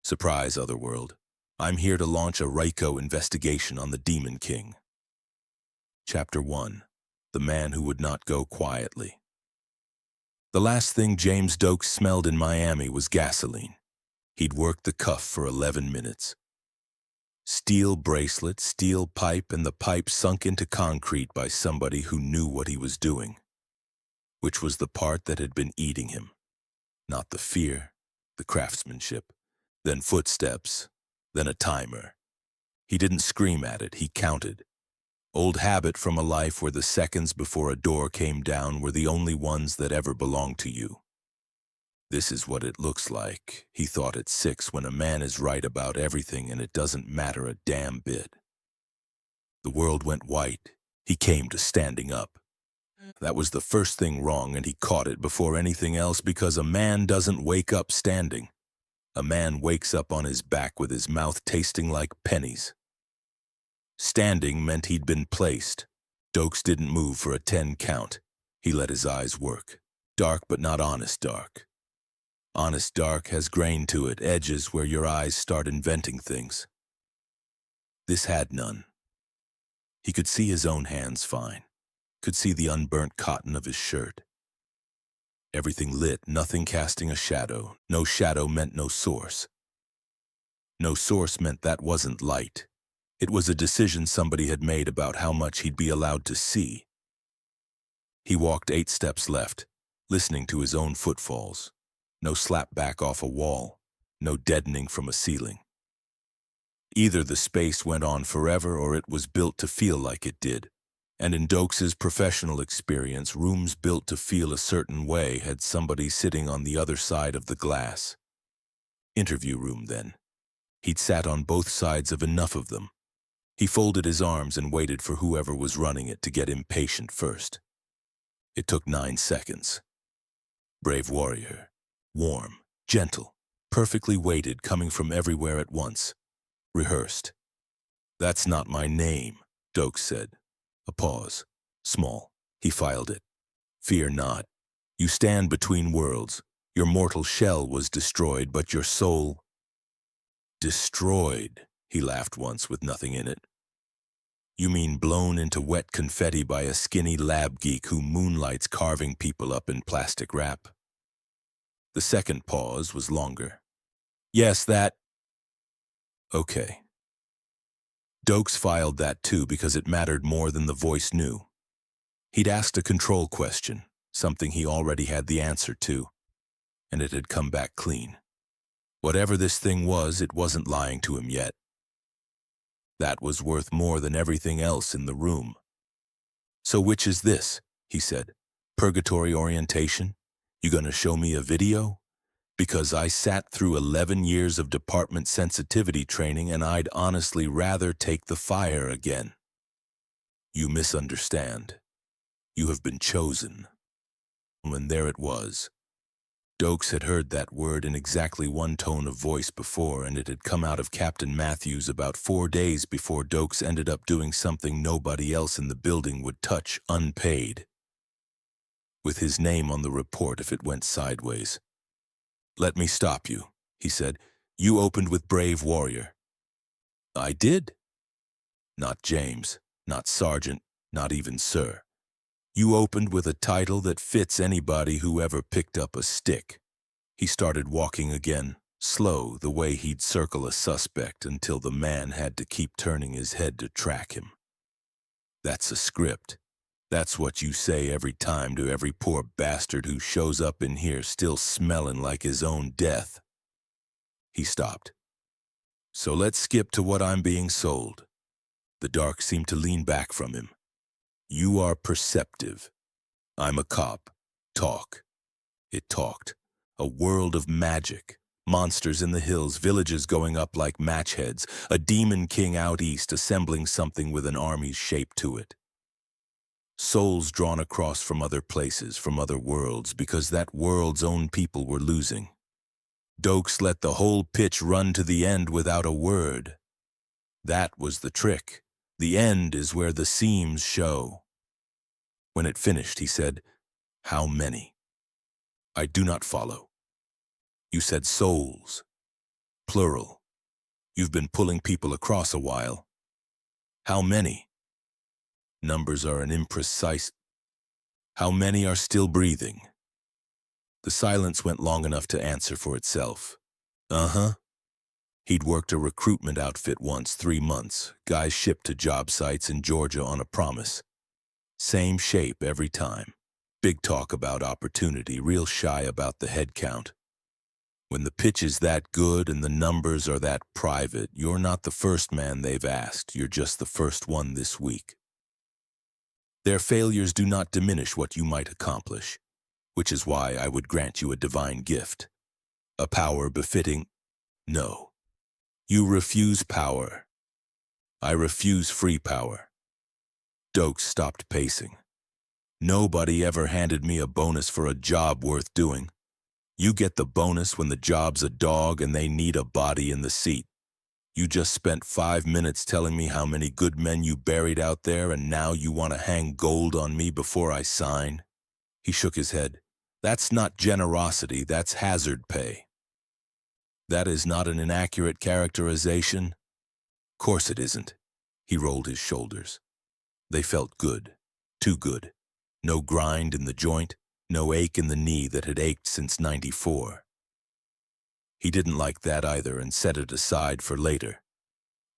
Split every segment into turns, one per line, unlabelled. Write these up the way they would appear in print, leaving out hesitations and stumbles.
Surprise, Otherworld. I'm here to launch a RICO investigation on the Demon King. Chapter 1. The Man Who Would Not Go Quietly. The last thing James Doakes smelled in Miami was gasoline. He'd worked the cuff for 11 minutes. Steel bracelet, steel pipe, and the pipe sunk into concrete by somebody who knew what he was doing. Which was the part that had been eating him. Not the fear, the craftsmanship, then footsteps, then a timer. He didn't scream at it, he counted. Old habit from a life where the seconds before a door came down were the only ones that ever belonged to you. This is what it looks like, he thought at 6, when a man is right about everything and it doesn't matter a damn bit. The world went white. He came to standing up. That was the first thing wrong, and he caught it before anything else, because a man doesn't wake up standing. A man wakes up on his back with his mouth tasting like pennies. Standing meant he'd been placed. Doakes didn't move for a 10 count. He let his eyes work. Dark but not honest dark. Honest dark has grain to it, edges where your eyes start inventing things. This had none. He could see his own hands fine. Could see the unburnt cotton of his shirt. Everything lit, nothing casting a shadow. No shadow meant no source. No source meant that wasn't light. It was a decision somebody had made about how much he'd be allowed to see. He walked 8 steps left, listening to his own footfalls. No slap back off a wall, no deadening from a ceiling. Either the space went on forever or it was built to feel like it did. And in Doakes' professional experience, rooms built to feel a certain way had somebody sitting on the other side of the glass. Interview room, then. He'd sat on both sides of enough of them. He folded his arms and waited for whoever was running it to get impatient first. It took 9 seconds. Brave warrior. Warm, gentle, perfectly weighted, coming from everywhere at once. Rehearsed. "That's not my name," Doakes said. A pause. Small. He filed it. "Fear not. You stand between worlds. Your mortal shell was destroyed, but your soul—" "Destroyed," he laughed once with nothing in it. "You mean blown into wet confetti by a skinny lab geek who moonlights carving people up in plastic wrap?" The second pause was longer. "Yes, that—" "Okay." Doakes filed that too because it mattered more than the voice knew. He'd asked a control question, something he already had the answer to, and it had come back clean. Whatever this thing was, it wasn't lying to him yet. That was worth more than everything else in the room. "So which is this?" he said. "Purgatory orientation? You gonna show me a video? Because I sat through 11 years of department sensitivity training and I'd honestly rather take the fire again." "You misunderstand. You have been chosen." And there it was. Doakes had heard that word in exactly one tone of voice before, and it had come out of Captain Matthews about 4 days before Doakes ended up doing something nobody else in the building would touch, unpaid. With his name on the report if it went sideways. "Let me stop you," he said. "You opened with Brave Warrior." "I did." "Not James, not Sergeant, not even Sir. You opened with a title that fits anybody who ever picked up a stick." He started walking again, slow, the way he'd circle a suspect until the man had to keep turning his head to track him. "That's a script. That's what you say every time to every poor bastard who shows up in here still smelling like his own death." He stopped. "So let's skip to what I'm being sold." The dark seemed to lean back from him. "You are perceptive. I'm a cop. Talk." It talked. A world of magic. Monsters in the hills, villages going up like match heads, a demon king out east assembling something with an army's shape to it. Souls drawn across from other places, from other worlds, because that world's own people were losing. Doakes let the whole pitch run to the end without a word. That was the trick. The end is where the seams show. When it finished, he said, "How many?" "I do not follow." "You said souls." Plural. You've been pulling people across a while. How many? Numbers are an imprecise. How many are still breathing? The silence went long enough to answer for itself. Uh-huh. He'd worked a recruitment outfit once, 3 months. Guys shipped to job sites in Georgia on a promise. Same shape every time. Big talk about opportunity, real shy about the head count. When the pitch is that good and the numbers are that private, you're not the first man they've asked. You're just the first one this week. Their failures do not diminish what you might accomplish, which is why I would grant you a divine gift. A power befitting... No. You refuse power. I refuse free power. Doakes stopped pacing. Nobody ever handed me a bonus for a job worth doing. You get the bonus when the job's a dog and they need a body in the seat. You just spent 5 minutes telling me how many good men you buried out there, and now you want to hang gold on me before I sign? He shook his head. That's not generosity, that's hazard pay. That is not an inaccurate characterization. Course it isn't. He rolled his shoulders. They felt good. Too good. No grind in the joint, no ache in the knee that had ached since '94. He didn't like that either and set it aside for later.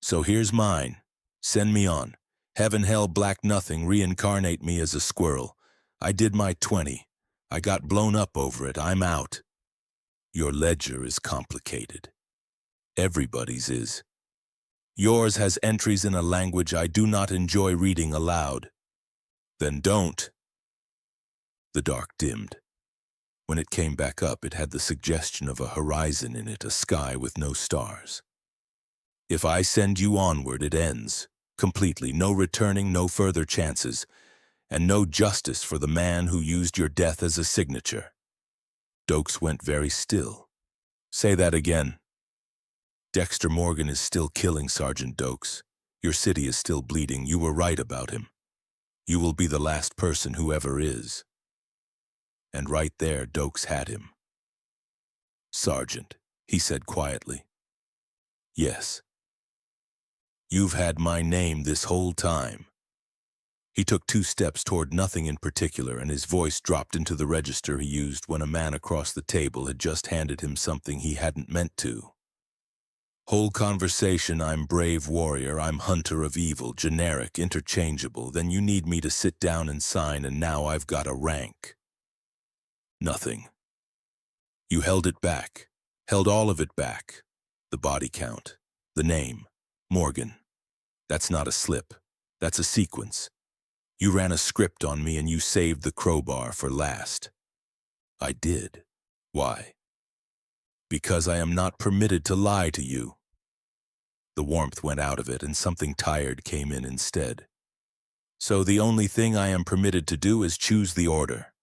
So here's mine. Send me on. Heaven, hell, black nothing, reincarnate me as a squirrel. I did my 20. I got blown up over it. I'm out. Your ledger is complicated. Everybody's is. Yours has entries in a language I do not enjoy reading aloud. Then don't. The dark dimmed. When it came back up, it had the suggestion of a horizon in it, a sky with no stars. If I send you onward, it ends. Completely. No returning, no further chances. And no justice for the man who used your death as a signature. Doakes went very still. Say that again. Dexter Morgan is still killing, Sergeant Doakes. Your city is still bleeding. You were right about him. You will be the last person who ever is. And right there, Doakes had him. Sergeant, he said quietly. Yes. You've had my name this whole time. He took 2 steps toward nothing in particular, and his voice dropped into the register he used when a man across the table had just handed him something he hadn't meant to. Whole conversation, I'm brave warrior, I'm hunter of evil, generic, interchangeable, then you need me to sit down and sign, and now I've got a rank. Nothing. You held it back, held all of it back. The body count, the name, Morgan. That's not a slip, that's a sequence. You ran a script on me and you saved the crowbar for last. I did. Why? Because I am not permitted to lie to you. The warmth went out of it and something tired came in instead. So the only thing I am permitted to do is choose the order.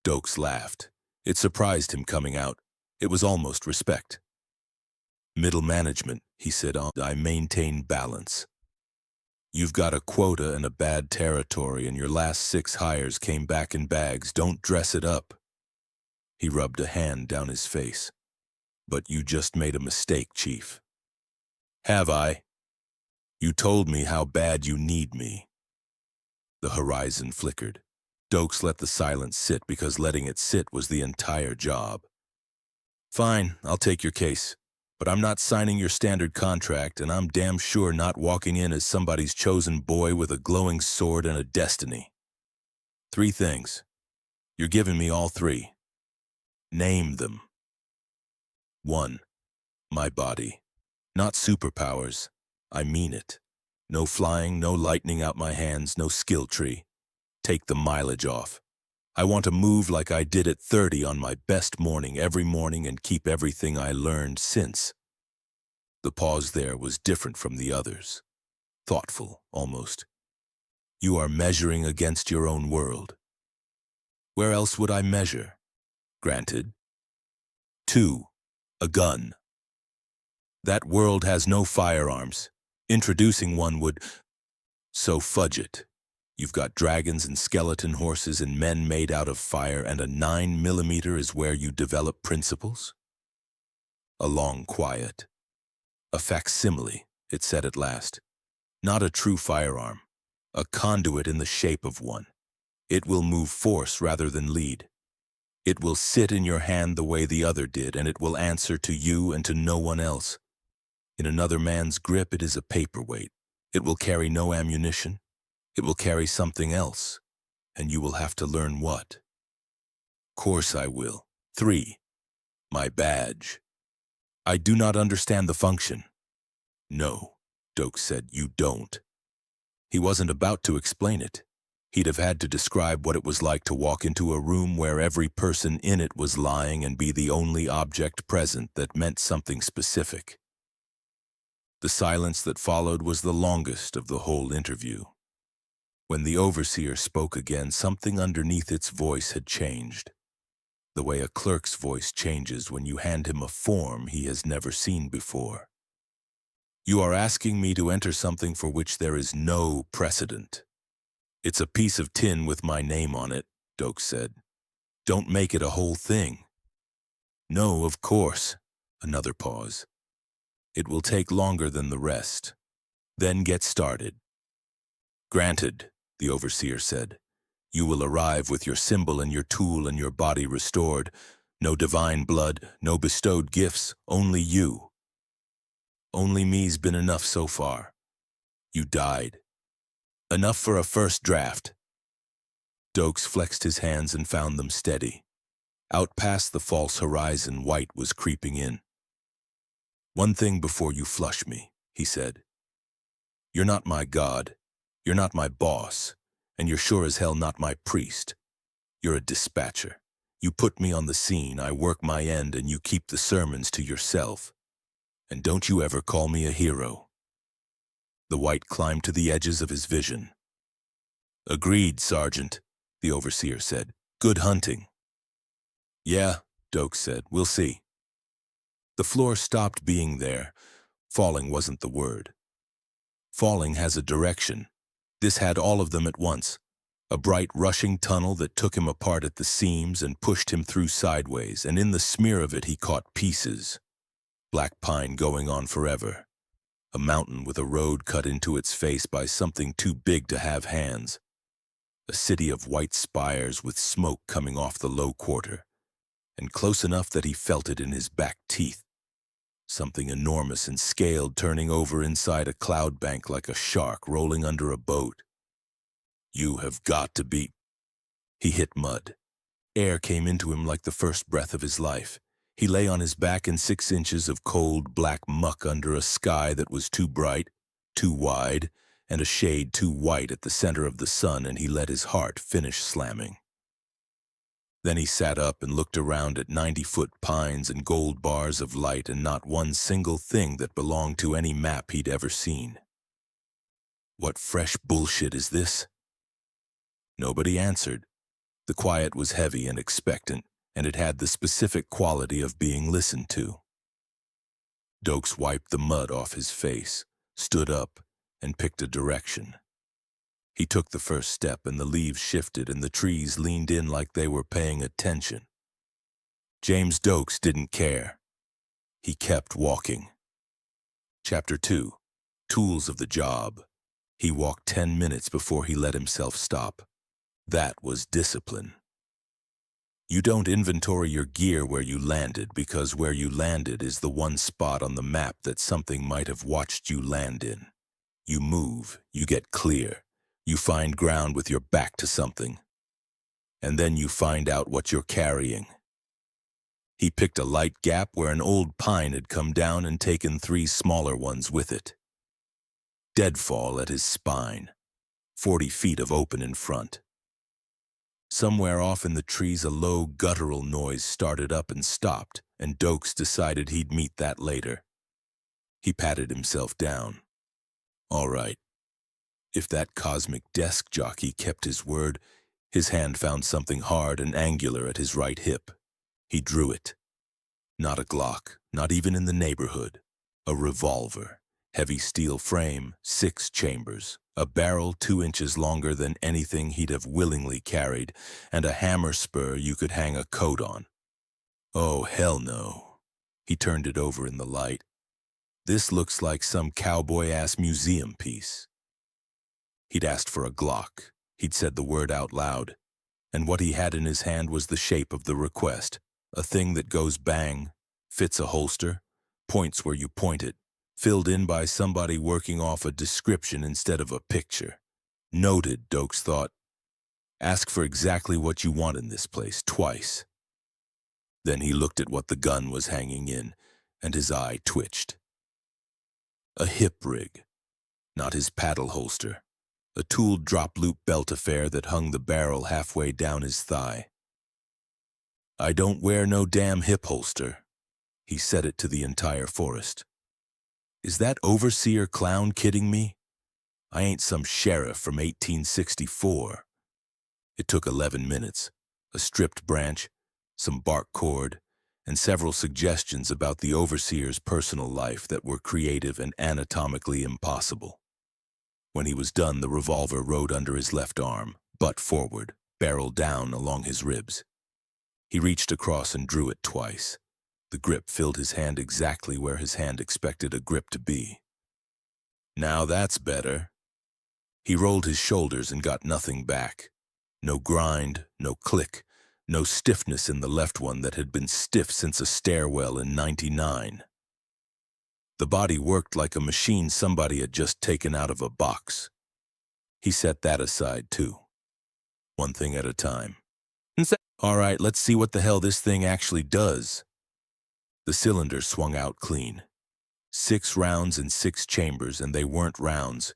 Doakes laughed. It surprised him coming out. It was almost respect. Middle management, he said, I maintain balance. You've got a quota and a bad territory, and your last 6 hires came back in bags. Don't dress it up. He rubbed a hand down his face. But you just made a mistake, Chief. Have I? You told me how bad you need me. The horizon flickered. Doakes let the silence sit because letting it sit was the entire job. Fine, I'll take your case. But I'm not signing your standard contract, and I'm damn sure not walking in as somebody's chosen boy with a glowing sword and a destiny. 3 things. You're giving me all 3. Name them. 1. My body. Not superpowers. I mean it. No flying, no lightning out my hands, no skill tree. Take the mileage off. I want to move like I did at 30 on my best morning every morning and keep everything I learned since. The pause there was different from the others. Thoughtful, almost. You are measuring against your own world. Where else would I measure? Granted. 2. A gun. That world has no firearms. Introducing one would... So fudge it. You've got dragons and skeleton horses and men made out of fire, and a 9mm is where you develop principles? A long quiet. A facsimile, it said at last. Not a true firearm. A conduit in the shape of one. It will move force rather than lead. It will sit in your hand the way the other did, and it will answer to you and to no one else. In another man's grip, it is a paperweight. It will carry no ammunition. It will carry something else, and you will have to learn what. Course I will. 3. My badge. I do not understand the function. No, Doakes said, you don't. He wasn't about to explain it. He'd have had to describe what it was like to walk into a room where every person in it was lying and be the only object present that meant something specific. The silence that followed was the longest of the whole interview. When the overseer spoke again, something underneath its voice had changed. The way a clerk's voice changes when you hand him a form he has never seen before. You are asking me to enter something for which there is no precedent. It's a piece of tin with my name on it, Doakes said. Don't make it a whole thing. No, of course. Another pause. It will take longer than the rest. Then get started. Granted, the overseer said. You will arrive with your symbol and your tool and your body restored. No divine blood, no bestowed gifts, only you. Only me's been enough so far. You died. Enough for a first draft. Doakes flexed his hands and found them steady. Out past the false horizon, white was creeping in. One thing before you flush me, he said. You're not my god. You're not my boss. And you're sure as hell not my priest. You're a dispatcher. You put me on the scene, I work my end, and you keep the sermons to yourself. And don't you ever call me a hero. The white climbed to the edges of his vision. Agreed, Sergeant, the overseer said. Good hunting. Yeah, Doakes said. We'll see. The floor stopped being there. Falling wasn't the word. Falling has a direction. This had all of them at once. A bright, rushing tunnel that took him apart at the seams and pushed him through sideways, and in the smear of it he caught pieces. Black pine going on forever. A mountain with a road cut into its face by something too big to have hands. A city of white spires with smoke coming off the low quarter, and close enough that he felt it in his back teeth. Something enormous and scaled turning over inside a cloud bank like a shark rolling under a boat. You have got to be... He hit mud. Air came into him like the first breath of his life. He lay on his back in 6 inches of cold black muck under a sky that was too bright, too wide, and a shade too white at the center of the sun, and he let his heart finish slamming. Then he sat up and looked around at 90-foot pines and gold bars of light and not one single thing that belonged to any map he'd ever seen. What fresh bullshit is this? Nobody answered. The quiet was heavy and expectant, and it had the specific quality of being listened to. Doakes wiped the mud off his face, stood up, and picked a direction. He took the first step, and the leaves shifted, and the trees leaned in like they were paying attention. James Doakes didn't care. He kept walking. Chapter 2. Tools of the Job. He walked 10 minutes before he let himself stop. That was discipline. You don't inventory your gear where you landed, because where you landed is the one spot on the map that something might have watched you land in. You move, you get clear, you find ground with your back to something, and then you find out what you're carrying. He picked a light gap where an old pine had come down and taken 3 smaller ones with it. Deadfall at his spine, 40 feet of open in front. Somewhere off in the trees, a low, guttural noise started up and stopped, and Doakes decided he'd meet that later. He patted himself down. All right. If that cosmic desk jockey kept his word, his hand found something hard and angular at his right hip. He drew it. Not a Glock, not even in the neighborhood. A revolver. Heavy steel frame, 6 chambers, a barrel 2 inches longer than anything he'd have willingly carried, and a hammer spur you could hang a coat on. Oh, hell no. He turned it over in the light. This looks like some cowboy-ass museum piece. He'd asked for a Glock. He'd said the word out loud. And what he had in his hand was the shape of the request. A thing that goes bang, fits a holster, points where you point it, filled in by somebody working off a description instead of a picture. Noted, Doakes thought. Ask for exactly what you want in this place, twice. Then he looked at what the gun was hanging in, and his eye twitched. A hip rig, not his paddle holster. A tooled drop-loop belt affair that hung the barrel halfway down his thigh. I don't wear no damn hip holster. He said it to the entire forest. Is that overseer clown kidding me? I ain't some sheriff from 1864. It took 11 minutes, a stripped branch, some bark cord, and several suggestions about the overseer's personal life that were creative and anatomically impossible. When he was done, the revolver rode under his left arm, butt forward, barrel down along his ribs. He reached across and drew it twice. The grip filled his hand exactly where his hand expected a grip to be. Now that's better. He rolled his shoulders and got nothing back. No grind, no click, no stiffness in the left one that had been stiff since a stairwell in '99. The body worked like a machine somebody had just taken out of a box. He set that aside, too. One thing at a time. All right, let's see what the hell this thing actually does. The cylinder swung out clean. 6 rounds in 6 chambers, and they weren't rounds.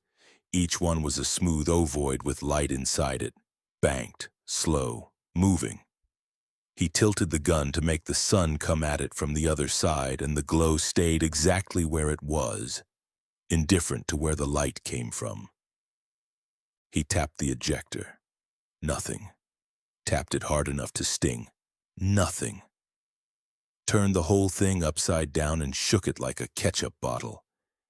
Each one was a smooth ovoid with light inside it. Banked, slow, moving. He tilted the gun to make the sun come at it from the other side, and the glow stayed exactly where it was, indifferent to where the light came from. He tapped the ejector. Nothing. Tapped it hard enough to sting. Nothing. Turned the whole thing upside down and shook it like a ketchup bottle,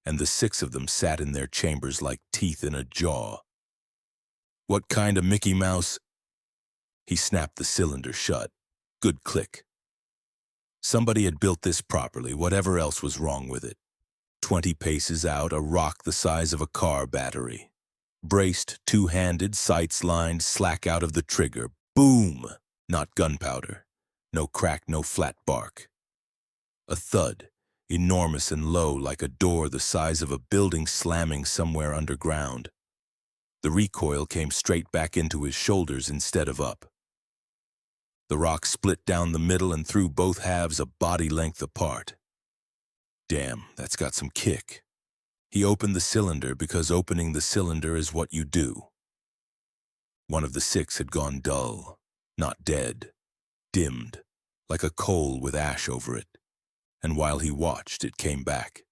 and the 6 of them sat in their chambers like teeth in a jaw. What kind of Mickey Mouse? He snapped the cylinder shut. Good click. Somebody had built this properly, whatever else was wrong with it. 20 paces out, a rock the size of a car battery. Braced, two-handed, sights lined, slack out of the trigger. Boom! Not gunpowder. No crack, no flat bark. A thud, enormous and low like a door the size of a building slamming somewhere underground. The recoil came straight back into his shoulders instead of up. The rock split down the middle and threw both halves a body length apart. Damn, that's got some kick. He opened the cylinder because opening the cylinder is what you do. One of the 6 had gone dull, not dead, dimmed, like a coal with ash over it. And while he watched, it came back.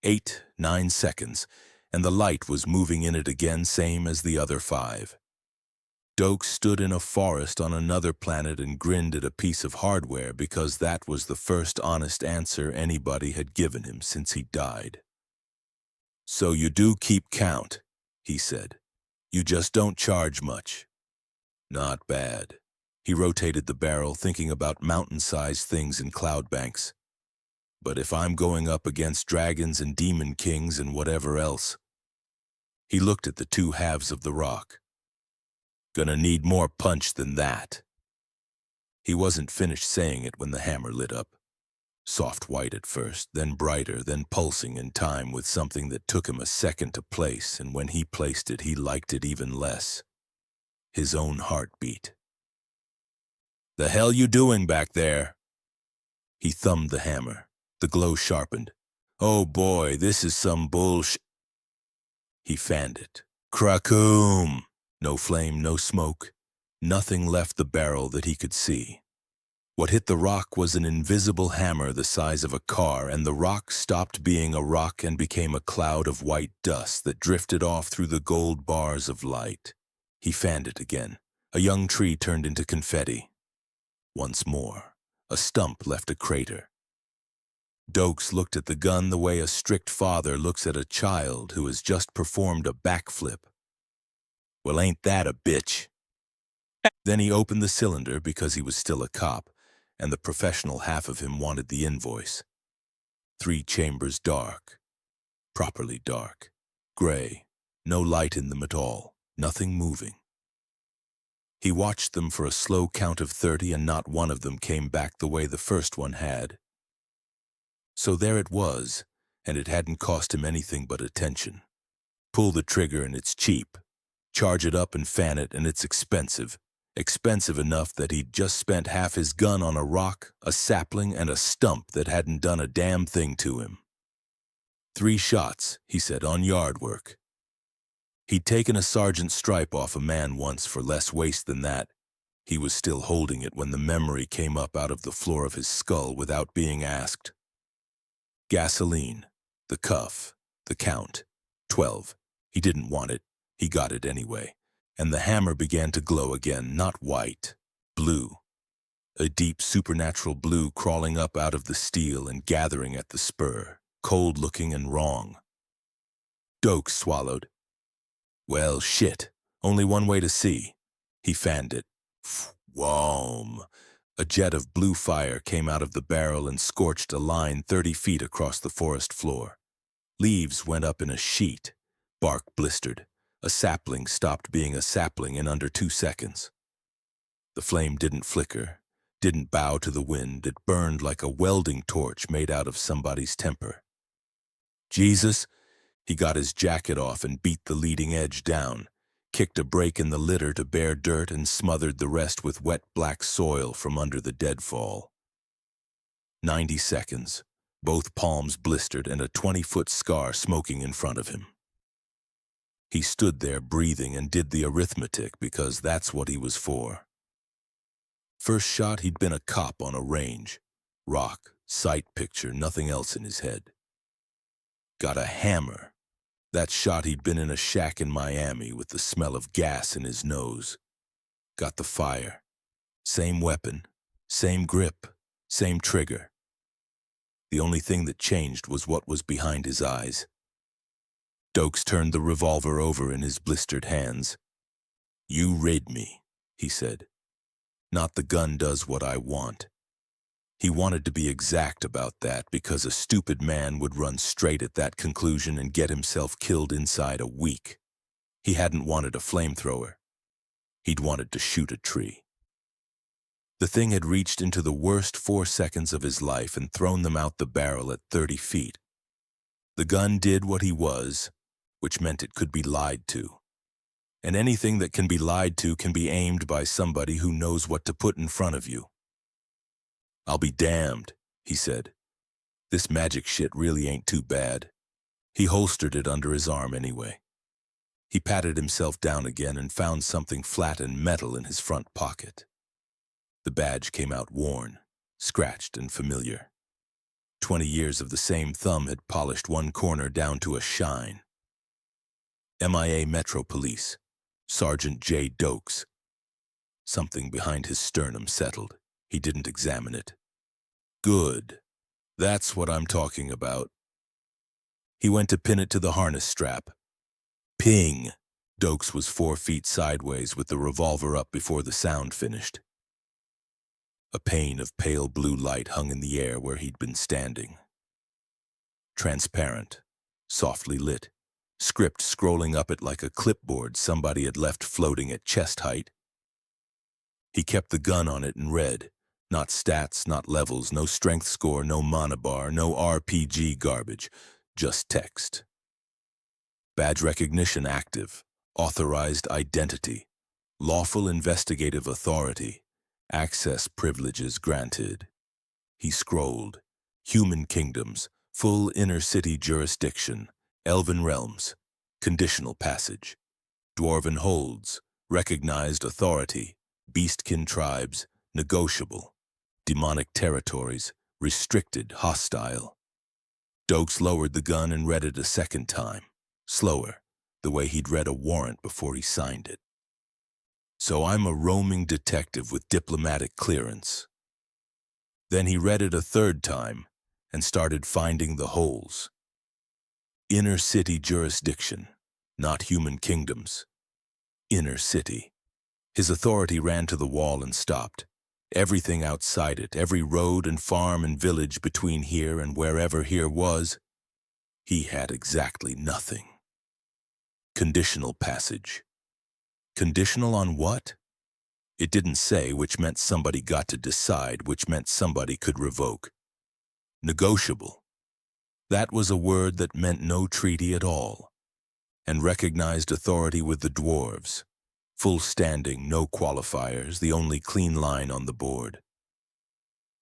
8, 9 seconds, and the light was moving in it again, same as the other 5. Doakes stood in a forest on another planet and grinned at a piece of hardware because that was the first honest answer anybody had given him since he died. So you do keep count, he said. You just don't charge much. Not bad. He rotated the barrel, thinking about mountain-sized things in cloud banks. But if I'm going up against dragons and demon kings and whatever else... He looked at the 2 halves of the rock. Gonna need more punch than that. He wasn't finished saying it when the hammer lit up. Soft white at first, then brighter, then pulsing in time with something that took him a second to place, and when he placed it, he liked it even less. His own heartbeat. The hell you doing back there? He thumbed the hammer. The glow sharpened. Oh boy, this is some bullshit. He fanned it. Krakoom! No flame, no smoke. Nothing left the barrel that he could see. What hit the rock was an invisible hammer the size of a car, and the rock stopped being a rock and became a cloud of white dust that drifted off through the gold bars of light. He fanned it again. A young tree turned into confetti. Once more, a stump left a crater. Doakes looked at the gun the way a strict father looks at a child who has just performed a backflip. Well, ain't that a bitch? Then he opened the cylinder because he was still a cop, and the professional half of him wanted the invoice. 3 chambers dark, properly dark, gray, no light in them at all, nothing moving. He watched them for a slow count of 30, and not one of them came back the way the first one had. So there it was, and it hadn't cost him anything but attention. Pull the trigger and it's cheap. Charge it up and fan it and it's expensive. Expensive enough that he'd just spent half his gun on a rock, a sapling, and a stump that hadn't done a damn thing to him. 3 shots, he said, on yard work. He'd taken a sergeant's stripe off a man once for less waste than that. He was still holding it when the memory came up out of the floor of his skull without being asked. Gasoline, the cuff, the count, 12. He didn't want it. He got it anyway. And the hammer began to glow again, not white, blue. A deep supernatural blue crawling up out of the steel and gathering at the spur, cold-looking and wrong. Doakes swallowed. Well, shit. Only one way to see. He fanned it. Whoom. A jet of blue fire came out of the barrel and scorched a line 30 feet across the forest floor. Leaves went up in a sheet. Bark blistered. A sapling stopped being a sapling in under 2 seconds. The flame didn't flicker, didn't bow to the wind. It burned like a welding torch made out of somebody's temper. Jesus! He got his jacket off and beat the leading edge down, kicked a break in the litter to bare dirt and smothered the rest with wet black soil from under the deadfall. 90 seconds, both palms blistered and a 20-foot scar smoking in front of him. He stood there breathing and did the arithmetic because that's what he was for. First shot, he'd been a cop on a range. Rock, sight picture, nothing else in his head. Got a hammer. That shot, he'd been in a shack in Miami with the smell of gas in his nose. Got the fire. Same weapon, same grip, same trigger. The only thing that changed was what was behind his eyes. Doakes turned the revolver over in his blistered hands. You rid me, he said. Not the gun does what I want. He wanted to be exact about that because a stupid man would run straight at that conclusion and get himself killed inside a week. He hadn't wanted a flamethrower. He'd wanted to shoot a tree. The thing had reached into the worst 4 seconds of his life and thrown them out the barrel at 30 feet. The gun did what he was, which meant it could be lied to. And anything that can be lied to can be aimed by somebody who knows what to put in front of you. I'll be damned, he said. This magic shit really ain't too bad. He holstered it under his arm anyway. He patted himself down again and found something flat and metal in his front pocket. The badge came out worn, scratched and familiar. 20 years of the same thumb had polished one corner down to a shine. MIA Metro Police, Sergeant J. Doakes. Something behind his sternum settled. He didn't examine it. Good. That's what I'm talking about. He went to pin it to the harness strap. Ping! Doakes was 4 feet sideways with the revolver up before the sound finished. A pane of pale blue light hung in the air where he'd been standing. Transparent, softly lit. Script scrolling up it like a clipboard somebody had left floating at chest height. He kept the gun on it and read. Not stats, not levels, no strength score, no mana bar, no RPG garbage, just text. Badge recognition active. Authorized identity. Lawful investigative authority. Access privileges granted. He scrolled. Human kingdoms. Full inner city jurisdiction. Elven realms, conditional passage, dwarven holds, recognized authority, beastkin tribes, negotiable, demonic territories, restricted, hostile. Doakes lowered the gun and read it a second time, slower, the way he'd read a warrant before he signed it. So I'm a roaming detective with diplomatic clearance. Then he read it a third time and started finding the holes. Inner city jurisdiction, not human kingdoms. Inner city. His authority ran to the wall and stopped. Everything outside it, every road and farm and village between here and wherever here was, he had exactly nothing. Conditional passage. Conditional on what? It didn't say, which meant somebody got to decide, which meant somebody could revoke. Negotiable. That was a word that meant no treaty at all, and recognized authority with the dwarves. Full standing, no qualifiers, the only clean line on the board.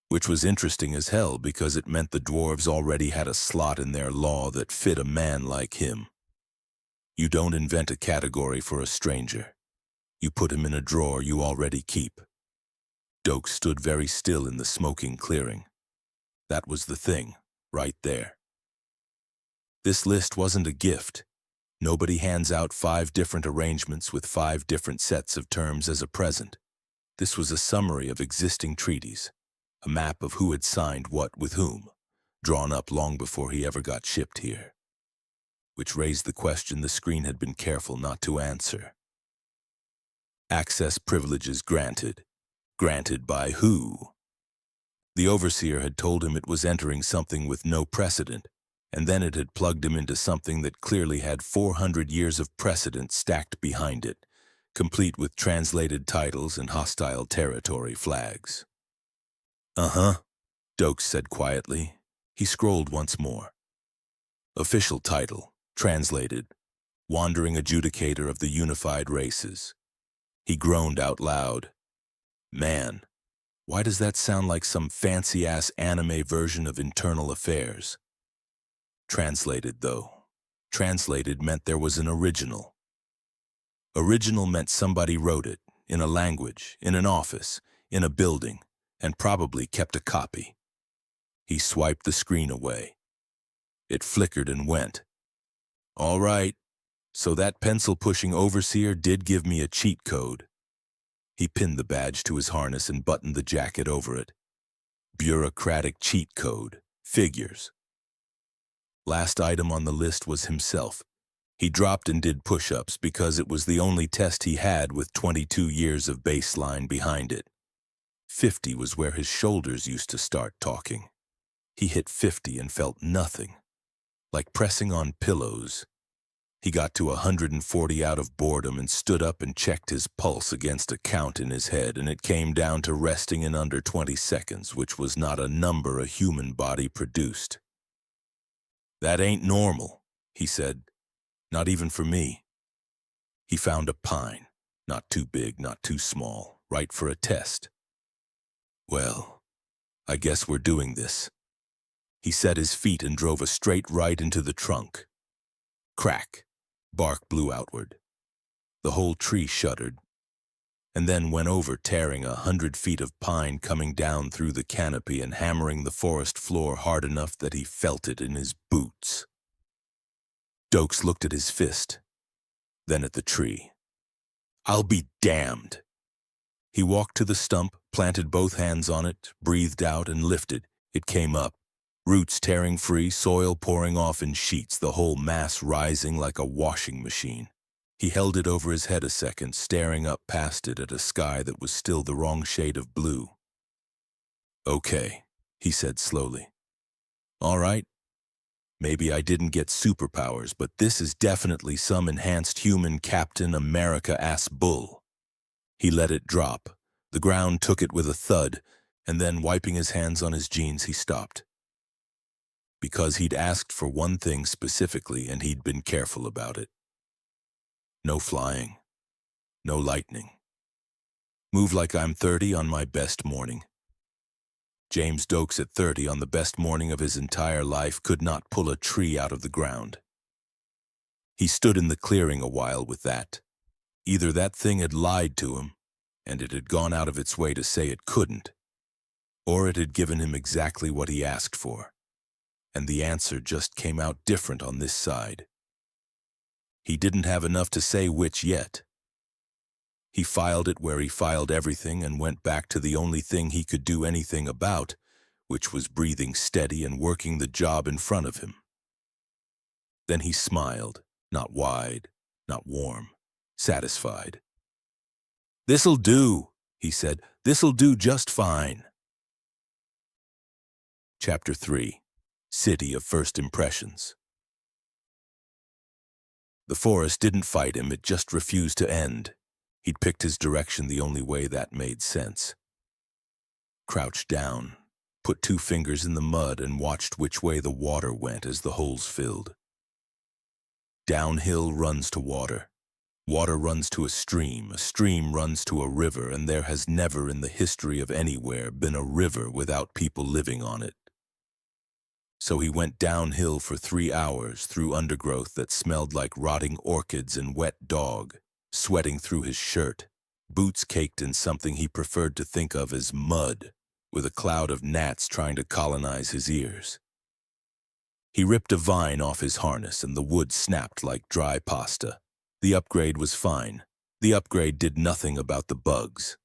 Which was interesting as hell because it meant the dwarves already had a slot in their law that fit a man like him. You don't invent a category for a stranger. You put him in a drawer you already keep. Doakes stood very still in the smoking clearing. That was the thing, right there. This list wasn't a gift. Nobody hands out 5 different arrangements with 5 different sets of terms as a present. This was a summary of existing treaties, a map of who had signed what with whom, drawn up long before he ever got shipped here. Which raised the question the screen had been careful not to answer. Access privileges granted. Granted by who? The overseer had told him it was entering something with no precedent, and then it had plugged him into something that clearly had 400 years of precedent stacked behind it, complete with translated titles and hostile territory flags. "Uh-huh," Doakes said quietly. He scrolled once more. Official title, translated, Wandering Adjudicator of the Unified Races. He groaned out loud. Man, why does that sound like some fancy-ass anime version of Internal Affairs? Translated, though. Translated meant there was an original. Original meant somebody wrote it, in a language, in an office, in a building, and probably kept a copy. He swiped the screen away. It flickered and went. All right, so that pencil-pushing overseer did give me a cheat code. He pinned the badge to his harness and buttoned the jacket over it. Bureaucratic cheat code. Figures. Last item on the list was himself. He dropped and did push-ups because it was the only test he had with 22 years of baseline behind it. 50 was where his shoulders used to start talking. He hit 50 and felt nothing, like pressing on pillows. He got to 140 out of boredom and stood up and checked his pulse against a count in his head, and it came down to resting in under 20 seconds, which was not a number a human body produced. That ain't normal, he said. Not even for me. He found a pine, not too big, not too small, right for a test. Well, I guess we're doing this. He set his feet and drove a straight right into the trunk. Crack. Bark blew outward. The whole tree shuddered, and then went over, tearing 100 feet of pine coming down through the canopy and hammering the forest floor hard enough that he felt it in his boots. Doakes looked at his fist, then at the tree. I'll be damned. He walked to the stump, planted both hands on it, breathed out and lifted. It came up. Roots tearing free, soil pouring off in sheets, the whole mass rising like a washing machine. He held it over his head a second, staring up past it at a sky that was still the wrong shade of blue. Okay, he said slowly. All right. Maybe I didn't get superpowers, but this is definitely some enhanced human Captain America-ass bull. He let it drop. The ground took it with a thud, and then, wiping his hands on his jeans, he stopped. Because he'd asked for one thing specifically, and he'd been careful about it. No flying. No lightning. Move like I'm 30 on my best morning. James Doakes at 30 on the best morning of his entire life could not pull a tree out of the ground. He stood in the clearing a while with that. Either that thing had lied to him, and it had gone out of its way to say it couldn't, or it had given him exactly what he asked for. And the answer just came out different on this side. He didn't have enough to say which yet. He filed it where he filed everything and went back to the only thing he could do anything about, which was breathing steady and working the job in front of him. Then he smiled, not wide, not warm, satisfied. "This'll do," he said. This'll do just fine. Chapter 3. City of First Impressions. The forest didn't fight him, it just refused to end. He'd picked his direction the only way that made sense. Crouched down, put 2 fingers in the mud and watched which way the water went as the holes filled. Downhill runs to water. Water runs to a stream runs to a river, and there has never in the history of anywhere been a river without people living on it. So he went downhill for 3 hours through undergrowth that smelled like rotting orchids and wet dog, sweating through his shirt, boots caked in something he preferred to think of as mud, with a cloud of gnats trying to colonize his ears. He ripped a vine off his harness and the wood snapped like dry pasta. The upgrade was fine. The upgrade did nothing about the bugs.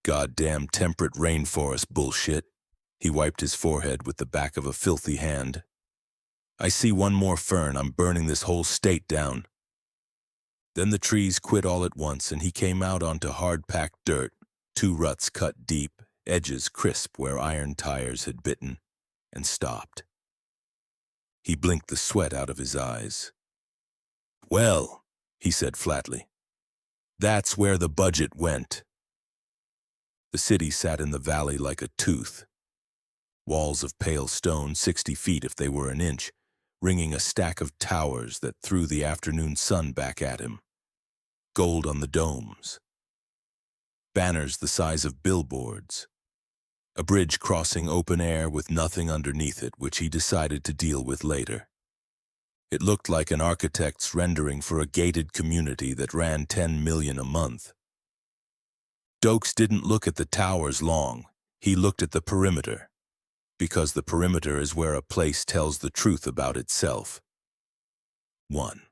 Goddamn temperate rainforest bullshit. He wiped his forehead with the back of a filthy hand. I see one more fern, I'm burning this whole state down. Then the trees quit all at once and he came out onto hard-packed dirt, 2 ruts cut deep, edges crisp where iron tires had bitten, and stopped. He blinked the sweat out of his eyes. Well, he said flatly, that's where the budget went. The city sat in the valley like a tooth. Walls of pale stone, 60 feet if they were an inch, ringing a stack of towers that threw the afternoon sun back at him. Gold on the domes. Banners the size of billboards. A bridge crossing open air with nothing underneath it, which he decided to deal with later. It looked like an architect's rendering for a gated community that ran 10 million a month. Doakes didn't look at the towers long. He looked at the perimeter. Because the perimeter is where a place tells the truth about itself. 1.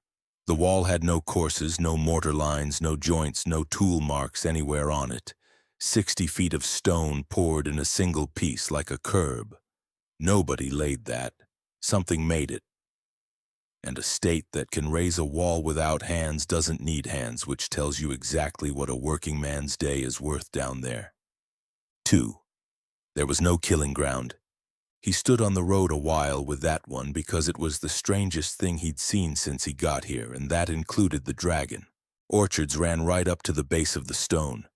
The wall had no courses, no mortar lines, no joints, no tool marks anywhere on it. 60 feet of stone poured in a single piece like a curb. Nobody laid that. Something made it. And a state that can raise a wall without hands doesn't need hands, which tells you exactly what a working man's day is worth down there. 2. There was no killing ground. He stood on the road a while with that one because it was the strangest thing he'd seen since he got here, and that included the dragon. Orchards ran right up to the base of the stone.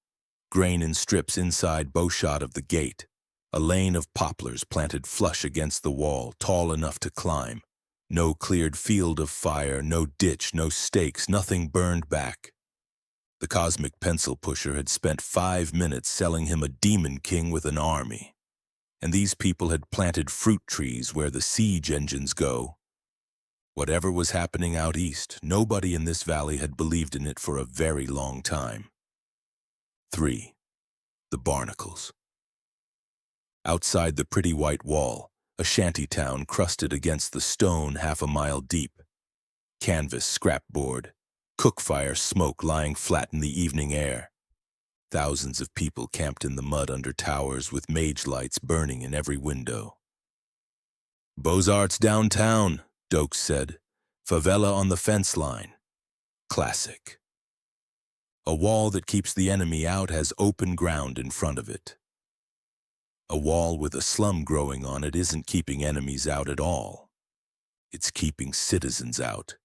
Grain in strips inside bowshot of the gate. A lane of poplars planted flush against the wall, tall enough to climb. No cleared field of fire, no ditch, no stakes, nothing burned back. The cosmic pencil pusher had spent 5 minutes selling him a demon king with an army. And these people had planted fruit trees where the siege engines go. Whatever was happening out east, nobody in this valley had believed in it for a very long time. 3. The Barnacles. Outside the pretty white wall, a shanty town crusted against the stone 1/2 mile deep. Canvas, scrapboard, cook fire smoke lying flat in the evening air. Thousands of people camped in the mud under towers with mage lights burning in every window. Beaux-Arts downtown, Doakes said. Favela on the fence line. Classic. A wall that keeps the enemy out has open ground in front of it. A wall with a slum growing on it isn't keeping enemies out at all. It's keeping citizens out.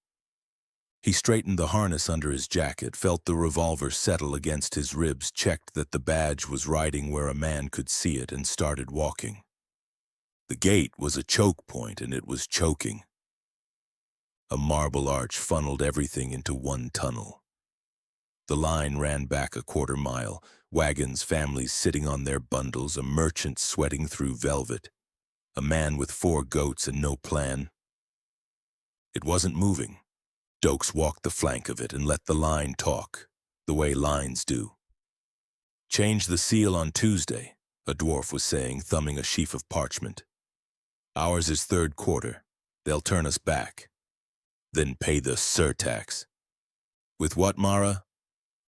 He straightened the harness under his jacket, felt the revolver settle against his ribs, checked that the badge was riding where a man could see it, and started walking. The gate was a choke point, and it was choking. A marble arch funneled everything into one tunnel. The line ran back a 1/4 mile, wagons, families sitting on their bundles, a merchant sweating through velvet, a man with 4 goats and no plan. It wasn't moving. Doakes walked the flank of it and let the line talk, the way lines do. Change the seal on Tuesday, a dwarf was saying, thumbing a sheaf of parchment. Ours is 3rd quarter. They'll turn us back. Then pay the surtax. With what, Mara?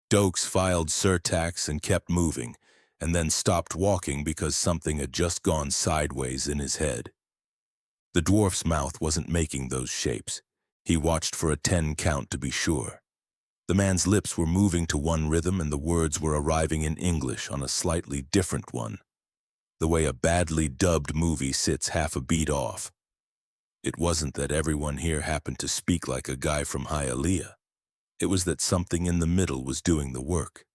Doakes filed surtax and kept moving, and then stopped walking because something had just gone sideways in his head. The dwarf's mouth wasn't making those shapes. He watched for a 10 count to be sure. The man's lips were moving to one rhythm and the words were arriving in English on a slightly different one, the way a badly dubbed movie sits half a beat off. It wasn't that everyone here happened to speak like a guy from Hialeah. It was that something in the middle was doing the work.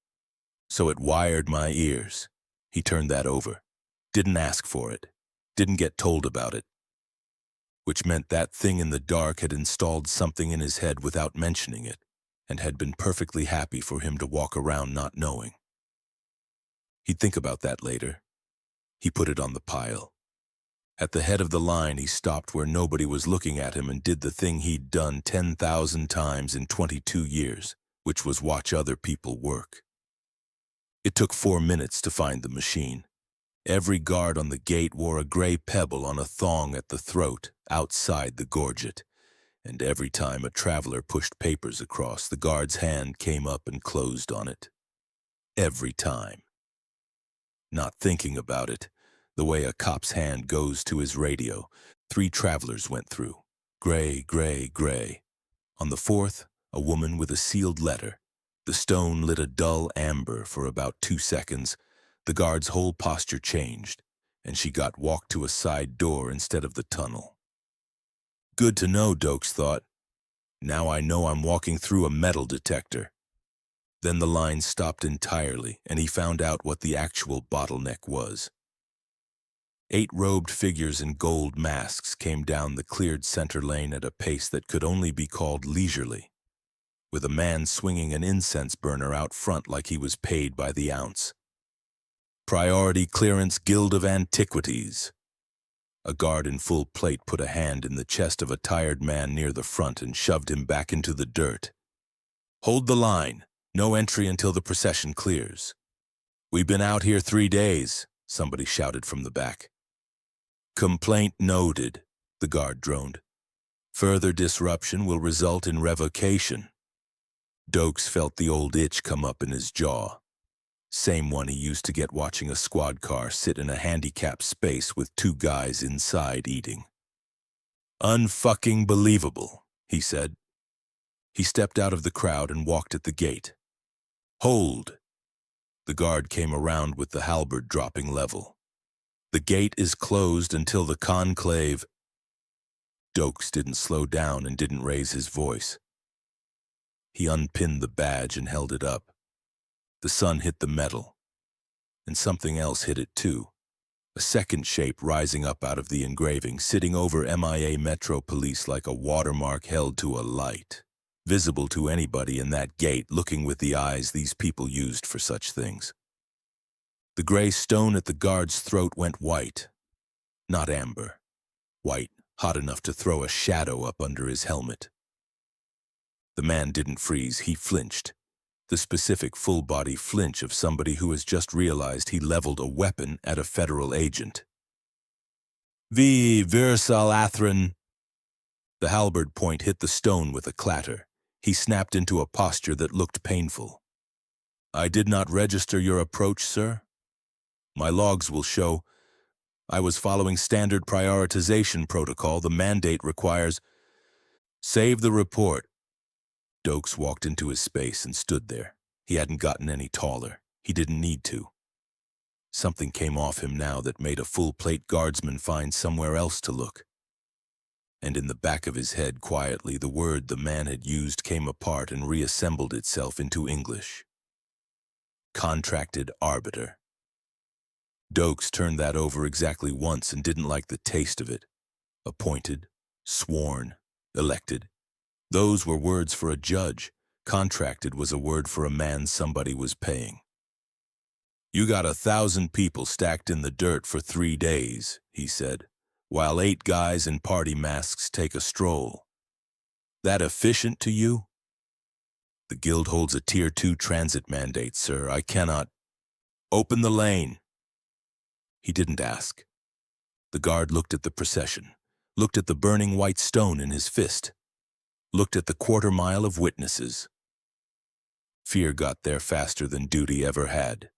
So it wired my ears. He turned that over. Didn't ask for it. Didn't get told about it. Which meant that thing in the dark had installed something in his head without mentioning it, and had been perfectly happy for him to walk around not knowing. He'd think about that later. He put it on the pile. At the head of the line, he stopped where nobody was looking at him and did the thing he'd done 10,000 times in 22 years, which was watch other people work. It took 4 minutes to find the machine. Every guard on the gate wore a gray pebble on a thong at the throat, outside the gorget, and every time a traveler pushed papers across, the guard's hand came up and closed on it. Every time. Not thinking about it, the way a cop's hand goes to his radio, 3 travelers went through. Gray, gray, gray. On the 4th, a woman with a sealed letter. The stone lit a dull amber for about 2 seconds. The guard's whole posture changed, and she got walked to a side door instead of the tunnel. Good to know, Doakes thought. Now I know I'm walking through a metal detector. Then the line stopped entirely, and he found out what the actual bottleneck was. 8 robed figures in gold masks came down the cleared center lane at a pace that could only be called leisurely, with a man swinging an incense burner out front like he was paid by the ounce. Priority Clearance Guild of Antiquities. A guard in full plate put a hand in the chest of a tired man near the front and shoved him back into the dirt. Hold the line. No entry until the procession clears. We've been out here 3 days, somebody shouted from the back. Complaint noted, the guard droned. Further disruption will result in revocation. Doakes felt the old itch come up in his jaw. Same one he used to get watching a squad car sit in a handicapped space with 2 guys inside eating. Unfucking believable, he said. He stepped out of the crowd and walked at the gate. Hold! The guard came around with the halberd dropping level. The gate is closed until the conclave. Doakes didn't slow down and didn't raise his voice. He unpinned the badge and held it up. The sun hit the metal, and something else hit it too. A second shape rising up out of the engraving, sitting over MIA Metro Police like a watermark held to a light, visible to anybody in that gate looking with the eyes these people used for such things. The gray stone at the guard's throat went white, not amber. White, hot enough to throw a shadow up under his helmet. The man didn't freeze, he flinched. The specific full-body flinch of somebody who has just realized he leveled a weapon at a federal agent. Vi Versal Athrin. The halberd point hit the stone with a clatter. He snapped into a posture that looked painful. I did not register your approach, sir. My logs will show. I was following standard prioritization protocol. The mandate requires. Save the report. Doakes walked into his space and stood there. He hadn't gotten any taller. He didn't need to. Something came off him now that made a full-plate guardsman find somewhere else to look. And in the back of his head, quietly, the word the man had used came apart and reassembled itself into English. Contracted arbiter. Doakes turned that over exactly once and didn't like the taste of it. Appointed, sworn, elected. Those were words for a judge. Contracted was a word for a man somebody was paying. You got 1,000 people stacked in the dirt for 3 days, he said, while 8 guys in party masks take a stroll. That efficient to you? The guild holds a Tier 2 transit mandate, sir. I cannot. Open the lane. He didn't ask. The guard looked at the procession, looked at the burning white stone in his fist, looked at the quarter-mile of witnesses. Fear got there faster than duty ever had.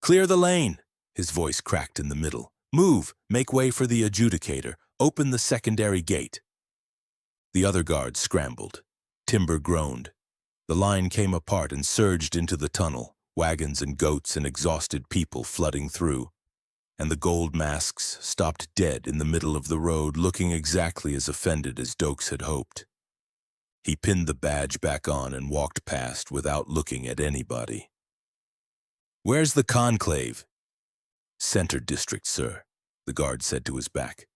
Clear the lane, his voice cracked in the middle. Move, make way for the adjudicator, open the secondary gate. The other guards scrambled. Timber groaned. The line came apart and surged into the tunnel, wagons and goats and exhausted people flooding through, and the gold masks stopped dead in the middle of the road, looking exactly as offended as Doakes had hoped. He pinned the badge back on and walked past without looking at anybody. "Where's the conclave?" "Center district, sir," the guard said to his back.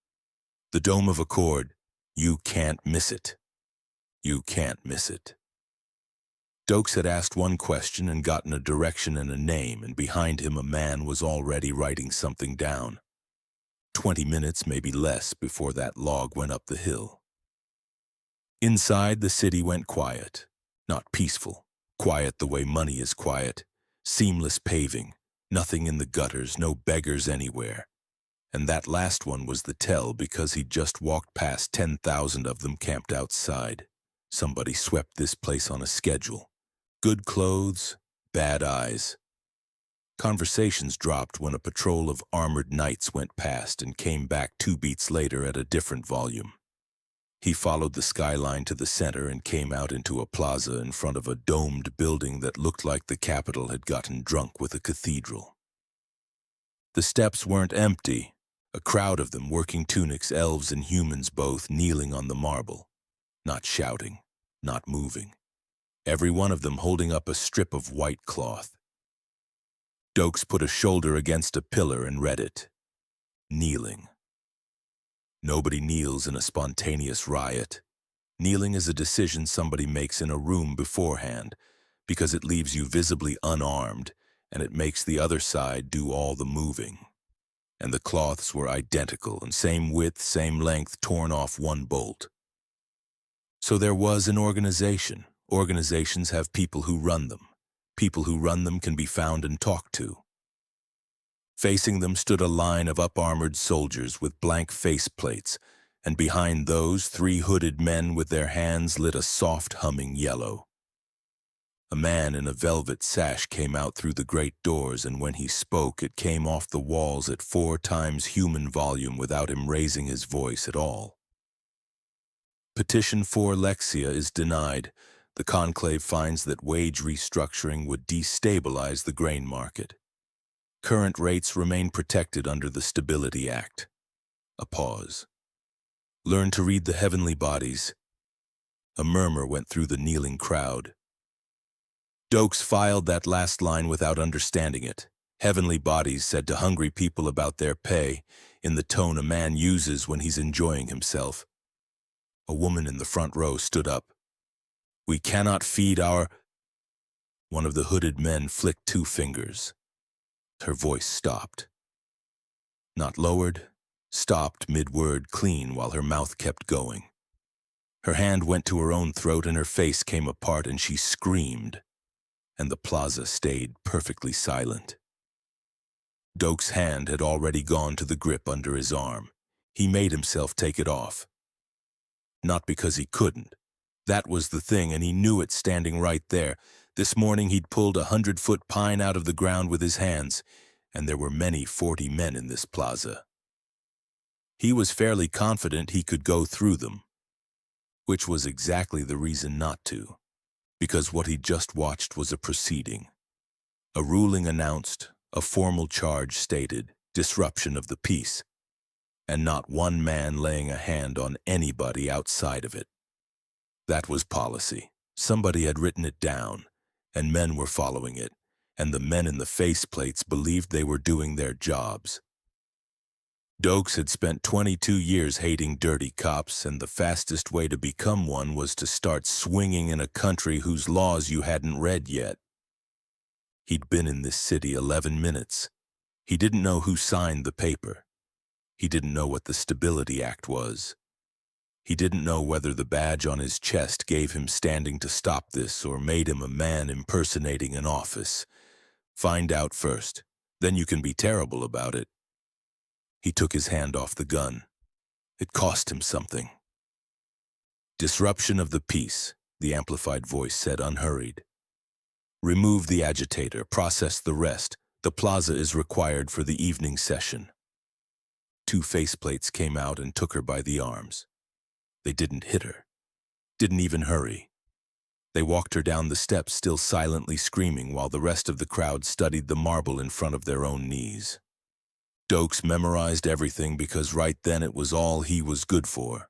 "The Dome of Accord. You can't miss it. You can't miss it." Doakes had asked one question and gotten a direction and a name, and behind him a man was already writing something down. 20 minutes, maybe less, before that log went up the hill. Inside, the city went quiet. Not peaceful. Quiet the way money is quiet. Seamless paving. Nothing in the gutters, no beggars anywhere. And that last one was the tell, because he'd just walked past 10,000 of them camped outside. Somebody swept this place on a schedule. Good clothes, bad eyes. Conversations dropped when a patrol of armored knights went past and came back 2 beats later at a different volume. He followed the skyline to the center and came out into a plaza in front of a domed building that looked like the capital had gotten drunk with a cathedral. The steps weren't empty. A crowd of them, working tunics, elves and humans both, kneeling on the marble. Not shouting, not moving. Every one of them holding up a strip of white cloth. Doakes put a shoulder against a pillar and read it. Kneeling. Nobody kneels in a spontaneous riot. Kneeling is a decision somebody makes in a room beforehand, because it leaves you visibly unarmed, and it makes the other side do all the moving. And the cloths were identical, and same width, same length, torn off one bolt. So there was an organization. Organizations have people who run them. People who run them can be found and talked to. Facing them stood a line of up-armored soldiers with blank faceplates, and behind those 3 hooded men with their hands lit a soft humming yellow. A man in a velvet sash came out through the great doors, and when he spoke, it came off the walls at 4 times human volume without him raising his voice at all. Petition for Lexia is denied. The conclave finds that wage restructuring would destabilize the grain market. Current rates remain protected under the Stability Act. A pause. Learn to read the heavenly bodies. A murmur went through the kneeling crowd. Doakes filed that last line without understanding it. Heavenly bodies said to hungry people about their pay, in the tone a man uses when he's enjoying himself. A woman in the front row stood up. "We cannot feed our—" One of the hooded men flicked 2 fingers. Her voice stopped. Not lowered, stopped mid-word clean while her mouth kept going. Her hand went to her own throat and her face came apart and she screamed. And the plaza stayed perfectly silent. Doakes' hand had already gone to the grip under his arm. He made himself take it off. Not because he couldn't. That was the thing, and he knew it standing right there. This morning he'd pulled a 100-foot pine out of the ground with his hands, and there were many 40 men in this plaza. He was fairly confident he could go through them, which was exactly the reason not to, because what he'd just watched was a proceeding. A ruling announced, a formal charge stated, disruption of the peace, and not one man laying a hand on anybody outside of it. That was policy. Somebody had written it down, and men were following it, and the men in the faceplates believed they were doing their jobs. Doakes had spent 22 years hating dirty cops, and the fastest way to become one was to start swinging in a country whose laws you hadn't read yet. He'd been in this city 11 minutes. He didn't know who signed the paper. He didn't know what the Stability Act was. He didn't know whether the badge on his chest gave him standing to stop this or made him a man impersonating an office. Find out first, then you can be terrible about it. He took his hand off the gun. It cost him something. Disruption of the peace, the amplified voice said unhurried. Remove the agitator, process the rest. The plaza is required for the evening session. 2 faceplates came out and took her by the arms. They didn't hit her, didn't even hurry. They walked her down the steps, still silently screaming, while the rest of the crowd studied the marble in front of their own knees. Doakes memorized everything because right then it was all he was good for.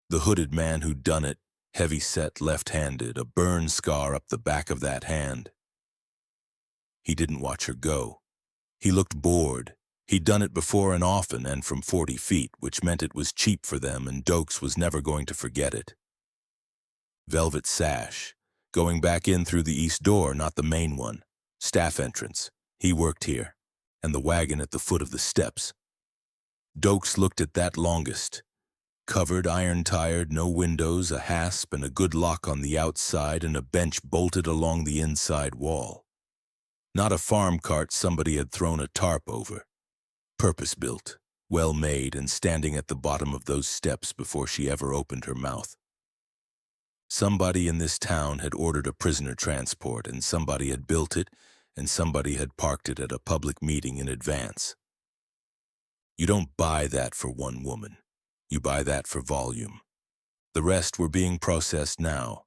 The hooded man who'd done it, heavy-set, left-handed, a burn scar up the back of that hand. He didn't watch her go. He looked bored. He'd done it before and often, and from 40 feet, which meant it was cheap for them, and Doakes was never going to forget it. Velvet sash, going back in through the east door, not the main one. Staff entrance. He worked here. And the wagon at the foot of the steps. Doakes looked at that longest. Covered, iron-tired, no windows, a hasp and a good lock on the outside, and a bench bolted along the inside wall. Not a farm cart somebody had thrown a tarp over. Purpose-built, well-made, and standing at the bottom of those steps before she ever opened her mouth. Somebody in this town had ordered a prisoner transport, and somebody had built it, and somebody had parked it at a public meeting in advance. You don't buy that for one woman. You buy that for volume. The rest were being processed now,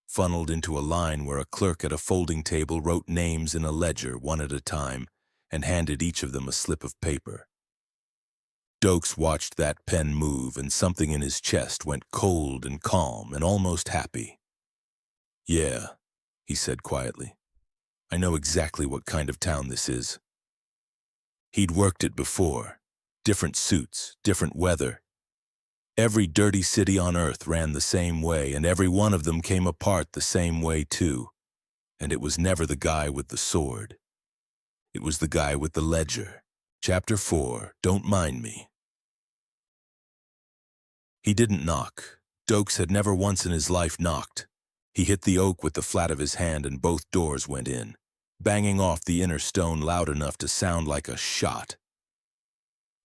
funneled into a line where a clerk at a folding table wrote names in a ledger one at a time and handed each of them a slip of paper. Doakes watched that pen move, and something in his chest went cold and calm and almost happy. "Yeah," he said quietly. "I know exactly what kind of town this is." He'd worked it before. Different suits, different weather. Every dirty city on earth ran the same way, and every one of them came apart the same way too. And it was never the guy with the sword. It was the guy with the ledger. Chapter 4, Don't Mind Me. He didn't knock. Doakes had never once in his life knocked. He hit the oak with the flat of his hand and both doors went in, banging off the inner stone loud enough to sound like a shot.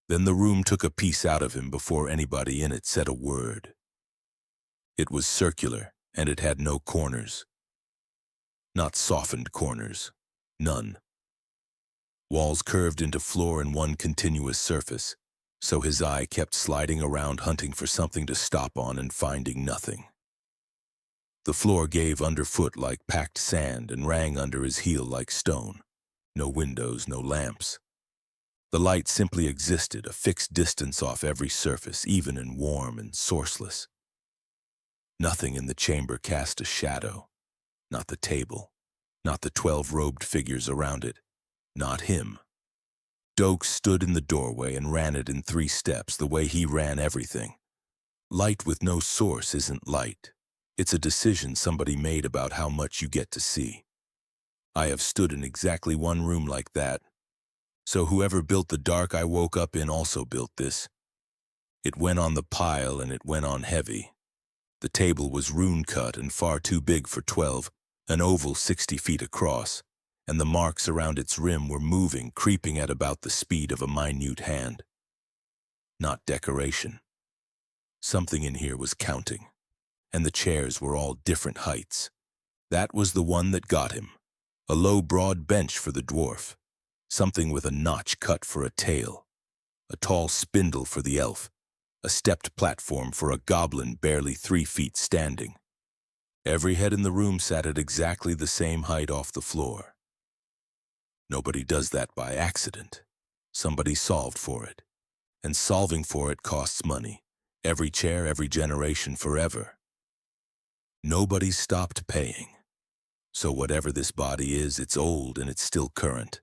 Then the room took a piece out of him before anybody in it said a word. It was circular, and it had no corners. Not softened corners. None. Walls curved into floor in one continuous surface, so his eye kept sliding around hunting for something to stop on and finding nothing. The floor gave underfoot like packed sand and rang under his heel like stone. No windows, no lamps. The light simply existed, a fixed distance off every surface, even and warm and sourceless. Nothing in the chamber cast a shadow. Not the table. Not the 12 robed figures around it. Not him. Doakes stood in the doorway and ran it in 3 steps, the way he ran everything. Light with no source isn't light. It's a decision somebody made about how much you get to see. I have stood in exactly one room like that. So whoever built the dark I woke up in also built this. It went on the pile and it went on heavy. The table was rune-cut and far too big for 12, an oval 60 feet across, and the marks around its rim were moving, creeping at about the speed of a minute hand. Not decoration. Something in here was counting, and the chairs were all different heights. That was the one that got him. A low, broad bench for the dwarf. Something with a notch cut for a tail, a tall spindle for the elf, a stepped platform for a goblin barely 3 feet standing. Every head in the room sat at exactly the same height off the floor. Nobody does that by accident. Somebody solved for it, and solving for it costs money. Every chair, every generation, forever. Nobody stopped paying. So whatever this body is, it's old and it's still current.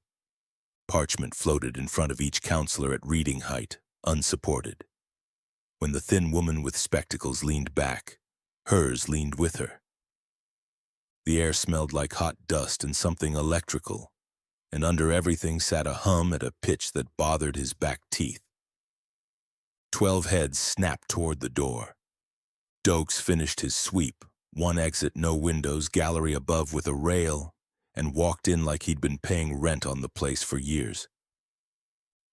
Parchment floated in front of each counselor at reading height, unsupported. When the thin woman with spectacles leaned back, hers leaned with her. The air smelled like hot dust and something electrical, and under everything sat a hum at a pitch that bothered his back teeth. 12 heads snapped toward the door. Doakes finished his sweep, one exit, no windows, gallery above with a rail, and walked in like he'd been paying rent on the place for years.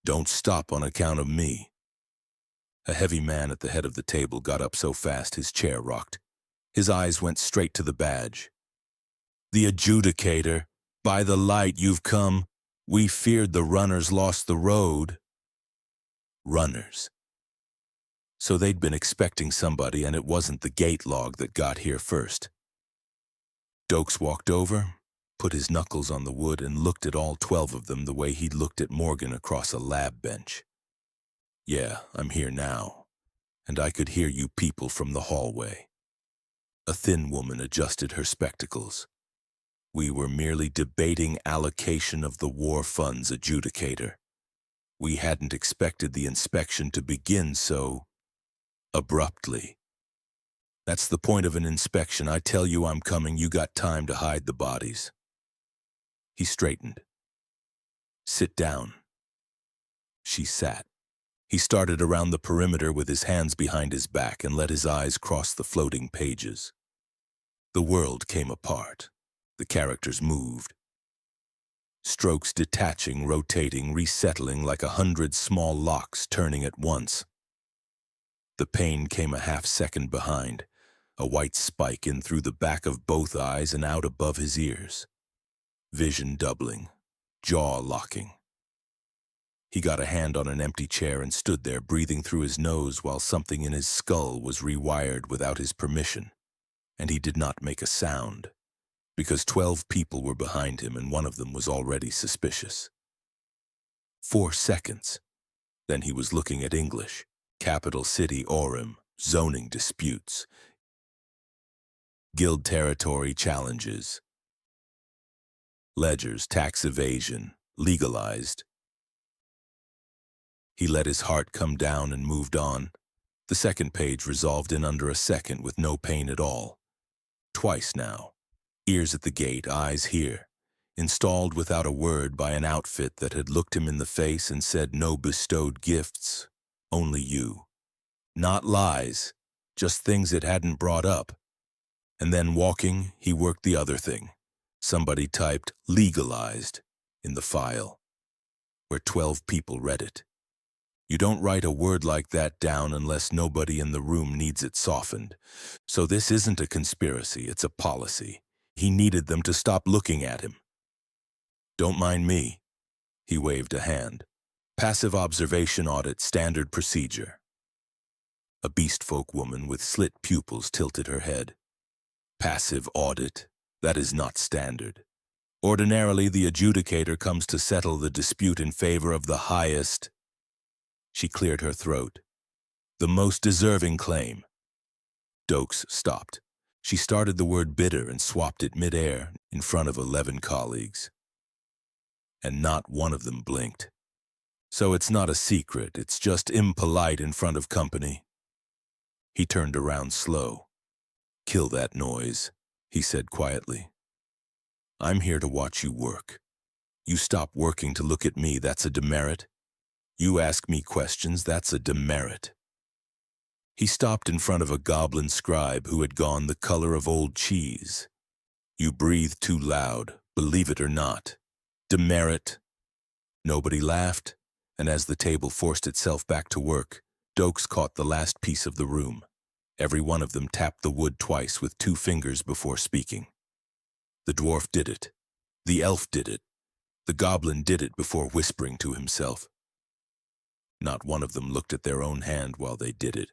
"Don't stop on account of me." A heavy man at the head of the table got up so fast his chair rocked. His eyes went straight to the badge. "The adjudicator. By the light you've come. We feared the runners lost the road." Runners. So they'd been expecting somebody, and it wasn't the gate log that got here first. Doakes walked over, put his knuckles on the wood, and looked at all 12 of them the way he'd looked at Morgan across a lab bench. "Yeah, I'm here now, and I could hear you people from the hallway." A thin woman adjusted her spectacles. "We were merely debating allocation of the war funds, adjudicator. We hadn't expected the inspection to begin so abruptly. That's the point of an inspection. I tell you I'm coming, you got time to hide the bodies." He straightened. "Sit down." She sat. He started around the perimeter with his hands behind his back and let his eyes cross the floating pages. The world came apart. The characters moved. Strokes detaching, rotating, resettling like 100 small locks turning at once. The pain came a half-second behind, a white spike in through the back of both eyes and out above his ears. Vision doubling, jaw locking. He got a hand on an empty chair and stood there breathing through his nose while something in his skull was rewired without his permission, and he did not make a sound, because 12 people were behind him and one of them was already suspicious. 4 seconds. Then he was looking at English, capital city Orem, zoning disputes, guild territory challenges, ledgers, tax evasion, legalized. He let his heart come down and moved on. The second page resolved in under a second with no pain at all. Twice now. Ears at the gate, eyes here. Installed without a word by an outfit that had looked him in the face and said no bestowed gifts, only you. Not lies, just things it hadn't brought up. And then walking, he worked the other thing. Somebody typed legalized in the file, where 12 people read it. You don't write a word like that down unless nobody in the room needs it softened. So this isn't a conspiracy, it's a policy. He needed them to stop looking at him. "Don't mind me." He waved a hand. "Passive observation audit, standard procedure." A beast-folk woman with slit pupils tilted her head. "Passive audit? That is not standard. Ordinarily, the adjudicator comes to settle the dispute in favor of the highest." She cleared her throat. "The most deserving claim." Doakes stopped. She started the word bitter and swapped it mid-air in front of 11 colleagues. And not one of them blinked. "So it's not a secret, it's just impolite in front of company." He turned around slow. "Kill that noise," he said quietly. "I'm here to watch you work. You stop working to look at me, that's a demerit. You ask me questions, that's a demerit." He stopped in front of a goblin scribe who had gone the color of old cheese. "You breathe too loud, believe it or not. Demerit." Nobody laughed, and as the table forced itself back to work, Doakes caught the last piece of the room. Every one of them tapped the wood twice with 2 fingers before speaking. The dwarf did it. The elf did it. The goblin did it before whispering to himself. Not one of them looked at their own hand while they did it.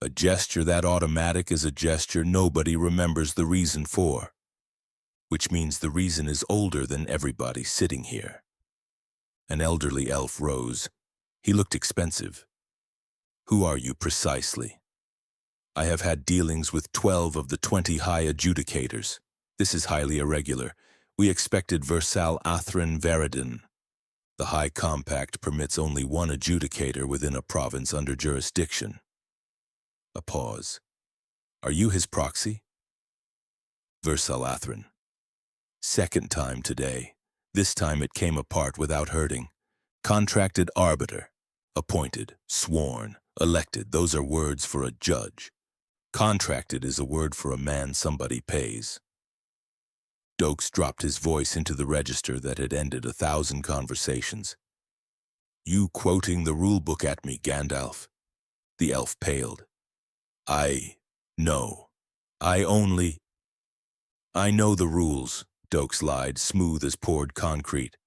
A gesture that automatic is a gesture nobody remembers the reason for, which means the reason is older than everybody sitting here. An elderly elf rose. He looked expensive. "Who are you precisely?" "I have had dealings with 12 of the 20 high adjudicators. This is highly irregular. We expected Versal Athrin Veridin. The High Compact permits only 1 adjudicator within a province under jurisdiction." A pause. "Are you his proxy?" "Versal Athrin." "Second time today. This time it came apart without hurting. Contracted arbiter. Appointed, sworn, elected, those are words for a judge. Contracted is a word for a man somebody pays." Doakes dropped his voice into the register that had ended 1,000 conversations. "You quoting the rulebook at me, Gandalf?" The elf paled. No. I know the rules," Doakes lied, smooth as poured concrete.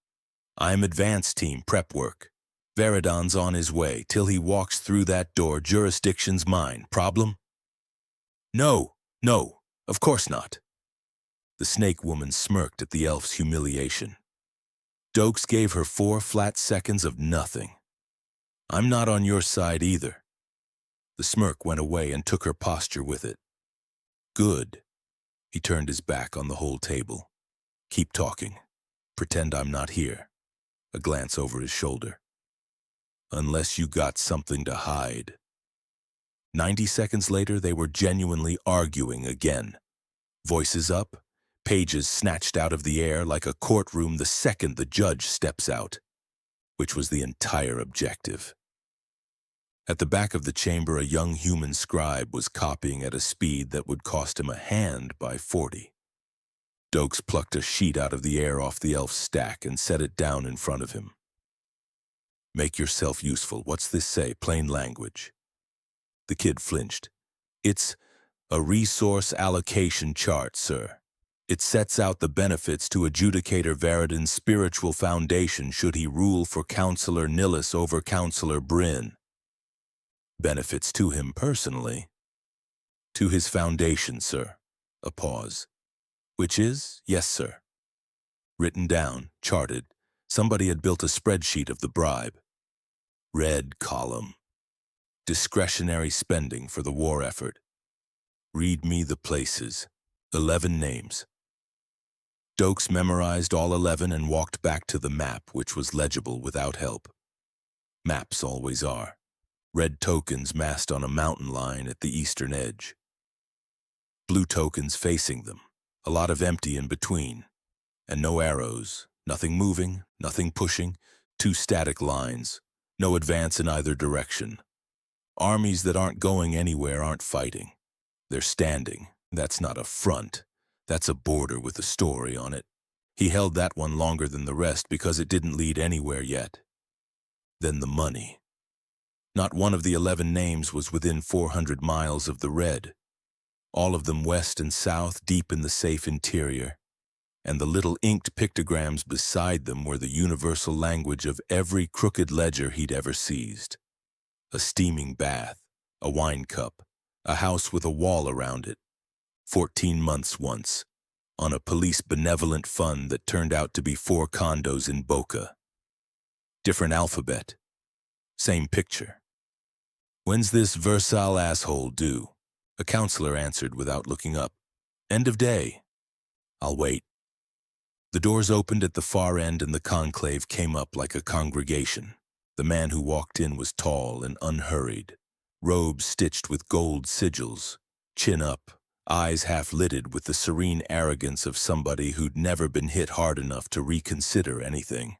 "I'm advance team, prep work. Veridon's on his way. Till he walks through that door, jurisdiction's mine. Problem?" No, of course not." The snake woman smirked at the elf's humiliation. Doakes gave her 4 flat seconds of nothing. I'm not on your side either. The smirk went away and took her posture with it. Good. He turned his back on the whole table. Keep talking. Pretend I'm not here. A glance over his shoulder. Unless you got something to hide. 90 seconds later, they were genuinely arguing again. Voices up, pages snatched out of the air like a courtroom the second the judge steps out, which was the entire objective. At the back of the chamber, a young human scribe was copying at a speed that would cost him a hand by 40. Doakes plucked a sheet out of the air off the elf's stack and set it down in front of him. Make yourself useful. What's this say? Plain language. The kid flinched. It's a resource allocation chart, sir. It sets out the benefits to Adjudicator Veridon's spiritual foundation should he rule for Counselor Nillis over Counselor Bryn. Benefits to him personally. To his foundation, sir. A pause. Which is, yes, sir. Written down, charted, somebody had built a spreadsheet of the bribe. Red column. Discretionary spending for the war effort. Read me the places. 11 names. Doakes memorized all 11 and walked back to the map, which was legible without help. Maps always are. Red tokens massed on a mountain line at the eastern edge. Blue tokens facing them, a lot of empty in between. And no arrows, nothing moving, nothing pushing, 2 static lines, no advance in either direction. Armies that aren't going anywhere aren't fighting. They're standing. That's not a front. That's a border with a story on it. He held that one longer than the rest because it didn't lead anywhere yet. Then the money. Not one of the 11 names was within 400 miles of the red. All of them west and south, deep in the safe interior. And the little inked pictograms beside them were the universal language of every crooked ledger he'd ever seized. A steaming bath, a wine cup, a house with a wall around it. 14 months once, on a police benevolent fund that turned out to be 4 condos in Boca. Different alphabet. Same picture. When's this Versal asshole due? A counselor answered without looking up. End of day. I'll wait. The doors opened at the far end and the conclave came up like a congregation. The man who walked in was tall and unhurried, robes stitched with gold sigils, chin up, eyes half-lidded with the serene arrogance of somebody who'd never been hit hard enough to reconsider anything.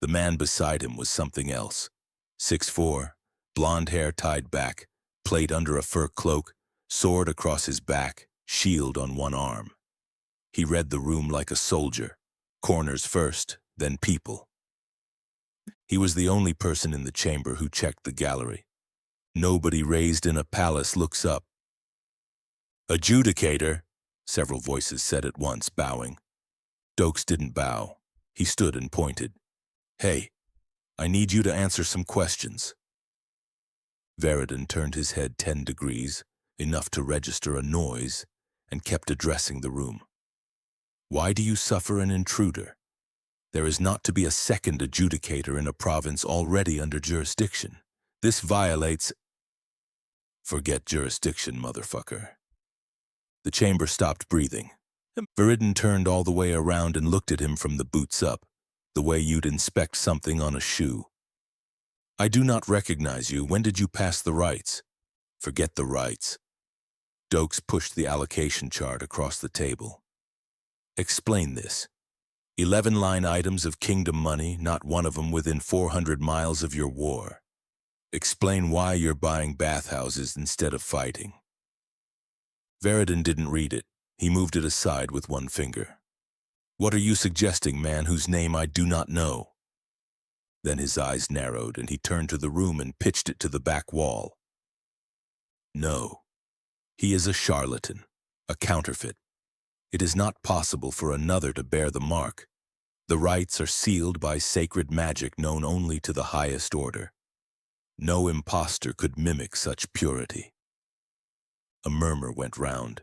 The man beside him was something else. 6'4", blonde hair tied back, plate under a fur cloak, sword across his back, shield on one arm. He read the room like a soldier, corners first, then people. He was the only person in the chamber who checked the gallery. Nobody raised in a palace looks up. Adjudicator, several voices said at once, bowing. Doakes didn't bow. He stood and pointed. Hey, I need you to answer some questions. Veridon turned his head 10 degrees, enough to register a noise, and kept addressing the room. Why do you suffer an intruder? There is not to be a second adjudicator in a province already under jurisdiction. This violates... Forget jurisdiction, motherfucker. The chamber stopped breathing. Veridon turned all the way around and looked at him from the boots up, the way you'd inspect something on a shoe. I do not recognize you. When did you pass the rites? Forget the rites. Doakes pushed the allocation chart across the table. Explain this. 11 line items of kingdom money, not one of them within 400 miles of your war. Explain why you're buying bathhouses instead of fighting. Veridon didn't read it. He moved it aside with one finger. What are you suggesting, man whose name I do not know? Then his eyes narrowed and he turned to the room and pitched it to the back wall. No. He is a charlatan, a counterfeit. It is not possible for another to bear the mark. The rites are sealed by sacred magic known only to the highest order. No impostor could mimic such purity. A murmur went round.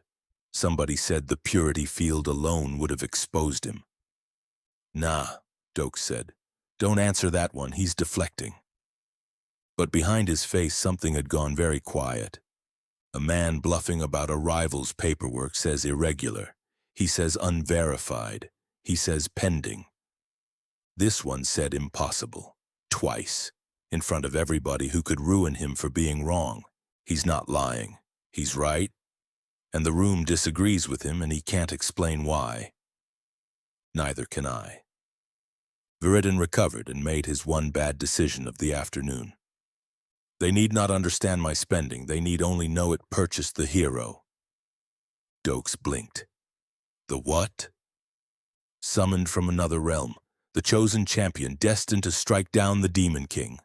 Somebody said the purity field alone would have exposed him. Nah, Doakes said. Don't answer that one, he's deflecting. But behind his face something had gone very quiet. A man bluffing about a rival's paperwork says irregular. He says unverified. He says pending. This one said impossible. Twice. In front of everybody who could ruin him for being wrong. He's not lying. He's right. And the room disagrees with him and he can't explain why. Neither can I. Viridin recovered and made his one bad decision of the afternoon. They need not understand my spending, they need only know it purchased the hero. Doakes blinked. The what? Summoned from another realm, the chosen champion destined to strike down the Demon King.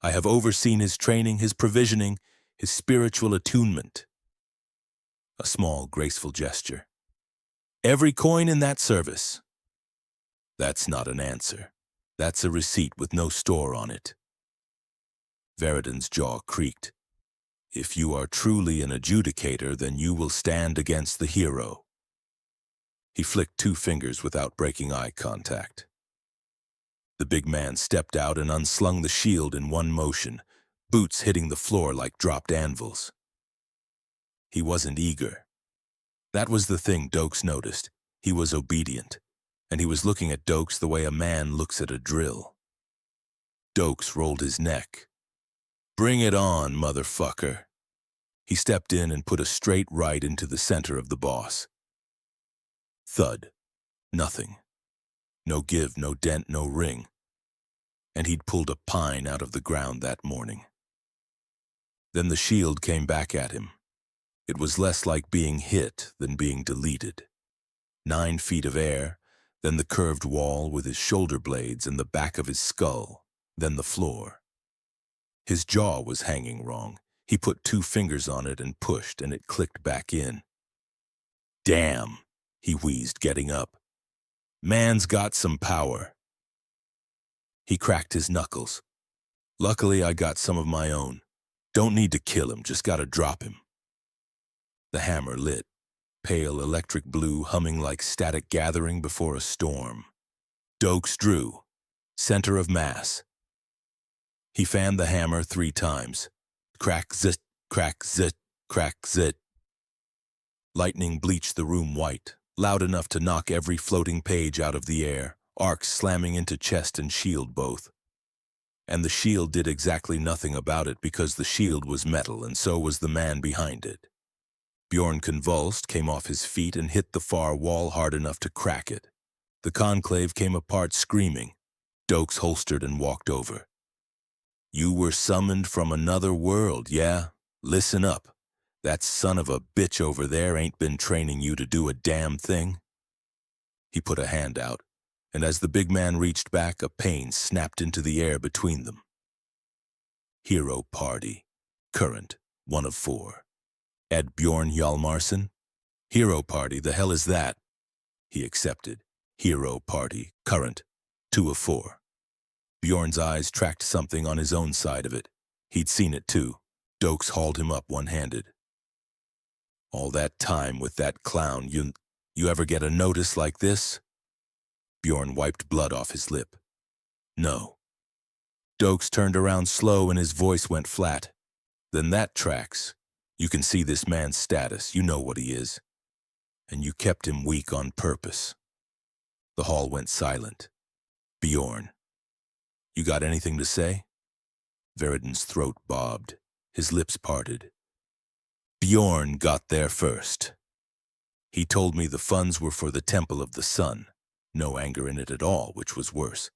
I have overseen his training, his provisioning, his spiritual attunement. A small, graceful gesture. Every coin in that service. That's not an answer. That's a receipt with no store on it. Viridin's jaw creaked. If you are truly an adjudicator, then you will stand against the hero. He flicked 2 fingers without breaking eye contact. The big man stepped out and unslung the shield in one motion, boots hitting the floor like dropped anvils. He wasn't eager. That was the thing Doakes noticed. He was obedient, and he was looking at Doakes the way a man looks at a drill. Doakes rolled his neck. Bring it on, motherfucker. He stepped in and put a straight right into the center of the boss. Thud. Nothing. No give, no dent, no ring. And he'd pulled a pine out of the ground that morning. Then the shield came back at him. It was less like being hit than being deleted. 9 feet of air, then the curved wall with his shoulder blades and the back of his skull, then the floor. His jaw was hanging wrong. He put 2 fingers on it and pushed, and it clicked back in. Damn, he wheezed, getting up. Man's got some power. He cracked his knuckles. Luckily, I got some of my own. Don't need to kill him, just gotta drop him. The hammer lit, pale electric blue humming like static gathering before a storm. Doakes drew, center of mass. He fanned the hammer 3 times. Crack, zit, crack, zit, crack, zit. Lightning bleached the room white, loud enough to knock every floating page out of the air, arcs slamming into chest and shield both. And the shield did exactly nothing about it because the shield was metal and so was the man behind it. Bjorn convulsed, came off his feet and hit the far wall hard enough to crack it. The conclave came apart screaming. Doakes holstered and walked over. You were summoned from another world, yeah? Listen up. That son of a bitch over there ain't been training you to do a damn thing. He put a hand out, and as the big man reached back, a pane snapped into the air between them. Hero Party. Current, 1 of 4. Ed Bjorn Hjalmarsson? Hero Party, the hell is that? He accepted. Hero Party. Current, 2 of 4. Bjorn's eyes tracked something on his own side of it. He'd seen it too. Doakes hauled him up one-handed. All that time with that clown, you ever get a notice like this? Bjorn wiped blood off his lip. No. Doakes turned around slow and his voice went flat. Then that tracks. You can see this man's status. You know what he is. And you kept him weak on purpose. The hall went silent. Bjorn. You got anything to say? Viridin's throat bobbed. His lips parted. Bjorn got there first. He told me the funds were for the Temple of the Sun. No anger in it at all, which was worse.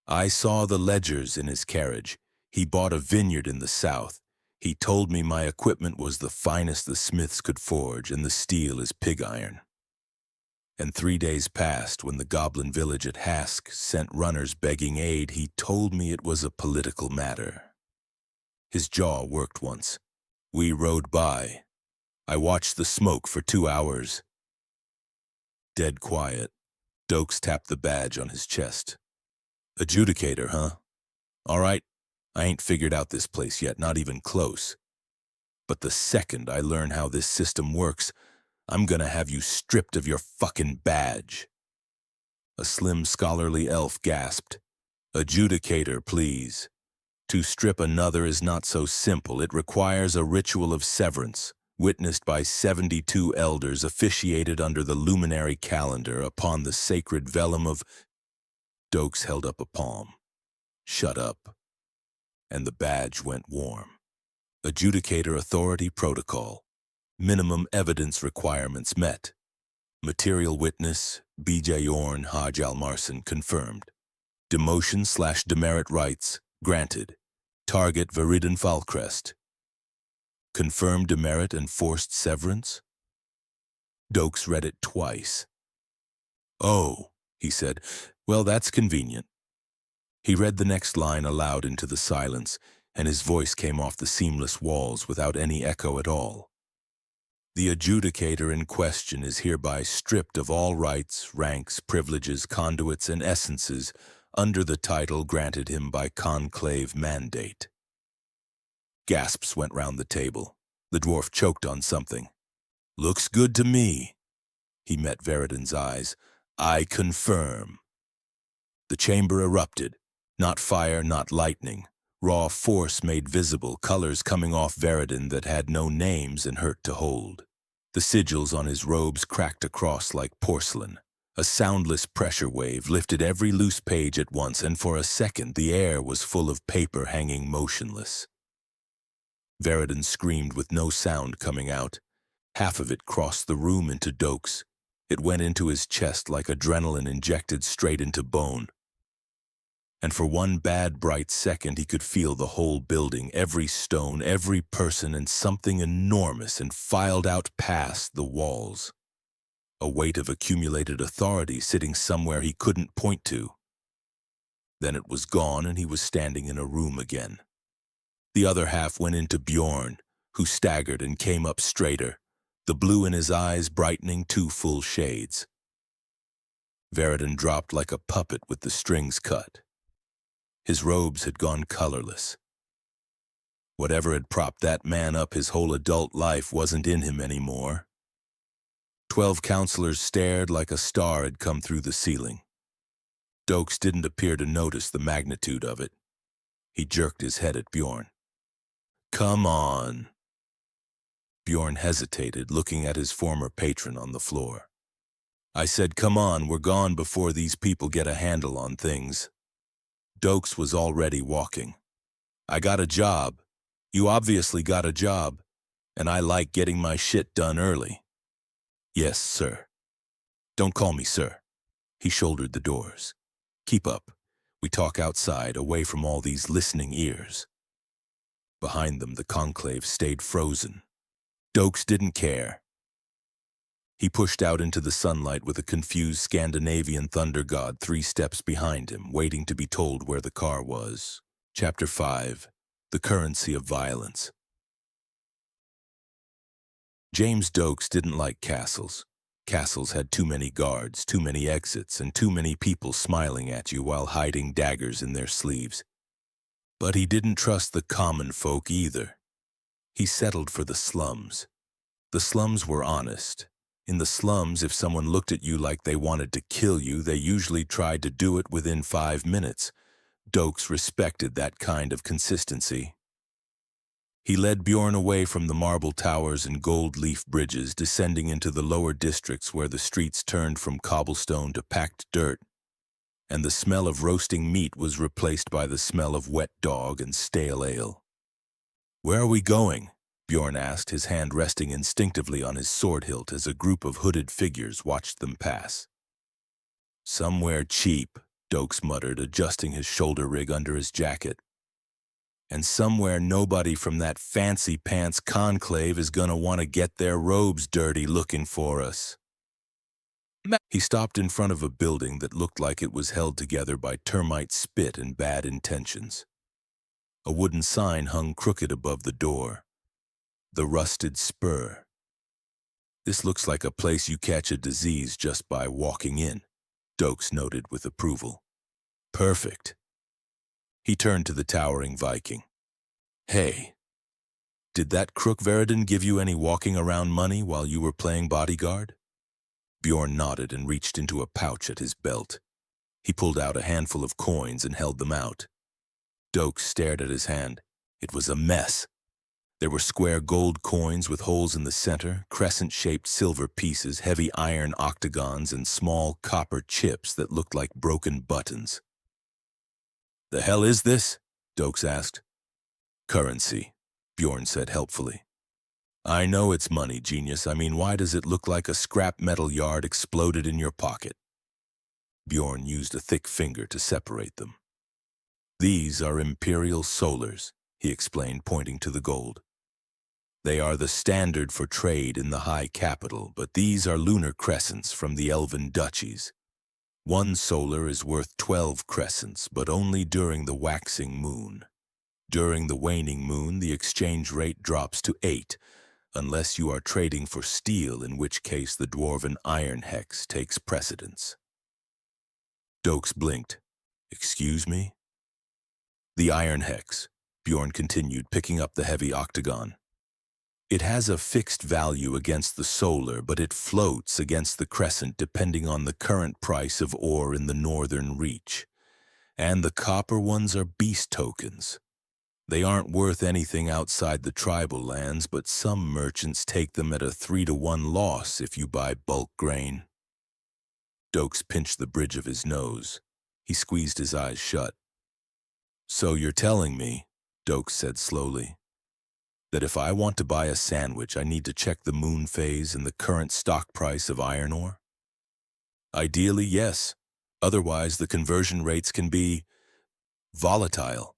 I saw the ledgers in his carriage. He bought a vineyard in the south. He told me my equipment was the finest the smiths could forge, and the steel is pig iron. And 3 days passed when the goblin village at Hask sent runners begging aid. He told me it was a political matter. His jaw worked once. We rode by. I watched the smoke for 2 hours. Dead quiet. Doakes tapped the badge on his chest. Adjudicator, huh? All right, I ain't figured out this place yet, not even close. But the second I learn how this system works, I'm gonna have you stripped of your fucking badge." A slim, scholarly elf gasped, "Adjudicator, please. To strip another is not so simple. It requires a ritual of severance, witnessed by 72 elders officiated under the luminary calendar upon the sacred vellum of—" Doakes held up a palm. "Shut up." And the badge went warm. Adjudicator Authority Protocol. Minimum evidence requirements met. Material witness, B.J. Orn Haj Almarson confirmed. Demotion/demerit rights granted. Target Viridan Falcrest. Confirmed demerit and forced severance? Doakes read it twice. "Oh," he said, "well, that's convenient." He read the next line aloud into the silence, and his voice came off the seamless walls without any echo at all. "The adjudicator in question is hereby stripped of all rights, ranks, privileges, conduits, and essences under the title granted him by conclave mandate." Gasps went round the table. The dwarf choked on something. "Looks good to me." He met Viridan's eyes. "I confirm." The chamber erupted. Not fire, not lightning. Raw force made visible, colors coming off Viridan that had no names and hurt to hold. The sigils on his robes cracked across like porcelain. A soundless pressure wave lifted every loose page at once, and for a second the air was full of paper hanging motionless. Viridan screamed with no sound coming out. Half of it crossed the room into Doakes. It went into his chest like adrenaline injected straight into bone. And for one bad, bright second he could feel the whole building, every stone, every person, and something enormous and filed out past the walls. A weight of accumulated authority sitting somewhere he couldn't point to. Then it was gone and he was standing in a room again. The other half went into Bjorn, who staggered and came up straighter, the blue in his eyes brightening 2 full shades. Viridan dropped like a puppet with the strings cut. His robes had gone colorless. Whatever had propped that man up his whole adult life wasn't in him anymore. 12 counselors stared like a star had come through the ceiling. Doakes didn't appear to notice the magnitude of it. He jerked his head at Bjorn. "Come on." Bjorn hesitated, looking at his former patron on the floor. "I said, come on, we're gone before these people get a handle on things." Doakes was already walking. "I got a job. You obviously got a job. And I like getting my shit done early." "Yes, sir." "Don't call me sir." He shouldered the doors. "Keep up. We talk outside, away from all these listening ears." Behind them, the conclave stayed frozen. Doakes didn't care. He pushed out into the sunlight with a confused Scandinavian thunder god 3 steps behind him, waiting to be told where the car was. Chapter 5. The Currency of Violence. James Doakes didn't like castles. Castles had too many guards, too many exits, and too many people smiling at you while hiding daggers in their sleeves. But he didn't trust the common folk either. He settled for the slums. The slums were honest. In the slums, if someone looked at you like they wanted to kill you, they usually tried to do it within 5 minutes. Doakes respected that kind of consistency. He led Bjorn away from the marble towers and gold leaf bridges, descending into the lower districts where the streets turned from cobblestone to packed dirt, and the smell of roasting meat was replaced by the smell of wet dog and stale ale. "Where are we going?" Bjorn asked, his hand resting instinctively on his sword hilt as a group of hooded figures watched them pass. "Somewhere cheap," Doakes muttered, adjusting his shoulder rig under his jacket. "And somewhere nobody from that fancy pants conclave is gonna want to get their robes dirty looking for us." He stopped in front of a building that looked like it was held together by termite spit and bad intentions. A wooden sign hung crooked above the door. "The Rusted Spur." "This looks like a place you catch a disease just by walking in," Doakes noted with approval. "Perfect." He turned to the towering Viking. "Hey." Did that crook Veridin give you any walking around money while you were playing bodyguard? Bjorn nodded and reached into a pouch at his belt. He pulled out a handful of coins and held them out. Doakes stared at his hand. It was a mess. There were square gold coins with holes in the center, crescent-shaped silver pieces, heavy iron octagons, and small copper chips that looked like broken buttons. "The hell is this?" Doakes asked. "Currency," Bjorn said helpfully. "I know it's money, genius. I mean, why does it look like a scrap metal yard exploded in your pocket?" Bjorn used a thick finger to separate them. "These are imperial solars," he explained, pointing to the gold. "They are the standard for trade in the high capital, but these are lunar crescents from the elven duchies. One solar is worth 12 crescents, but only during the waxing moon. During the waning moon, the exchange rate drops to 8, unless you are trading for steel, in which case the dwarven iron hex takes precedence." Doakes blinked. "Excuse me?" "The iron hex," Bjorn continued, picking up the heavy octagon. "It has a fixed value against the solar, but it floats against the crescent depending on the current price of ore in the northern reach. And the copper ones are beast tokens. They aren't worth anything outside the tribal lands, but some merchants take them at a 3-to-1 loss if you buy bulk grain." Doakes pinched the bridge of his nose. He squeezed his eyes shut. "So you're telling me," Doakes said slowly, "that if I want to buy a sandwich, I need to check the moon phase and the current stock price of iron ore?" "Ideally, yes. Otherwise, the conversion rates can be volatile."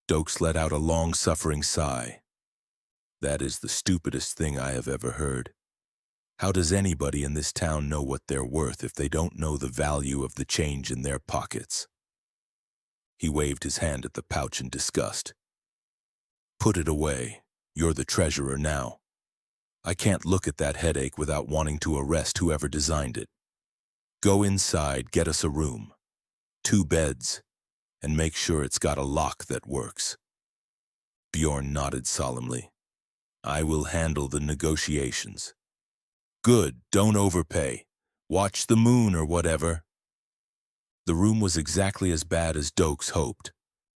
Doakes let out a long-suffering sigh. "That is the stupidest thing I have ever heard. How does anybody in this town know what they're worth if they don't know the value of the change in their pockets?" He waved his hand at the pouch in disgust. "Put it away. You're the treasurer now. I can't look at that headache without wanting to arrest whoever designed it. Go inside, get us a room. 2 beds, and make sure it's got a lock that works." Bjorn nodded solemnly. "I will handle the negotiations." "Good, don't overpay. Watch the moon or whatever." The room was exactly as bad as Doakes hoped.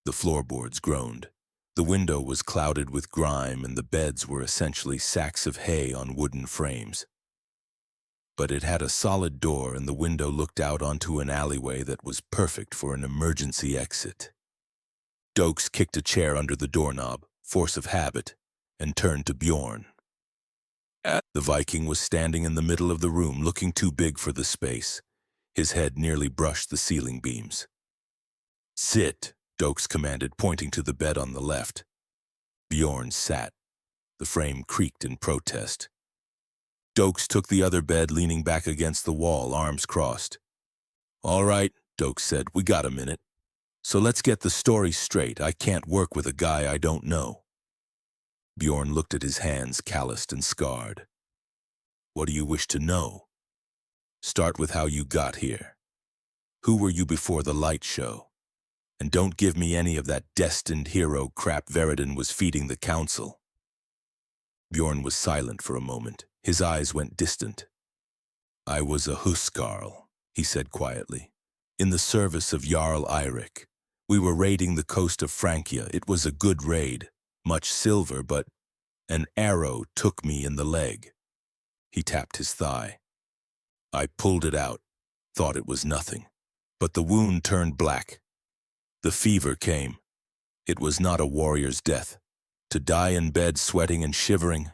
The floorboards groaned. The window was clouded with grime, and the beds were essentially sacks of hay on wooden frames. But it had a solid door, and the window looked out onto an alleyway that was perfect for an emergency exit. Doakes kicked a chair under the doorknob, force of habit, and turned to Bjorn. The Viking was standing in the middle of the room, looking too big for the space. His head nearly brushed the ceiling beams. "Sit," Doakes commanded, pointing to the bed on the left. Bjorn sat. The frame creaked in protest. Doakes took the other bed, leaning back against the wall, arms crossed. "All right," Doakes said, "we got a minute. So let's get the story straight. I can't work with a guy I don't know." Bjorn looked at his hands, calloused and scarred. "What do you wish to know?" "Start with how you got here. Who were you before the light show? And don't give me any of that destined hero crap Veridin was feeding the council." Bjorn was silent for a moment. His eyes went distant. "I was a huskarl," he said quietly, "in the service of Jarl Eirik. We were raiding the coast of Francia. It was a good raid, much silver, but an arrow took me in the leg." He tapped his thigh. "I pulled it out, thought it was nothing, but the wound turned black. The fever came. It was not a warrior's death. To die in bed sweating and shivering,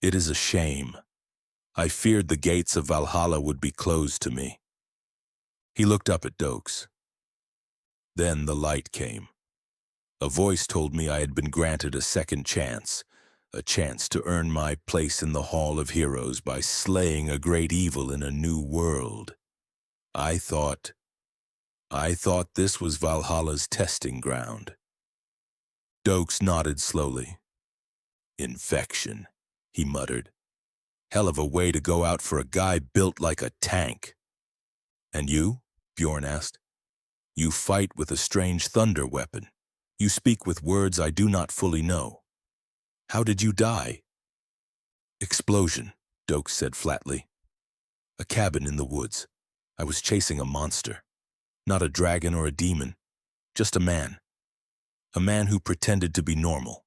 it is a shame. I feared the gates of Valhalla would be closed to me." He looked up at Doakes. "Then the light came. A voice told me I had been granted a second chance, a chance to earn my place in the Hall of Heroes by slaying a great evil in a new world. I thought this was Valhalla's testing ground." Doakes nodded slowly. "Infection," he muttered. "Hell of a way to go out for a guy built like a tank." "And you?" Bjorn asked. "You fight with a strange thunder weapon. You speak with words I do not fully know." How did you die? Explosion, Doakes said flatly. A cabin in the woods. I was chasing a monster. Not a dragon or a demon, just a man. A man who pretended to be normal.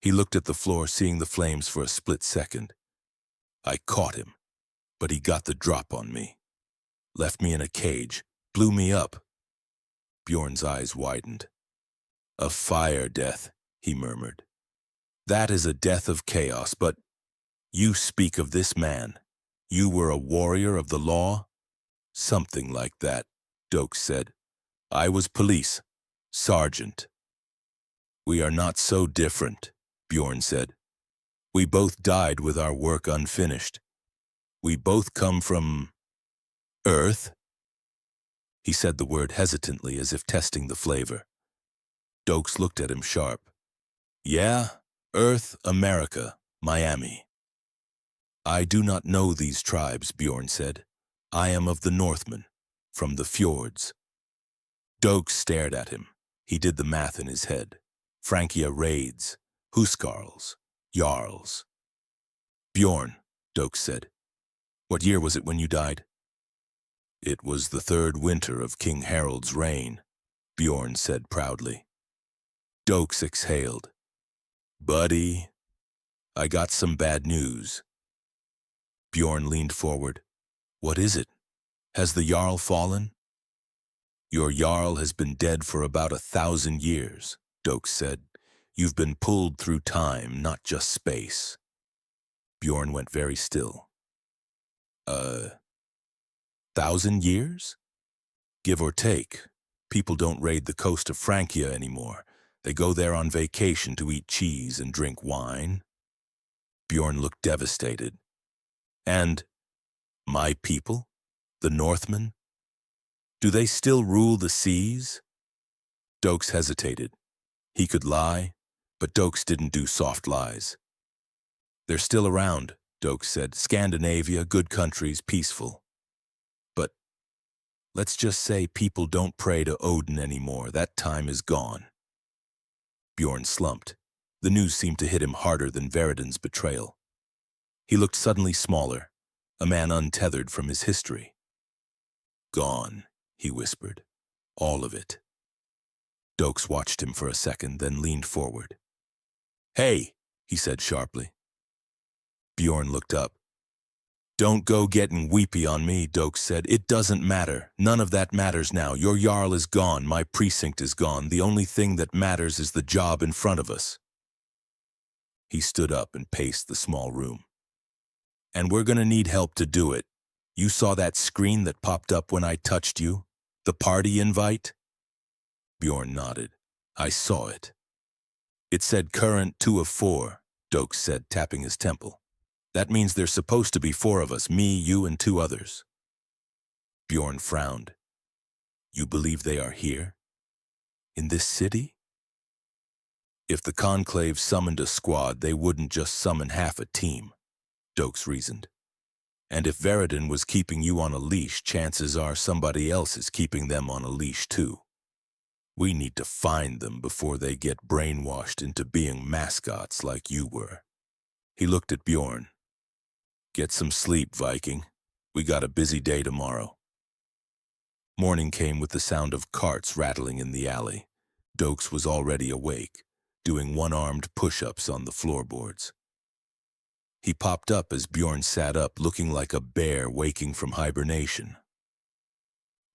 He looked at the floor, seeing the flames for a split second. I caught him, but he got the drop on me. Left me in a cage, blew me up. Bjorn's eyes widened. A fire death, he murmured. That is a death of chaos, but you speak of this man. You were a warrior of the law? Something like that, Doakes said. I was police, sergeant. We are not so different, Bjorn said. We both died with our work unfinished. We both come from Earth? He said the word hesitantly as if testing the flavor. Doakes looked at him sharp. Yeah, Earth, America, Miami. I do not know these tribes, Bjorn said. I am of the Northmen, from the fjords. Doakes stared at him. He did the math in his head. Frankia raids, huskarls, jarls. Bjorn, Doakes said. What year was it when you died? It was the third winter of King Harold's reign, Bjorn said proudly. Doakes exhaled. Buddy, I got some bad news. Bjorn leaned forward. What is it? Has the Jarl fallen? Your Jarl has been dead for about 1,000 years, Doakes said. You've been pulled through time, not just space. Bjorn went very still. 1,000 years? Give or take. People don't raid the coast of Frankia anymore. They go there on vacation to eat cheese and drink wine. Bjorn looked devastated. And my people? The Northmen? Do they still rule the seas? Doakes hesitated. He could lie, but Doakes didn't do soft lies. They're still around, Doakes said. Scandinavia, good countries, peaceful. But let's just say people don't pray to Odin anymore. That time is gone. Bjorn slumped. The news seemed to hit him harder than Veridon's betrayal. He looked suddenly smaller, a man untethered from his history. Gone, he whispered. All of it. Doakes watched him for a second, then leaned forward. Hey, he said sharply. Bjorn looked up. Don't go getting weepy on me, Doakes said. It doesn't matter. None of that matters now. Your Jarl is gone. My precinct is gone. The only thing that matters is the job in front of us. He stood up and paced the small room. And we're gonna need help to do it. You saw that screen that popped up when I touched you? The party invite? Bjorn nodded. I saw it. It said current 2 of 4, Doakes said, tapping his temple. That means there's supposed to be 4 of us, me, you, and 2 others. Bjorn frowned. You believe they are here? In this city? If the Conclave summoned a squad, they wouldn't just summon half a team, Doakes reasoned. And if Veridon was keeping you on a leash, chances are somebody else is keeping them on a leash too. We need to find them before they get brainwashed into being mascots like you were. He looked at Bjorn. Get some sleep, Viking. We got a busy day tomorrow. Morning came with the sound of carts rattling in the alley. Doakes was already awake, doing one-armed push-ups on the floorboards. He popped up as Bjorn sat up, looking like a bear waking from hibernation.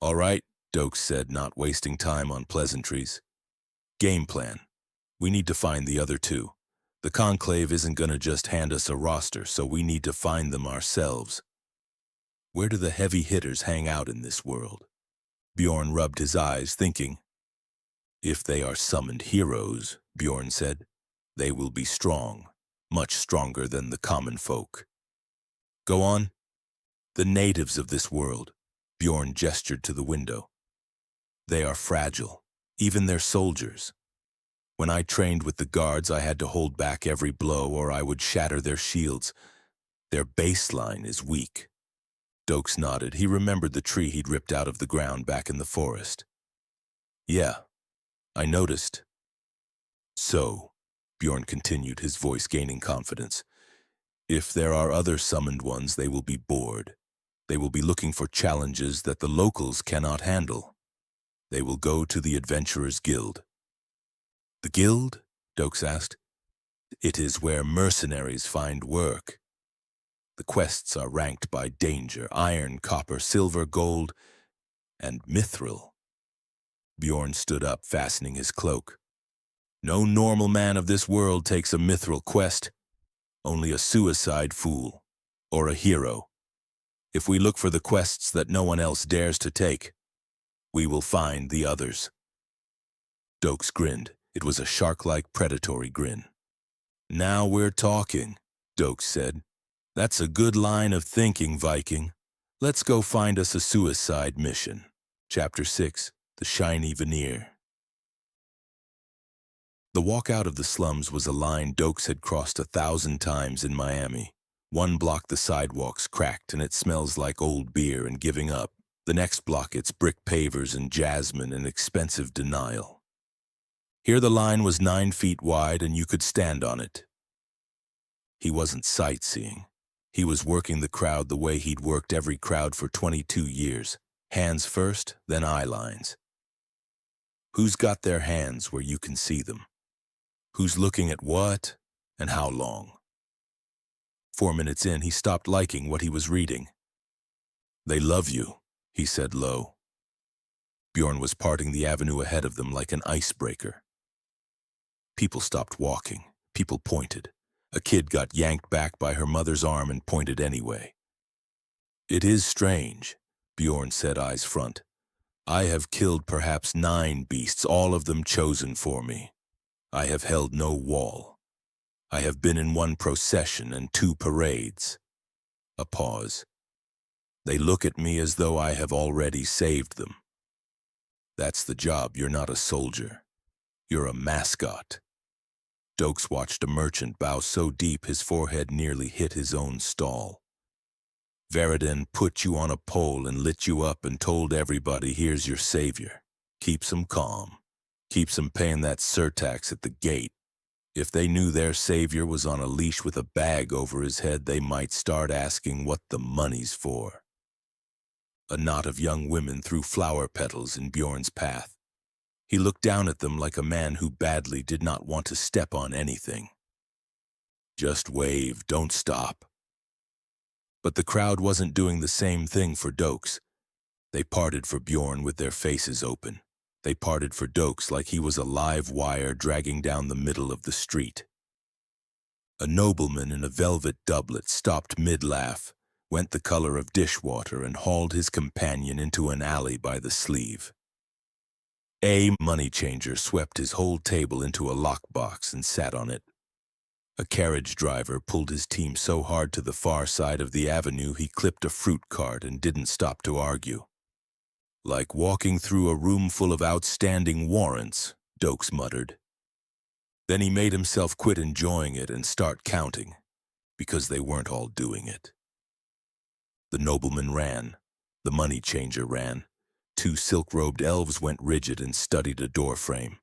All right, Doakes said, not wasting time on pleasantries. Game plan. We need to find the other 2. The Conclave isn't gonna just hand us a roster, so we need to find them ourselves. Where do the heavy hitters hang out in this world? Bjorn rubbed his eyes, thinking. If they are summoned heroes, Bjorn said, they will be strong, much stronger than the common folk. Go on. The natives of this world, Bjorn gestured to the window. They are fragile, even their soldiers. When I trained with the guards, I had to hold back every blow or I would shatter their shields. Their baseline is weak. Doakes nodded. He remembered the tree he'd ripped out of the ground back in the forest. Yeah, I noticed. So, Bjorn continued, his voice gaining confidence. If there are other summoned ones, they will be bored. They will be looking for challenges that the locals cannot handle. They will go to the Adventurers Guild. The Guild? Doakes asked. It is where mercenaries find work. The quests are ranked by danger: iron, copper, silver, gold, and mithril. Bjorn stood up, fastening his cloak. No normal man of this world takes a mithril quest. Only a suicide fool, or a hero. If we look for the quests that no one else dares to take, we will find the others. Doakes grinned. It was a shark-like predatory grin. Now we're talking, Doakes said. That's a good line of thinking, Viking. Let's go find us a suicide mission. Chapter 6, The Shiny Veneer. The walk out of the slums was a line Doakes had crossed 1,000 times in Miami. One block the sidewalks cracked and it smells like old beer and giving up. The next block it's brick pavers and jasmine and expensive denial. Here the line was 9 feet wide and you could stand on it. He wasn't sightseeing. He was working the crowd the way he'd worked every crowd for 22 years. Hands first, then eye lines. Who's got their hands where you can see them? Who's looking at what and how long? 4 minutes in, he stopped liking what he was reading. They love you, he said low. Bjorn was parting the avenue ahead of them like an icebreaker. People stopped walking. People pointed. A kid got yanked back by her mother's arm and pointed anyway. It is strange, Bjorn said, eyes front. I have killed perhaps 9 beasts, all of them chosen for me. I have held no wall. I have been in 1 procession and 2 parades. A pause. They look at me as though I have already saved them. That's the job. You're not a soldier. You're a mascot. Doakes watched a merchant bow so deep his forehead nearly hit his own stall. Veridin put you on a pole and lit you up and told everybody, here's your savior. Keeps them calm. Keeps them paying that surtax at the gate. If they knew their savior was on a leash with a bag over his head, they might start asking what the money's for. A knot of young women threw flower petals in Bjorn's path. He looked down at them like a man who badly did not want to step on anything. Just wave, don't stop. But the crowd wasn't doing the same thing for Doakes. They parted for Bjorn with their faces open. They parted for Doakes like he was a live wire dragging down the middle of the street. A nobleman in a velvet doublet stopped mid-laugh, went the color of dishwater, and hauled his companion into an alley by the sleeve. A money changer swept his whole table into a lockbox and sat on it. A carriage driver pulled his team so hard to the far side of the avenue he clipped a fruit cart and didn't stop to argue. Like walking through a room full of outstanding warrants, Doakes muttered. Then he made himself quit enjoying it and start counting, because they weren't all doing it. The nobleman ran. The money changer ran. 2 silk-robed elves went rigid and studied a doorframe.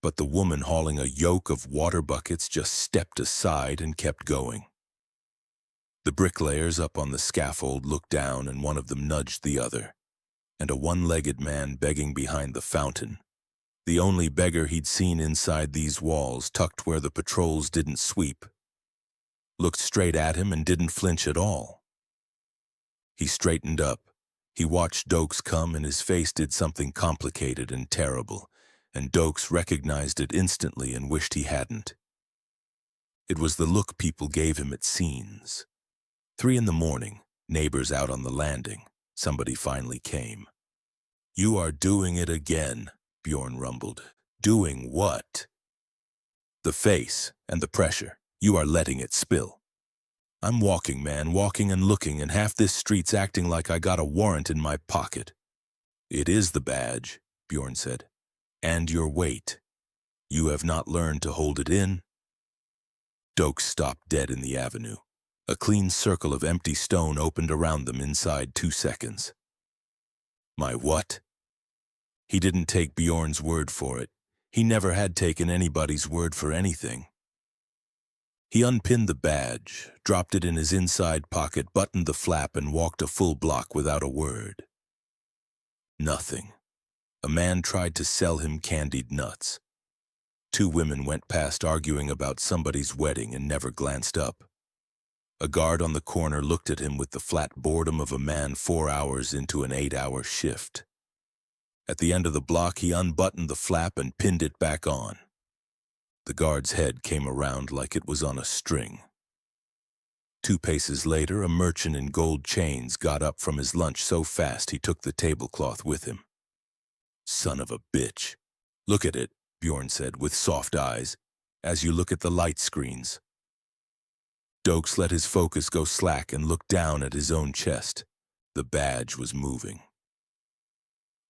But the woman hauling a yoke of water buckets just stepped aside and kept going. The bricklayers up on the scaffold looked down and one of them nudged the other. And a one-legged man begging behind the fountain, the only beggar he'd seen inside these walls, tucked where the patrols didn't sweep, looked straight at him and didn't flinch at all. He straightened up. He watched Doakes come and his face did something complicated and terrible, and Doakes recognized it instantly and wished he hadn't. It was the look people gave him at scenes. 3 a.m, neighbors out on the landing. Somebody finally came. You are doing it again, Bjorn rumbled. Doing what? The face and the pressure. You are letting it spill. I'm walking, man, walking and looking, and half this street's acting like I got a warrant in my pocket. It is the badge, Bjorn said. And your weight. You have not learned to hold it in. Doakes stopped dead in the avenue. A clean circle of empty stone opened around them inside 2 seconds. My what? He didn't take Bjorn's word for it. He never had taken anybody's word for anything. He unpinned the badge, dropped it in his inside pocket, buttoned the flap, and walked a full block without a word. Nothing. A man tried to sell him candied nuts. 2 women went past arguing about somebody's wedding and never glanced up. A guard on the corner looked at him with the flat boredom of a man 4 hours into an 8-hour shift. At the end of the block, he unbuttoned the flap and pinned it back on. The guard's head came around like it was on a string. 2 paces later, a merchant in gold chains got up from his lunch so fast he took the tablecloth with him. Son of a bitch. Look at it, Bjorn said with soft eyes, as you look at the light screens. Doakes let his focus go slack and looked down at his own chest. The badge was moving.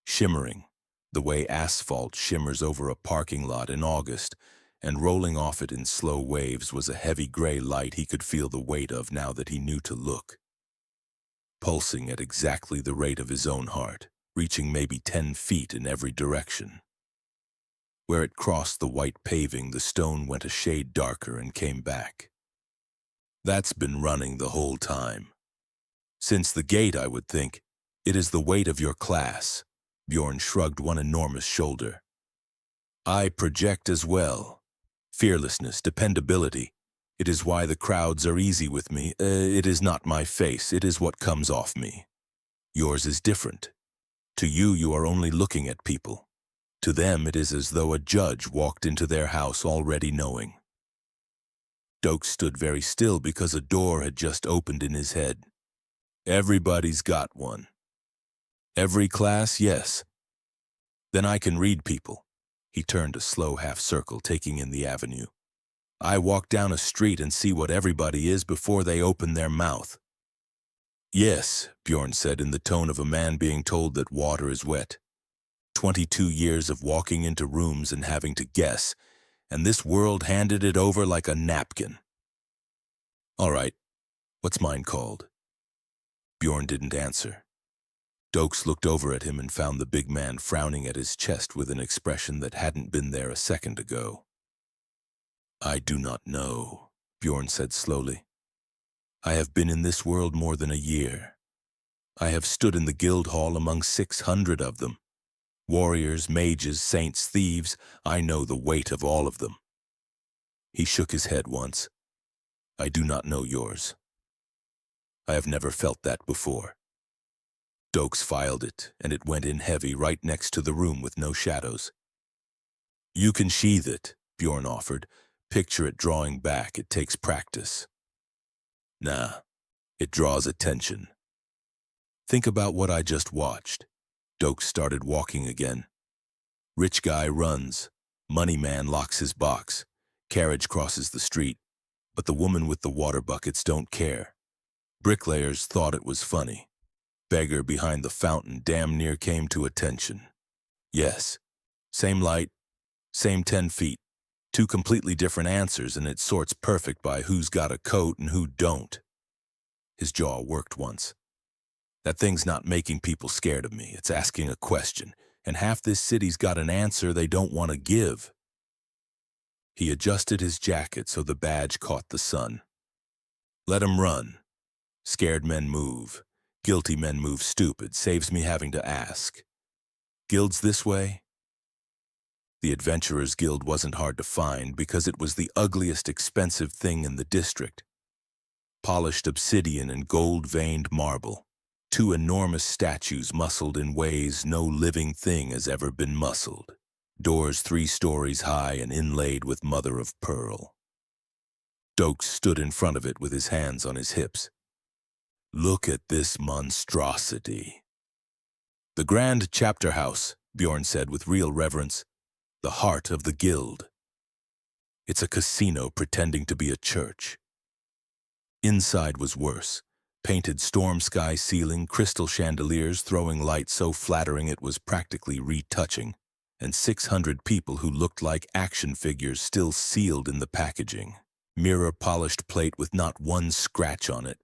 Shimmering, the way asphalt shimmers over a parking lot in August, and rolling off it in slow waves was a heavy gray light he could feel the weight of now that he knew to look. Pulsing at exactly the rate of his own heart, reaching maybe 10 feet in every direction. Where it crossed the white paving, the stone went a shade darker and came back. That's been running the whole time. Since the gate, I would think. It is the weight of your class. Bjorn shrugged one enormous shoulder. I project as well. Fearlessness, dependability. It is why the crowds are easy with me. It is not my face, it is what comes off me. Yours is different. To you, you are only looking at people. To them, it is as though a judge walked into their house already knowing. Doakes stood very still because a door had just opened in his head. Everybody's got one. Every class, yes. Then I can read people. He turned a slow half-circle, taking in the avenue. I walk down a street and see what everybody is before they open their mouth. Yes, Bjorn said in the tone of a man being told that water is wet. 22 years of walking into rooms and having to guess, and this world handed it over like a napkin. All right, what's mine called? Bjorn didn't answer. Doakes looked over at him and found the big man frowning at his chest with an expression that hadn't been there a second ago. I do not know, Bjorn said slowly. I have been in this world more than a year. I have stood in the guild hall among 600 of them. Warriors, mages, saints, thieves, I know the weight of all of them. He shook his head once. I do not know yours. I have never felt that before. Doakes filed it, and it went in heavy right next to the room with no shadows. You can sheathe it, Bjorn offered. Picture it drawing back, it takes practice. Nah, it draws attention. Think about what I just watched. Doakes started walking again. Rich guy runs. Money man locks his box. Carriage crosses the street. But the woman with the water buckets don't care. Bricklayers thought it was funny. Beggar behind the fountain damn near came to attention. Yes, same light, same 10 feet. 2 completely different answers, and it sorts perfect by who's got a coat and who don't. His jaw worked once. That thing's not making people scared of me. It's asking a question, and half this city's got an answer they don't want to give. He adjusted his jacket so the badge caught the sun. Let 'em run. Scared men move. Guilty men move stupid. Saves me having to ask. Guilds this way? The Adventurers Guild wasn't hard to find because it was the ugliest expensive thing in the district. Polished obsidian and gold-veined marble. 2 enormous statues muscled in ways no living thing has ever been muscled. Doors 3 stories high and inlaid with mother of pearl. Doakes stood in front of it with his hands on his hips. Look at this monstrosity. The Grand Chapter House, Bjorn said with real reverence. The heart of the guild. It's a casino pretending to be a church. Inside was worse. Painted storm sky ceiling, crystal chandeliers throwing light so flattering it was practically retouching, and 600 people who looked like action figures still sealed in the packaging. Mirror-polished plate with not one scratch on it.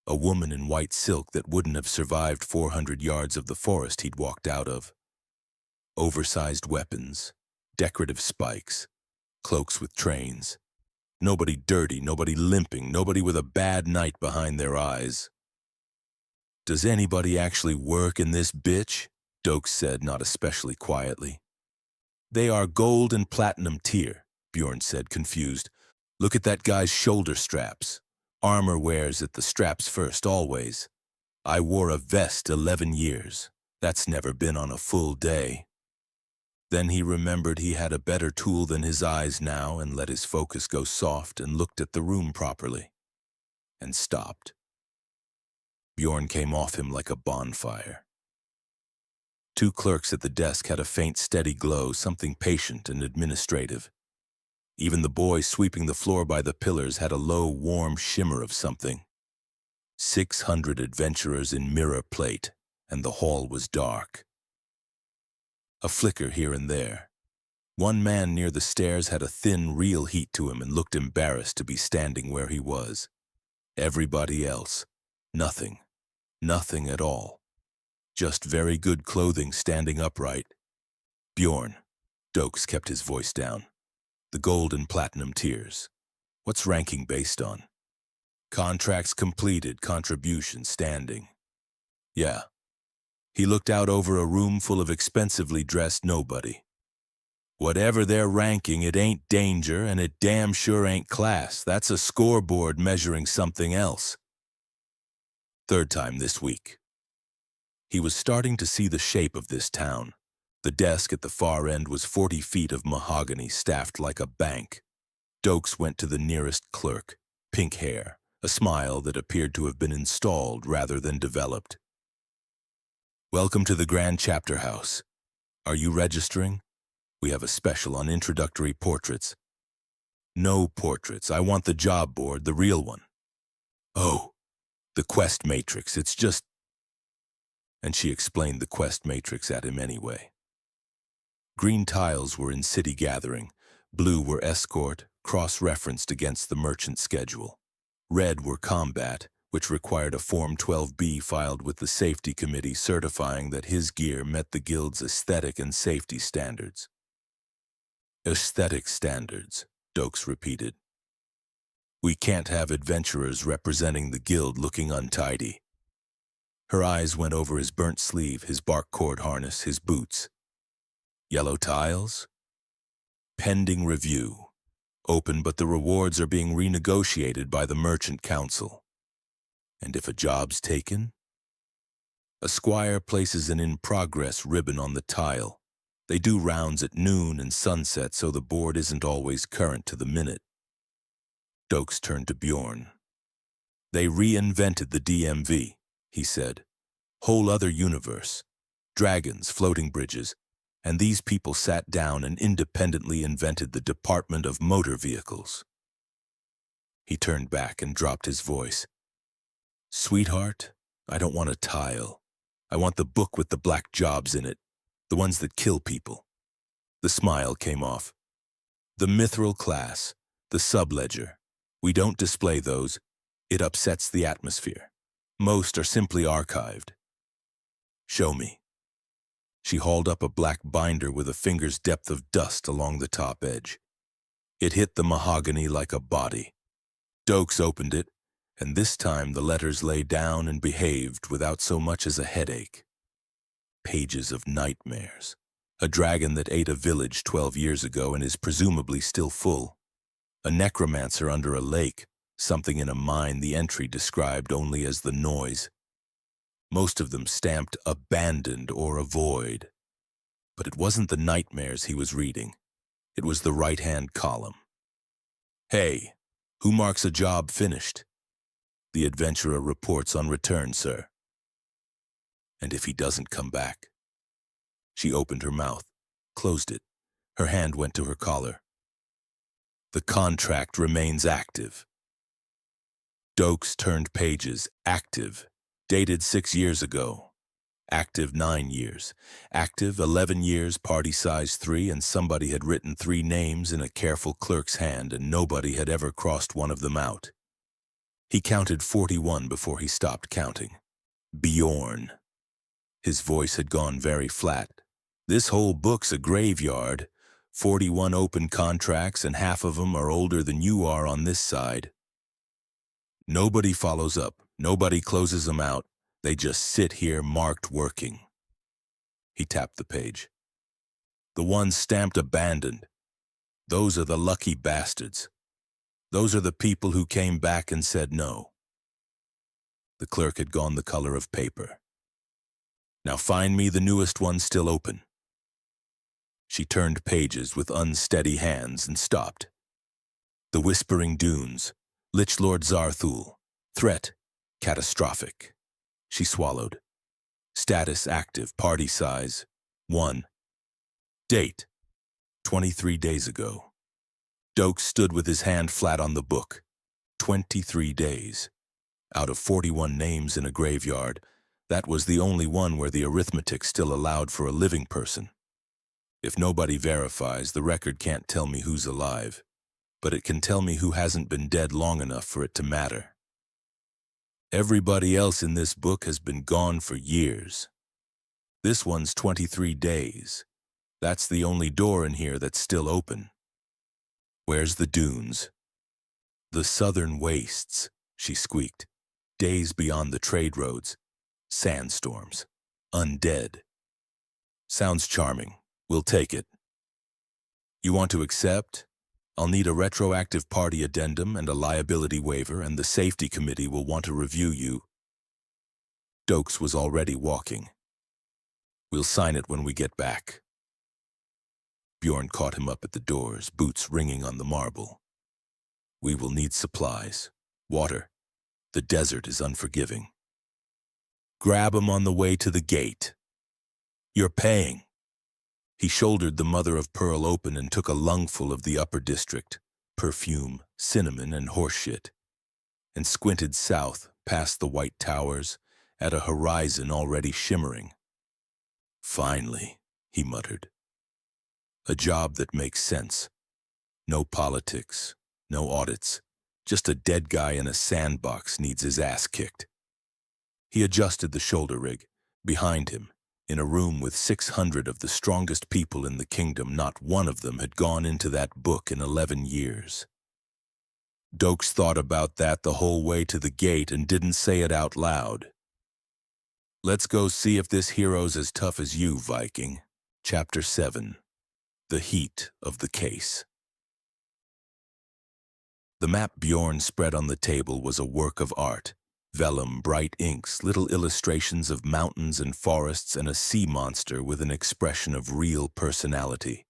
A woman in white silk that wouldn't have survived 400 yards of the forest he'd walked out of. Oversized weapons. decorative spikes, cloaks with trains. Nobody dirty, nobody limping, nobody with a bad night behind their eyes. "Does anybody actually work in this bitch?" Doakes said, not especially quietly. "They are gold and platinum tier," Bjorn said, confused. "Look at that guy's shoulder straps. Armor wears at the straps first, always. I wore a vest 11 years. That's never been on a full day." Then he remembered he had a better tool than his eyes now and let his focus go soft and looked at the room properly. And stopped. Bjorn came off him like a bonfire. Two clerks at the desk had a faint, steady glow, something patient and administrative. Even the boy sweeping the floor by the pillars had a low, warm shimmer of something. 600 adventurers in mirror plate, and the hall was dark. A flicker here and there. One man near the stairs had a thin, real heat to him and looked embarrassed to be standing where he was. Everybody else, nothing. Nothing at all. Just very good clothing standing upright. "Bjorn," Doakes kept his voice down. "The gold and platinum tiers. What's ranking based on?" "Contracts completed, contribution standing." "Yeah." He looked out over a room full of expensively dressed nobody. "Whatever they're ranking, it ain't danger, and it damn sure ain't class. That's a scoreboard measuring something else." Third time this week. He was starting to see the shape of this town. The desk at the far end was 40 feet of mahogany staffed like a bank. Doakes went to the nearest clerk, pink hair, a smile that appeared to have been installed rather than developed. "Welcome to the Grand Chapter House. Are you registering? We have a special on introductory portraits." "No portraits. I want the job board, the real one." "Oh, the quest matrix. It's just..." And she explained the quest matrix at him anyway. Green tiles were in city gathering. Blue were escort, cross-referenced against the merchant schedule. Red were combat, which required a Form 12B filed with the safety committee certifying that his gear met the guild's aesthetic and safety standards. "Aesthetic standards," Doakes repeated. "We can't have adventurers representing the guild looking untidy." Her eyes went over his burnt sleeve, his bark cord harness, his boots. "Yellow tiles?" "Pending review. Open, but the rewards are being renegotiated by the Merchant Council." "And if a job's taken?" "A squire places an in-progress ribbon on the tile. They do rounds at noon and sunset, so the board isn't always current to the minute." Doakes turned to Bjorn. "They reinvented the DMV," he said. "Whole other universe. Dragons, floating bridges. And these people sat down and independently invented the Department of Motor Vehicles." He turned back and dropped his voice. "Sweetheart, I don't want a tile. I want the book with the black jobs in it, the ones that kill people." The smile came off. "The mithril class, the subledger. We don't display those. It upsets the atmosphere. Most are simply archived." "Show me." She hauled up a black binder with a finger's depth of dust along the top edge. It hit the mahogany like a body. Doakes opened it, and this time the letters lay down and behaved without so much as a headache. Pages of nightmares. A dragon that ate a village 12 years ago and is presumably still full. A necromancer under a lake, something in a mine the entry described only as the noise. Most of them stamped abandoned or avoid. But it wasn't the nightmares he was reading. It was the right-hand column. "Hey, who marks a job finished?" "The adventurer reports on return, sir." "And if he doesn't come back?" She opened her mouth, closed it. Her hand went to her collar. "The contract remains active." Doakes turned pages. Active. Dated 6 years ago. Active 9 years. Active 11 years, party size 3, and somebody had written 3 names in a careful clerk's hand, and nobody had ever crossed one of them out. He counted 41 before he stopped counting. Bjorn. His voice had gone very flat. "This whole book's a graveyard. 41 open contracts, and half of them are older than you are on this side. Nobody follows up. Nobody closes them out. They just sit here marked working. He tapped the page. The ones stamped abandoned. Those are the lucky bastards. Those are the people who came back and said no. The clerk had gone the color of paper. Now find me the newest one still open. She turned pages with unsteady hands and stopped. The Whispering Dunes, Lich Lord Zarthul, threat, catastrophic. She swallowed. Status active, party size, 1. Date, 23 days ago. Doakes stood with his hand flat on the book. 23 days. Out of 41 names in a graveyard, that was the only one where the arithmetic still allowed for a living person. If nobody verifies, the record can't tell me who's alive, but it can tell me who hasn't been dead long enough for it to matter. Everybody else in this book has been gone for years. This one's 23 days. That's the only door in here that's still open. Where's the dunes? The southern wastes, she squeaked. Days beyond the trade roads. Sandstorms. Undead. Sounds charming. We'll take it. You want to accept? I'll need a retroactive party addendum and a liability waiver, and the safety committee will want to review you. Doakes was already walking. We'll sign it when we get back. Bjorn caught him up at the doors, boots ringing on the marble. We will need supplies. Water. The desert is unforgiving. Grab 'em on the way to the gate. You're paying. He shouldered the mother of pearl open and took a lungful of the upper district, perfume, cinnamon, and horseshit, and squinted south past the white towers at a horizon already shimmering. Finally, he muttered. A job that makes sense. No politics, no audits. Just a dead guy in a sandbox needs his ass kicked. He adjusted the shoulder rig. Behind him, in a room with 600 of the strongest people in the kingdom, not one of them had gone into that book in 11 years. Doakes thought about that the whole way to the gate and didn't say it out loud. Let's go see if this hero's as tough as you, Viking. Chapter 7. The Heat of the Case. The map Bjorn spread on the table was a work of art. Vellum, bright inks, little illustrations of mountains and forests, and a sea monster with an expression of real personality.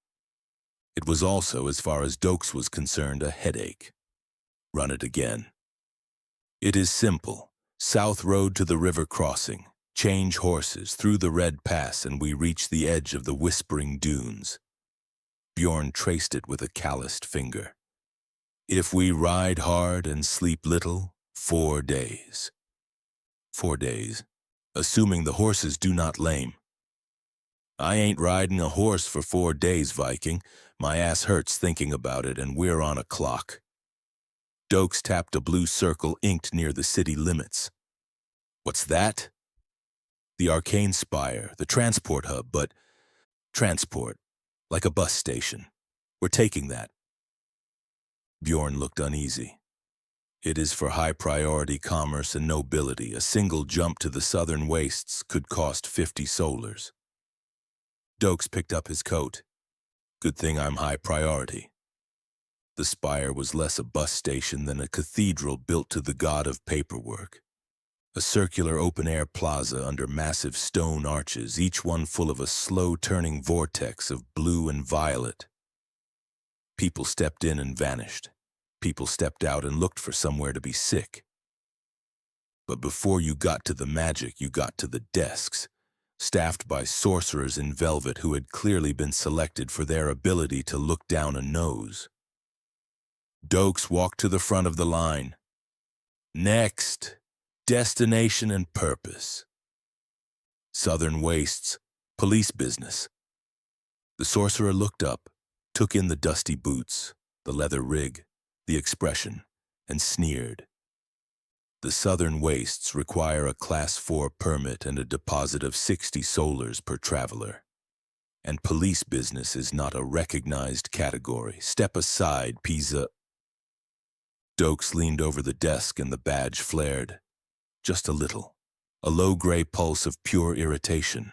It was also, as far as Doakes was concerned, a headache. Run it again. It is simple. South road to the river crossing. Change horses through the red pass and we reach the edge of the Whispering Dunes. Bjorn traced it with a calloused finger. If we ride hard and sleep little, 4 days. 4 days, assuming the horses do not lame. I ain't riding a horse for 4 days, Viking. My ass hurts thinking about it, and we're on a clock. Doakes tapped a blue circle inked near the city limits. What's that? The arcane spire, the transport hub, but transport, like a bus station. We're taking that. Bjorn looked uneasy. It is for high-priority commerce and nobility. A single jump to the southern wastes could cost 50 solars. Doakes picked up his coat. Good thing I'm high priority. The spire was less a bus station than a cathedral built to the god of paperwork. A circular open-air plaza under massive stone arches, each one full of a slow-turning vortex of blue and violet. People stepped in and vanished. People stepped out and looked for somewhere to be sick. But before you got to the magic, you got to the desks, staffed by sorcerers in velvet who had clearly been selected for their ability to look down a nose. Doakes walked to the front of the line. Next, destination and purpose. Southern wastes, police business. The sorcerer looked up, took in the dusty boots, the leather rig, the expression, and sneered. The southern wastes require a Class 4 permit and a deposit of 60 solars per traveler. And police business is not a recognized category. Step aside, Pisa. Doakes leaned over the desk and the badge flared. Just a little. A low-gray pulse of pure irritation.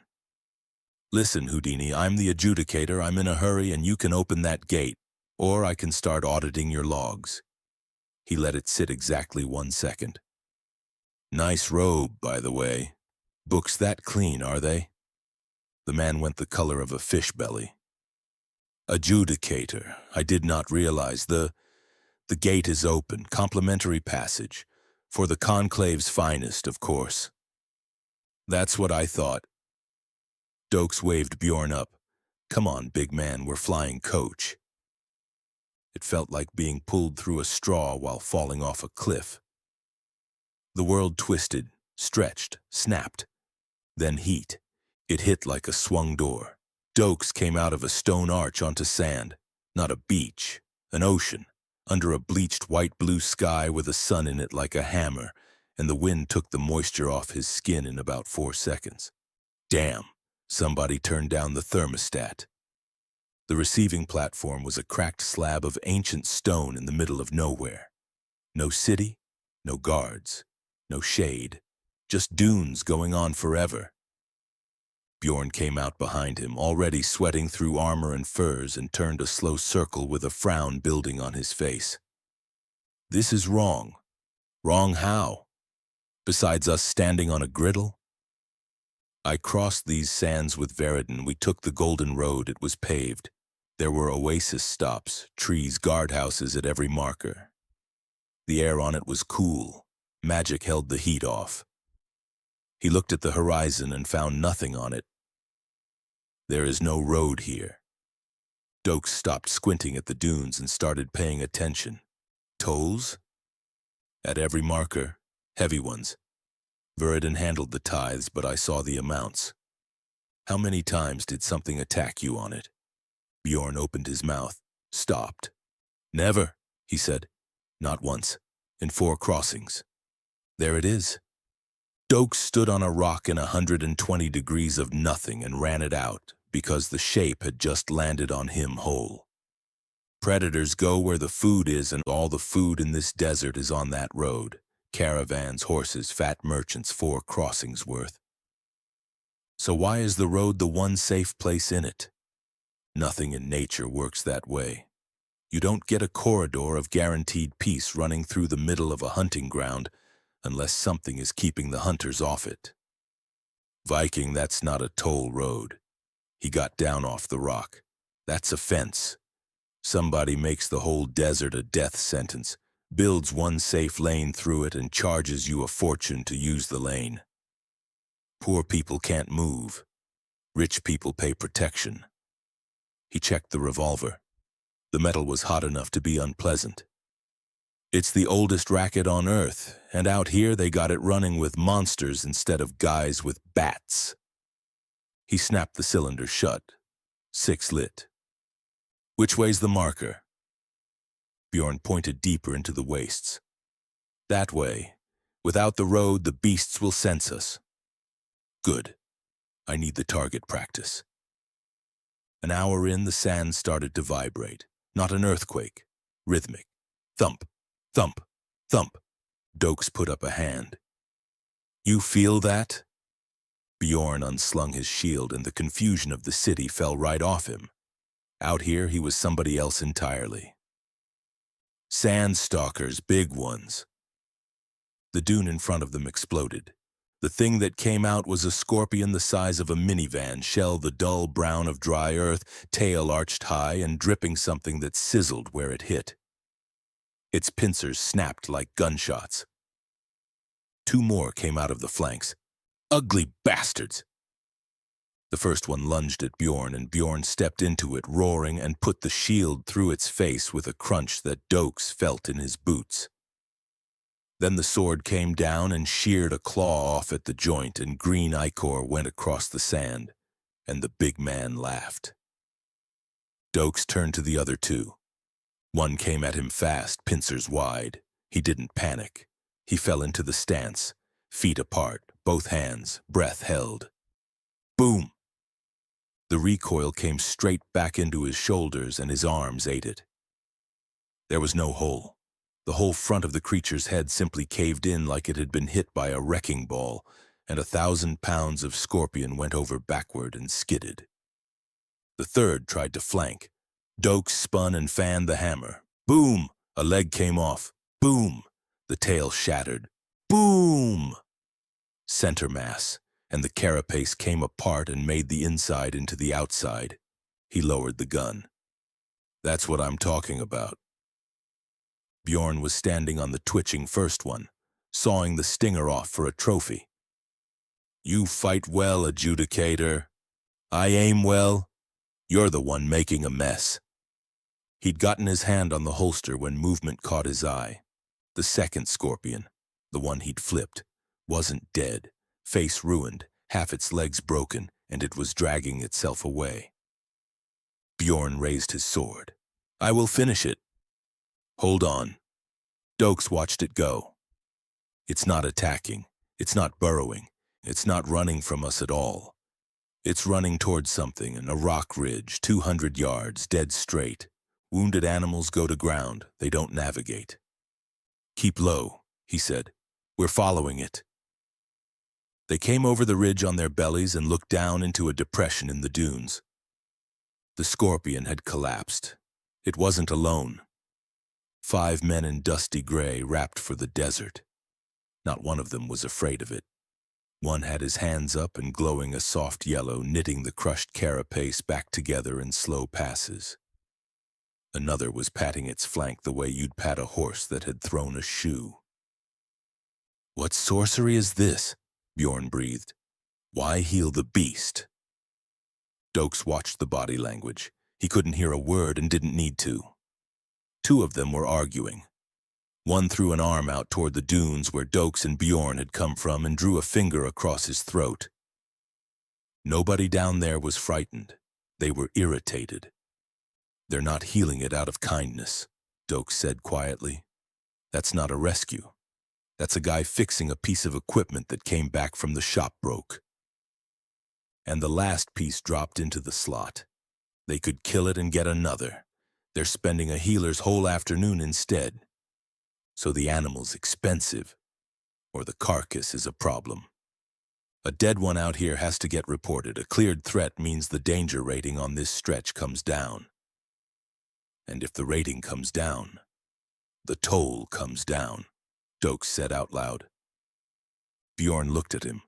Listen, Houdini, I'm the adjudicator. I'm in a hurry and you can open that gate, or I can start auditing your logs. He let it sit exactly 1 second. Nice robe, by the way. Books that clean, are they? The man went the color of a fish belly. Adjudicator, I did not realize. The gate is open, complimentary passage. For the conclave's finest, of course. That's what I thought. Doakes waved Bjorn up. Come on, big man, we're flying coach. It felt like being pulled through a straw while falling off a cliff. The world twisted, stretched, snapped. Then heat. It hit like a swung door. Doakes came out of a stone arch onto sand. Not a beach, an ocean, under a bleached white-blue sky with a sun in it like a hammer, and the wind took the moisture off his skin in about 4 seconds. Damn, somebody turned down the thermostat. The receiving platform was a cracked slab of ancient stone in the middle of nowhere. No city, no guards, no shade, just dunes going on forever. Bjorn came out behind him, already sweating through armor and furs, and turned a slow circle with a frown building on his face. This is wrong. Wrong how? Besides us standing on a griddle? I crossed these sands with Veridon. We took the Golden Road. It was paved. There were oasis stops, trees, guardhouses at every marker. The air on it was cool. Magic held the heat off. He looked at the horizon and found nothing on it. There is no road here. Doakes stopped squinting at the dunes and started paying attention. Tolls? At every marker, heavy ones. Veridon handled the tithes, but I saw the amounts. How many times did something attack you on it? Bjorn opened his mouth, stopped. Never, he said. Not once. In 4 crossings. There it is. Doakes stood on a rock in 120 degrees of nothing and ran it out, because the shape had just landed on him whole. Predators go where the food is, and all the food in this desert is on that road. Caravans, horses, fat merchants, 4 crossings worth. So why is the road the one safe place in it? Nothing in nature works that way. You don't get a corridor of guaranteed peace running through the middle of a hunting ground unless something is keeping the hunters off it. Viking, that's not a toll road. He got down off the rock. That's a fence. Somebody makes the whole desert a death sentence, builds one safe lane through it, and charges you a fortune to use the lane. Poor people can't move. Rich people pay protection. He checked the revolver. The metal was hot enough to be unpleasant. It's the oldest racket on Earth, and out here they got it running with monsters instead of guys with bats. He snapped the cylinder shut. 6 lit. Which way's the marker? Bjorn pointed deeper into the wastes. That way. Without the road, the beasts will sense us. Good. I need the target practice. An hour in, the sand started to vibrate. Not an earthquake. Rhythmic. Thump. Thump, thump. Doakes put up a hand. You feel that? Bjorn unslung his shield, and the confusion of the city fell right off him. Out here, he was somebody else entirely. Sand stalkers, big ones. The dune in front of them exploded. The thing that came out was a scorpion the size of a minivan, shell the dull brown of dry earth, tail arched high and dripping something that sizzled where it hit. Its pincers snapped like gunshots. 2 more came out of the flanks. Ugly bastards! The first one lunged at Bjorn, and Bjorn stepped into it, roaring, and put the shield through its face with a crunch that Doakes felt in his boots. Then the sword came down and sheared a claw off at the joint, and green ichor went across the sand, and the big man laughed. Doakes turned to the other 2. One came at him fast, pincers wide. He didn't panic. He fell into the stance, feet apart, both hands, breath held. Boom! The recoil came straight back into his shoulders and his arms ate it. There was no hole. The whole front of the creature's head simply caved in like it had been hit by a wrecking ball, and 1,000 pounds of scorpion went over backward and skidded. The third tried to flank. Doakes spun and fanned the hammer. Boom! A leg came off. Boom! The tail shattered. Boom! Center mass, and the carapace came apart and made the inside into the outside. He lowered the gun. That's what I'm talking about. Bjorn was standing on the twitching first one, sawing the stinger off for a trophy. You fight well, adjudicator. I aim well. You're the one making a mess. He'd gotten his hand on the holster when movement caught his eye. The second scorpion, the one he'd flipped, wasn't dead, face ruined, half its legs broken, and it was dragging itself away. Bjorn raised his sword. I will finish it. Hold on. Doakes watched it go. It's not attacking. It's not burrowing. It's not running from us at all. It's running towards something in a rock ridge, 200 yards, dead straight. Wounded animals go to ground. They don't navigate. Keep low, he said. We're following it. They came over the ridge on their bellies and looked down into a depression in the dunes. The scorpion had collapsed. It wasn't alone. 5 men in dusty gray wrapped for the desert. Not one of them was afraid of it. One had his hands up and glowing a soft yellow, knitting the crushed carapace back together in slow passes. Another was patting its flank the way you'd pat a horse that had thrown a shoe. What sorcery is this? Bjorn breathed. Why heal the beast? Doakes watched the body language. He couldn't hear a word and didn't need to. 2 of them were arguing. One threw an arm out toward the dunes where Doakes and Bjorn had come from and drew a finger across his throat. Nobody down there was frightened. They were irritated. They're not healing it out of kindness, Doakes said quietly. That's not a rescue. That's a guy fixing a piece of equipment that came back from the shop broke. And the last piece dropped into the slot. They could kill it and get another. They're spending a healer's whole afternoon instead. So the animal's expensive, or the carcass is a problem. A dead one out here has to get reported. A cleared threat means the danger rating on this stretch comes down. And if the rating comes down, the toll comes down, Doakes said out loud. Bjorn looked at him.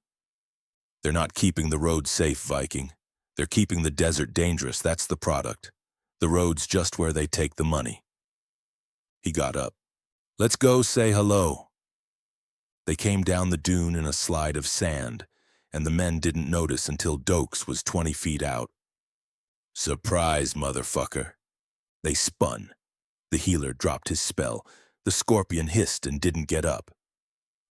They're not keeping the road safe, Viking. They're keeping the desert dangerous, that's the product. The road's just where they take the money. He got up. Let's go say hello. They came down the dune in a slide of sand, and the men didn't notice until Doakes was 20 feet out. Surprise, motherfucker. They spun. The healer dropped his spell. The scorpion hissed and didn't get up.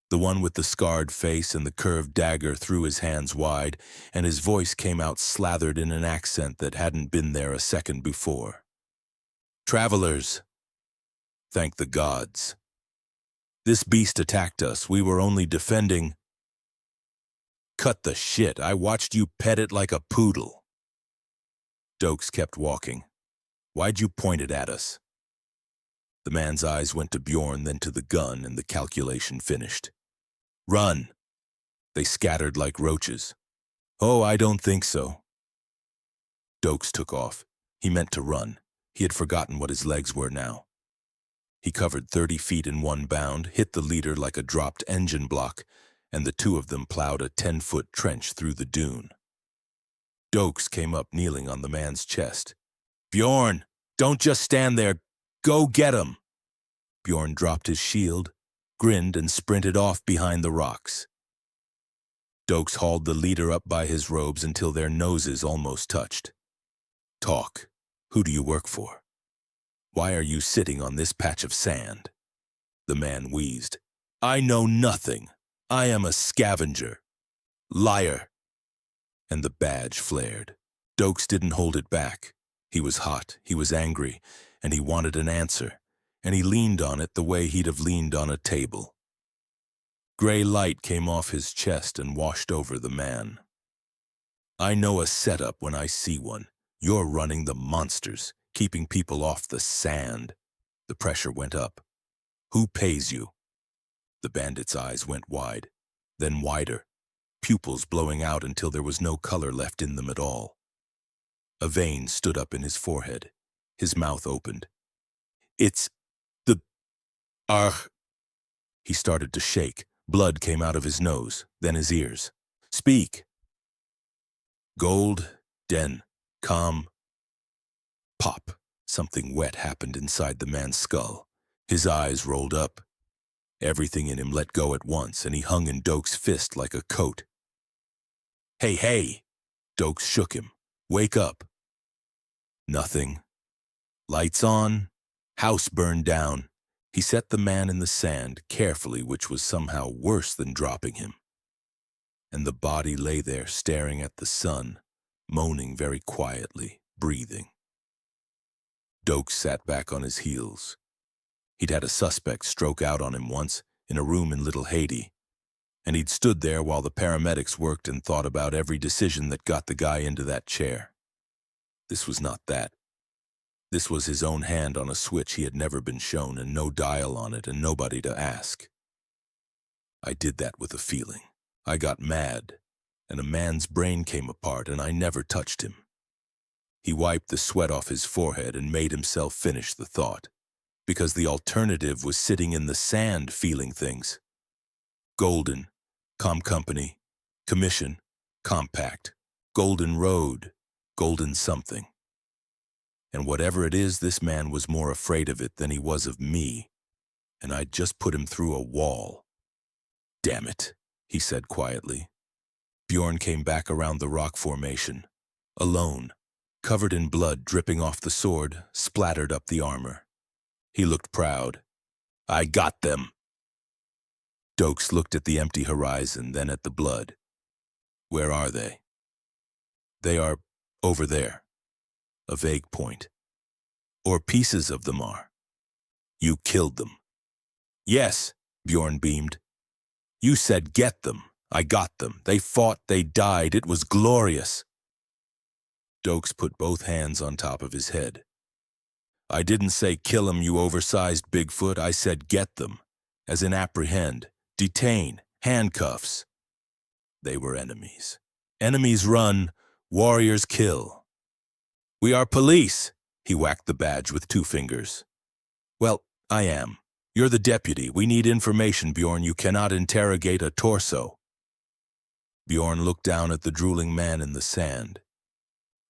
The one with the scarred face and the curved dagger threw his hands wide, and his voice came out slathered in an accent that hadn't been there a second before. Travelers, thank the gods. This beast attacked us. We were only defending. Cut the shit. I watched you pet it like a poodle. Doakes kept walking. Why'd you point it at us? The man's eyes went to Bjorn, then to the gun, and the calculation finished. Run! They scattered like roaches. Oh, I don't think so. Doakes took off. He meant to run. He had forgotten what his legs were now. He covered 30 feet in one bound, hit the leader like a dropped engine block, and the 2 of them plowed a 10-foot trench through the dune. Doakes came up kneeling on the man's chest. Bjorn, don't just stand there. Go get him. Bjorn dropped his shield, grinned, and sprinted off behind the rocks. Doakes hauled the leader up by his robes until their noses almost touched. Talk. Who do you work for? Why are you sitting on this patch of sand? The man wheezed. I know nothing. I am a scavenger. Liar. And the badge flared. Doakes didn't hold it back. He was hot, he was angry, and he wanted an answer, and he leaned on it the way he'd have leaned on a table. Gray light came off his chest and washed over the man. I know a setup when I see one. You're running the monsters, keeping people off the sand. The pressure went up. Who pays you? The bandit's eyes went wide, then wider, pupils blowing out until there was no color left in them at all. A vein stood up in his forehead. His mouth opened. It's the... Argh! He started to shake. Blood came out of his nose, then his ears. Speak! Gold, den, calm. Pop! Something wet happened inside the man's skull. His eyes rolled up. Everything in him let go at once, and he hung in Doakes' fist like a coat. Hey, hey! Doakes shook him. Wake up. Nothing. Lights on. House burned down. He set the man in the sand carefully, which was somehow worse than dropping him. And the body lay there staring at the sun, moaning very quietly, breathing. Doakes sat back on his heels. He'd had a suspect stroke out on him once, in a room in Little Haiti, and he'd stood there while the paramedics worked and thought about every decision that got the guy into that chair. This was not that. This was his own hand on a switch he had never been shown, and no dial on it and nobody to ask. I did that with a feeling. I got mad, and a man's brain came apart, and I never touched him. He wiped the sweat off his forehead and made himself finish the thought, because the alternative was sitting in the sand feeling things. Golden, Com Company, Commission, Compact, Golden Road, Golden something. And whatever it is, this man was more afraid of it than he was of me, and I'd just put him through a wall. Damn it, he said quietly. Bjorn came back around the rock formation, alone, covered in blood dripping off the sword, splattered up the armor. He looked proud. I got them. Doakes looked at the empty horizon, then at the blood. Where are they? They are over there. A vague point. Or pieces of them are. You killed them. Yes, Bjorn beamed. You said get them. I got them. They fought, they died. It was glorious. Doakes put both hands on top of his head. I didn't say kill 'em, you oversized Bigfoot. I said get them, as in apprehend, detain, handcuffs. They were enemies. Enemies run, warriors kill. We are police, he whacked the badge with 2 fingers. Well, I am. You're the deputy. We need information, Bjorn. You cannot interrogate a torso. Bjorn looked down at the drooling man in the sand.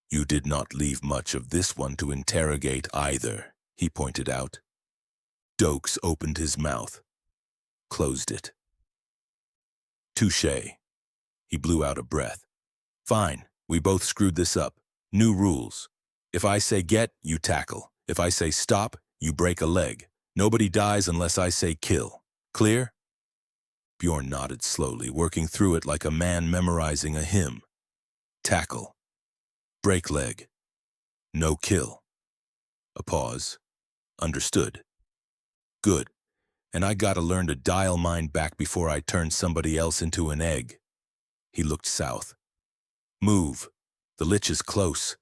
You did not leave much of this one to interrogate either, he pointed out. Doakes opened his mouth, closed it. Touché. He blew out a breath. Fine, we both screwed this up. New rules. If I say get, you tackle. If I say stop, you break a leg. Nobody dies unless I say kill. Clear? Bjorn nodded slowly, working through it like a man memorizing a hymn. Tackle. Break leg. No kill. A pause. Understood. Good. And I gotta learn to dial mine back before I turn somebody else into an egg. He looked south. Move. The lich is close.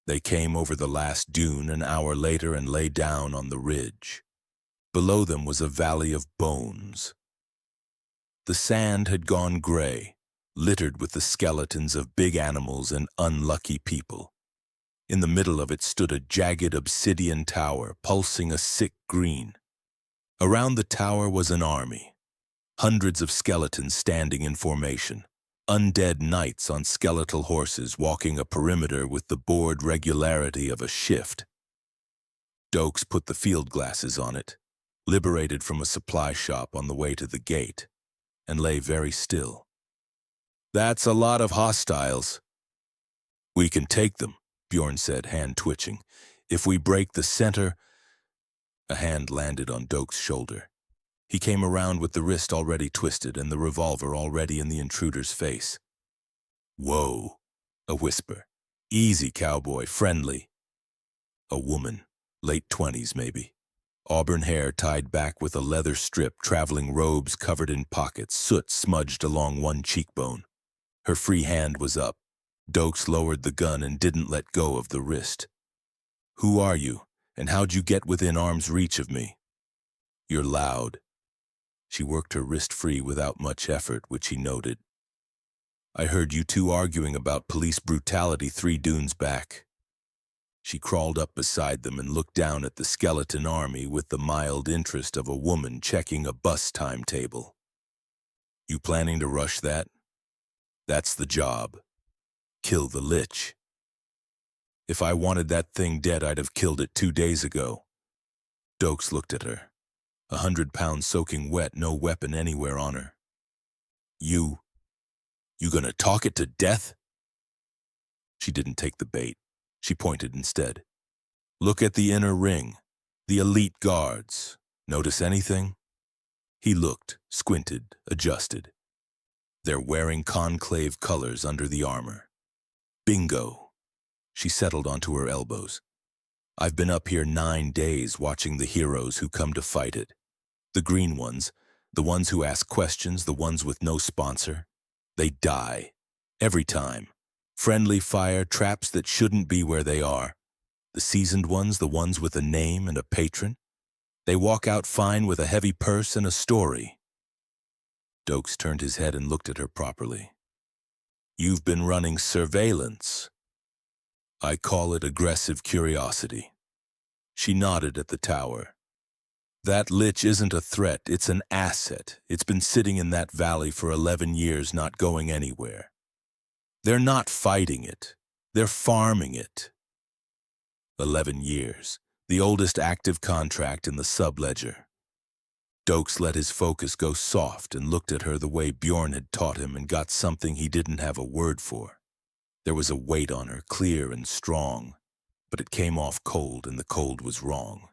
They came over the last dune an hour later and lay down on the ridge. Below them was a valley of bones. The sand had gone gray, littered with the skeletons of big animals and unlucky people. In the middle of it stood a jagged obsidian tower, pulsing a sick green. Around the tower was an army, hundreds of skeletons standing in formation, undead knights on skeletal horses walking a perimeter with the bored regularity of a shift. Doakes put the field glasses on it, liberated from a supply shop on the way to the gate, and lay very still. That's a lot of hostiles. We can take them, Bjorn said, hand twitching. If we break the center... A hand landed on Doakes' shoulder. He came around with the wrist already twisted and the revolver already in the intruder's face. Whoa, a whisper. Easy, cowboy, friendly. A woman, late 20s maybe. Auburn hair tied back with a leather strip, traveling robes covered in pockets, soot smudged along one cheekbone. Her free hand was up. Doakes lowered the gun and didn't let go of the wrist. "Who are you, and how'd you get within arm's reach of me?" "You're loud." She worked her wrist free without much effort, which he noted. "I heard you two arguing about police brutality 3 dunes back." She crawled up beside them and looked down at the skeleton army with the mild interest of a woman checking a bus timetable. "You planning to rush that?" "That's the job. Kill the lich." "If I wanted that thing dead, I'd have killed it 2 days ago." Doakes looked at her. 100 pounds soaking wet, no weapon anywhere on her. You gonna talk it to death?" She didn't take the bait. She pointed instead. "Look at the inner ring. The elite guards. Notice anything?" He looked, squinted, adjusted. "They're wearing conclave colors under the armor." "Bingo." She settled onto her elbows. "I've been up here 9 days watching the heroes who come to fight it. The green ones, the ones who ask questions, the ones with no sponsor. They die. Every time. Friendly fire, traps that shouldn't be where they are. The seasoned ones, the ones with a name and a patron. They walk out fine with a heavy purse and a story." Doakes turned his head and looked at her properly. "You've been running surveillance." "I call it aggressive curiosity." She nodded at the tower. "That lich isn't a threat, it's an asset. It's been sitting in that valley for 11 years, not going anywhere. They're not fighting it. They're farming it." 11 years, the oldest active contract in the subledger. Doakes let his focus go soft and looked at her the way Bjorn had taught him and got something he didn't have a word for. There was a weight on her, clear and strong, but it came off cold, and the cold was wrong.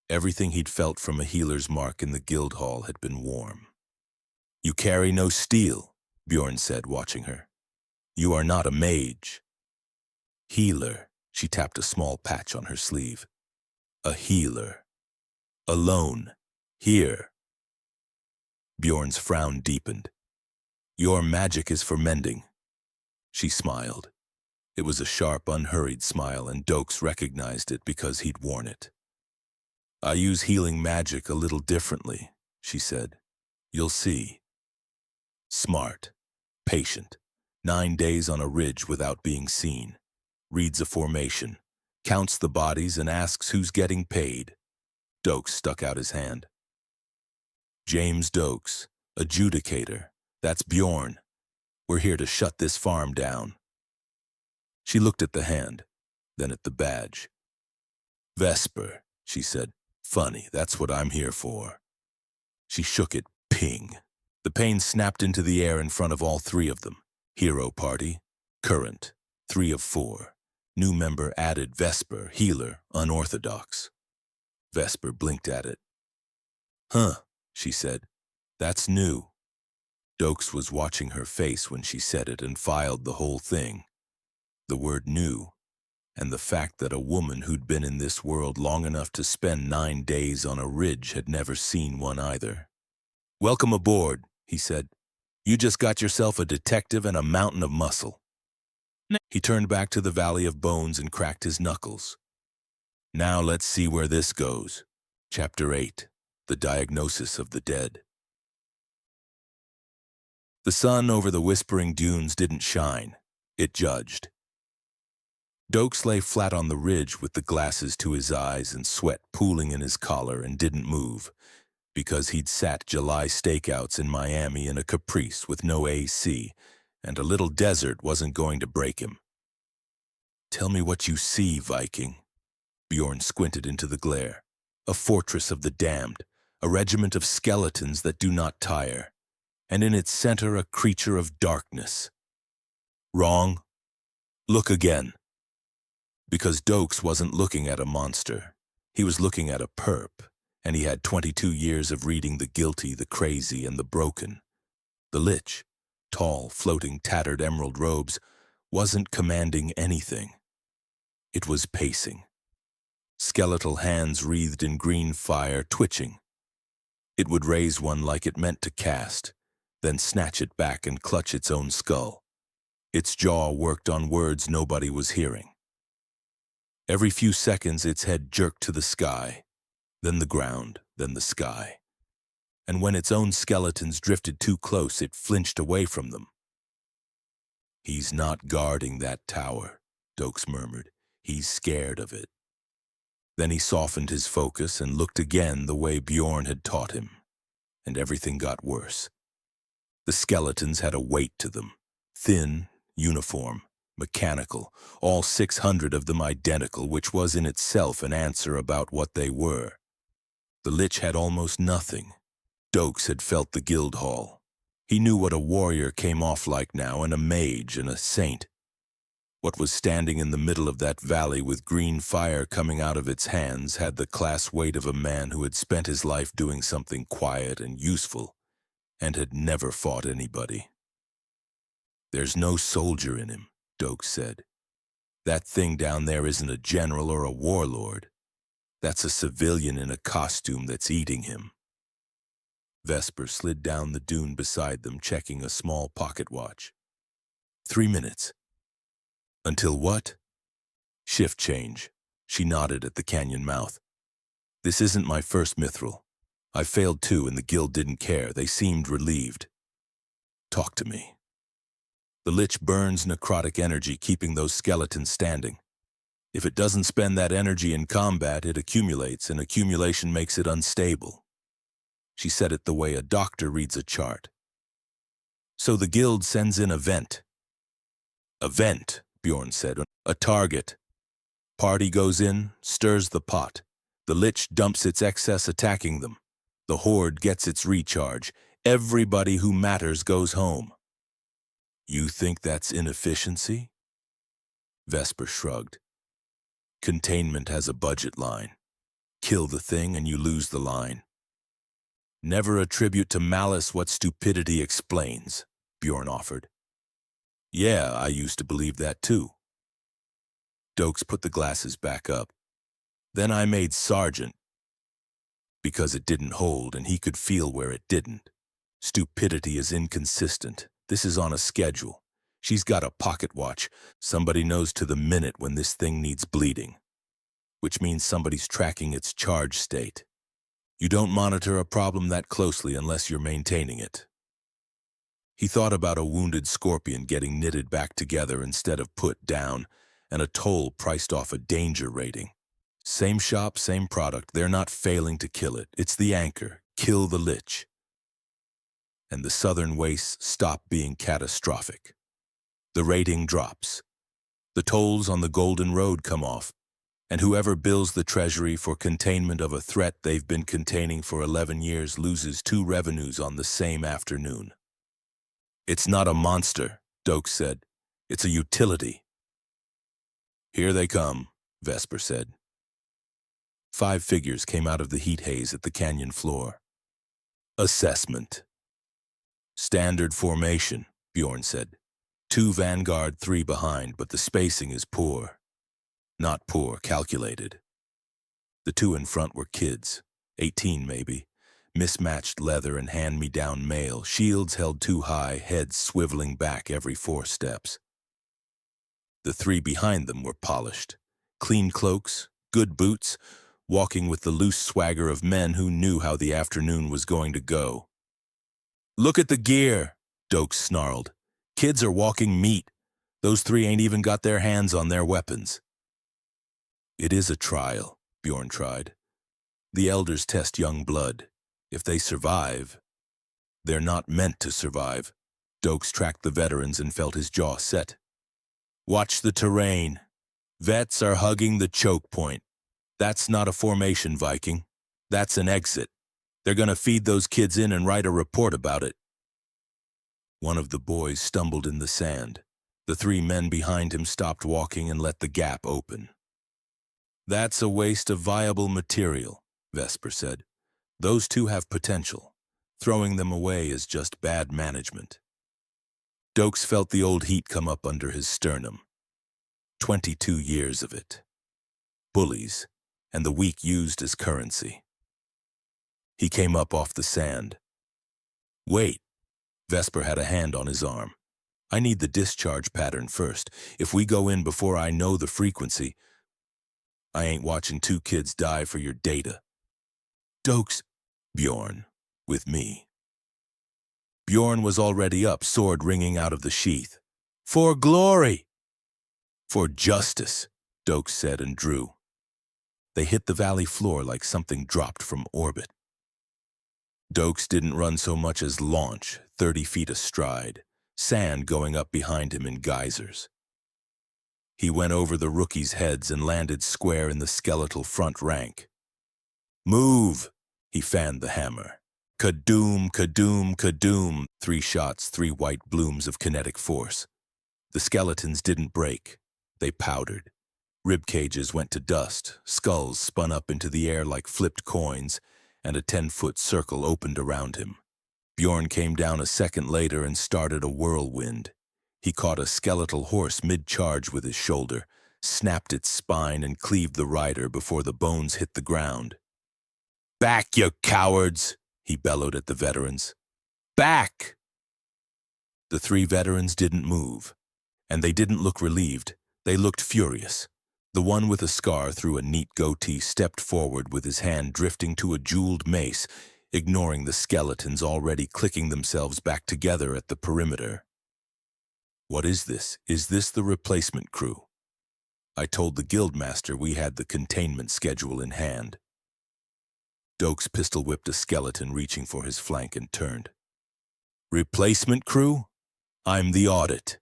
Everything he'd felt from a healer's mark in the guild hall had been warm. "You carry no steel," Bjorn said, watching her. "You are not a mage." "Healer," she tapped a small patch on her sleeve. "A healer. Alone. Here." Bjorn's frown deepened. "Your magic is for mending." She smiled. It was a sharp, unhurried smile, and Doakes recognized it because he'd worn it. "I use healing magic a little differently," she said. "You'll see." Smart. Patient. 9 days on a ridge without being seen. Reads a formation. Counts the bodies and asks who's getting paid. Doakes stuck out his hand. "James Doakes, adjudicator. That's Bjorn. We're here to shut this farm down." She looked at the hand, then at the badge. "Vesper," she said. "Funny, that's what I'm here for." She shook it. Ping. The pane snapped into the air in front of all 3 of them. Hero party. Current. 3 of 4. New member added. Vesper. Healer. Unorthodox. Vesper blinked at it. "Huh," she said. "That's new." Doakes was watching her face when she said it and filed the whole thing. The word new, and the fact that a woman who'd been in this world long enough to spend 9 days on a ridge had never seen one either. "Welcome aboard," he said. "You just got yourself a detective and a mountain of muscle." He turned back to the Valley of Bones and cracked his knuckles. "Now let's see where this goes." Chapter 8. The Diagnosis of the Dead. The sun over the whispering dunes didn't shine. It judged. Doakes lay flat on the ridge with the glasses to his eyes and sweat pooling in his collar and didn't move, because he'd sat July stakeouts in Miami in a Caprice with no AC, and a little desert wasn't going to break him. "Tell me what you see, Viking." Bjorn squinted into the glare. "A fortress of the damned, a regiment of skeletons that do not tire, and in its center a creature of darkness." "Wrong. Look again." Because Doakes wasn't looking at a monster. He was looking at a perp, and he had 22 years of reading the guilty, the crazy, and the broken. The lich, tall, floating, tattered emerald robes, wasn't commanding anything. It was pacing. Skeletal hands wreathed in green fire, twitching. It would raise one like it meant to cast, then snatch it back and clutch its own skull. Its jaw worked on words nobody was hearing. Every few seconds its head jerked to the sky, then the ground, then the sky. And when its own skeletons drifted too close, it flinched away from them. "He's not guarding that tower," Doakes murmured. "He's scared of it." Then he softened his focus and looked again the way Bjorn had taught him, and everything got worse. The skeletons had a weight to them, thin, uniform, mechanical, all 600 of them identical, which was in itself an answer about what they were. The Lich had almost nothing. Doakes had felt the guild hall. He knew what a warrior came off like now, and a mage and a saint. What was standing in the middle of that valley with green fire coming out of its hands had the class weight of a man who had spent his life doing something quiet and useful, and had never fought anybody. "There's no soldier in him," Doakes said. "That thing down there isn't a general or a warlord. That's a civilian in a costume that's eating him." Vesper slid down the dune beside them, checking a small pocket watch. 3 minutes. "Until what?" "Shift change." She nodded at the canyon mouth. "This isn't my first mithril. I failed too, and the guild didn't care. They seemed relieved." "Talk to me." "The Lich burns necrotic energy, keeping those skeletons standing. If it doesn't spend that energy in combat, it accumulates, and accumulation makes it unstable." She said it the way a doctor reads a chart. "So the guild sends in a vent." "A vent," Bjorn said. "A target. Party goes in, stirs the pot. The Lich dumps its excess, attacking them. The horde gets its recharge. Everybody who matters goes home." "You think that's inefficiency?" Vesper shrugged. "Containment has a budget line. Kill the thing and you lose the line. Never attribute to malice what stupidity explains," Bjorn offered. "Yeah, I used to believe that too." Doakes put the glasses back up. "Then I made sergeant. Because it didn't hold, and he could feel where it didn't. Stupidity is inconsistent. This is on a schedule. She's got a pocket watch. Somebody knows to the minute when this thing needs bleeding, which means somebody's tracking its charge state. You don't monitor a problem that closely unless you're maintaining it." He thought about a wounded scorpion getting knitted back together instead of put down, and a toll priced off a danger rating. Same shop, same product. They're not failing to kill it. It's the anchor. Kill the Lich. And the southern wastes stop being catastrophic. The rating drops. The tolls on the Golden Road come off, and whoever bills the treasury for containment of a threat they've been containing for 11 years loses 2 revenues on the same afternoon. "It's not a monster," Doakes said. "It's a utility." "Here they come," Vesper said. 5 figures came out of the heat haze at the canyon floor. "Assessment." "Standard formation," Bjorn said. 2 vanguard, 3 behind, but the spacing is poor. Not poor, calculated. The 2 in front were kids, 18 maybe, mismatched leather and hand-me-down mail, shields held too high, heads swiveling back every 4 steps. The 3 behind them were polished, clean cloaks, good boots, walking with the loose swagger of men who knew how the afternoon was going to go. "Look at the gear," Doakes snarled. "Kids are walking meat. Those 3 ain't even got their hands on their weapons." "It is a trial," Bjorn tried. "The elders test young blood. If they survive..." "They're not meant to survive." Doakes tracked the veterans and felt his jaw set. "Watch the terrain. Vets are hugging the choke point. That's not a formation, Viking. That's an exit. They're gonna feed those kids in and write a report about it." One of the boys stumbled in the sand. The 3 men behind him stopped walking and let the gap open. "That's a waste of viable material," Vesper said. "Those 2 have potential. Throwing them away is just bad management." Doakes felt the old heat come up under his sternum. 22 years of it. Bullies, and the weak used as currency. He came up off the sand. "Wait." Vesper had a hand on his arm. I need the discharge pattern first. If we go in before I know the frequency, I ain't watching two kids die for your data. Doakes, Bjorn, with me. Bjorn was already up, sword ringing out of the sheath. For glory! For justice, Doakes said and drew. They hit the valley floor like something dropped from orbit. Doakes didn't run so much as launch, 30 feet astride, sand going up behind him in geysers. He went over the rookies' heads and landed square in the skeletal front rank. Move! He fanned the hammer. Kadoom, kadoom, kadoom. 3 shots, 3 white blooms of kinetic force. The skeletons didn't break. They powdered. Rib cages went to dust, skulls spun up into the air like flipped coins, and a 10-foot circle opened around him. Bjorn came down a second later and started a whirlwind. He caught a skeletal horse mid-charge with his shoulder, snapped its spine and cleaved the rider before the bones hit the ground. Back, you cowards! He bellowed at the veterans. Back! The 3 veterans didn't move, and they didn't look relieved. They looked furious. The one with a scar through a neat goatee stepped forward with his hand drifting to a jeweled mace, ignoring the skeletons already clicking themselves back together at the perimeter. What is this? Is this the replacement crew? I told the guildmaster we had the containment schedule in hand. Doakes pistol-whipped a skeleton reaching for his flank and turned. Replacement crew? I'm the audit.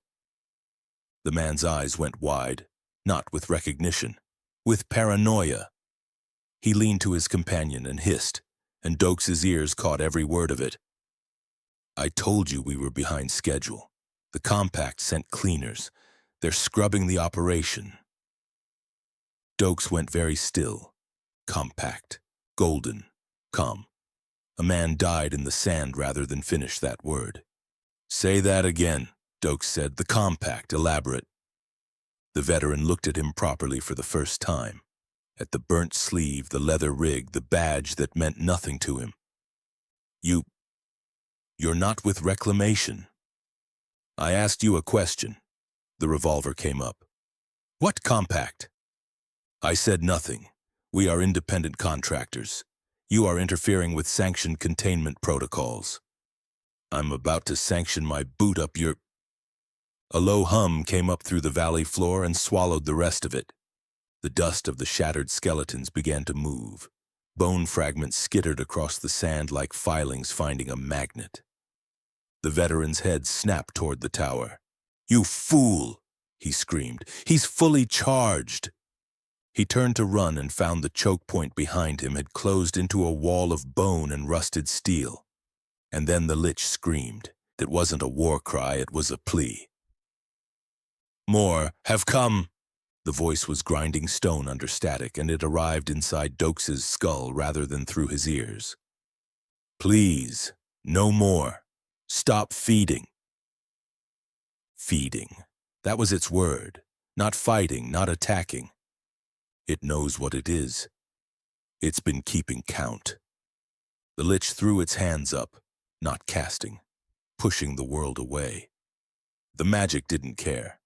The man's eyes went wide, not with recognition, with paranoia. He leaned to his companion and hissed, and Doakes' ears caught every word of it. I told you we were behind schedule. The compact sent cleaners. They're scrubbing the operation. Doakes went very still. Compact. Golden. Calm. A man died in the sand rather than finish that word. Say that again, Doakes said. The compact. Elaborate. The veteran looked at him properly for the first time. At the burnt sleeve, the leather rig, the badge that meant nothing to him. You're not with Reclamation. I asked you a question. The revolver came up. What compact? I said nothing. We are independent contractors. You are interfering with sanctioned containment protocols. I'm about to sanction my boot up your... A low hum came up through the valley floor and swallowed the rest of it. The dust of the shattered skeletons began to move. Bone fragments skittered across the sand like filings finding a magnet. The veteran's head snapped toward the tower. You fool! He screamed. He's fully charged! He turned to run and found the choke point behind him had closed into a wall of bone and rusted steel. And then the lich screamed. It wasn't a war cry, it was a plea. More have come! The voice was grinding stone under static, and it arrived inside Doakes' skull rather than through his ears. Please, no more. Stop feeding. Feeding. That was its word. Not fighting, not attacking. It knows what it is. It's been keeping count. The lich threw its hands up, not casting, pushing the world away. The magic didn't care.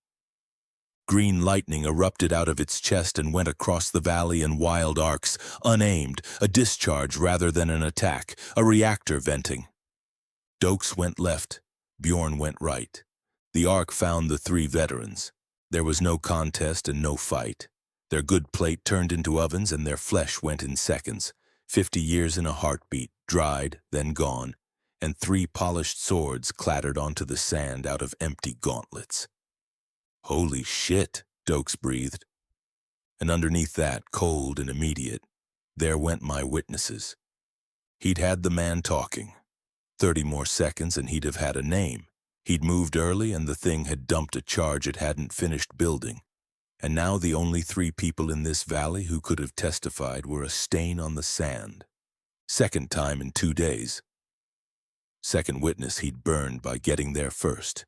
Green lightning erupted out of its chest and went across the valley in wild arcs, unaimed, a discharge rather than an attack, a reactor venting. Doakes went left, Bjorn went right. The arc found the 3 veterans. There was no contest and no fight. Their good plate turned into ovens and their flesh went in seconds. 50 years in a heartbeat, dried, then gone, and 3 polished swords clattered onto the sand out of empty gauntlets. Holy shit, Doakes breathed. And underneath that, cold and immediate, there went my witnesses. He'd had the man talking. 30 more seconds and he'd have had a name. He'd moved early and the thing had dumped a charge it hadn't finished building. And now the only 3 people in this valley who could have testified were a stain on the sand. Second time in 2 days. Second witness he'd burned by getting there first.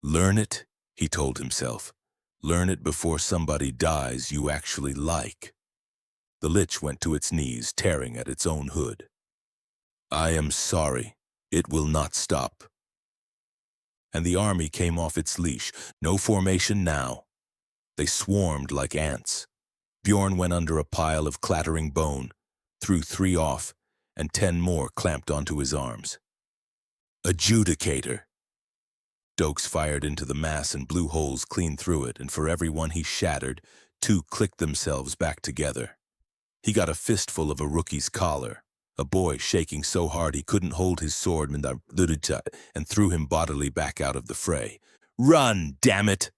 Learn it, he told himself. Learn it before somebody dies you actually like. The lich went to its knees, tearing at its own hood. I am sorry. It will not stop. and the army came off its leash. No formation now. They swarmed like ants. Bjorn went under a pile of clattering bone, threw 3 off, and 10 more clamped onto his arms. Adjudicator. Doakes fired into the mass and blew holes clean through it, and for every one he shattered, 2 clicked themselves back together. He got a fistful of a rookie's collar, a boy shaking so hard he couldn't hold his sword, and threw him bodily back out of the fray. Run, damn it!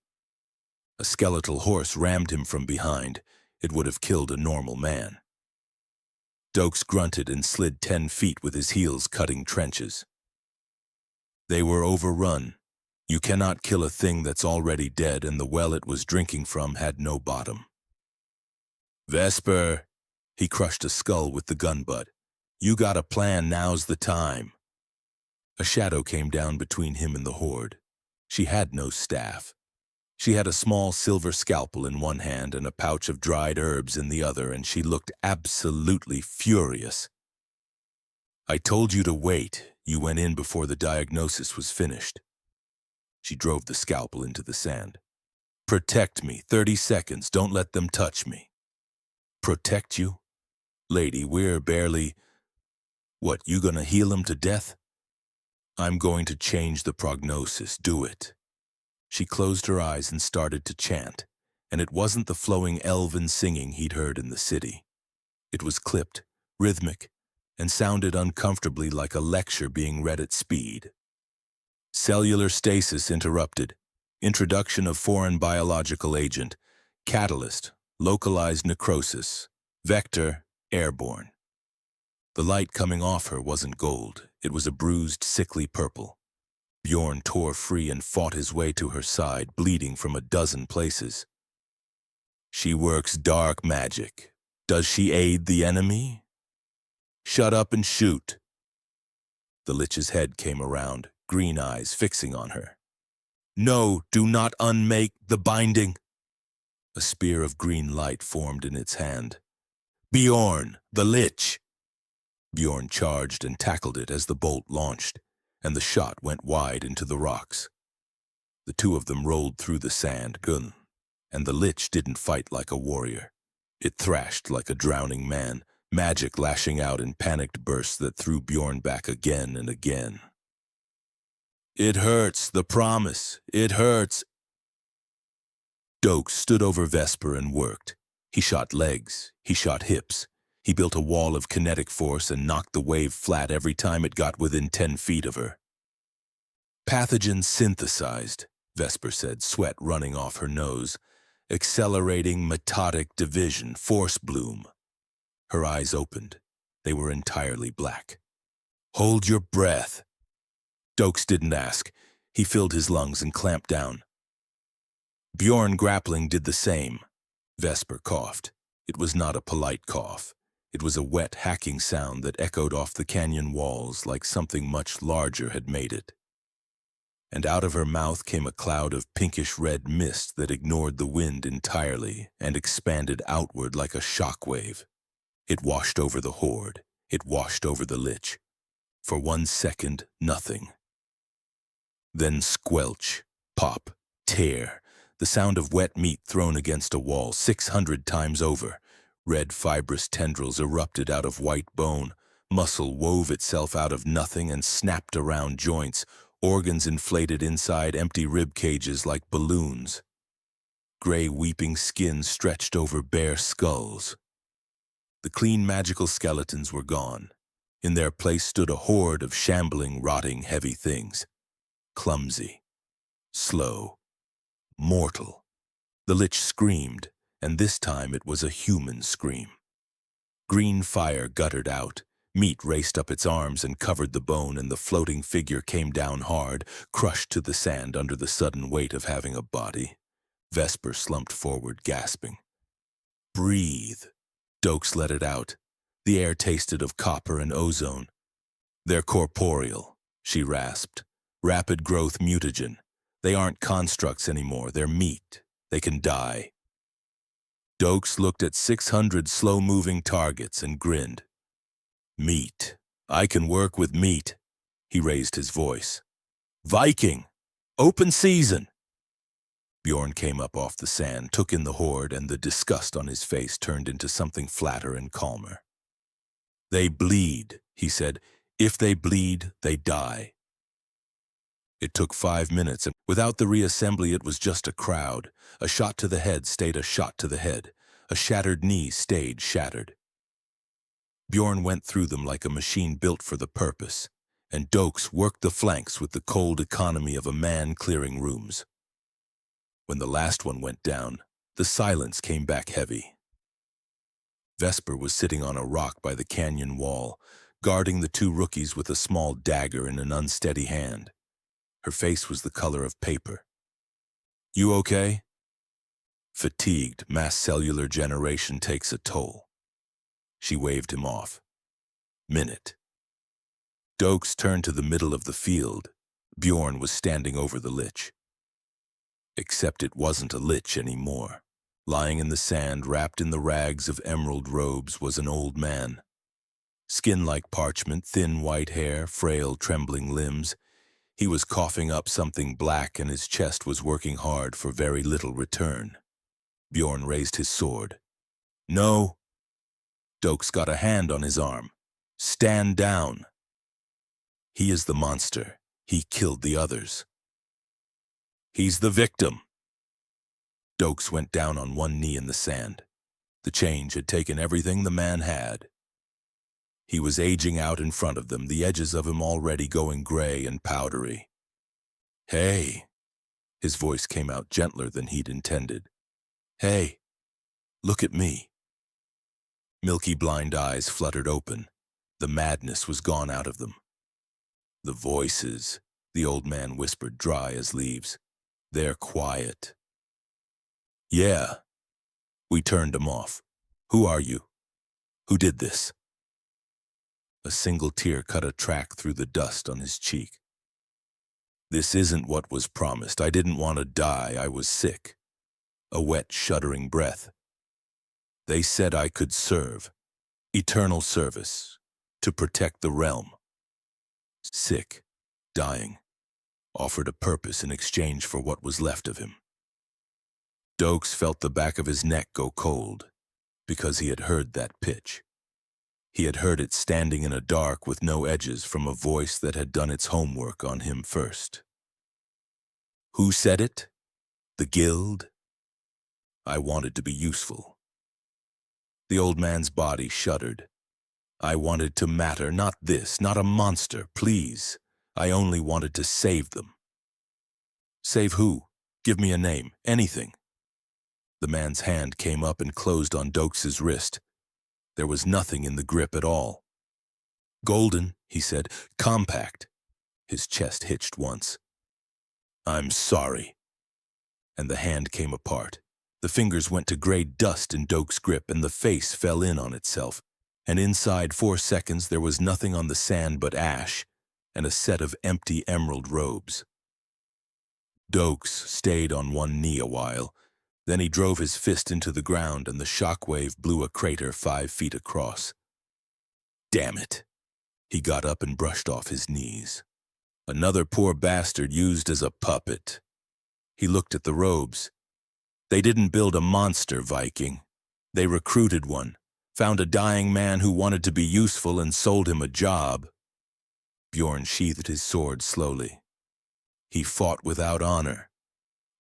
A skeletal horse rammed him from behind. It would have killed a normal man. Doakes grunted and slid 10 feet with his heels cutting trenches. They were overrun. You cannot kill a thing that's already dead, and the well it was drinking from had no bottom. Vesper, he crushed a skull with the gun butt. You got a plan, now's the time. A shadow came down between him and the horde. She had no staff. She had a small silver scalpel in one hand and a pouch of dried herbs in the other, and she looked absolutely furious. I told you to wait. You went in before the diagnosis was finished. She drove the scalpel into the sand. Protect me. 30 seconds. Don't let them touch me. Protect you? Lady, we're barely... What, you gonna heal him to death? I'm going to change the prognosis. Do it. She closed her eyes and started to chant, and it wasn't the flowing elven singing he'd heard in the city. It was clipped, rhythmic, and sounded uncomfortably like a lecture being read at speed. Cellular stasis interrupted. Introduction of foreign biological agent. Catalyst, localized necrosis. Vector, airborne. The light coming off her wasn't gold. It was a bruised, sickly purple. Bjorn tore free and fought his way to her side, bleeding from a dozen places. She works dark magic. Does she aid the enemy? Shut up and shoot. The Lich's head came around, green eyes fixing on her. No, do not unmake the binding. A spear of green light formed in its hand. Bjorn, the Lich! Bjorn charged and tackled it as the bolt launched, and the shot went wide into the rocks. The 2 of them rolled through the sand, and the Lich didn't fight like a warrior. It thrashed like a drowning man, magic lashing out in panicked bursts that threw Bjorn back again and again. It hurts, the promise. It hurts. Doakes stood over Vesper and worked. He shot legs. He shot hips. He built a wall of kinetic force and knocked the wave flat every time it got within 10 feet of her. Pathogen synthesized, Vesper said, sweat running off her nose. Accelerating mitotic division, force bloom. Her eyes opened. They were entirely black. Hold your breath. Doakes didn't ask. He filled his lungs and clamped down. Bjorn grappling did the same. Vesper coughed. It was not a polite cough. It was a wet, hacking sound that echoed off the canyon walls like something much larger had made it. And out of her mouth came a cloud of pinkish-red mist that ignored the wind entirely and expanded outward like a shock wave. It washed over the horde. It washed over the Lich. For 1 second, nothing. Then squelch, pop, tear, the sound of wet meat thrown against a wall 600 times over. Red fibrous tendrils erupted out of white bone. Muscle wove itself out of nothing and snapped around joints. Organs inflated inside empty rib cages like balloons. Gray weeping skin stretched over bare skulls. The clean magical skeletons were gone. In their place stood a horde of shambling, rotting, heavy things. Clumsy, slow, mortal. The Lich screamed, and this time it was a human scream. Green fire guttered out. Meat raced up its arms and covered the bone, and the floating figure came down hard, crushed to the sand under the sudden weight of having a body. Vesper slumped forward, gasping. Breathe. Doakes let it out. The air tasted of copper and ozone. They're corporeal, she rasped. Rapid growth mutagen. They aren't constructs anymore. They're meat. They can die. Doakes looked at 600 slow-moving targets and grinned. Meat. I can work with meat. He raised his voice. Viking! Open season! Bjorn came up off the sand, took in the horde, and the disgust on his face turned into something flatter and calmer. They bleed, he said. If they bleed, they die. It took 5 minutes, and without the reassembly it was just a crowd. A shot to the head stayed a shot to the head. A shattered knee stayed shattered. Bjorn went through them like a machine built for the purpose, and Doakes worked the flanks with the cold economy of a man clearing rooms. When the last one went down, the silence came back heavy. Vesper was sitting on a rock by the canyon wall, guarding the 2 rookies with a small dagger in an unsteady hand. Her face was the color of paper. You okay? Fatigued, mass cellular generation takes a toll. She waved him off. Minute. Doakes turned to the middle of the field. Bjorn was standing over the lich. Except it wasn't a lich anymore. Lying in the sand, wrapped in the rags of emerald robes, was an old man. Skin like parchment, thin white hair, frail, trembling limbs. He was coughing up something black, and his chest was working hard for very little return. Bjorn raised his sword. No. Doakes got a hand on his arm. Stand down. He is the monster. He killed the others. He's the victim. Doakes went down on one knee in the sand. The change had taken everything the man had. He was aging out in front of them, the edges of him already going gray and powdery. Hey. His voice came out gentler than he'd intended. Hey, look at me. Milky blind eyes fluttered open. The madness was gone out of them. The voices, the old man whispered, dry as leaves. They're quiet. Yeah. We turned them off. Who are you? Who did this? A single tear cut a track through the dust on his cheek. This isn't what was promised. I didn't want to die. I was sick. A wet, shuddering breath. They said I could serve. Eternal service. To protect the realm. Sick. Dying. Offered a purpose in exchange for what was left of him. Doakes felt the back of his neck go cold, because he had heard that pitch. He had heard it standing in a dark with no edges from a voice that had done its homework on him first. Who said it? The guild? I wanted to be useful. The old man's body shuddered. I wanted to matter, not this, not a monster, please. I only wanted to save them. Save who? Give me a name, anything. The man's hand came up and closed on Doakes' wrist. There was nothing in the grip at all. Golden, he said, compact. His chest hitched once. I'm sorry. And the hand came apart. The fingers went to gray dust in Doakes' grip, and the face fell in on itself. And inside 4 seconds there was nothing on the sand but ash and a set of empty emerald robes. Doakes stayed on one knee a while. Then he drove his fist into the ground, and the shockwave blew a crater 5 feet across. Damn it. He got up and brushed off his knees. Another poor bastard used as a puppet. He looked at the robes. They didn't build a monster, Viking. They recruited one, found a dying man who wanted to be useful, and sold him a job. Bjorn sheathed his sword slowly. He fought without honor,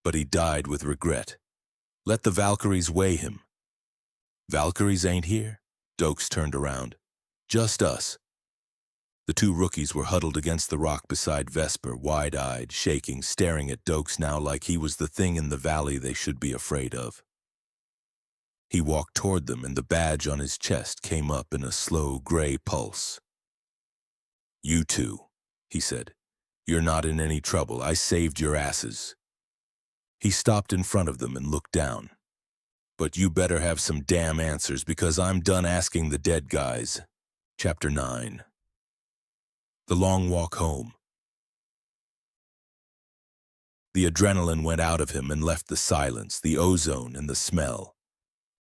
but he died with regret. Let the Valkyries weigh him. Valkyries ain't here? Doakes turned around. Just us. The 2 rookies were huddled against the rock beside Vesper, wide-eyed, shaking, staring at Doakes now like he was the thing in the valley they should be afraid of. He walked toward them, and the badge on his chest came up in a slow, gray pulse. You 2, he said. You're not in any trouble. I saved your asses. He stopped in front of them and looked down. But you better have some damn answers, because I'm done asking the dead guys. Chapter 9. The long walk home. The adrenaline went out of him and left the silence, the ozone, and the smell.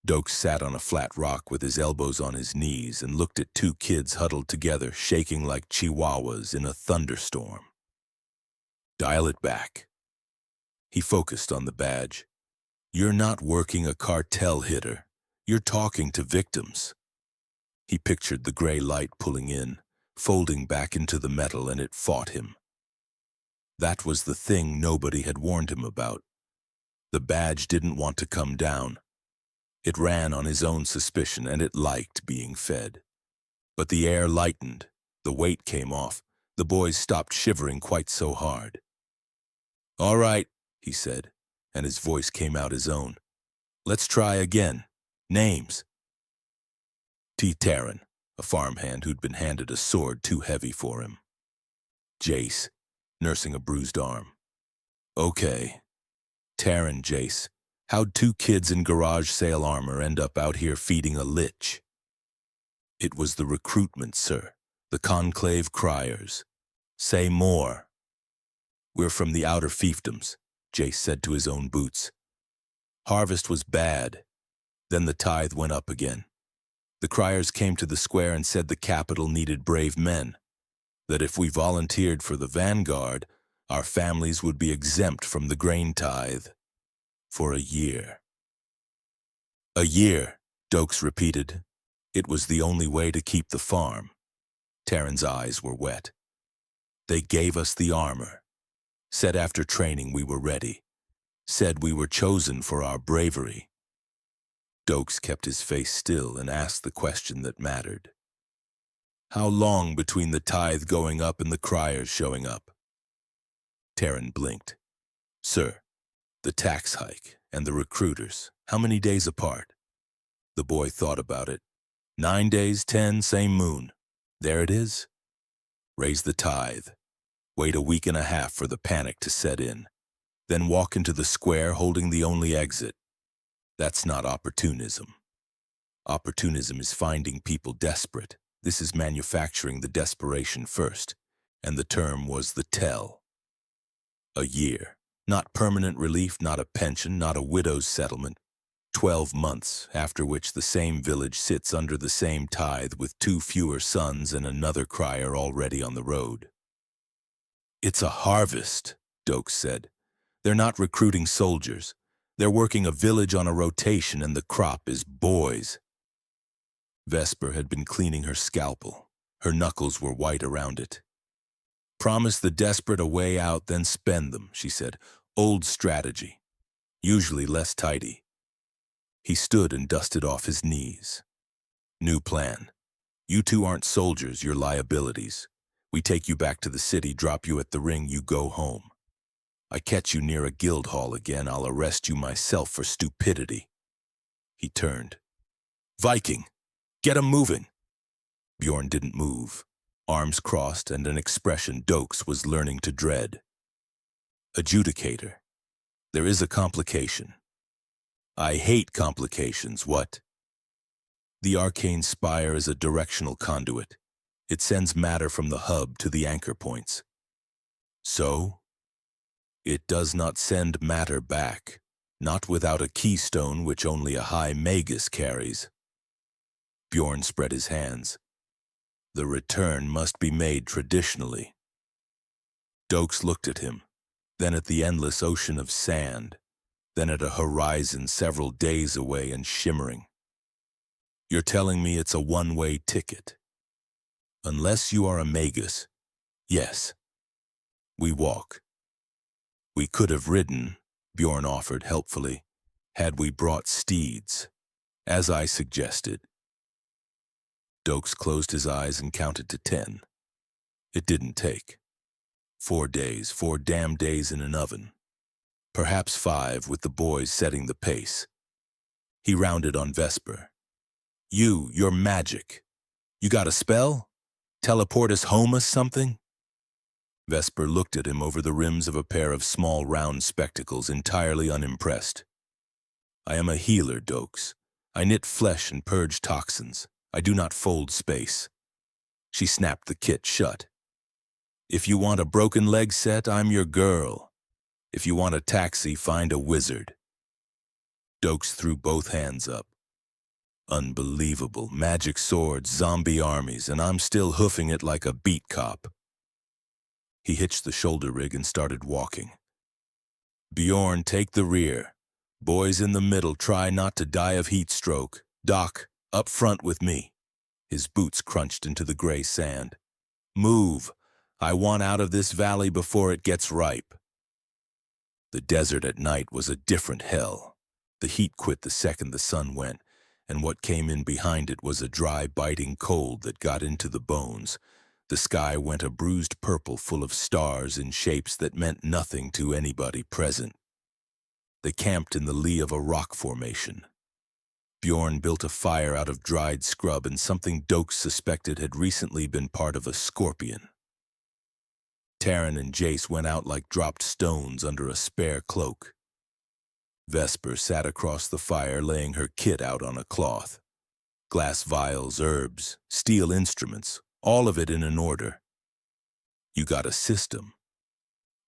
Doakes sat on a flat rock with his elbows on his knees and looked at 2 kids huddled together, shaking like chihuahuas in a thunderstorm. Dial it back, He focused on the badge. You're not working a cartel hitter. You're talking to victims. He pictured the gray light pulling in, folding back into the metal, and it fought him. That was the thing nobody had warned him about. The badge didn't want to come down. It ran on his own suspicion, and it liked being fed. But the air lightened. The weight came off. The boys stopped shivering quite so hard. "All right," he said, and his voice came out his own. "Let's try again. Names." T. Taryn, a farmhand who'd been handed a sword too heavy for him. Jace, nursing a bruised arm. "Okay. Taryn, Jace, how'd two kids in garage sale armor end up out here feeding a lich?" "It was the recruitment, sir. The conclave criers." "Say more." "We're from the outer fiefdoms," Jace said to his own boots. "Harvest was bad. Then the tithe went up again. The criers came to the square and said the capital needed brave men, that if we volunteered for the vanguard, our families would be exempt from the grain tithe. For a year." "A year," Doakes repeated. "It was the only way to keep the farm." Taryn's eyes were wet. "They gave us the armor. Said after training we were ready. Said we were chosen for our bravery." Doakes kept his face still and asked the question that mattered. "How long between the tithe going up and the criers showing up?" Taryn blinked. "Sir, the tax hike and the recruiters, how many days apart?" The boy thought about it. 9 days, 10, same moon. There it is. Raise the tithe. Wait a week and a half for the panic to set in. Then walk into the square holding the only exit. That's not opportunism. Opportunism is finding people desperate. This is manufacturing the desperation first, and the term was the tell. A year. Not permanent relief, not a pension, not a widow's settlement. 12 months, after which the same village sits under the same tithe with 2 fewer sons and another crier already on the road. "It's a harvest," Doakes said. "They're not recruiting soldiers. They're working a village on a rotation, and the crop is boys." Vesper had been cleaning her scalpel. Her knuckles were white around it. "Promise the desperate a way out, then spend them," she said. "Old strategy. Usually less tidy." He stood and dusted off his knees. "New plan. You two aren't soldiers, you're liabilities. We take you back to the city, drop you at the ring, you go home. I catch you near a guild hall again, I'll arrest you myself for stupidity." He turned. "Viking, get 'em moving." Bjorn didn't move, arms crossed and an expression Doakes was learning to dread. "Adjudicator, there is a complication." "I hate complications, what?" "The arcane spire is a directional conduit. It sends matter from the hub to the anchor points." "So?" "It does not send matter back, not without a keystone which only a high magus carries." Bjorn spread his hands. "The return must be made traditionally." Doakes looked at him, then at the endless ocean of sand, then at a horizon several days away and shimmering. "You're telling me it's a one-way ticket?" "Unless you are a magus, yes. We walk." "We could have ridden," Bjorn offered helpfully, "had we brought steeds, as I suggested." Doakes closed his eyes and counted to 10. It didn't take. 4 days, 4 damn days in an oven. Perhaps 5 with the boys setting the pace. He rounded on Vesper. You're magic. You got a spell? Teleport us home or something?" Vesper looked at him over the rims of a pair of small round spectacles, entirely unimpressed. "I am a healer, Doakes. I knit flesh and purge toxins. I do not fold space." She snapped the kit shut. "If you want a broken leg set, I'm your girl. If you want a taxi, find a wizard." Doakes threw both hands up. "Unbelievable. Magic swords, zombie armies, and I'm still hoofing it like a beat cop." He hitched the shoulder rig and started walking. Bjorn, take the rear. Boys in the middle, try not to die of heat stroke. Doc, up front with me. His boots crunched into the gray sand. Move. I want out of this valley before it gets ripe. The desert at night was a different hell. The heat quit the second the sun went, and what came in behind it was a dry, biting cold that got into the bones. The sky went a bruised purple full of stars in shapes that meant nothing to anybody present. They camped in the lee of a rock formation. Bjorn built a fire out of dried scrub and something Doakes suspected had recently been part of a scorpion. Taryn and Jace went out like dropped stones under a spare cloak. Vesper sat across the fire laying her kit out on a cloth. Glass vials, herbs, steel instruments, all of it in an order. You got a system.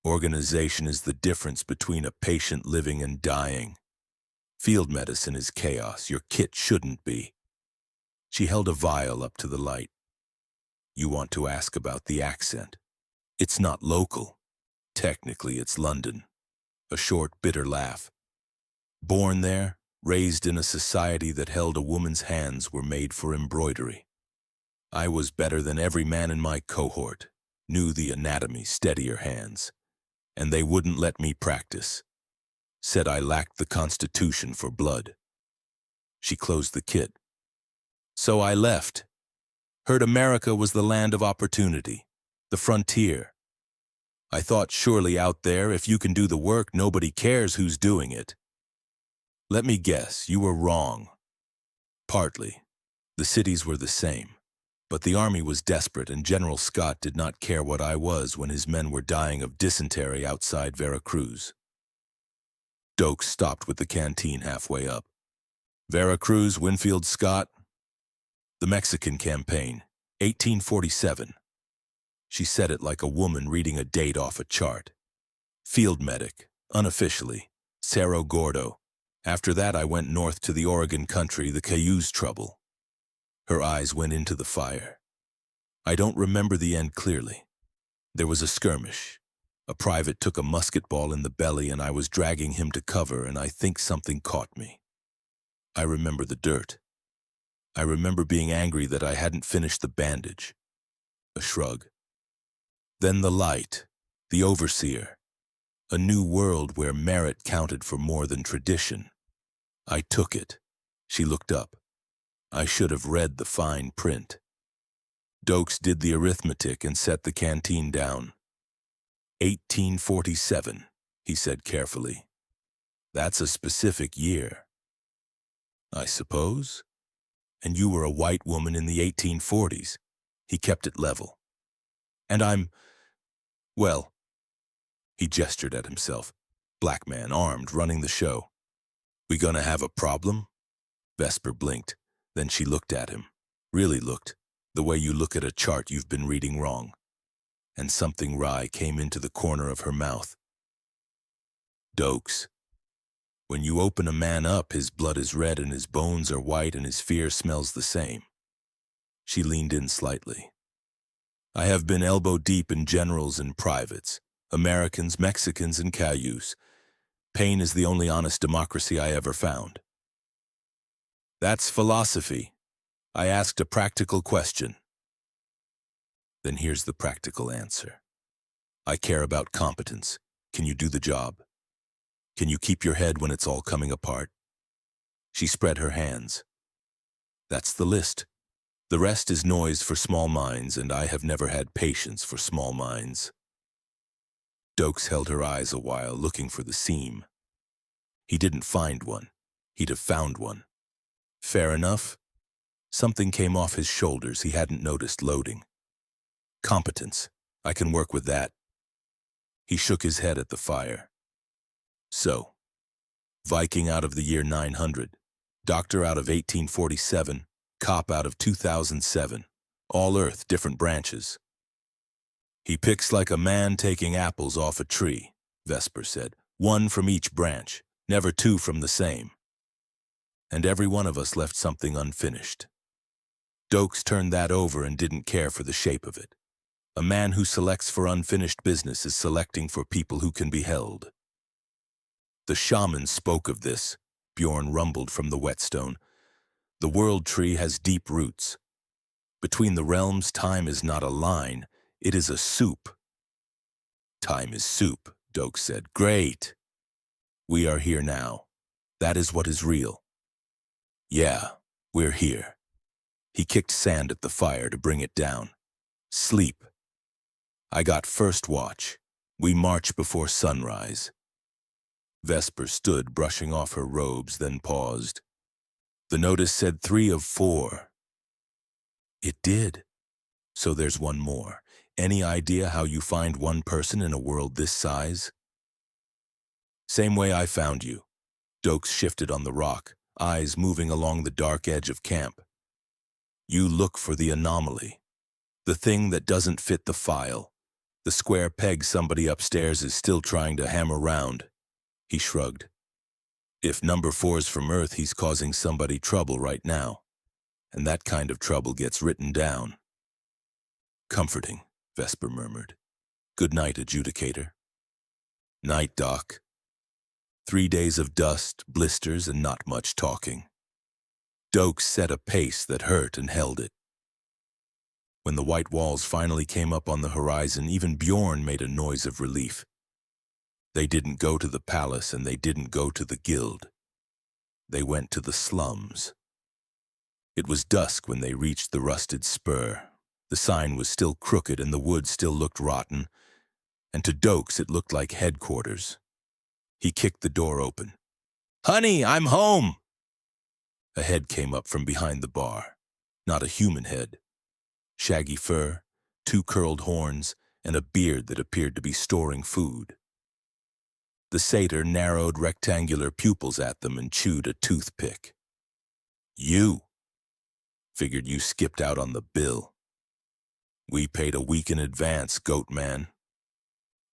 Organization is the difference between a patient living and dying. Field medicine is chaos. Your kit shouldn't be. She held a vial up to the light. You want to ask about the accent. It's not local. Technically, it's London. A short, bitter laugh. Born there, raised in a society that held a woman's hands were made for embroidery. I was better than every man in my cohort, knew the anatomy, steadier hands, and they wouldn't let me practice. Said I lacked the constitution for blood. She closed the kit. So I left. Heard America was the land of opportunity, the frontier. I thought surely out there, if you can do the work, nobody cares who's doing it. Let me guess, you were wrong. Partly. The cities were the same. But the army was desperate and General Scott did not care what I was when his men were dying of dysentery outside Veracruz. Doakes stopped with the canteen halfway up. Veracruz, Winfield Scott. The Mexican Campaign, 1847. She said it like a woman reading a date off a chart. Field medic, unofficially, Cerro Gordo. After that I went north to the Oregon country, the Cayuse trouble. Her eyes went into the fire. I don't remember the end clearly. There was a skirmish. A private took a musket ball in the belly and I was dragging him to cover and I think something caught me. I remember the dirt. I remember being angry that I hadn't finished the bandage. A shrug. Then the light, the overseer. A new world where merit counted for more than tradition. I took it. She looked up. I should have read the fine print. Doakes did the arithmetic and set the canteen down. 1847, he said carefully. That's a specific year. I suppose. And you were a white woman in the 1840s. He kept it level. And well, he gestured at himself. Black man, armed, running the show. We gonna have a problem? Vesper blinked. Then she looked at him. Really looked. The way you look at a chart you've been reading wrong. And something wry came into the corner of her mouth. Doakes. When you open a man up, his blood is red and his bones are white and his fear smells the same. She leaned in slightly. I have been elbow deep in generals and privates, Americans, Mexicans, and Cayuse. Pain is the only honest democracy I ever found. That's philosophy. I asked a practical question. Then here's the practical answer. I care about competence. Can you do the job? Can you keep your head when it's all coming apart? She spread her hands. That's the list. The rest is noise for small minds, and I have never had patience for small minds. Doakes held her eyes a while, looking for the seam. He didn't find one. He'd have found one. Fair enough. Something came off his shoulders he hadn't noticed loading. Competence. I can work with that. He shook his head at the fire. So, Viking out of the year 900, doctor out of 1847, cop out of 2007, all earth, different branches. He picks like a man taking apples off a tree, Vesper said. One from each branch, never two from the same. And every one of us left something unfinished. Doakes turned that over and didn't care for the shape of it. A man who selects for unfinished business is selecting for people who can be held. The shaman spoke of this, Bjorn rumbled from the whetstone. The world tree has deep roots. Between the realms, time is not a line, it is a soup. Time is soup, Doakes said. Great. We are here now. That is what is real. Yeah, we're here. He kicked sand at the fire to bring it down. Sleep. I got first watch. We march before sunrise. Vesper stood, brushing off her robes, then paused. The notice said 3 of 4. It did. So there's one more. Any idea how you find one person in a world this size? Same way I found you. Doakes shifted on the rock, eyes moving along the dark edge of camp. You look for the anomaly. The thing that doesn't fit the file. The square peg somebody upstairs is still trying to hammer round. He shrugged. If number 4's from Earth, he's causing somebody trouble right now. And that kind of trouble gets written down. Comforting, Vesper murmured. Good night, adjudicator. Night, Doc. 3 days of dust, blisters, and not much talking. Doakes set a pace that hurt and held it. When the white walls finally came up on the horizon, even Bjorn made a noise of relief. They didn't go to the palace and they didn't go to the guild. They went to the slums. It was dusk when they reached the rusted spur. The sign was still crooked and the wood still looked rotten, and to Doakes it looked like headquarters. He kicked the door open. "Honey, I'm home!" A head came up from behind the bar. Not a human head. Shaggy fur, 2 curled horns, and a beard that appeared to be storing food. The satyr narrowed rectangular pupils at them and chewed a toothpick. You. Figured you skipped out on the bill. We paid a week in advance, goat man.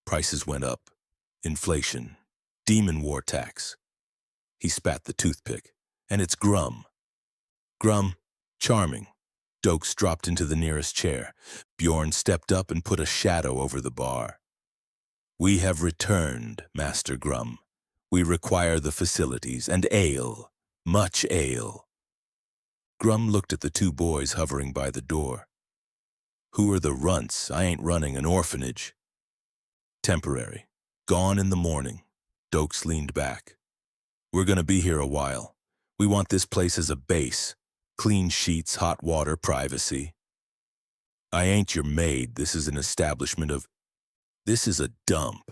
Prices went up. Inflation. Demon war tax. He spat the toothpick. And it's Grum. Grum, charming. Doakes dropped into the nearest chair. Bjorn stepped up and put a shadow over the bar. We have returned, Master Grum. We require the facilities, and ale. Much ale. Grum looked at the 2 boys hovering by the door. Who are the runts? I ain't running an orphanage. Temporary. Gone in the morning. Doakes leaned back. We're gonna be here a while. We want this place as a base. Clean sheets, hot water, privacy. I ain't your maid. This is an establishment of... This is a dump.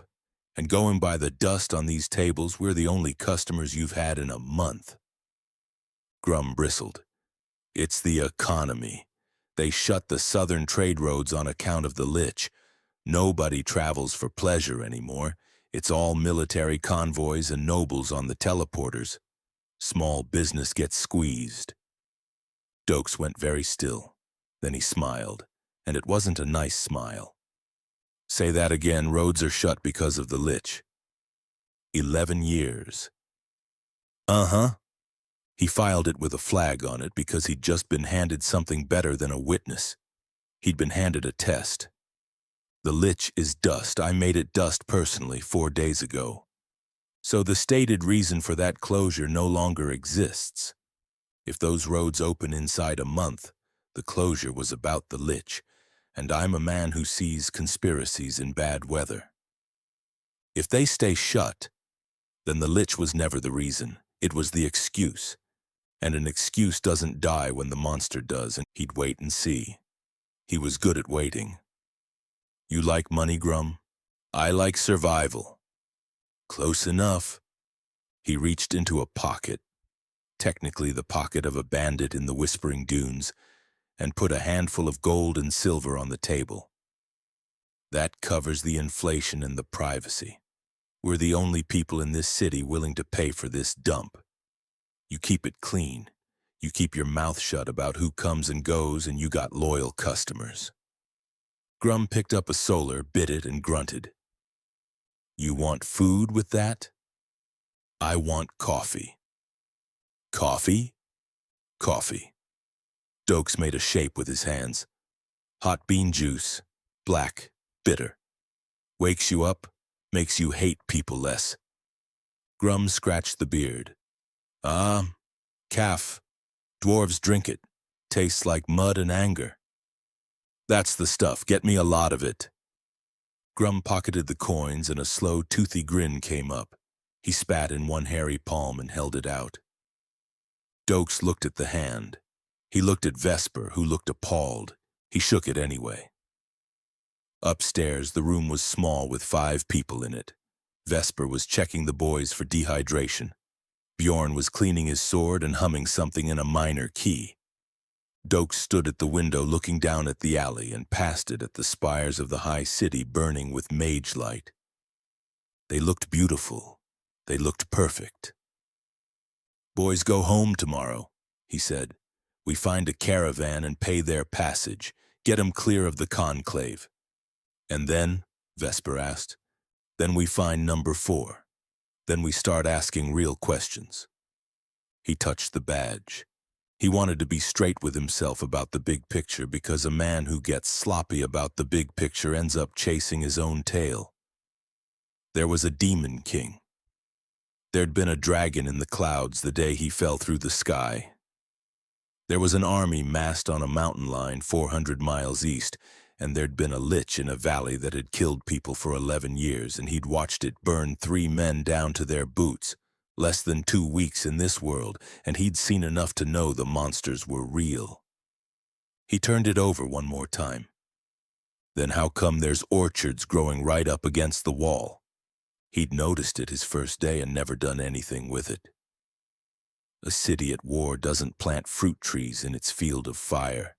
And going by the dust on these tables, we're the only customers you've had in a month. Grum bristled. It's the economy. They shut the southern trade roads on account of the Lich. Nobody travels for pleasure anymore. It's all military convoys and nobles on the teleporters. Small business gets squeezed. Doakes went very still. Then he smiled, and it wasn't a nice smile. Say that again. Roads are shut because of the Lich. 11 years. Uh-huh. He filed it with a flag on it because he'd just been handed something better than a witness. He'd been handed a test. The Lich is dust. I made it dust personally 4 days ago. So the stated reason for that closure no longer exists. If those roads open inside a month, the closure was about the Lich, and I'm a man who sees conspiracies in bad weather. If they stay shut, then the Lich was never the reason. It was the excuse. And an excuse doesn't die when the monster does, and he'd wait and see. He was good at waiting. You like money, Grum? I like survival. Close enough. He reached into a pocket, technically the pocket of a bandit in the Whispering Dunes, and put a handful of gold and silver on the table. That covers the inflation and the privacy. We're the only people in this city willing to pay for this dump. You keep it clean. You keep your mouth shut about who comes and goes, and you got loyal customers. Grum picked up a solar, bit it, and grunted. You want food with that? I want coffee. Coffee? Coffee. Doakes made a shape with his hands. Hot bean juice. Black. Bitter. Wakes you up. Makes you hate people less. Grum scratched the beard. Ah, calf. Dwarves drink it. Tastes like mud and anger. That's the stuff. Get me a lot of it. Grum pocketed the coins and a slow, toothy grin came up. He spat in one hairy palm and held it out. Doakes looked at the hand. He looked at Vesper, who looked appalled. He shook it anyway. Upstairs, the room was small with 5 people in it. Vesper was checking the boys for dehydration. Bjorn was cleaning his sword and humming something in a minor key. Doakes stood at the window looking down at the alley and past it at the spires of the high city burning with mage light. They looked beautiful. They looked perfect. Boys go home tomorrow, he said. We find a caravan and pay their passage. Get 'em clear of the conclave. And then, Vesper asked, then we find number 4. Then we start asking real questions. He touched the badge. He wanted to be straight with himself about the big picture because a man who gets sloppy about the big picture ends up chasing his own tail. There was a demon king. There'd been a dragon in the clouds the day he fell through the sky. There was an army massed on a mountain line 400 miles east, and there'd been a lich in a valley that had killed people for 11 years, and he'd watched it burn 3 men down to their boots. Less than 2 weeks in this world, and he'd seen enough to know the monsters were real. He turned it over one more time. Then how come there's orchards growing right up against the wall? He'd noticed it his first day and never done anything with it. A city at war doesn't plant fruit trees in its field of fire.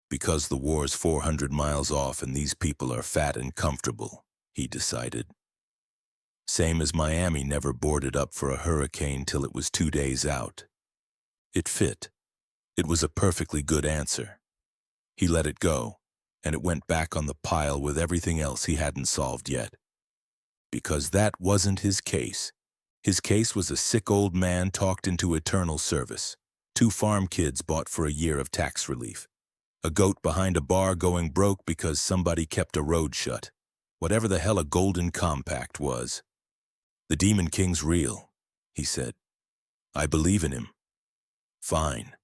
Because the war's 400 miles off and these people are fat and comfortable, he decided. Same as Miami never boarded up for a hurricane till it was 2 days out. It fit. It was a perfectly good answer. He let it go, and it went back on the pile with everything else he hadn't solved yet. Because that wasn't his case. His case was a sick old man talked into eternal service. 2 farm kids bought for a year of tax relief. A goat behind a bar going broke because somebody kept a road shut. Whatever the hell a golden compact was. The Demon King's real, he said. I believe in him. Fine.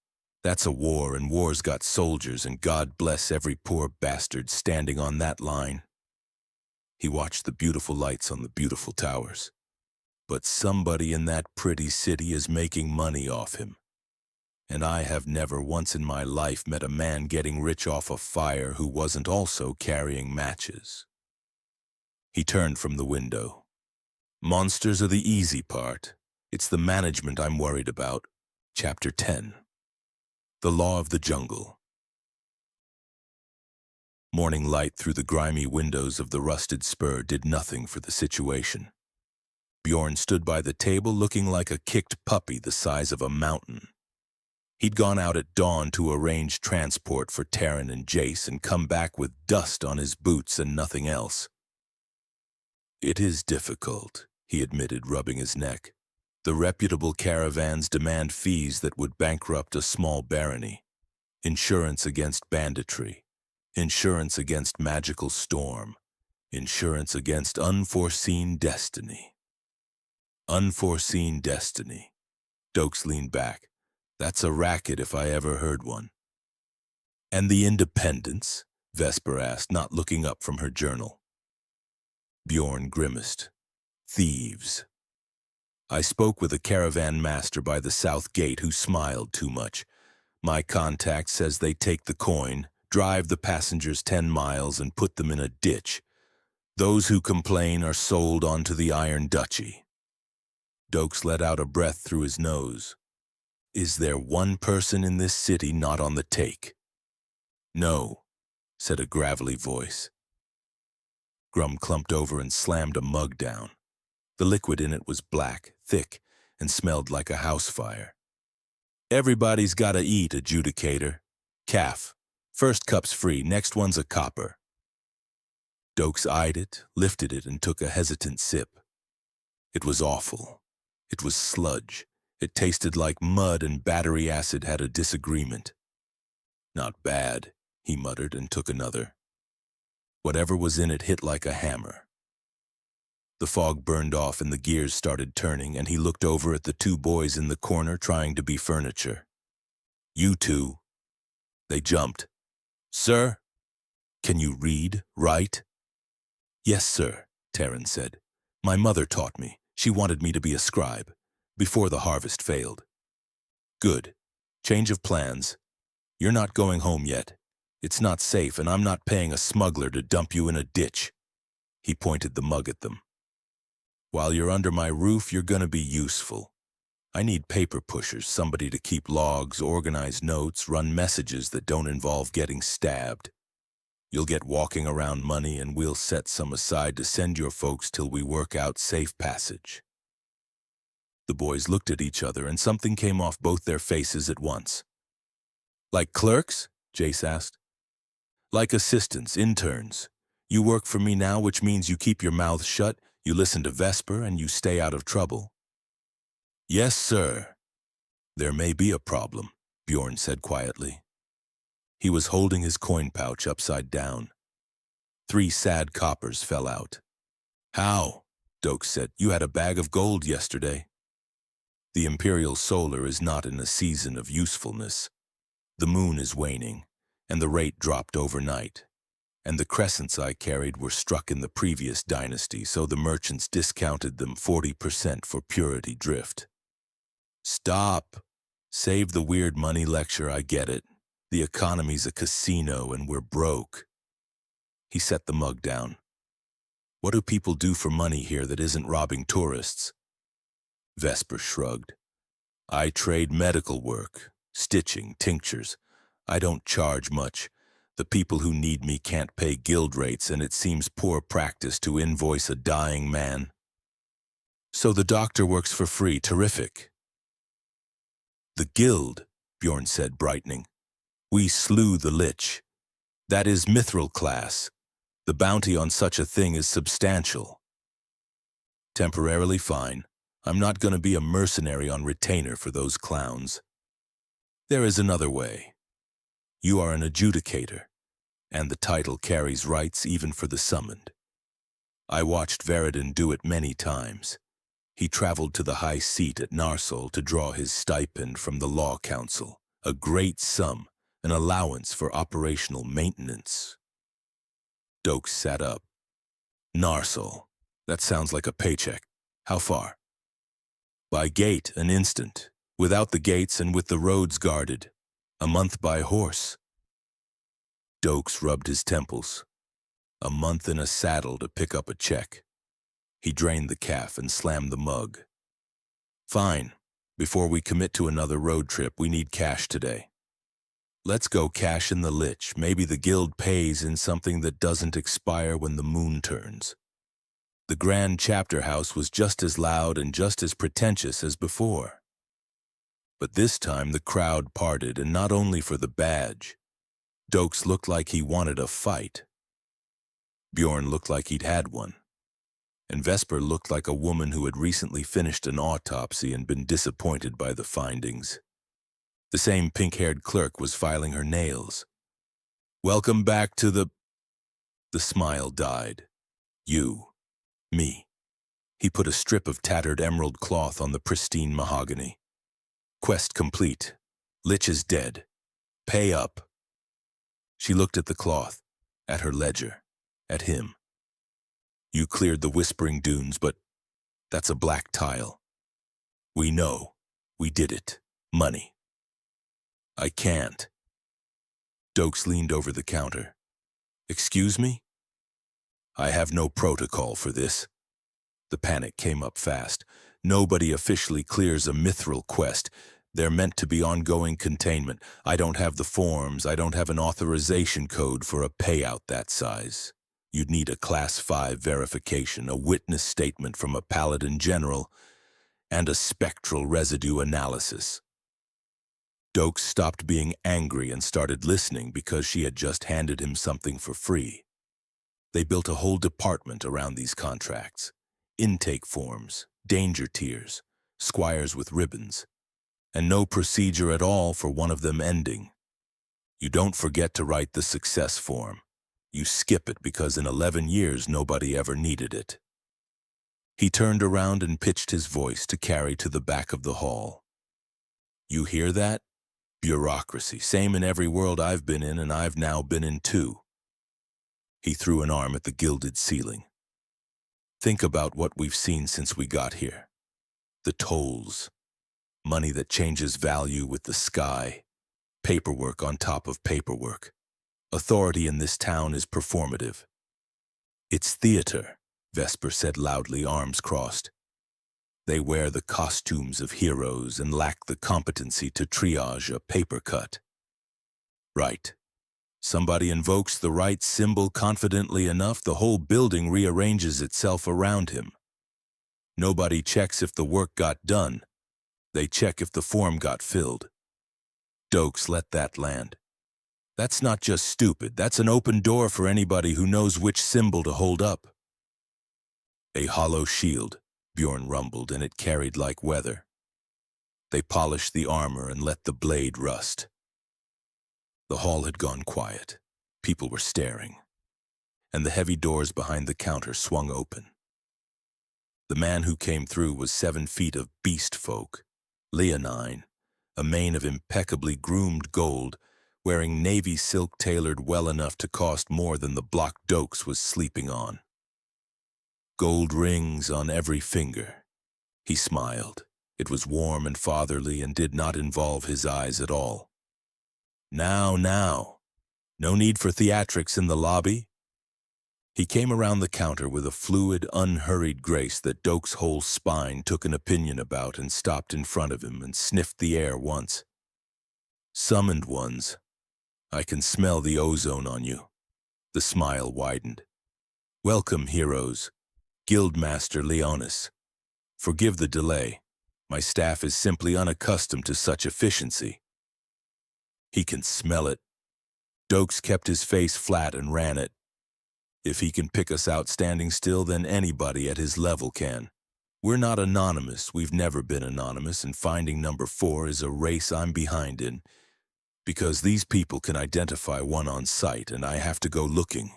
That's a war, and war's got soldiers, and God bless every poor bastard standing on that line. He watched the beautiful lights on the beautiful towers. But somebody in that pretty city is making money off him. And I have never once in my life met a man getting rich off a fire who wasn't also carrying matches. He turned from the window. Monsters are the easy part. It's the management I'm worried about. Chapter 10. The Law of the Jungle. Morning light through the grimy windows of the rusted spur did nothing for the situation. Bjorn stood by the table looking like a kicked puppy the size of a mountain. He'd gone out at dawn to arrange transport for Taryn and Jace and come back with dust on his boots and nothing else. It is difficult, he admitted, rubbing his neck. The reputable caravans demand fees that would bankrupt a small barony. Insurance against banditry. Insurance against magical storm. Insurance against unforeseen destiny. Unforeseen destiny. Doakes leaned back. That's a racket if I ever heard one. And the independents? Vesper asked, not looking up from her journal. Bjorn grimaced. Thieves. I spoke with a caravan master by the south gate who smiled too much. My contact says they take the coin, drive the passengers 10 miles and put them in a ditch. Those who complain are sold onto the Iron Duchy. Doakes let out a breath through his nose. Is there one person in this city not on the take? No, said a gravelly voice. Grum clumped over and slammed a mug down. The liquid in it was black, thick, and smelled like a house fire. Everybody's gotta eat, adjudicator. Calf. First cup's free, next one's a copper. Doakes eyed it, lifted it, and took a hesitant sip. It was awful. It was sludge. It tasted like mud, and battery acid had a disagreement. Not bad, he muttered and took another. Whatever was in it hit like a hammer. The fog burned off and the gears started turning, and he looked over at the two boys in the corner trying to be furniture. "You two." They jumped. "Sir? Can you read, write?" "Yes, sir," Taryn said. "My mother taught me. She wanted me to be a scribe, before the harvest failed." "Good. Change of plans. You're not going home yet. It's not safe, and I'm not paying a smuggler to dump you in a ditch." He pointed the mug at them. "While you're under my roof, you're gonna be useful. I need paper pushers, somebody to keep logs, organize notes, run messages that don't involve getting stabbed. You'll get walking around money, and we'll set some aside to send your folks till we work out safe passage." The boys looked at each other, and something came off both their faces at once. "Like clerks?" Jace asked. "Like assistants, interns. You work for me now, which means you keep your mouth shut, you listen to Vesper, and you stay out of trouble." "Yes, sir." "There may be a problem," Bjorn said quietly. He was holding his coin pouch upside down. 3 sad coppers fell out. "How?" Doakes said. "You had a bag of gold yesterday." "The Imperial Solar is not in a season of usefulness. The moon is waning, and the rate dropped overnight. And the crescents I carried were struck in the previous dynasty, so the merchants discounted them 40% for purity drift." "Stop. Save the weird money lecture, I get it. The economy's a casino and we're broke." He set the mug down. "What do people do for money here that isn't robbing tourists?" Vesper shrugged. "I trade medical work, stitching, tinctures. I don't charge much. The people who need me can't pay guild rates, and it seems poor practice to invoice a dying man." "So the doctor works for free. Terrific." "The guild," Bjorn said, brightening. "We slew the lich. That is mithril class. The bounty on such a thing is substantial." "Temporarily fine. I'm not going to be a mercenary on retainer for those clowns. There is another way. You are an adjudicator, and the title carries rights even for the summoned. I watched Veridin do it many times. He traveled to the high seat at Narsol to draw his stipend from the Law Council, a great sum, an allowance for operational maintenance." Doakes sat up. "Narsol. That sounds like a paycheck. How far?" "By gate, an instant. Without the gates and with the roads guarded. A month by horse." Doakes rubbed his temples. A month in a saddle to pick up a check. He drained the calf and slammed the mug. "Fine. Before we commit to another road trip, we need cash today. Let's go cash in the lich. Maybe the guild pays in something that doesn't expire when the moon turns." The Grand Chapter House was just as loud and just as pretentious as before. But this time the crowd parted, and not only for the badge. Doakes looked like he wanted a fight. Bjorn looked like he'd had one. And Vesper looked like a woman who had recently finished an autopsy and been disappointed by the findings. The same pink-haired clerk was filing her nails. "Welcome back to the—" The smile died. "You. Me." He put a strip of tattered emerald cloth on the pristine mahogany. "Quest complete. Lich is dead. Pay up." She looked at the cloth, at her ledger, at him. "You cleared the Whispering Dunes, but that's a black tile. We know. We did it. Money." "I can't." Doakes leaned over the counter. "Excuse me?" "I have no protocol for this." The panic came up fast. "Nobody officially clears a mithril quest. They're meant to be ongoing containment. I don't have the forms. I don't have an authorization code for a payout that size. You'd need a Class 5 verification, a witness statement from a paladin general, and a spectral residue analysis." Doakes stopped being angry and started listening because she had just handed him something for free. They built a whole department around these contracts. Intake forms, danger tiers, squires with ribbons, and no procedure at all for one of them ending. You don't forget to write the success form. You skip it because in 11 years nobody ever needed it. He turned around and pitched his voice to carry to the back of the hall. You hear that? Bureaucracy, same in every world I've been in, and I've now been in too. He threw an arm at the gilded ceiling. Think about what we've seen since we got here. The tolls, money that changes value with the sky, paperwork on top of paperwork. Authority in this town is performative. It's theater, Vesper said loudly, arms crossed. They wear the costumes of heroes and lack the competency to triage a paper cut. Right. Somebody invokes the right symbol confidently enough, the whole building rearranges itself around him. Nobody checks if the work got done. They check if the form got filled. Doakes let that land. That's not just stupid, that's an open door for anybody who knows which symbol to hold up. A hollow shield, Bjorn rumbled, and it carried like weather. They polished the armor and let the blade rust. The hall had gone quiet. People were staring, and the heavy doors behind the counter swung open. The man who came through was 7 feet of beast folk, leonine, a mane of impeccably groomed gold, wearing navy silk tailored well enough to cost more than the block Doakes was sleeping on. Gold rings on every finger. He smiled. It was warm and fatherly and did not involve his eyes at all. Now. No need for theatrics in the lobby. He came around the counter with a fluid, unhurried grace that Doakes' whole spine took an opinion about, and stopped in front of him and sniffed the air once. Summoned ones. I can smell the ozone on you. The smile widened. Welcome, heroes. Guildmaster Leonis. Forgive the delay. My staff is simply unaccustomed to such efficiency. He can smell it. Doakes kept his face flat and ran it. If he can pick us out standing still, then anybody at his level can. We're not anonymous, we've never been anonymous, and finding number 4 is a race I'm behind in. Because these people can identify one on sight, and I have to go looking.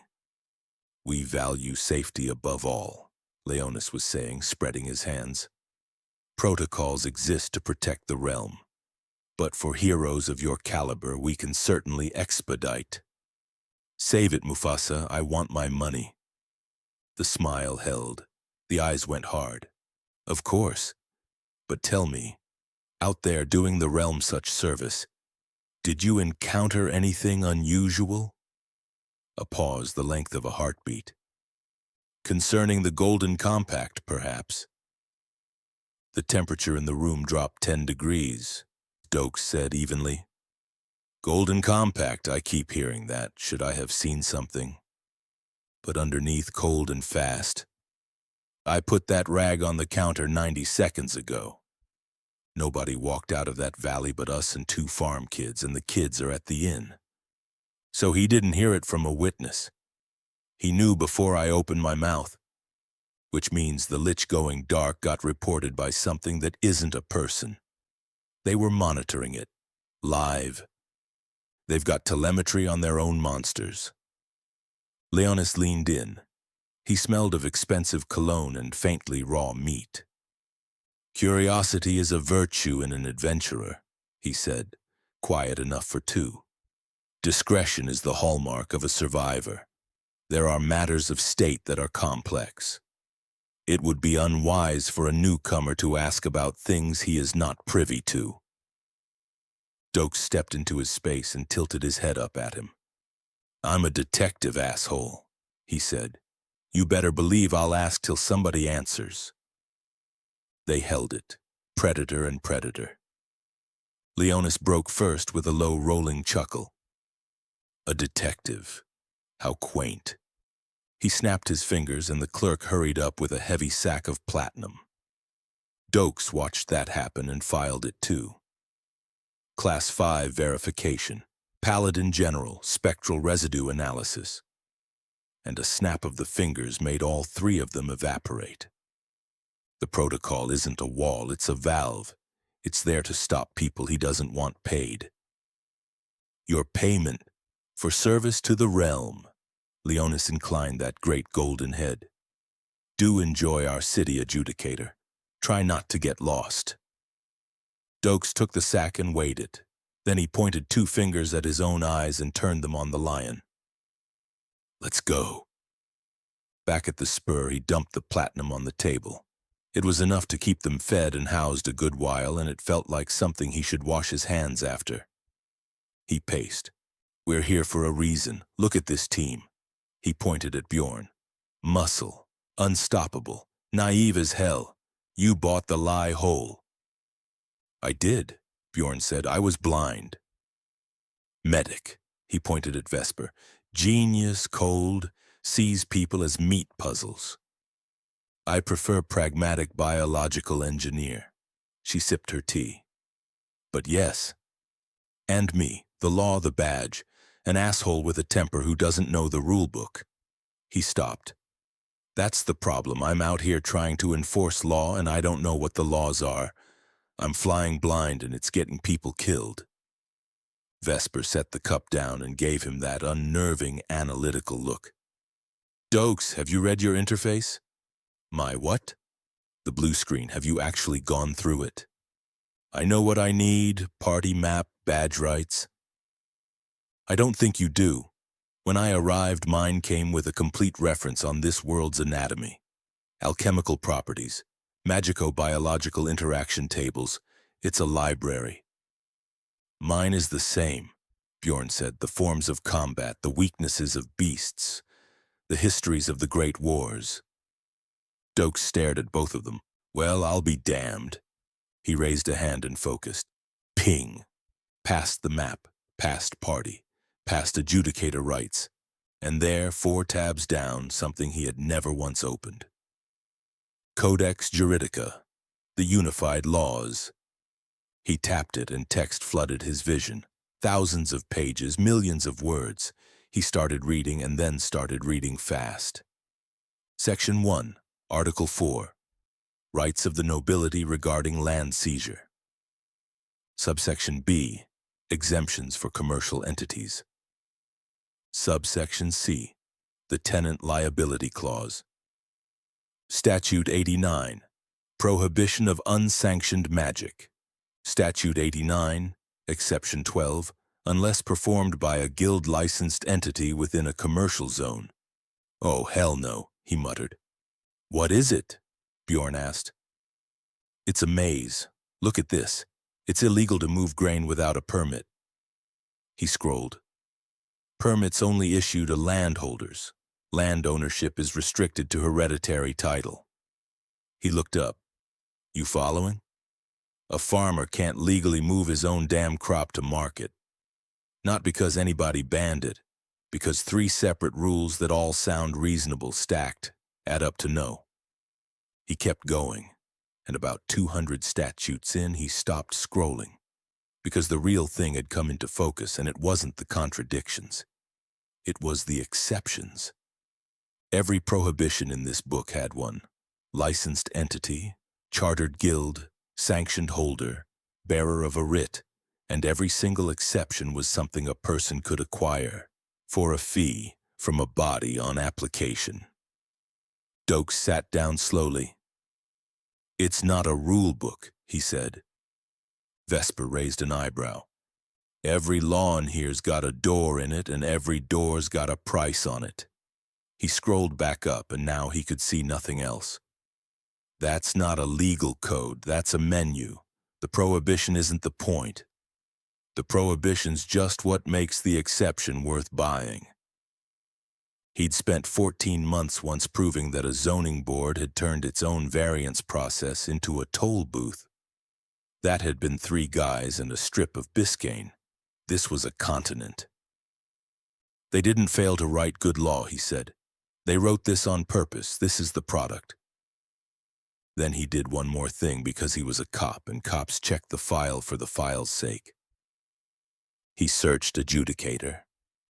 We value safety above all, Leonis was saying, spreading his hands. Protocols exist to protect the realm. But for heroes of your caliber, we can certainly expedite. Save it, Mufasa, I want my money. The smile held. The eyes went hard. Of course. But tell me, out there doing the realm such service, did you encounter anything unusual? A pause the length of a heartbeat. Concerning the Golden Compact, perhaps? The temperature in the room dropped 10 degrees, Doakes said evenly. Golden Compact, I keep hearing that. Should I have seen something? But underneath, cold and fast. I put that rag on the counter 90 seconds ago. Nobody walked out of that valley but us and 2 farm kids, and the kids are at the inn. So he didn't hear it from a witness. He knew before I opened my mouth, which means the lich going dark got reported by something that isn't a person. They were monitoring it, live. They've got telemetry on their own monsters. Leonis leaned in. He smelled of expensive cologne and faintly raw meat. Curiosity is a virtue in an adventurer, he said, quiet enough for 2. Discretion is the hallmark of a survivor. There are matters of state that are complex. It would be unwise for a newcomer to ask about things he is not privy to. Doakes stepped into his space and tilted his head up at him. I'm a detective, asshole, he said. You better believe I'll ask till somebody answers. They held it, predator and predator. Leonis broke first with a low rolling chuckle. A detective. How quaint. He snapped his fingers and the clerk hurried up with a heavy sack of platinum. Doakes watched that happen and filed it too. Class 5 verification, Paladin General, spectral residue analysis. And a snap of the fingers made all 3 of them evaporate. The protocol isn't a wall, it's a valve. It's there to stop people he doesn't want paid. Your payment for service to the realm. Leonis inclined that great golden head. Do enjoy our city, adjudicator. Try not to get lost. Doakes took the sack and weighed it. Then he pointed 2 fingers at his own eyes and turned them on the lion. Let's go. Back at the spur, he dumped the platinum on the table. It was enough to keep them fed and housed a good while, and it felt like something he should wash his hands after. He paced. We're here for a reason. Look at this team. He pointed at Bjorn. Muscle. Unstoppable. Naive as hell. You bought the lie whole. I did, Bjorn said. I was blind. Medic. He pointed at Vesper. Genius, cold, sees people as meat puzzles. I prefer pragmatic biological engineer. She sipped her tea. But yes. And me, the law, the badge, an asshole with a temper who doesn't know the rule book. He stopped. That's the problem. I'm out here trying to enforce law and I don't know what the laws are. I'm flying blind and it's getting people killed. Vesper set the cup down and gave him that unnerving, analytical look. Doakes, have you read your interface? My what? The blue screen. Have you actually gone through it? I know what I need, party map, badge rights. I don't think you do. When I arrived, mine came with a complete reference on this world's anatomy, alchemical properties, magico-biological interaction tables. It's a library. Mine is the same, Bjorn said, the forms of combat, the weaknesses of beasts, the histories of the great wars. Doakes stared at both of them. Well, I'll be damned. He raised a hand and focused. Ping. Past the map, past party, past adjudicator rights, and there, 4 tabs down, something he had never once opened. Codex Juridica, the unified laws. He tapped it and text flooded his vision. Thousands of pages, millions of words. He started reading and then started reading fast. Section 1, Article 4, Rights of the Nobility regarding land seizure. Subsection B, Exemptions for commercial entities. Subsection C, the Tenant Liability Clause. Statute 89, Prohibition of Unsanctioned Magic. Statute 89, Exception 12, unless performed by a guild-licensed entity within a commercial zone. Oh, hell no, he muttered. What is it? Bjorn asked. It's a maze. Look at this. It's illegal to move grain without a permit. He scrolled. Permits only issued to landholders. Land ownership is restricted to hereditary title. He looked up. You following? A farmer can't legally move his own damn crop to market. Not because anybody banned it, because 3 separate rules that all sound reasonable stacked add up to no. He kept going, and about 200 statutes in, he stopped scrolling, because the real thing had come into focus, and it wasn't the contradictions. It was the exceptions. Every prohibition in this book had one. Licensed entity, chartered guild, sanctioned holder, bearer of a writ, and every single exception was something a person could acquire, for a fee, from a body on application. Doakes sat down slowly. It's not a rule book, he said. Vesper raised an eyebrow. Every law in here's got a door in it, and every door's got a price on it. He scrolled back up, and now he could see nothing else. That's not a legal code, that's a menu. The prohibition isn't the point. The prohibition's just what makes the exception worth buying. He'd spent 14 months once proving that a zoning board had turned its own variance process into a toll booth. That had been 3 guys and a strip of Biscayne. This was a continent. They didn't fail to write good law, he said. They wrote this on purpose. This is the product. Then he did one more thing because he was a cop, and cops checked the file for the file's sake. He searched adjudicator,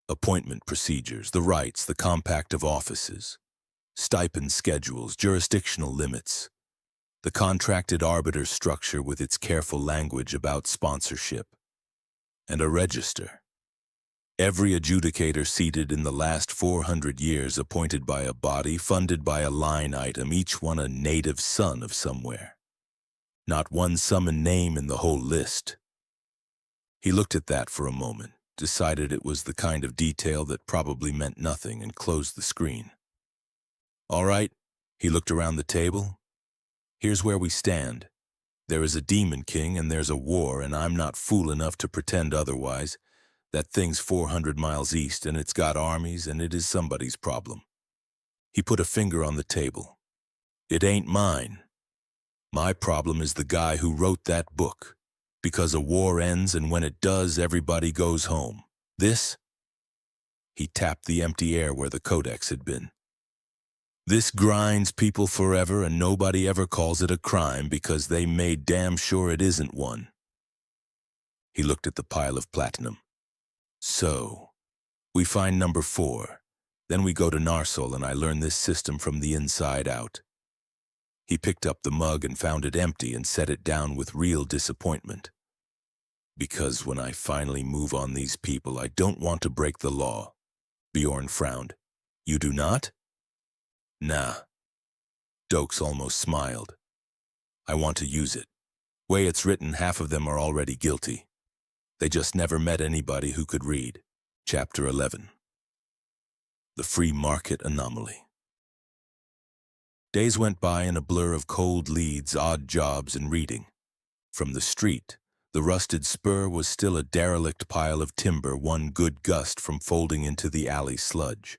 appointment procedures, the rights, the compact of offices, stipend schedules, jurisdictional limits, the contracted arbiter structure with its careful language about sponsorship, and a register. Every adjudicator seated in the last 400 years appointed by a body, funded by a line item, each one a native son of somewhere. Not one summoned name in the whole list. He looked at that for a moment, decided it was the kind of detail that probably meant nothing, and closed the screen. All right, he looked around the table. Here's where we stand. There is a demon king and there's a war, and I'm not fool enough to pretend otherwise. That thing's 400 miles east, and it's got armies, and it is somebody's problem. He put a finger on the table. It ain't mine. My problem is the guy who wrote that book, because a war ends, and when it does, everybody goes home. This? He tapped the empty air where the codex had been. This grinds people forever, and nobody ever calls it a crime because they made damn sure it isn't one. He looked at the pile of platinum. So, we find number 4. Then we go to Narsol, and I learn this system from the inside out. He picked up the mug and found it empty and set it down with real disappointment. Because when I finally move on these people, I don't want to break the law. Bjorn frowned. You do not? Nah. Doakes almost smiled. I want to use it. Way it's written, half of them are already guilty. They just never met anybody who could read. Chapter 11. The Free Market Anomaly. Days went by in a blur of cold leads, odd jobs, and reading. From the street, the rusted spur was still a derelict pile of timber, one good gust from folding into the alley sludge.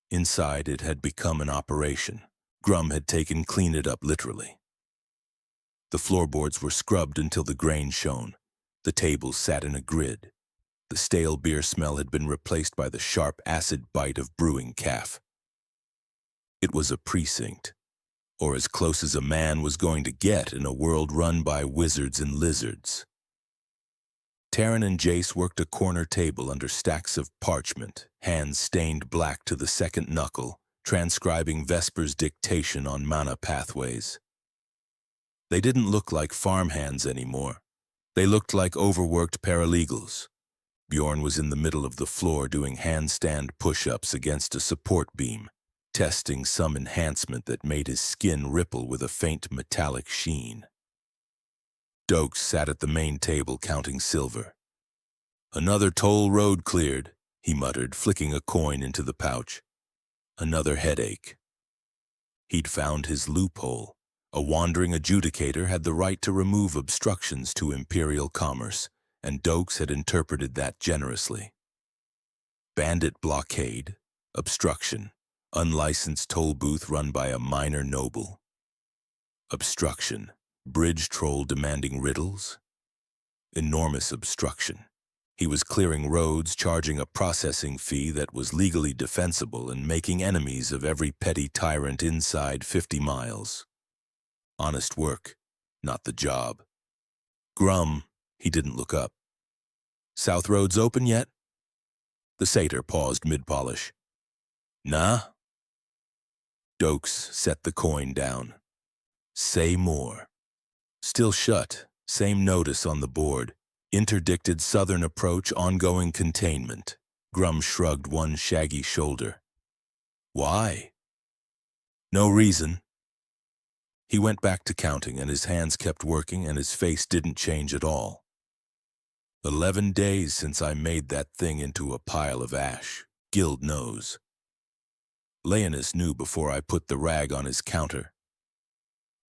Inside, it had become an operation. Grum had taken clean it up literally. The floorboards were scrubbed until the grain shone. The tables sat in a grid. The stale beer smell had been replaced by the sharp acid bite of brewing calf. It was a precinct, or as close as a man was going to get in a world run by wizards and lizards. Taryn and Jace worked a corner table under stacks of parchment, hands stained black to the second knuckle, transcribing Vesper's dictation on mana pathways. They didn't look like farmhands anymore. They looked like overworked paralegals. Bjorn was in the middle of the floor doing handstand push-ups against a support beam, testing some enhancement that made his skin ripple with a faint metallic sheen. Doakes sat at the main table counting silver. Another toll road cleared, he muttered, flicking a coin into the pouch. Another headache. He'd found his loophole. A wandering adjudicator had the right to remove obstructions to imperial commerce, and Doakes had interpreted that generously. Bandit blockade, obstruction, unlicensed toll booth run by a minor noble. Obstruction, bridge troll demanding riddles. Enormous obstruction. He was clearing roads, charging a processing fee that was legally defensible, and making enemies of every petty tyrant inside 50 miles. Honest work, not the job. Grum, he didn't look up. South Roads open yet? The satyr paused mid-polish. Nah. Doakes set the coin down. Say more. Still shut, same notice on the board. Interdicted southern approach, ongoing containment. Grum shrugged one shaggy shoulder. Why? No reason. He went back to counting, and his hands kept working, and his face didn't change at all. 11 days since I made that thing into a pile of ash. Guild knows. Leonis knew before I put the rag on his counter.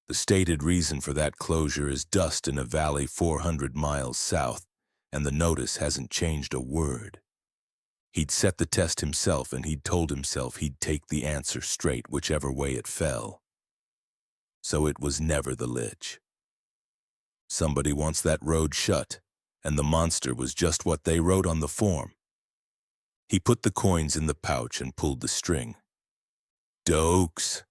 The stated reason for that closure is dust in a valley 400 miles south, and the notice hasn't changed a word. He'd set the test himself, and he'd told himself he'd take the answer straight whichever way it fell. So it was never the Lich. Somebody wants that road shut, and the monster was just what they wrote on the form. He put the coins in the pouch and pulled the string. Doakes.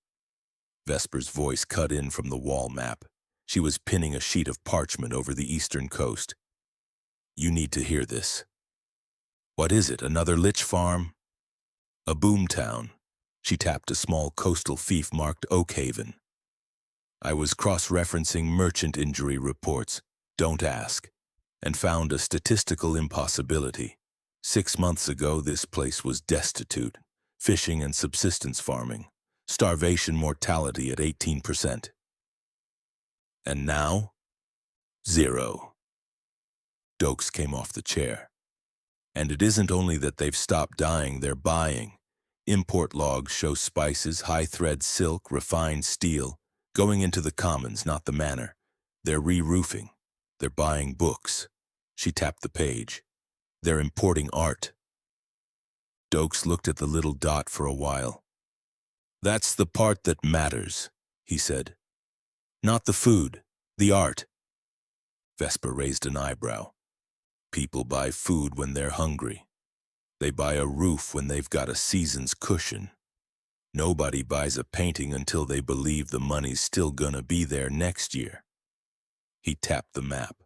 Vesper's voice cut in from the wall map. She was pinning a sheet of parchment over the eastern coast. You need to hear this. What is it, another Lich farm? A boomtown. She tapped a small coastal fief marked Oakhaven. I was cross-referencing merchant injury reports, don't ask, and found a statistical impossibility. 6 months ago, this place was destitute, fishing and subsistence farming, starvation mortality at 18%. And now, 0. Doakes came off the chair. And it isn't only that they've stopped dying, they're buying. Import logs show spices, high-thread silk, refined steel, going into the commons, not the manor. They're re-roofing. They're buying books. She tapped the page. They're importing art. Doakes looked at the little dot for a while. That's the part that matters, he said. Not the food, the art. Vesper raised an eyebrow. People buy food when they're hungry. They buy a roof when they've got a season's cushion. Nobody buys a painting until they believe the money's still gonna be there next year. He tapped the map.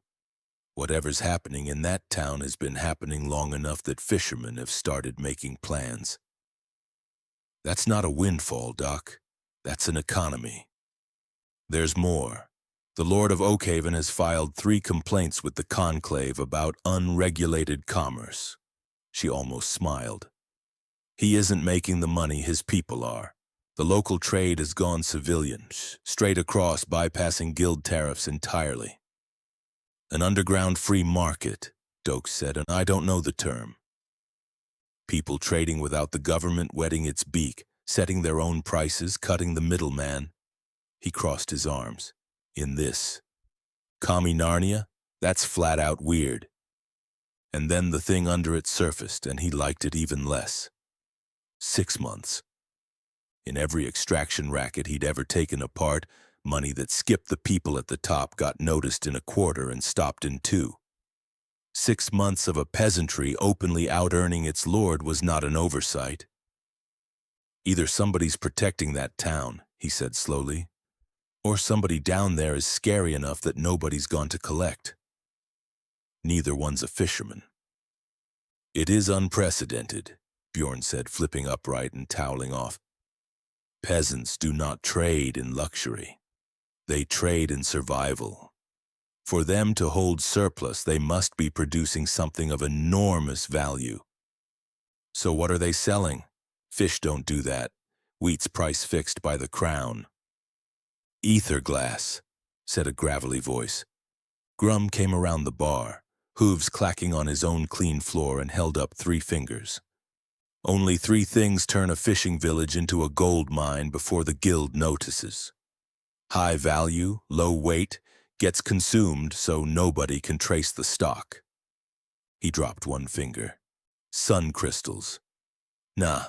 Whatever's happening in that town has been happening long enough that fishermen have started making plans. That's not a windfall, Doc. That's an economy. There's more. The Lord of Oakhaven has filed 3 complaints with the Conclave about unregulated commerce. She almost smiled. He isn't making the money his people are. The local trade has gone civilian, straight across, bypassing guild tariffs entirely. An underground free market, Doakes said, and I don't know the term. People trading without the government wetting its beak, setting their own prices, cutting the middleman. He crossed his arms. In this. Commie Narnia? That's flat out weird. And then the thing under it surfaced, and he liked it even less. 6 months. In every extraction racket he'd ever taken apart, money that skipped the people at the top got noticed in a quarter and stopped in 2. 6 months of a peasantry openly out-earning its lord was not an oversight. Either somebody's protecting that town, he said slowly, or somebody down there is scary enough that nobody's gone to collect. Neither one's a fisherman. It is unprecedented, Bjorn said, flipping upright and toweling off. Peasants do not trade in luxury. They trade in survival. For them to hold surplus, they must be producing something of enormous value. So what are they selling? Fish don't do that. Wheat's price fixed by the crown. Ether glass, said a gravelly voice. Grum came around the bar, hooves clacking on his own clean floor, and held up 3 fingers. Only 3 things turn a fishing village into a gold mine before the guild notices. High value, low weight, gets consumed so nobody can trace the stock. He dropped 1 finger. Sun crystals. Nah,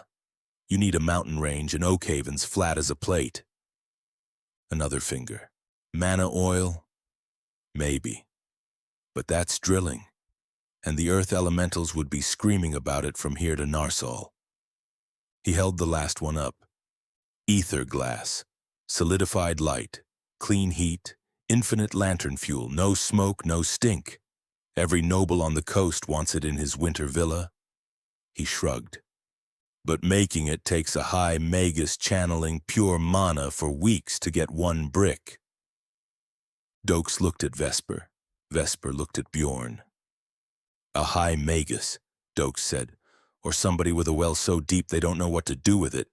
you need a mountain range and Oakhaven's flat as a plate. Another finger. Mana oil? Maybe. But that's drilling, and the earth elementals would be screaming about it from here to Narsal. He held the last one up. Ether glass. Solidified light. Clean heat. Infinite lantern fuel. No smoke, no stink. Every noble on the coast wants it in his winter villa. He shrugged. But making it takes a high magus channeling pure mana for weeks to get 1 brick. Doakes looked at Vesper. Vesper looked at Bjorn. A high magus, Doakes said, or somebody with a well so deep they don't know what to do with it.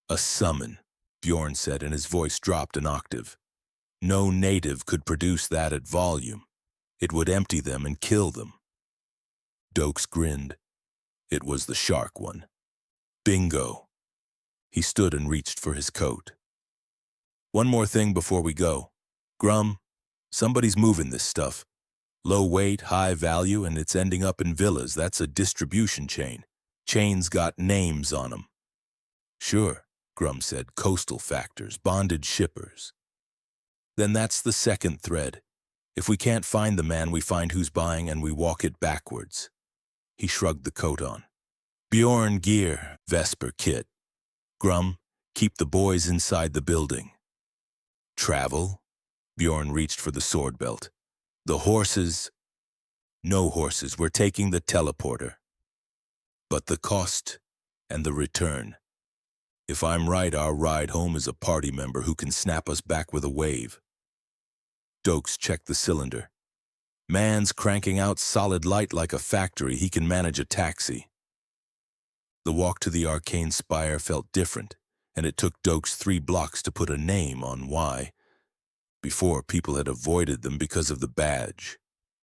A summon, Bjorn said, and his voice dropped an octave. No native could produce that at volume. It would empty them and kill them. Doakes grinned. It was the shark one. Bingo. He stood and reached for his coat. One more thing before we go. Grum, somebody's moving this stuff. Low weight, high value, and it's ending up in villas. That's a distribution chain. Chains got names on them. Sure, Grum said. Coastal factors, bonded shippers. Then that's the second thread. If we can't find the man, we find who's buying and we walk it backwards. He shrugged the coat on. Bjorn gear, Vesper kit. Grum, keep the boys inside the building. Travel? Bjorn reached for the sword belt. The horses? No horses, we're taking the teleporter. But the cost and the return. If I'm right, our ride home is a party member who can snap us back with a wave. Doakes checked the cylinder. Man's cranking out solid light like a factory. He can manage a taxi. The walk to the arcane spire felt different, and it took Doakes 3 blocks to put a name on why. Before, people had avoided them because of the badge.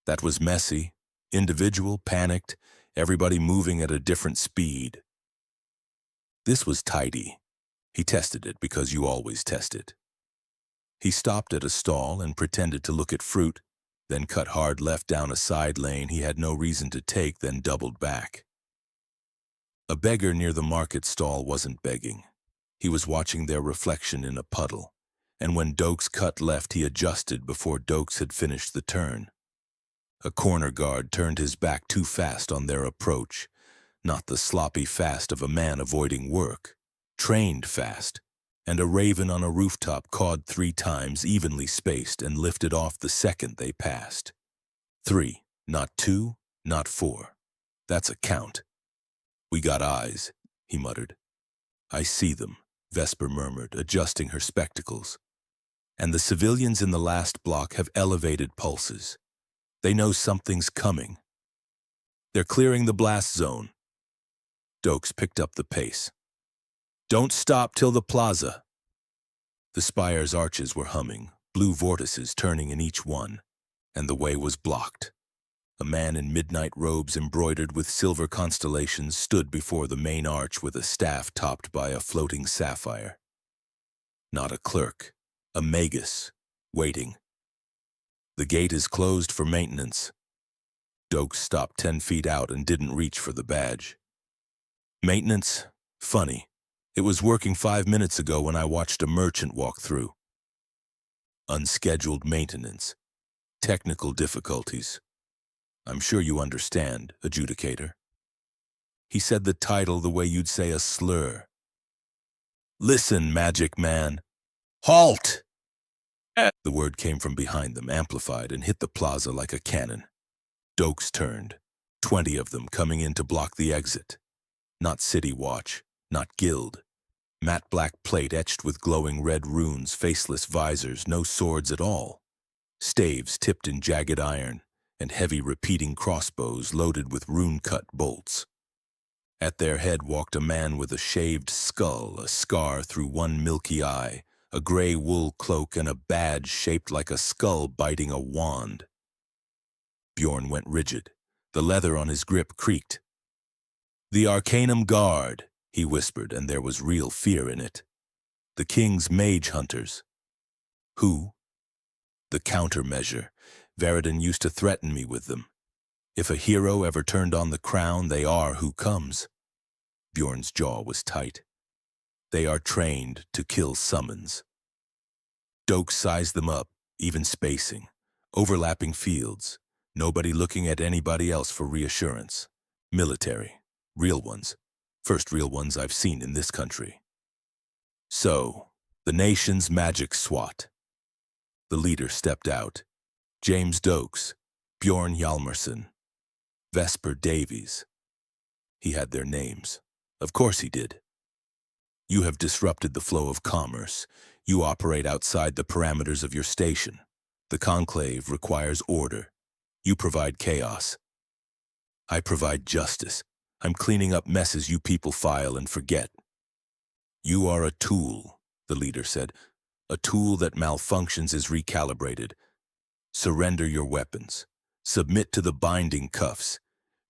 That was messy, individual, panicked, everybody moving at a different speed. This was tidy. He tested it because you always test it. He stopped at a stall and pretended to look at fruit, then cut hard left down a side lane he had no reason to take, then doubled back. A beggar near the market stall wasn't begging. He was watching their reflection in a puddle, and when Doakes cut left, he adjusted before Doakes had finished the turn. A corner guard turned his back too fast on their approach, not the sloppy fast of a man avoiding work, trained fast, and a raven on a rooftop cawed 3 times, evenly spaced, and lifted off the second they passed. 3, not 2, not 4. That's a count. We got eyes, he muttered. I see them, Vesper murmured, adjusting her spectacles. And the civilians in the last block have elevated pulses. They know something's coming. They're clearing the blast zone. Doakes picked up the pace. Don't stop till the plaza. The spire's arches were humming, blue vortices turning in each one, and the way was blocked. A man in midnight robes embroidered with silver constellations stood before the main arch with a staff topped by a floating sapphire. Not a clerk, a magus, waiting. The gate is closed for maintenance. Doakes stopped 10 feet out and didn't reach for the badge. Maintenance? Funny. It was working 5 minutes ago when I watched a merchant walk through. Unscheduled maintenance. Technical difficulties. I'm sure you understand, adjudicator. He said the title the way you'd say a slur. Listen, magic man. Halt! The word came from behind them, amplified, and hit the plaza like a cannon. Doakes turned, 20 of them coming in to block the exit. Not city watch, not guild. Matte black plate etched with glowing red runes, faceless visors, no swords at all. Staves tipped in jagged iron, and heavy repeating crossbows loaded with rune-cut bolts. At their head walked a man with a shaved skull, a scar through one milky eye, a gray wool cloak, and a badge shaped like a skull biting a wand. Bjorn went rigid. The leather on his grip creaked. The Arcanum Guard, he whispered, and there was real fear in it. The king's mage hunters. Who? The countermeasure. Veridon used to threaten me with them. If a hero ever turned on the crown, they are who comes. Bjorn's jaw was tight. They are trained to kill summons. Doakes sized them up, even spacing. Overlapping fields. Nobody looking at anybody else for reassurance. Military. Real ones. First real ones I've seen in this country. So, the nation's magic SWAT. The leader stepped out. James Doakes, Bjorn Hjalmarsson, Vesper Davies. He had their names. Of course he did. You have disrupted the flow of commerce. You operate outside the parameters of your station. The conclave requires order. You provide chaos. I provide justice. I'm cleaning up messes you people file and forget. You are a tool, the leader said. A tool that malfunctions is recalibrated. Surrender your weapons. Submit to the binding cuffs.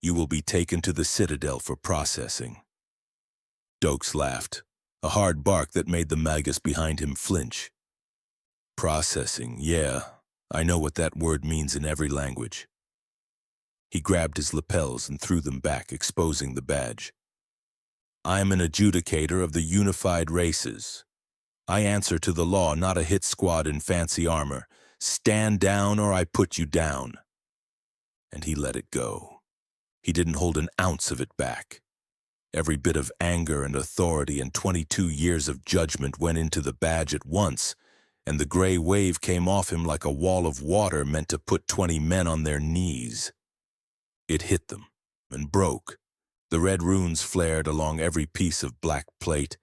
You will be taken to the Citadel for processing. Doakes laughed, a hard bark that made the magus behind him flinch. Processing, yeah, I know what that word means in every language. He grabbed his lapels and threw them back, exposing the badge. I'm an adjudicator of the unified races. I answer to the law, not a hit squad in fancy armor. Stand down or I put you down. And he let it go. He didn't hold an ounce of it back. Every bit of anger and authority and 22 years of judgment went into the badge at once, and the gray wave came off him like a wall of water meant to put 20 men on their knees. It hit them and broke. The red runes flared along every piece of black plate,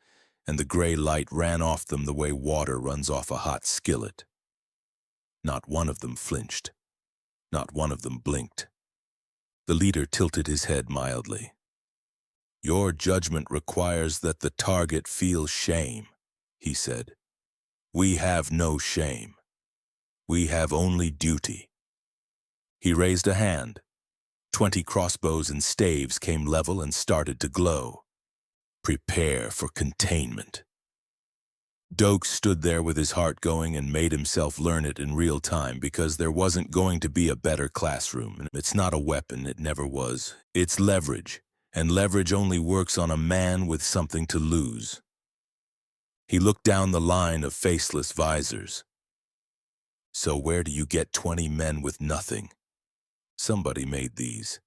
and the gray light ran off them the way water runs off a hot skillet. Not one of them flinched. Not one of them blinked. The leader tilted his head mildly. "Your judgment requires that the target feel shame," he said. "We have no shame. We have only duty." He raised a hand. 20 crossbows and staves came level and started to glow. "Prepare for containment." Doakes stood there with his heart going and made himself learn it in real time because there wasn't going to be a better classroom. It's not a weapon, it never was. It's leverage, and leverage only works on a man with something to lose. He looked down the line of faceless visors. "So where do you get 20 men with nothing?" "Somebody made these."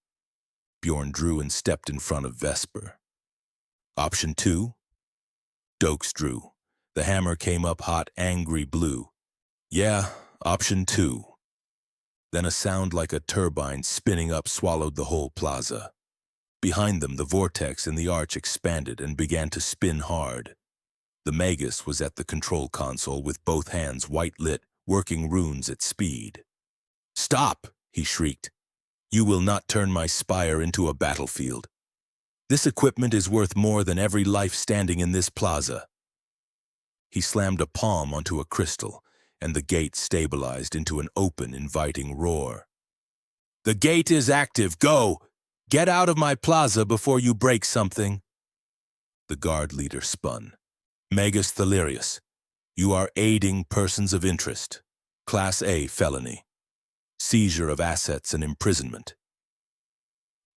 Bjorn drew and stepped in front of Vesper. "Option 2? Doakes drew. The hammer came up hot, angry blue. "Yeah, option 2. Then a sound like a turbine spinning up swallowed the whole plaza. Behind them, the vortex in the arch expanded and began to spin hard. The Magus was at the control console with both hands white-lit, working runes at speed. "Stop!" he shrieked. "You will not turn my spire into a battlefield. This equipment is worth more than every life standing in this plaza." He slammed a palm onto a crystal, and the gate stabilized into an open, inviting roar. "The gate is active. Go! Get out of my plaza before you break something." The guard leader spun. "Magus Thalerius, you are aiding persons of interest. Class A felony. Seizure of assets and imprisonment."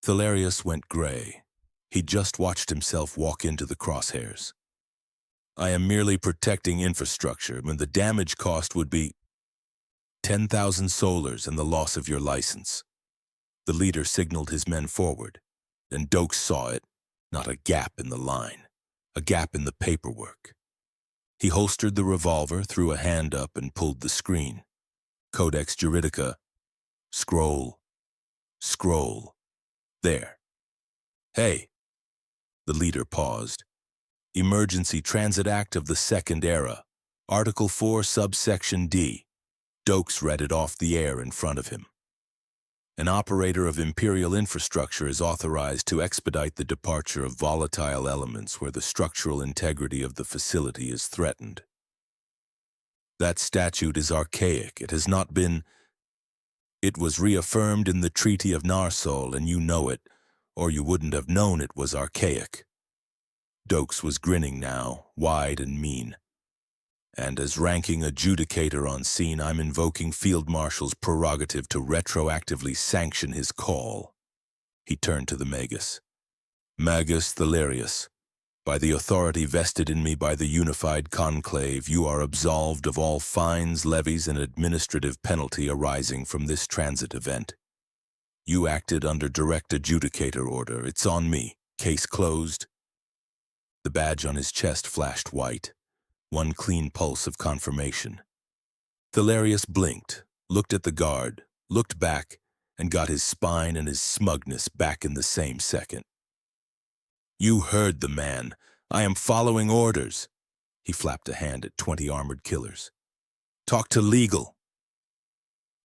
Thalerius went gray. He just watched himself walk into the crosshairs. "I am merely protecting infrastructure when the damage cost would be 10,000 solars and the loss of your license." The leader signaled his men forward, and Doakes saw it, not a gap in the line, a gap in the paperwork. He holstered the revolver, threw a hand up, and pulled the screen. Codex Juridica. Scroll. Scroll. There. "Hey." The leader paused. "Emergency Transit Act of the Second Era. Article 4, subsection D." Doakes read it off the air in front of him. "An operator of Imperial infrastructure is authorized to expedite the departure of volatile elements where the structural integrity of the facility is threatened." That statute is archaic. It has not been... It was reaffirmed in the Treaty of Narsol, and you know it, or you wouldn't have known it was archaic. Doakes was grinning now, wide and mean. "And as ranking adjudicator on scene, I'm invoking Field Marshal's prerogative to retroactively sanction his call." He turned to the Magus. "Magus Thalerius, by the authority vested in me by the unified conclave, you are absolved of all fines, levies, and administrative penalty arising from this transit event. You acted under direct adjudicator order. It's on me. Case closed." The badge on his chest flashed white. One clean pulse of confirmation. Thalerius blinked, looked at the guard, looked back, and got his spine and his smugness back in the same second. "You heard the man. I am following orders." He flapped a hand at 20 armored killers. "Talk to legal."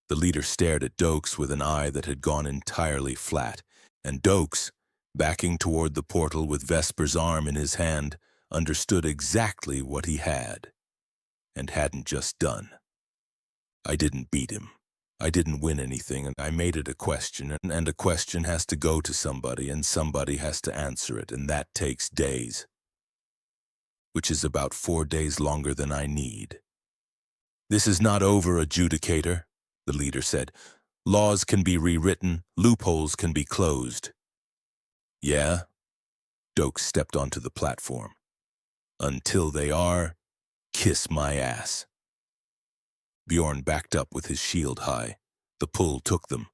The leader stared at Doakes with an eye that had gone entirely flat, and Doakes, backing toward the portal with Vesper's arm in his hand, understood exactly what he had, and hadn't just done. "I didn't beat him. I didn't win anything, and I made it a question, and a question has to go to somebody, and somebody has to answer it, and that takes days. Which is about 4 days longer than I need." "This is not over, adjudicator," the leader said. "Laws can be rewritten, loopholes can be closed." "Yeah?" Doakes stepped onto the platform. "Until they are, kiss my ass." Bjorn backed up with his shield high. The pull took them.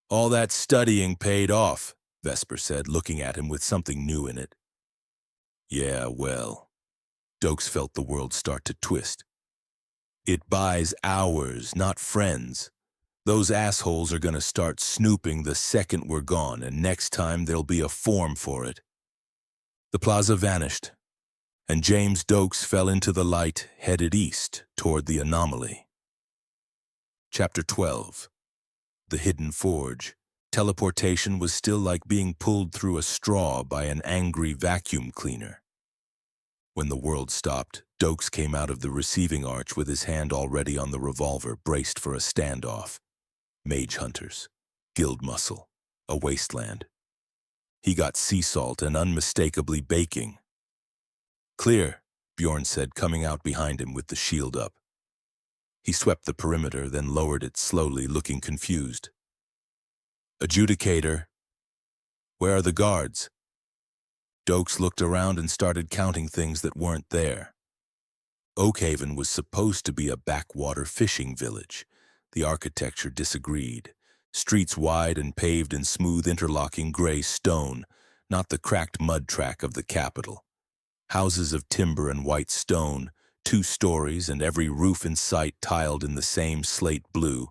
"All that studying paid off," Vesper said, looking at him with something new in it. "Yeah, well." Doakes felt the world start to twist. "It buys hours, not friends. Those assholes are gonna start snooping the second we're gone, and next time there'll be a form for it." The plaza vanished, and James Doakes fell into the light, headed east toward the anomaly. Chapter 12. The hidden forge. Teleportation was still like being pulled through a straw by an angry vacuum cleaner. When the world stopped, Doakes came out of the receiving arch with his hand already on the revolver, braced for a standoff. Mage hunters, guild muscle, a wasteland. He got sea salt and unmistakably baking. "Clear," Bjorn said, coming out behind him with the shield up. He swept the perimeter, then lowered it slowly, looking confused. "Adjudicator, where are the guards?" Doakes looked around and started counting things that weren't there. Oakhaven was supposed to be a backwater fishing village. The architecture disagreed. Streets wide and paved in smooth interlocking gray stone, not the cracked mud track of the capital. Houses of timber and white stone, 2 stories, and every roof in sight tiled in the same slate blue.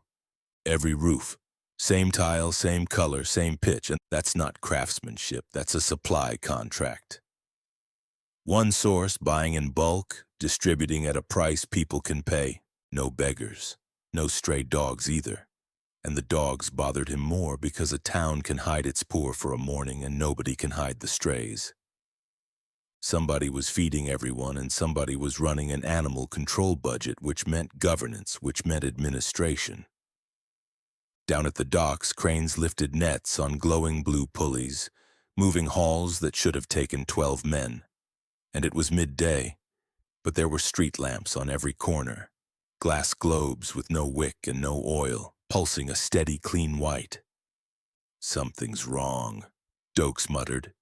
Every roof. Same tile, same color, same pitch, and that's not craftsmanship, that's a supply contract. One source buying in bulk, distributing at a price people can pay. No beggars, no stray dogs either. And the dogs bothered him more because a town can hide its poor for a morning and nobody can hide the strays. Somebody was feeding everyone and somebody was running an animal control budget, which meant governance, which meant administration. Down at the docks, cranes lifted nets on glowing blue pulleys, moving hauls that should have taken 12 men. And it was midday, but there were street lamps on every corner, glass globes with no wick and no oil, pulsing a steady, clean white. "Something's wrong," Doakes muttered.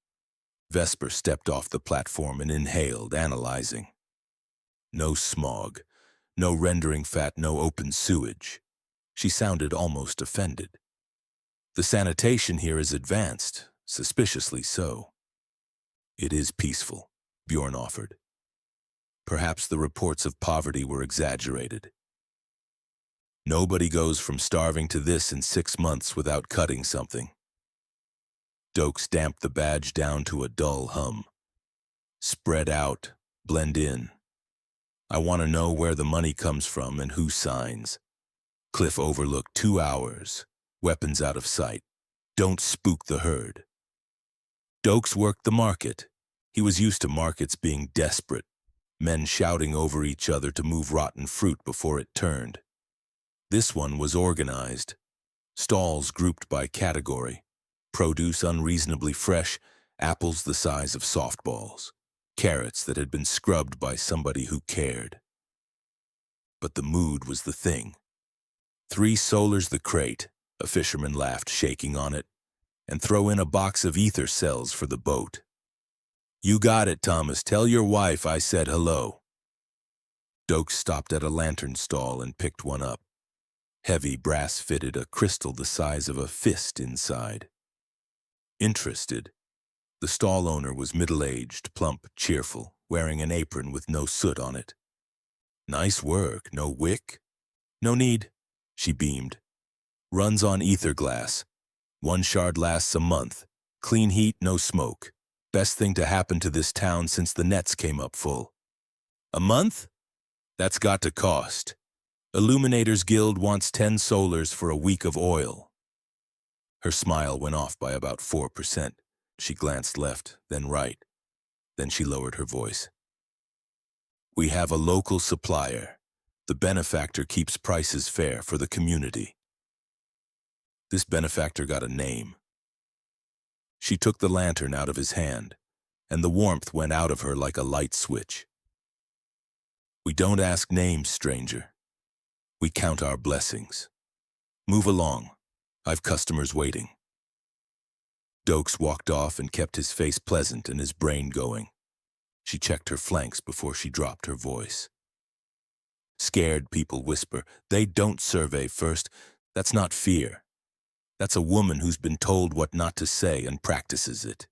Vesper stepped off the platform and inhaled, analyzing. No smog, no rendering fat, no open sewage. She sounded almost offended. "The sanitation here is advanced, suspiciously so." "It is peaceful," Bjorn offered. Perhaps the reports of poverty were exaggerated. "Nobody goes from starving to this in 6 months without cutting something." Doakes damped the badge down to a dull hum. "Spread out, blend in. I want to know where the money comes from and who signs. Cliff overlooked 2 hours, weapons out of sight. Don't spook the herd." Doakes worked the market. He was used to markets being desperate, men shouting over each other to move rotten fruit before it turned. This one was organized. Stalls grouped by category. Produce unreasonably fresh, apples the size of softballs, carrots that had been scrubbed by somebody who cared. But the mood was the thing. 3 solars the crate, a fisherman laughed, shaking on it, and throw in a box of ether cells for the boat. "You got it, Thomas. Tell your wife I said hello." Doakes stopped at a lantern stall and picked one up. Heavy, brass-fitted, a crystal the size of a fist inside. Interested. The stall owner was middle-aged, plump, cheerful, wearing an apron with no soot on it. "Nice work. No wick?" "No need," she beamed. "Runs on ether glass. 1 shard lasts a month. Clean heat, no smoke. Best thing to happen to this town since the nets came up full." "A month? That's got to cost. Illuminators Guild wants 10 solars for a week of oil." Her smile went off by about 4%. She glanced left, then right. Then she lowered her voice. "We have a local supplier. The benefactor keeps prices fair for the community." This benefactor got a name. She took the lantern out of his hand, and the warmth went out of her like a light switch. "We don't ask names, stranger. We count our blessings. Move along. I've customers waiting." Doakes walked off and kept his face pleasant and his brain going. She checked her flanks before she dropped her voice. Scared people whisper, "They don't survey first." That's not fear. That's a woman who's been told what not to say and practices it.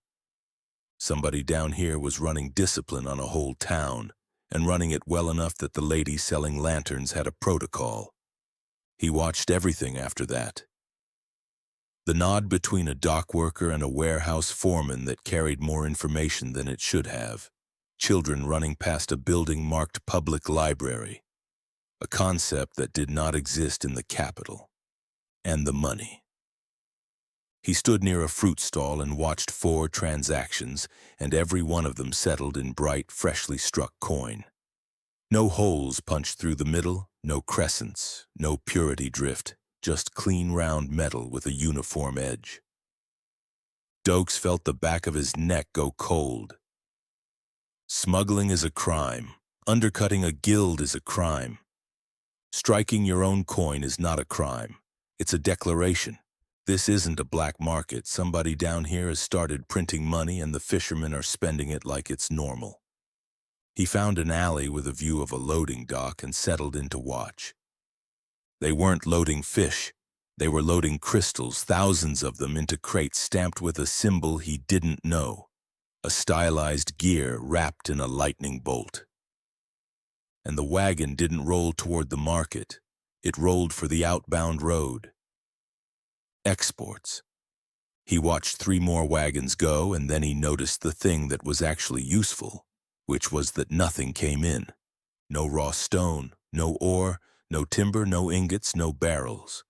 Somebody down here was running discipline on a whole town, and running it well enough that the lady selling lanterns had a protocol. He watched everything after that. The nod between a dock worker and a warehouse foreman that carried more information than it should have. Children running past a building marked public library. A concept that did not exist in the capital. and the money. He stood near a fruit stall and watched 4 transactions, and every one of them settled in bright, freshly struck coin. No holes punched through the middle, no crescents, no purity drift, just clean round metal with a uniform edge. Doakes felt the back of his neck go cold. Smuggling is a crime. Undercutting a guild is a crime. Striking your own coin is not a crime. It's a declaration. This isn't a black market. Somebody down here has started printing money and the fishermen are spending it like it's normal. He found an alley with a view of a loading dock and settled in to watch. They weren't loading fish. They were loading crystals, thousands of them, into crates stamped with a symbol he didn't know, a stylized gear wrapped in a lightning bolt. And the wagon didn't roll toward the market. It rolled for the outbound road. Exports. He watched 3 more wagons go, and then he noticed the thing that was actually useful, which was that nothing came in. No raw stone, no ore, no timber, no ingots, no barrels.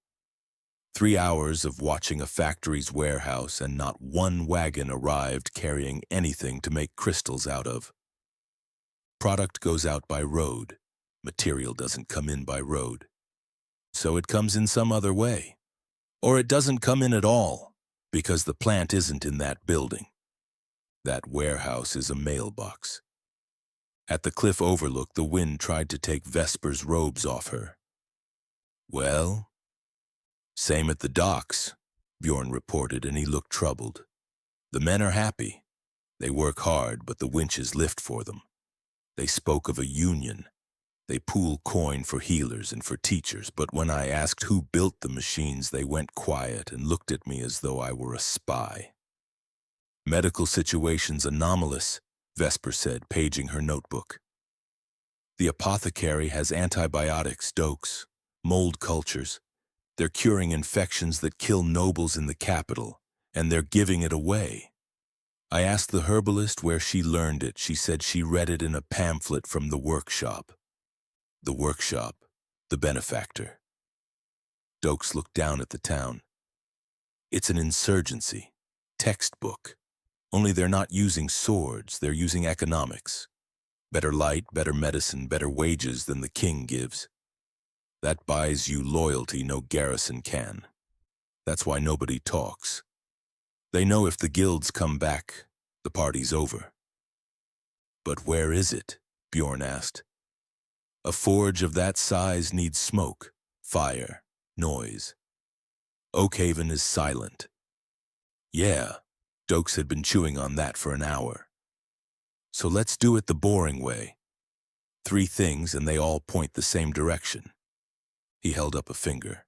3 hours of watching a factory's warehouse, and not one wagon arrived carrying anything to make crystals out of. Product goes out by road. Material doesn't come in by road. So it comes in some other way. Or it doesn't come in at all, because the plant isn't in that building. That warehouse is a mailbox. At the cliff overlook, the wind tried to take Vesper's robes off her. Well, same at the docks, Bjorn reported, and he looked troubled. The men are happy. They work hard, but the winches lift for them. They spoke of a union. They pool coin for healers and for teachers, but when I asked who built the machines, they went quiet and looked at me as though I were a spy. Medical situations anomalous, Vesper said, paging her notebook. The apothecary has antibiotics, Doakes, mold cultures. They're curing infections that kill nobles in the capital, and they're giving it away. I asked the herbalist where she learned it. She said she read it in a pamphlet from the workshop. The workshop, the benefactor. Doakes looked down at the town. It's an insurgency. Textbook. Only they're not using swords, they're using economics. Better light, better medicine, better wages than the king gives. That buys you loyalty no garrison can. That's why nobody talks. They know if the guilds come back, the party's over. But where is it? Bjorn asked. A forge of that size needs smoke, fire, noise. Oakhaven is silent. Yeah, Doakes had been chewing on that for an hour. So let's do it the boring way. 3 things and they all point the same direction. He held up a finger.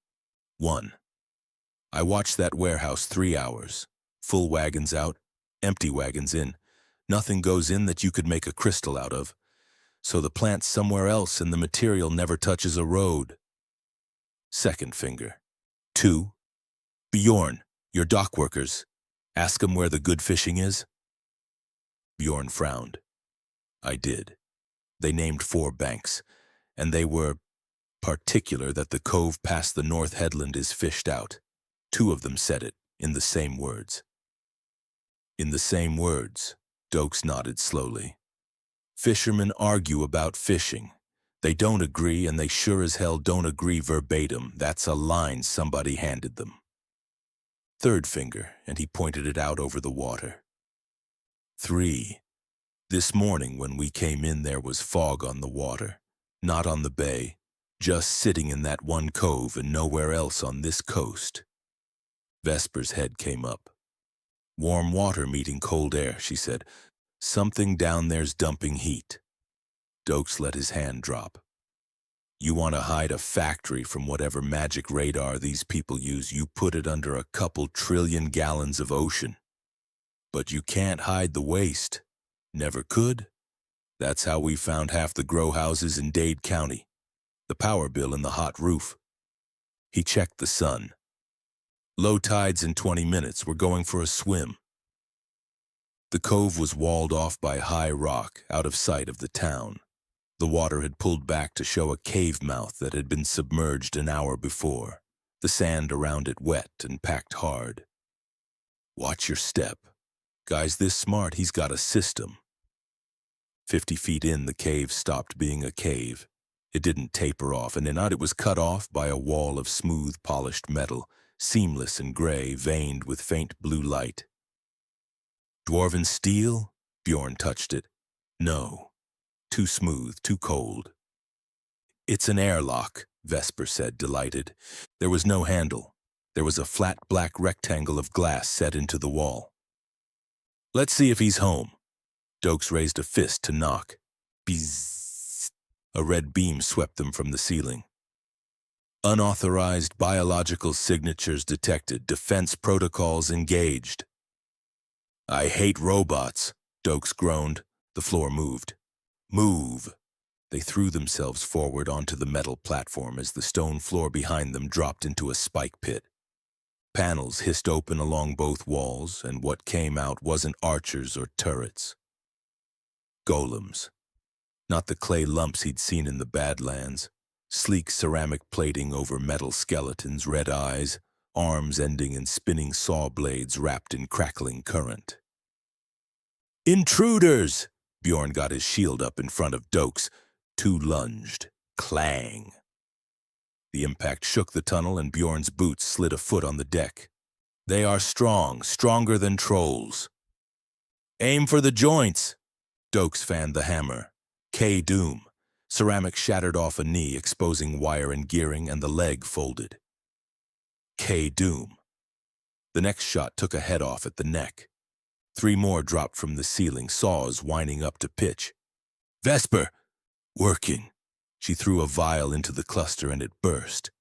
1. I watched that warehouse 3 hours. Full wagons out, empty wagons in. Nothing goes in that you could make a crystal out of. So the plant's somewhere else and the material never touches a road. 2nd finger. 2. Bjorn, your dock workers. Ask 'em where the good fishing is. Bjorn frowned. I did. They named 4 banks, and they were particular that the cove past the North Headland is fished out. 2 of them said it, in the same words. In the same words, Doakes nodded slowly. Fishermen argue about fishing. They don't agree, and they sure as hell don't agree verbatim. That's a line somebody handed them. 3rd finger, and he pointed it out over the water. 3. This morning when we came in, there was fog on the water, not on the bay, just sitting in that one cove and nowhere else on this coast. Vesper's head came up. Warm water meeting cold air, she said. Something down there's dumping heat. Doakes let his hand drop. You want to hide a factory from whatever magic radar these people use, you put it under a couple trillion gallons of ocean. But you can't hide the waste. Never could. That's how we found half the grow houses in Dade County. The power bill and the hot roof. He checked the sun. Low tides in 20 minutes. We're going for a swim. The cove was walled off by high rock, out of sight of the town. The water had pulled back to show a cave mouth that had been submerged an hour before. the sand around it wet and packed hard. Watch your step. Guy's this smart, he's got a system. 50 feet in, the cave stopped being a cave. It didn't taper off, and in it was cut off by a wall of smooth, polished metal, seamless and gray, veined with faint blue light. Dwarven steel? Bjorn touched it. No. Too smooth, too cold. It's an airlock, Vesper said, delighted. There was no handle. There was a flat black rectangle of glass set into the wall. Let's see if he's home. Doakes raised a fist to knock. Bzzz. A red beam swept them from the ceiling. Unauthorized biological signatures detected. Defense protocols engaged. I hate robots, Doakes groaned. The floor moved. Move! They threw themselves forward onto the metal platform as the stone floor behind them dropped into a spike pit. Panels hissed open along both walls, and what came out wasn't archers or turrets. Golems. Not the clay lumps he'd seen in the Badlands. Sleek ceramic plating over metal skeletons, red eyes, arms ending in spinning saw blades wrapped in crackling current. Intruders! Bjorn got his shield up in front of Doakes. Two lunged. Clang. The impact shook the tunnel, and Bjorn's boots slid a foot on the deck. They are strong, stronger than trolls. Aim for the joints! Doakes fanned the hammer. K-Doom. Ceramic shattered off a knee, exposing wire and gearing, and the leg folded. K-Doom. The next shot took a head off at the neck. 3 more dropped from the ceiling, saws winding up to pitch. Vesper! Working. She threw a vial into the cluster and it burst.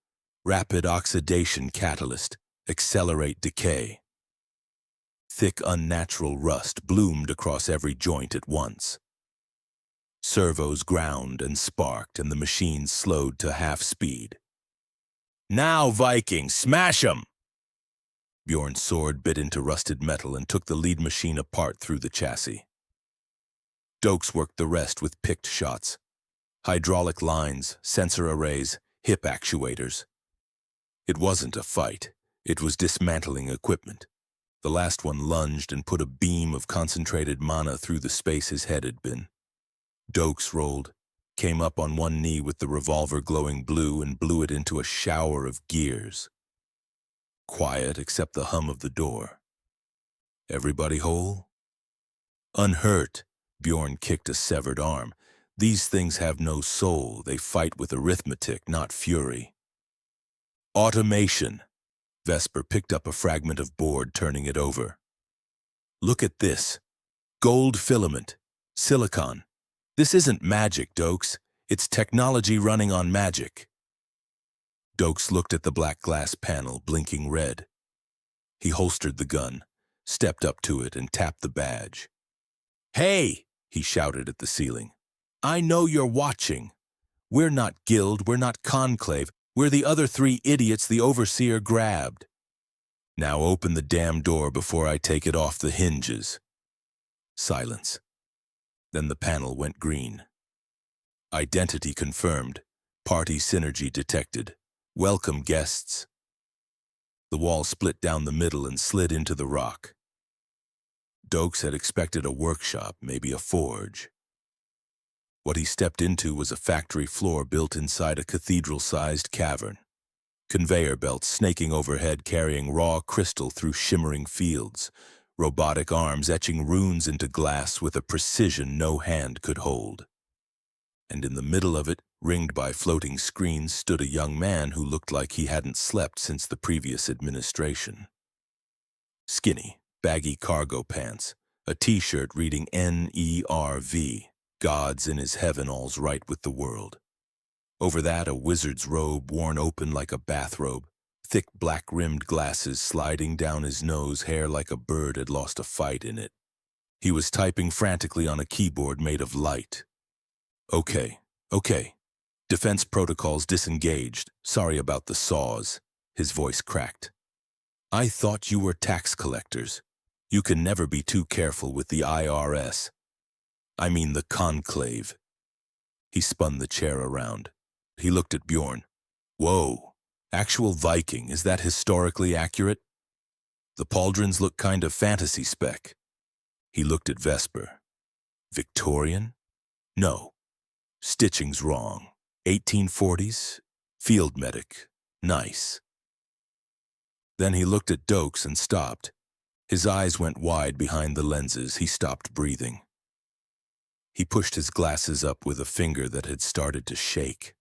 Rapid oxidation catalyst. Accelerate decay. Thick, unnatural rust bloomed across every joint at once. Servos ground and sparked, and the machine slowed to half speed. Now, Viking, smash 'em! Bjorn's sword bit into rusted metal and took the lead machine apart through the chassis. Doakes worked the rest with picked shots. Hydraulic lines, sensor arrays, hip actuators. It wasn't a fight. It was dismantling equipment. The last one lunged and put a beam of concentrated mana through the space his head had been. Doakes rolled, came up on one knee with the revolver glowing blue and blew it into a shower of gears. Quiet except the hum of the door. Everybody whole? Unhurt, Bjorn kicked a severed arm. These things have no soul. They fight with arithmetic, not fury. Automation. Vesper picked up a fragment of board, turning it over. Look at this. Gold filament. Silicon. This isn't magic, Doakes. It's technology running on magic. Doakes looked at the black glass panel, blinking red. He holstered the gun, stepped up to it, and tapped the badge. Hey! He shouted at the ceiling. I know you're watching. We're not guild, we're not conclave. We're the other 3 idiots the overseer grabbed. Now open the damn door before I take it off the hinges. Silence. Then the panel went green. Identity confirmed. Party synergy detected. Welcome, guests. The wall split down the middle and slid into the rock. Doakes had expected a workshop, maybe a forge. What he stepped into was a factory floor built inside a cathedral-sized cavern. Conveyor belts snaking overhead carrying raw crystal through shimmering fields. Robotic arms etching runes into glass with a precision no hand could hold. And in the middle of it, ringed by floating screens, stood a young man who looked like he hadn't slept since the previous administration. Skinny, baggy cargo pants, a t-shirt reading NERV, God's in his heaven, all's right with the world. Over that, a wizard's robe worn open like a bathrobe, thick black-rimmed glasses sliding down his nose, hair like a bird had lost a fight in it. He was typing frantically on a keyboard made of light. Okay. Defense protocols disengaged. Sorry about the saws. His voice cracked. I thought you were tax collectors. You can never be too careful with the IRS. I mean the conclave. He spun the chair around. He looked at Bjorn. Whoa, Actual Viking, is that historically accurate? The pauldrons look kind of fantasy spec. He looked at Vesper. Victorian? No. Stitching's wrong. 1840s? Field medic. Nice. Then he looked at Doakes and stopped. His eyes went wide behind the lenses. He stopped breathing. He pushed his glasses up with a finger that had started to shake.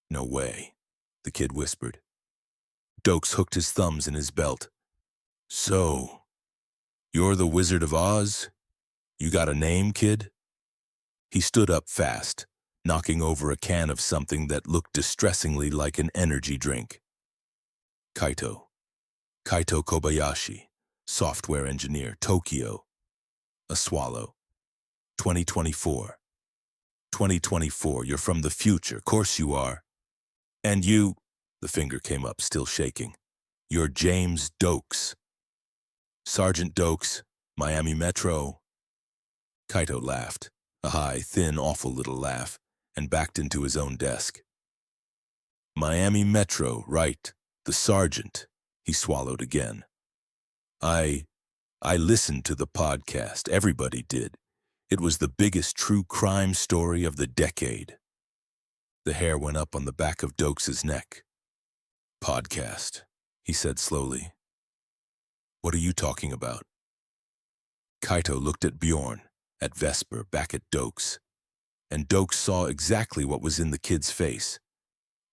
No way, the kid whispered. Doakes hooked his thumbs in his belt. So, you're the Wizard of Oz? You got a name, kid? He stood up fast, knocking over a can of something that looked distressingly like an energy drink. Kaito Kobayashi, software engineer, Tokyo. A swallow. 2024. 2024, you're from the future, course you are. And you, the finger came up, still shaking. You're James Doakes. Sergeant Doakes, Miami Metro. Kaito laughed, a high, thin, awful little laugh, and backed into his own desk. Miami Metro, right, the sergeant. He swallowed again. I listened to the podcast. Everybody did. It was the biggest true crime story of the decade. The hair went up on the back of Doakes' neck. Podcast, he said slowly. What are you talking about? Kaito looked at Bjorn, at Vesper, back at Doakes. And Doakes saw exactly what was in the kid's face.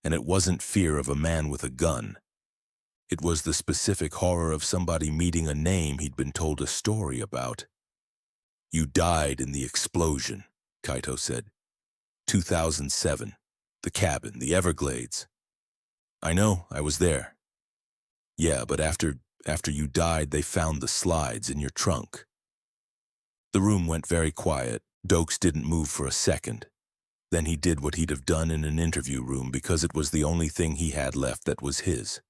And it wasn't fear of a man with a gun. It was the specific horror of somebody meeting a name he'd been told a story about. You died in the explosion, Kaito said. 2007. The cabin, the Everglades. I know, I was there. Yeah, but after you died, they found the slides in your trunk. The room went very quiet. Doakes didn't move for a second. Then he did what he'd have done in an interview room because it was the only thing he had left that was his.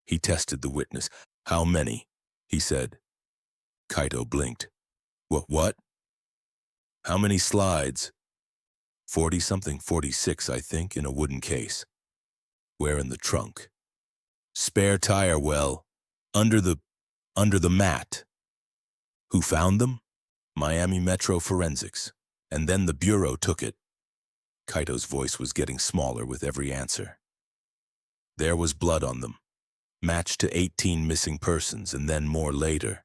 He tested the witness. How many? He said. Kaito blinked. What? How many slides? 40-something, 46, I think, in a wooden case. Where in the trunk? Spare tire well, under the mat. Who found them? Miami Metro Forensics. And then the Bureau took it. Kaito's voice was getting smaller with every answer. There was blood on them. Matched to 18 missing persons, and then more later.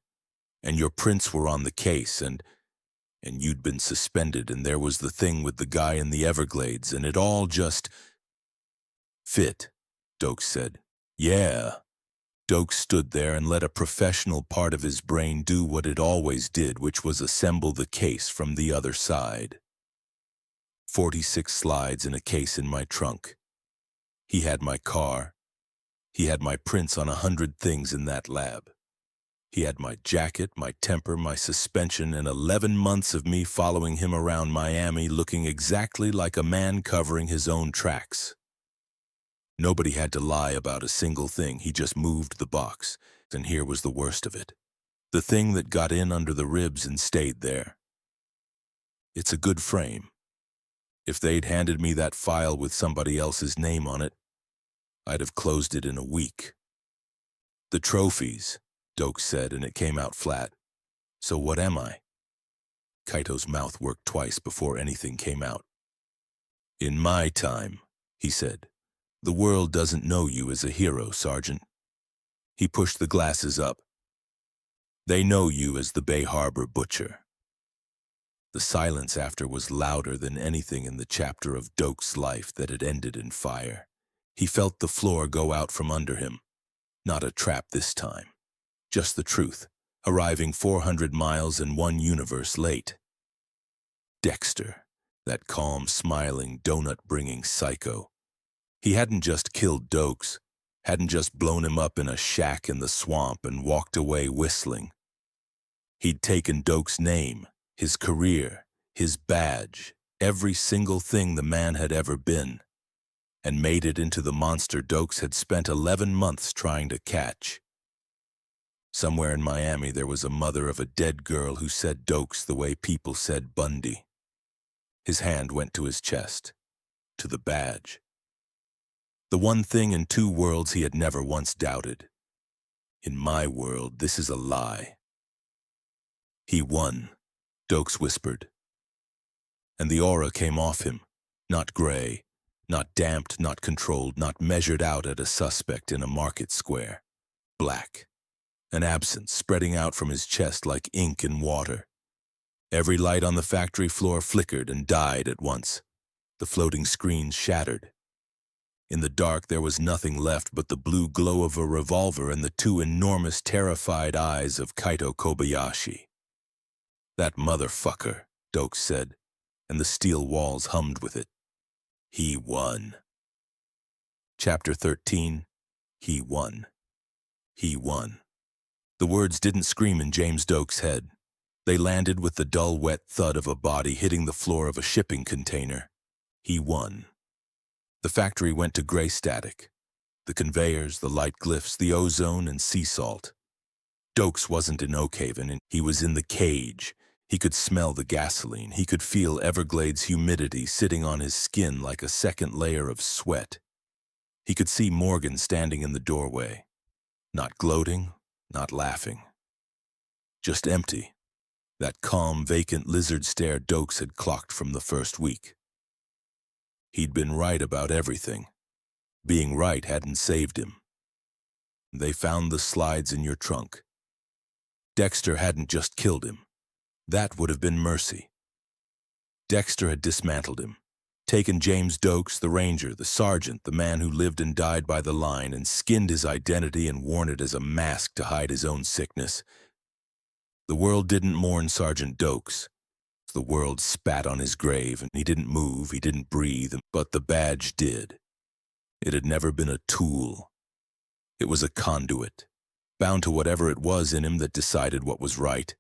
And your prints were on the case, and you'd been suspended, and there was the thing with the guy in the Everglades, and it all just fit, Doakes said. Yeah. Doakes stood there and let a professional part of his brain do what it always did, which was assemble the case from the other side. 46 slides in a case in my trunk. He had my car. He had my prints on 100 things in that lab. He had my jacket, my temper, my suspension, and 11 months of me following him around Miami looking exactly like a man covering his own tracks. Nobody had to lie about a single thing. He just moved the box, and here was the worst of it. The thing that got in under the ribs and stayed there. It's a good frame. If they'd handed me that file with somebody else's name on it, I'd have closed it in a week. The trophies, Doakes said, and it came out flat. So what am I? Kaito's mouth worked twice before anything came out. In my time, he said, the world doesn't know you as a hero, Sergeant. He pushed the glasses up. They know you as the Bay Harbor Butcher. The silence after was louder than anything in the chapter of Doakes' life that had ended in fire. He felt the floor go out from under him. Not a trap this time. Just the truth, arriving 400 miles and one universe late. Dexter, that calm, smiling, donut-bringing psycho. He hadn't just killed Doakes, hadn't just blown him up in a shack in the swamp and walked away whistling. He'd taken Doakes' name, his career, his badge, every single thing the man had ever been, and made it into the monster Doakes had spent 11 months trying to catch. Somewhere in Miami there was a mother of a dead girl who said Doakes the way people said Bundy. His hand went to his chest, to the badge. The one thing in two worlds he had never once doubted. In my world, this is a lie. He won, Doakes whispered. And the aura came off him, not gray, not damped, not controlled, not measured out at a suspect in a market square. Black, an absence spreading out from his chest like ink in water. Every light on the factory floor flickered and died at once. The floating screens shattered. In the dark, there was nothing left but the blue glow of a revolver and the two enormous, terrified eyes of Kaito Kobayashi. That motherfucker, Doakes said, and the steel walls hummed with it. He won. Chapter 13. He won. He won. The words didn't scream in James Doakes' head. They landed with the dull, wet thud of a body hitting the floor of a shipping container. He won. The factory went to gray static. The conveyors, the light glyphs, the ozone and sea salt. Doakes wasn't in Oakhaven, he was in the cage. He could smell the gasoline. He could feel Everglades humidity sitting on his skin like a second layer of sweat. He could see Morgan standing in the doorway. Not gloating, not laughing. Just empty. That calm, vacant lizard stare Doakes had clocked from the first week. He'd been right about everything. Being right hadn't saved him. They found the slides in your trunk. Dexter hadn't just killed him. That would have been mercy. Dexter had dismantled him, taken James Doakes, the ranger, the sergeant, the man who lived and died by the line, and skinned his identity and worn it as a mask to hide his own sickness. The world didn't mourn Sergeant Doakes. The world spat on his grave, and he didn't move, he didn't breathe, but the badge did. It had never been a tool. It was a conduit, bound to whatever it was in him that decided what was right.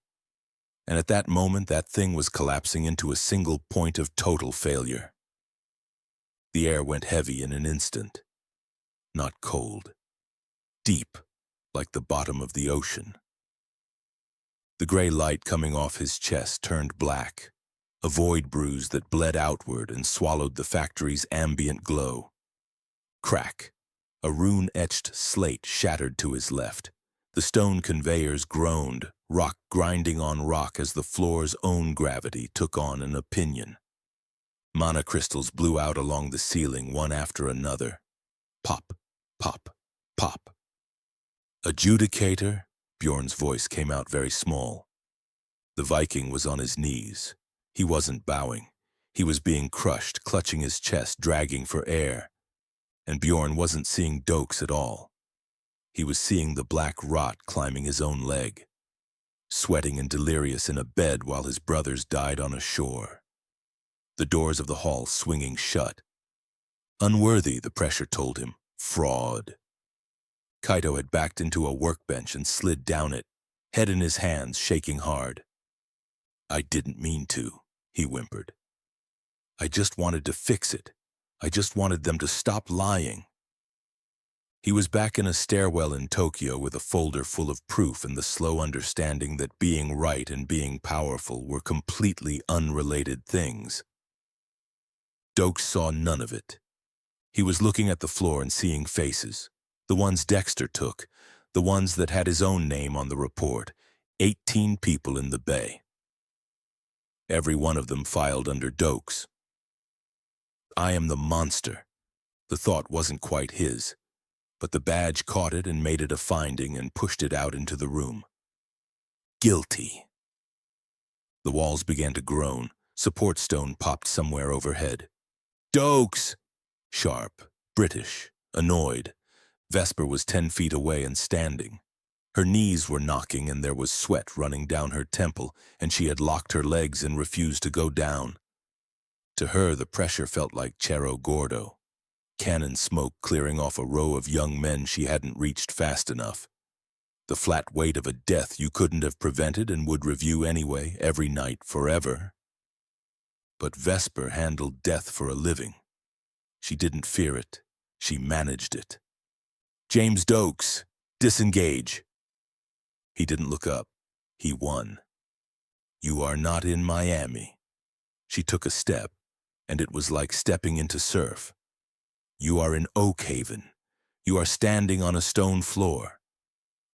And at that moment, that thing was collapsing into a single point of total failure. The air went heavy in an instant. Not cold. Deep, like the bottom of the ocean. The gray light coming off his chest turned black, a void bruise that bled outward and swallowed the factory's ambient glow. Crack. A rune-etched slate shattered to his left. The stone conveyors groaned, rock grinding on rock as the floor's own gravity took on an opinion. Mana crystals blew out along the ceiling one after another. Pop, pop, pop. Adjudicator? Bjorn's voice came out very small. The Viking was on his knees. He wasn't bowing. He was being crushed, clutching his chest, dragging for air. And Bjorn wasn't seeing Doakes at all. He was seeing the black rot climbing his own leg, sweating and delirious in a bed while his brothers died on a shore. The doors of the hall swinging shut. Unworthy, the pressure told him. Fraud. Kaito had backed into a workbench and slid down it, head in his hands, shaking hard. I didn't mean to, he whimpered. I just wanted to fix it. I just wanted them to stop lying. He was back in a stairwell in Tokyo with a folder full of proof and the slow understanding that being right and being powerful were completely unrelated things. Doakes saw none of it. He was looking at the floor and seeing faces. The ones Dexter took, the ones that had his own name on the report, 18 people in the bay. Every one of them filed under Doakes. I am the monster. The thought wasn't quite his, but the badge caught it and made it a finding and pushed it out into the room. Guilty. The walls began to groan. Support stone popped somewhere overhead. Doakes! Sharp, British, annoyed. Vesper was 10 feet away and standing. Her knees were knocking and there was sweat running down her temple, and she had locked her legs and refused to go down. To her, the pressure felt like Cerro Gordo. Cannon smoke clearing off a row of young men she hadn't reached fast enough. The flat weight of a death you couldn't have prevented and would review anyway, every night, forever. But Vesper handled death for a living. She didn't fear it. She managed it. James Doakes, disengage. He didn't look up. He won. You are not in Miami. She took a step, and it was like stepping into surf. You are in Oakhaven. You are standing on a stone floor.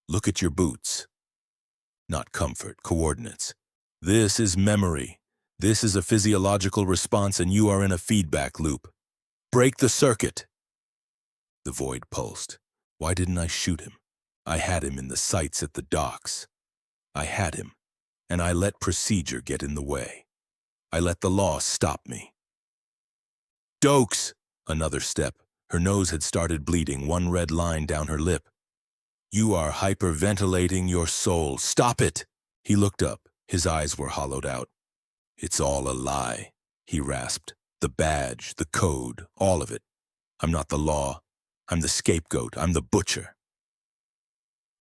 Look at your boots. Not comfort, coordinates. This is memory. This is a physiological response, and you are in a feedback loop. Break the circuit. The void pulsed. Why didn't I shoot him? I had him in the sights at the docks. I had him, and I let procedure get in the way. I let the law stop me. Doakes! Another step. Her nose had started bleeding, one red line down her lip. You are hyperventilating your soul. Stop it! He looked up. His eyes were hollowed out. It's all a lie, he rasped. The badge, the code, all of it. I'm not the law. I'm the scapegoat. I'm the butcher.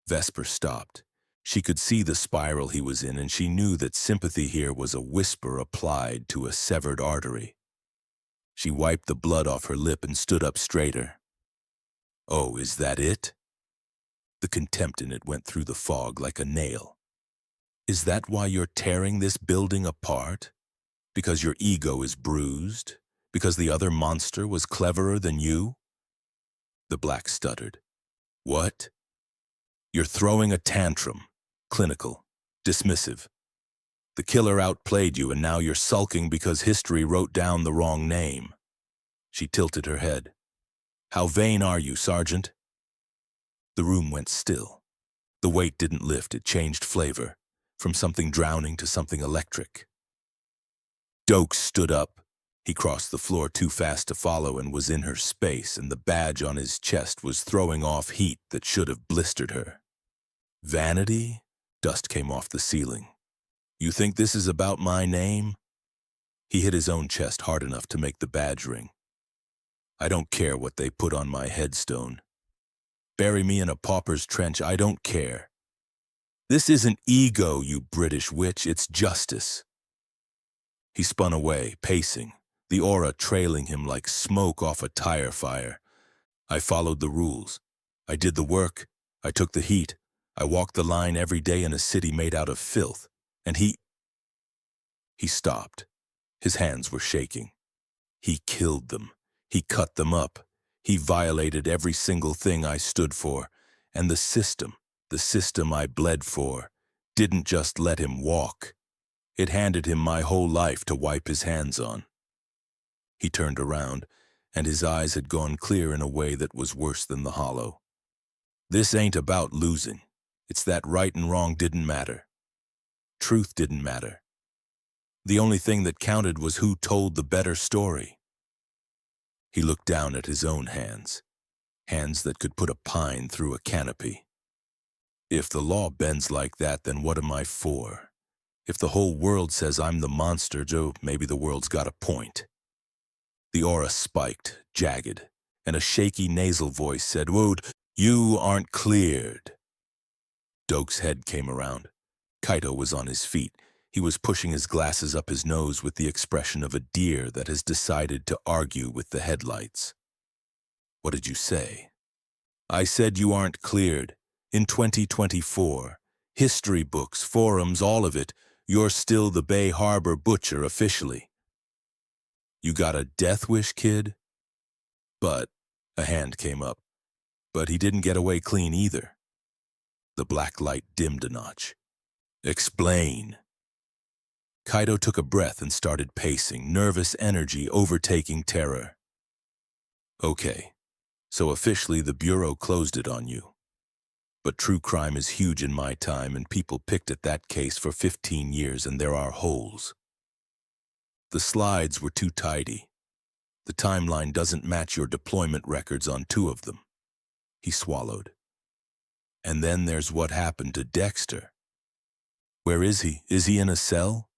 Vesper stopped. She could see the spiral he was in, and she knew that sympathy here was a whisper applied to a severed artery. She wiped the blood off her lip and stood up straighter. Oh, is that it? The contempt in it went through the fog like a nail. Is that why you're tearing this building apart? Because your ego is bruised? Because the other monster was cleverer than you? The black stuttered. What? You're throwing a tantrum. Clinical. Dismissive. The killer outplayed you, and now you're sulking because history wrote down the wrong name. She tilted her head. How vain are you, Sergeant? The room went still. The weight didn't lift, it changed flavor, from something drowning to something electric. Doakes stood up. He crossed the floor too fast to follow and was in her space, and the badge on his chest was throwing off heat that should have blistered her. Vanity? Dust came off the ceiling. You think this is about my name? He hit his own chest hard enough to make the badge ring. I don't care what they put on my headstone. Bury me in a pauper's trench, I don't care. This isn't ego, you British witch, it's justice. He spun away, pacing, the aura trailing him like smoke off a tire fire. I followed the rules. I did the work. I took the heat. I walked the line every day in a city made out of filth. And he stopped. His hands were shaking. He killed them. He cut them up. He violated every single thing I stood for. And the system I bled for, didn't just let him walk. It handed him my whole life to wipe his hands on. He turned around, and his eyes had gone clear in a way that was worse than the hollow. This ain't about losing. It's that right and wrong didn't matter. Truth didn't matter. The only thing that counted was who told the better story. He looked down at his own hands, hands that could put a pine through a canopy. If the law bends like that, then what am I for? If the whole world says I'm the monster, Joe, maybe the world's got a point. The aura spiked, jagged, and a shaky nasal voice said, Wood, you aren't cleared. Doakes' head came around. Kaito was on his feet. He was pushing his glasses up his nose with the expression of a deer that has decided to argue with the headlights. What did you say? I said you aren't cleared. In 2024, history books, forums, all of it, you're still the Bay Harbor butcher officially. You got a death wish, kid? But, a hand came up. But he didn't get away clean either. The black light dimmed a notch. Explain. Kaito took a breath and started pacing, nervous energy overtaking terror. Okay, so officially the Bureau closed it on you. But true crime is huge in my time, and people picked at that case for 15 years, and there are holes. The slides were too tidy. The timeline doesn't match your deployment records on 2 of them. He swallowed. And then there's what happened to Dexter. Where is he? Is he in a cell?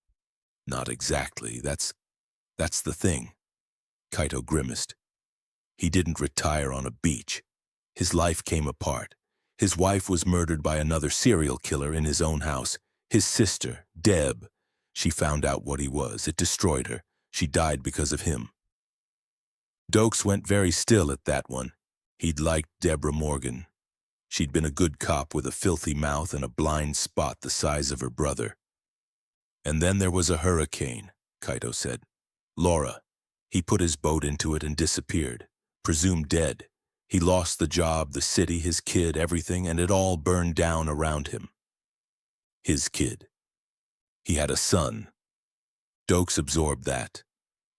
Not exactly. That's the thing. Kaito grimaced. He didn't retire on a beach. His life came apart. His wife was murdered by another serial killer in his own house. His sister, Deb, she found out what he was. It destroyed her. She died because of him. Doakes went very still at that one. He'd liked Deborah Morgan. She'd been a good cop with a filthy mouth and a blind spot the size of her brother. And then there was a hurricane, Kaito said. Laura. He put his boat into it and disappeared. presumed dead. He lost the job, the city, his kid, everything, and it all burned down around him. His kid. He had a son. Doakes absorbed that.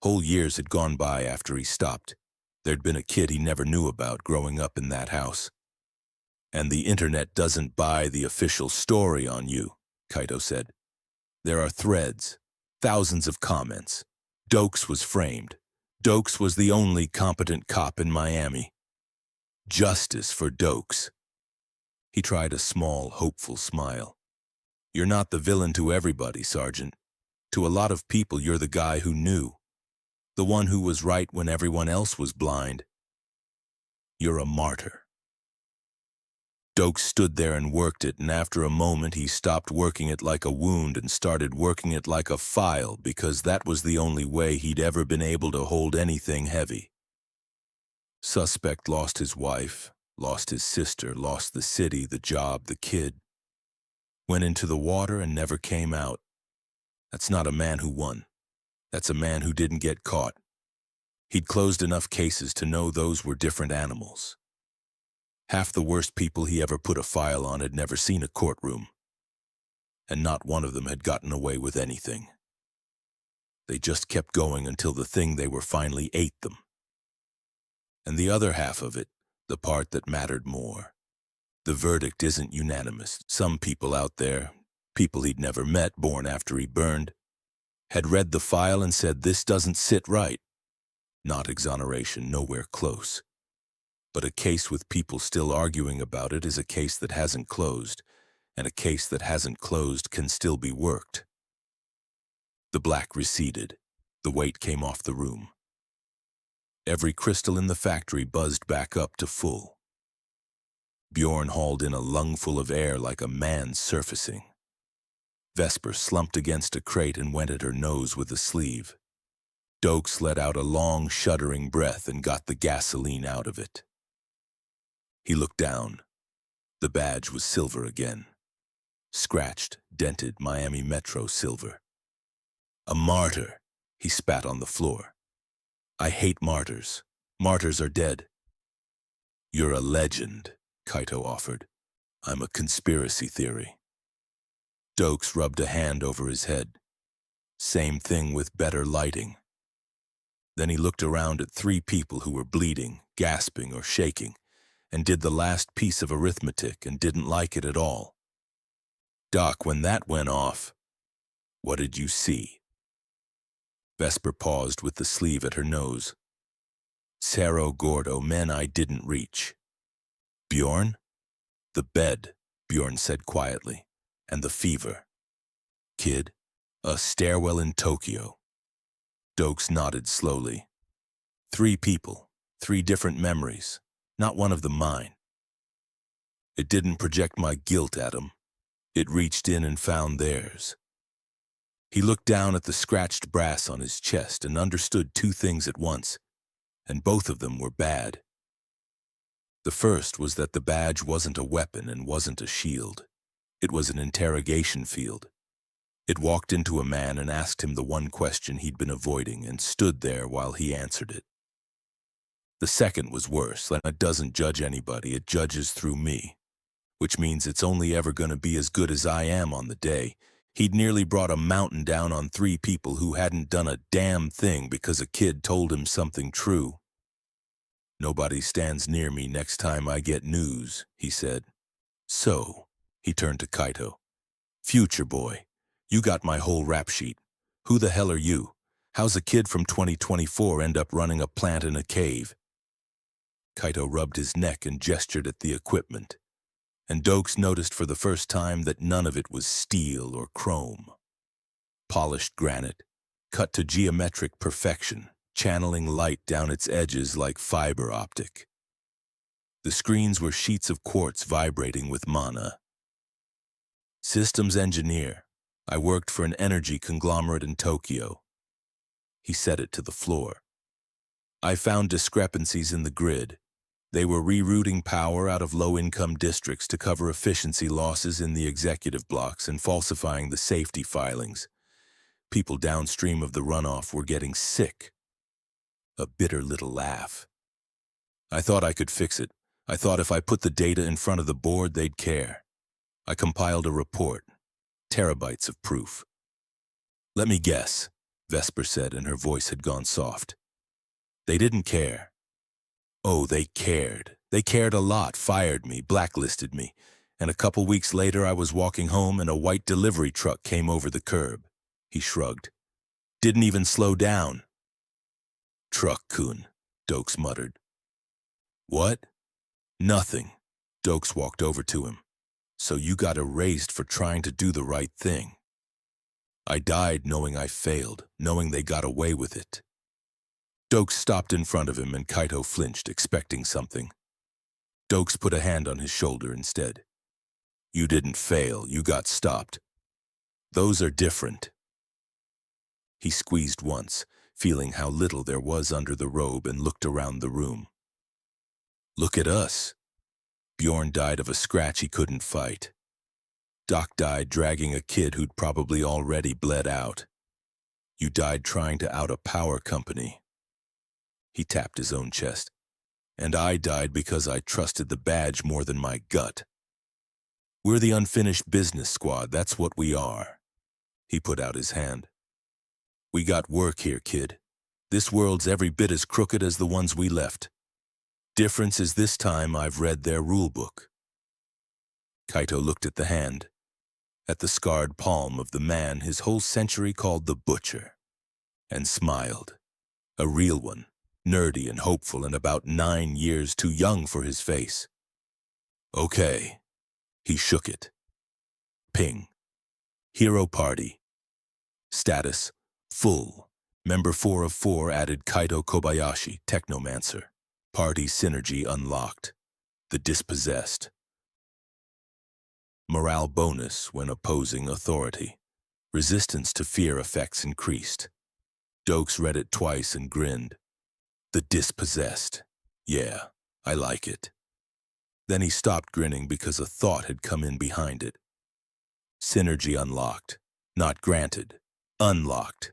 Whole years had gone by after he stopped. There'd been a kid he never knew about growing up in that house. And the internet doesn't buy the official story on you, Kaito said. There are threads, thousands of comments. Doakes was framed. Doakes was the only competent cop in Miami. Justice for Doakes. He tried a small, hopeful smile. You're not the villain to everybody, Sergeant. To a lot of people, you're the guy who knew. The one who was right when everyone else was blind. You're a martyr. Doakes stood there and worked it, and after a moment he stopped working it like a wound and started working it like a file, because that was the only way he'd ever been able to hold anything heavy. Suspect lost his wife, lost his sister, lost the city, the job, the kid. Went into the water and never came out. That's not a man who won. That's a man who didn't get caught. He'd closed enough cases to know those were different animals. Half the worst people he ever put a file on had never seen a courtroom. And not one of them had gotten away with anything. They just kept going until the thing they were finally ate them. And the other half of it, the part that mattered more. The verdict isn't unanimous. Some people out there, people he'd never met, born after he burned, had read the file and said, this doesn't sit right. Not exoneration, nowhere close. But a case with people still arguing about it is a case that hasn't closed, and a case that hasn't closed can still be worked. The black receded. The weight came off the room. Every crystal in the factory buzzed back up to full. Bjorn hauled in a lungful of air like a man surfacing. Vesper slumped against a crate and went at her nose with a sleeve. Doakes let out a long, shuddering breath and got the gasoline out of it. He looked down. The badge was silver again. Scratched, dented Miami Metro silver. A martyr, he spat on the floor. I hate martyrs. Martyrs are dead. You're a legend, Kaito offered. I'm a conspiracy theory. Doakes rubbed a hand over his head. Same thing with better lighting. Then he looked around at 3 people who were bleeding, gasping, or shaking, and did the last piece of arithmetic and didn't like it at all. Doc, when that went off, what did you see? Vesper paused with the sleeve at her nose. Cerro Gordo, men I didn't reach. Bjorn? The bed, Bjorn said quietly, and the fever. Kid, a stairwell in Tokyo. Doakes nodded slowly. 3 people, 3 different memories. Not one of them mine. It didn't project my guilt at him. It reached in and found theirs. He looked down at the scratched brass on his chest and understood 2 things at once, and both of them were bad. The first was that the badge wasn't a weapon and wasn't a shield. It was an interrogation field. It walked into a man and asked him the one question he'd been avoiding and stood there while he answered it. The second was worse. It doesn't judge anybody, it judges through me, which means it's only ever going to be as good as I am on the day. He'd nearly brought a mountain down on 3 people who hadn't done a damn thing because a kid told him something true. Nobody stands near me next time I get news, he said. So, he turned to Kaito. Future boy, you got my whole rap sheet. Who the hell are you? How's a kid from 2024 end up running a plant in a cave? Kaito rubbed his neck and gestured at the equipment, and Doakes noticed for the first time that none of it was steel or chrome. Polished granite, cut to geometric perfection, channeling light down its edges like fiber optic. The screens were sheets of quartz vibrating with mana. Systems engineer. I worked for an energy conglomerate in Tokyo. He set it to the floor. I found discrepancies in the grid. They were rerouting power out of low-income districts to cover efficiency losses in the executive blocks and falsifying the safety filings. People downstream of the runoff were getting sick. A bitter little laugh. I thought I could fix it. I thought if I put the data in front of the board, they'd care. I compiled a report. Terabytes of proof. Let me guess, Vesper said, and her voice had gone soft. They didn't care. Oh, they cared. They cared a lot, fired me, blacklisted me, and a couple weeks later I was walking home and a white delivery truck came over the curb. He shrugged. Didn't even slow down. Truck-kun, Doakes muttered. What? Nothing. Doakes walked over to him. So you got erased for trying to do the right thing. I died knowing I failed, knowing they got away with it. Doakes stopped in front of him and Kaito flinched, expecting something. Doakes put a hand on his shoulder instead. You didn't fail, you got stopped. Those are different. He squeezed once, feeling how little there was under the robe, and looked around the room. Look at us. Bjorn died of a scratch he couldn't fight. Doc died dragging a kid who'd probably already bled out. You died trying to out a power company. He tapped his own chest. And I died because I trusted the badge more than my gut. We're the unfinished business squad, that's what we are. He put out his hand. We got work here, kid. This world's every bit as crooked as the ones we left. Difference is this time I've read their rulebook. Kaito looked at the hand, at the scarred palm of the man his whole century called the Butcher, and smiled. A real one, nerdy and hopeful and about 9 years too young for his face. Okay. He shook it. Ping. Hero party. Status, full. Member 4 of 4 added Kaito Kobayashi, technomancer. Party synergy unlocked. The dispossessed. Morale bonus when opposing authority. Resistance to fear effects increased. Doakes read it twice and grinned. The dispossessed. Yeah, I like it. Then he stopped grinning because a thought had come in behind it. Synergy unlocked. Not granted. Unlocked.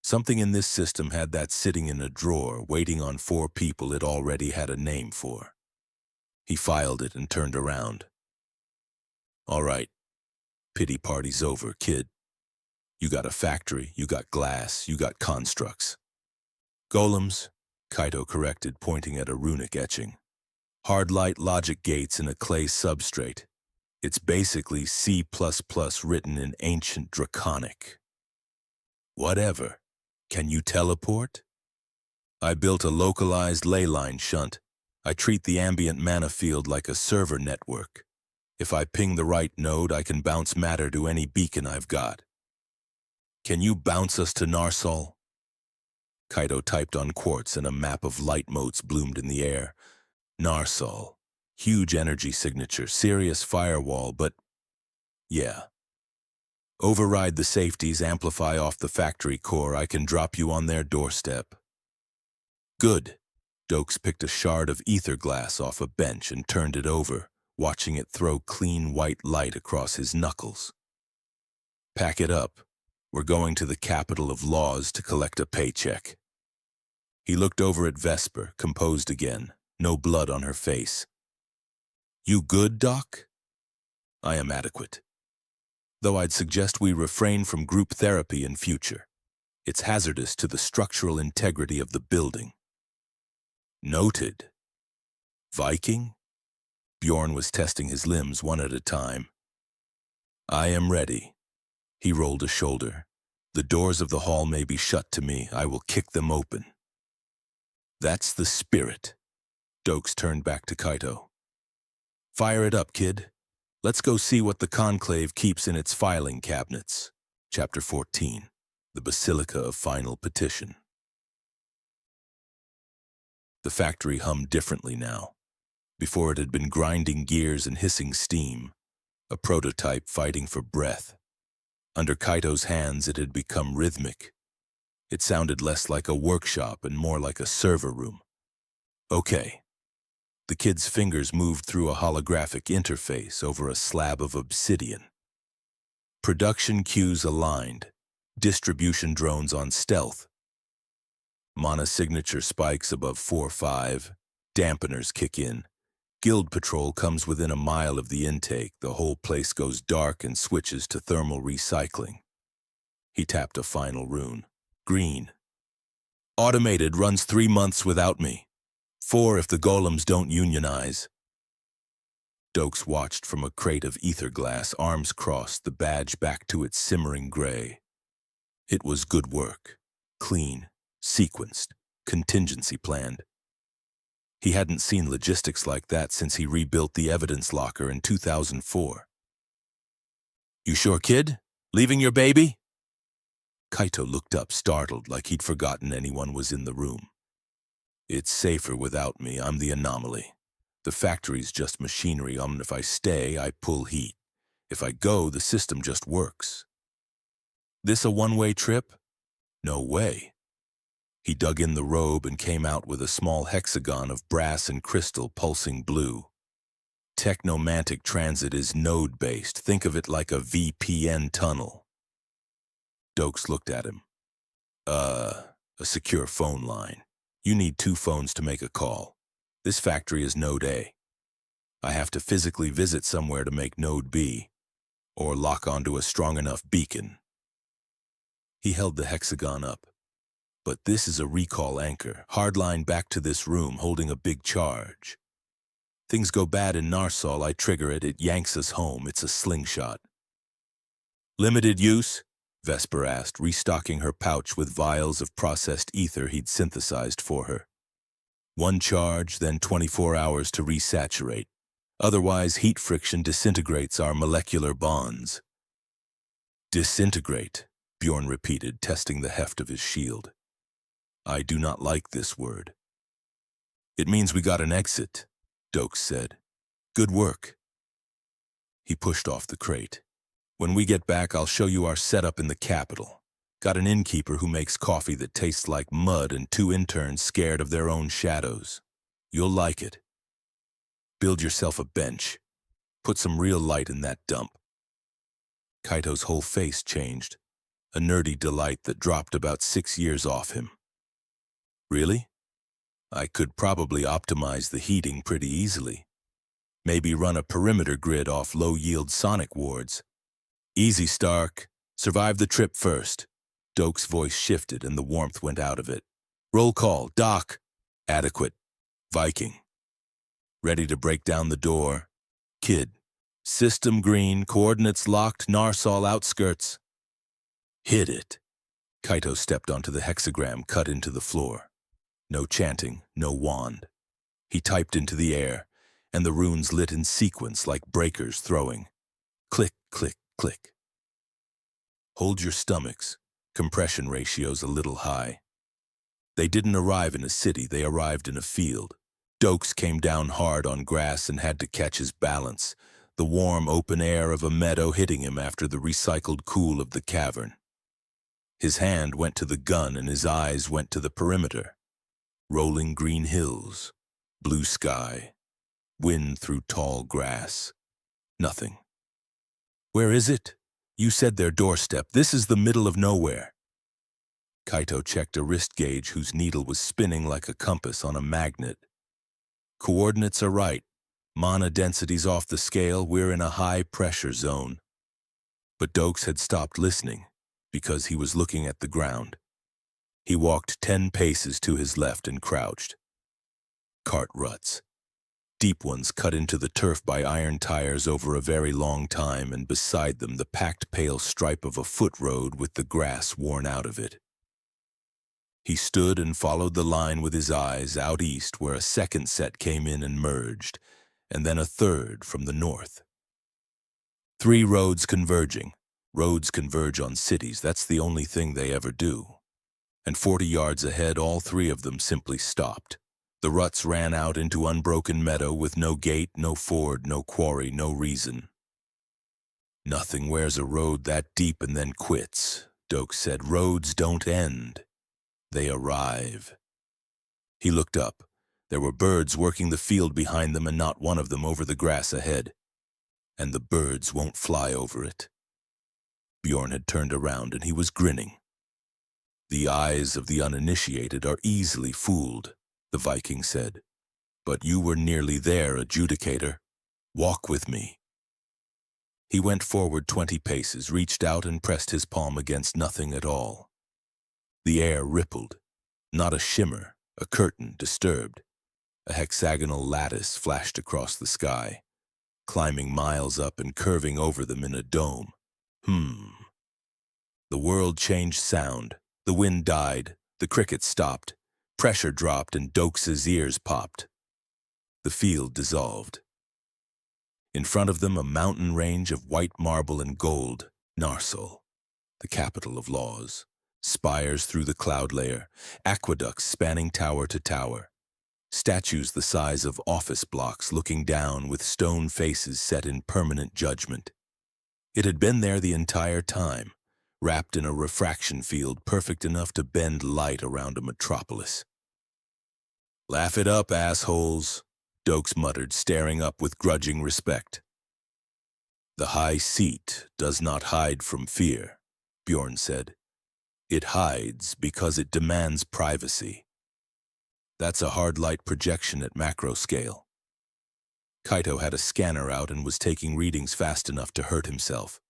Something in this system had that sitting in a drawer, waiting on 4 people it already had a name for. He filed it and turned around. All right. Pity party's over, kid. You got a factory, you got glass, you got constructs. Golems, Kaito corrected, pointing at a runic etching. Hard light logic gates in a clay substrate. It's basically C++ written in ancient Draconic. Whatever. Can you teleport? I built a localized ley line shunt. I treat the ambient mana field like a server network. If I ping the right node, I can bounce matter to any beacon I've got. Can you bounce us to Narsol? Kaito typed on quartz and a map of light motes bloomed in the air. Narsol. Huge energy signature, serious firewall, but yeah. Override the safeties, amplify off the factory core, I can drop you on their doorstep. Good. Doakes picked a shard of ether glass off a bench and turned it over, watching it throw clean white light across his knuckles. Pack it up. We're going to the capital of laws to collect a paycheck. He looked over at Vesper, composed again, no blood on her face. You good, Doc? I am adequate. Though I'd suggest we refrain from group therapy in future. It's hazardous to the structural integrity of the building. Noted. Viking? Bjorn was testing his limbs one at a time. I am ready. He rolled a shoulder. The doors of the hall may be shut to me. I will kick them open. That's the spirit. Doakes turned back to Kaito. Fire it up, kid. Let's go see what the Conclave keeps in its filing cabinets. Chapter 14. The Basilica of Final Petition. The factory hummed differently now. Before it had been grinding gears and hissing steam, a prototype fighting for breath. Under Kaito's hands it had become rhythmic. It sounded less like a workshop and more like a server room. Okay. The kid's fingers moved through a holographic interface over a slab of obsidian. Production queues aligned, distribution drones on stealth. Mana signature spikes above 4-5, dampeners kick in. Guild patrol comes within a mile of the intake. The whole place goes dark and switches to thermal recycling. He tapped a final rune. Green. Automated runs 3 months without me. 4 if the golems don't unionize. Doakes watched from a crate of ether glass, arms crossed, the badge back to its simmering gray. It was good work. Clean, sequenced, contingency planned. He hadn't seen logistics like that since he rebuilt the evidence locker in 2004. You sure, kid? Leaving your baby? Kaito looked up, startled, like he'd forgotten anyone was in the room. It's safer without me. I'm the anomaly. The factory's just machinery. If I stay, I pull heat. If I go, the system just works. This a one-way trip? No way. He dug in the robe and came out with a small hexagon of brass and crystal pulsing blue. Technomantic transit is node-based. Think of it like a VPN tunnel. Doakes looked at him. A secure phone line. You need 2 phones to make a call. This factory is Node A. I have to physically visit somewhere to make Node B, or lock onto a strong enough beacon. He held the hexagon up. But this is a recall anchor, hardline back to this room, holding a big charge. Things go bad in Narsal, I trigger it, it yanks us home, it's a slingshot. Limited use? Vesper asked, restocking her pouch with vials of processed ether he'd synthesized for her. 1 charge, then 24 hours to resaturate. Otherwise, heat friction disintegrates our molecular bonds. Disintegrate, Bjorn repeated, testing the heft of his shield. I do not like this word. It means we got an exit, Doakes said. Good work. He pushed off the crate. When we get back, I'll show you our setup in the capital. Got an innkeeper who makes coffee that tastes like mud and 2 interns scared of their own shadows. You'll like it. Build yourself a bench. Put some real light in that dump. Kaito's whole face changed, a nerdy delight that dropped about 6 years off him. Really? I could probably optimize the heating pretty easily. Maybe run a perimeter grid off low-yield sonic wards. Easy, Stark. Survive the trip first. Doakes' voice shifted and the warmth went out of it. Roll call, Doc. Adequate. Viking. Ready to break down the door. Kid. System green, coordinates locked, Narsal outskirts. Hit it. Kaito stepped onto the hexagram cut into the floor. No chanting, no wand. He typed into the air, and the runes lit in sequence like breakers throwing. Click, click, click. Hold your stomachs. Compression ratio's a little high. They didn't arrive in a city, they arrived in a field. Doakes came down hard on grass and had to catch his balance, the warm open air of a meadow hitting him after the recycled cool of the cavern. His hand went to the gun and his eyes went to the perimeter. Rolling green hills, blue sky, wind through tall grass. Nothing. Where is it? You said their doorstep. This is the middle of nowhere. Kaito checked a wrist gauge whose needle was spinning like a compass on a magnet. Coordinates are right. Mana density's off the scale. We're in a high-pressure zone. But Doakes had stopped listening because he was looking at the ground. He walked 10 paces to his left and crouched. Cart ruts. Deep ones cut into the turf by iron tires over a very long time, and beside them the packed pale stripe of a foot road with the grass worn out of it. He stood and followed the line with his eyes out east where a second set came in and merged, and then a third from the north. 3 roads converging. Roads converge on cities, that's the only thing they ever do. And 40 yards ahead, all 3 of them simply stopped. The ruts ran out into unbroken meadow with no gate, no ford, no quarry, no reason. Nothing wears a road that deep and then quits, Doakes said. Roads don't end. They arrive. He looked up. There were birds working the field behind them and not one of them over the grass ahead. And the birds won't fly over it. Bjorn had turned around and he was grinning. The eyes of the uninitiated are easily fooled, the Viking said. But you were nearly there, adjudicator. Walk with me. He went forward 20 paces, reached out and pressed his palm against nothing at all. The air rippled. Not a shimmer, a curtain disturbed. A hexagonal lattice flashed across the sky, climbing miles up and curving over them in a dome. The world changed sound. The wind died. The crickets stopped. Pressure dropped and Doakes' ears popped. The field dissolved. In front of them, a mountain range of white marble and gold, Narsal, the capital of laws. Spires through the cloud layer, aqueducts spanning tower to tower. Statues the size of office blocks looking down with stone faces set in permanent judgment. It had been there the entire time, wrapped in a refraction field perfect enough to bend light around a metropolis. "Laugh it up, assholes," Doakes muttered, staring up with grudging respect. "The high seat does not hide from fear," Bjorn said. "It hides because it demands privacy. That's a hard light projection at macro scale." Kaito had a scanner out and was taking readings fast enough to hurt himself.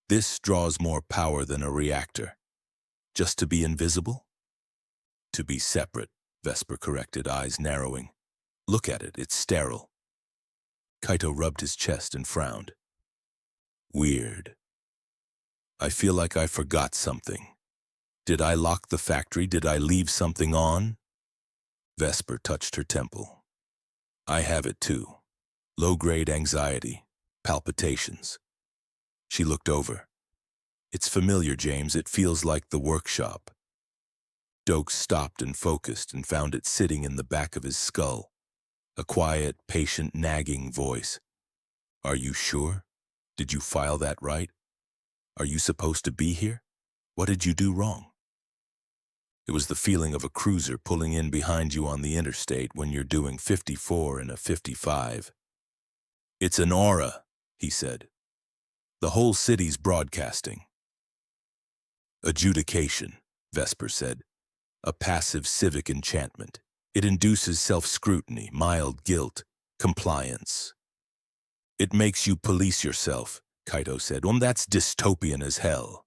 "This draws more power than a reactor. Just to be invisible?" "To be separate," Vesper corrected, eyes narrowing. "Look at it, it's sterile." Kaito rubbed his chest and frowned. "Weird. I feel like I forgot something. Did I lock the factory? Did I leave something on?" Vesper touched her temple. "I have it too. Low-grade anxiety, palpitations." She looked over. "It's familiar, James. It feels like the workshop." Doakes stopped and focused and found it sitting in the back of his skull. A quiet, patient, nagging voice. "Are you sure? Did you file that right? Are you supposed to be here? What did you do wrong?" It was the feeling of a cruiser pulling in behind you on the interstate when you're doing 54 in a 55. "It's an aura," he said. "The whole city's broadcasting." "Adjudication," Vesper said. "A passive civic enchantment. It induces self-scrutiny, mild guilt, compliance." "It makes you police yourself," Kaito said. That's dystopian as hell."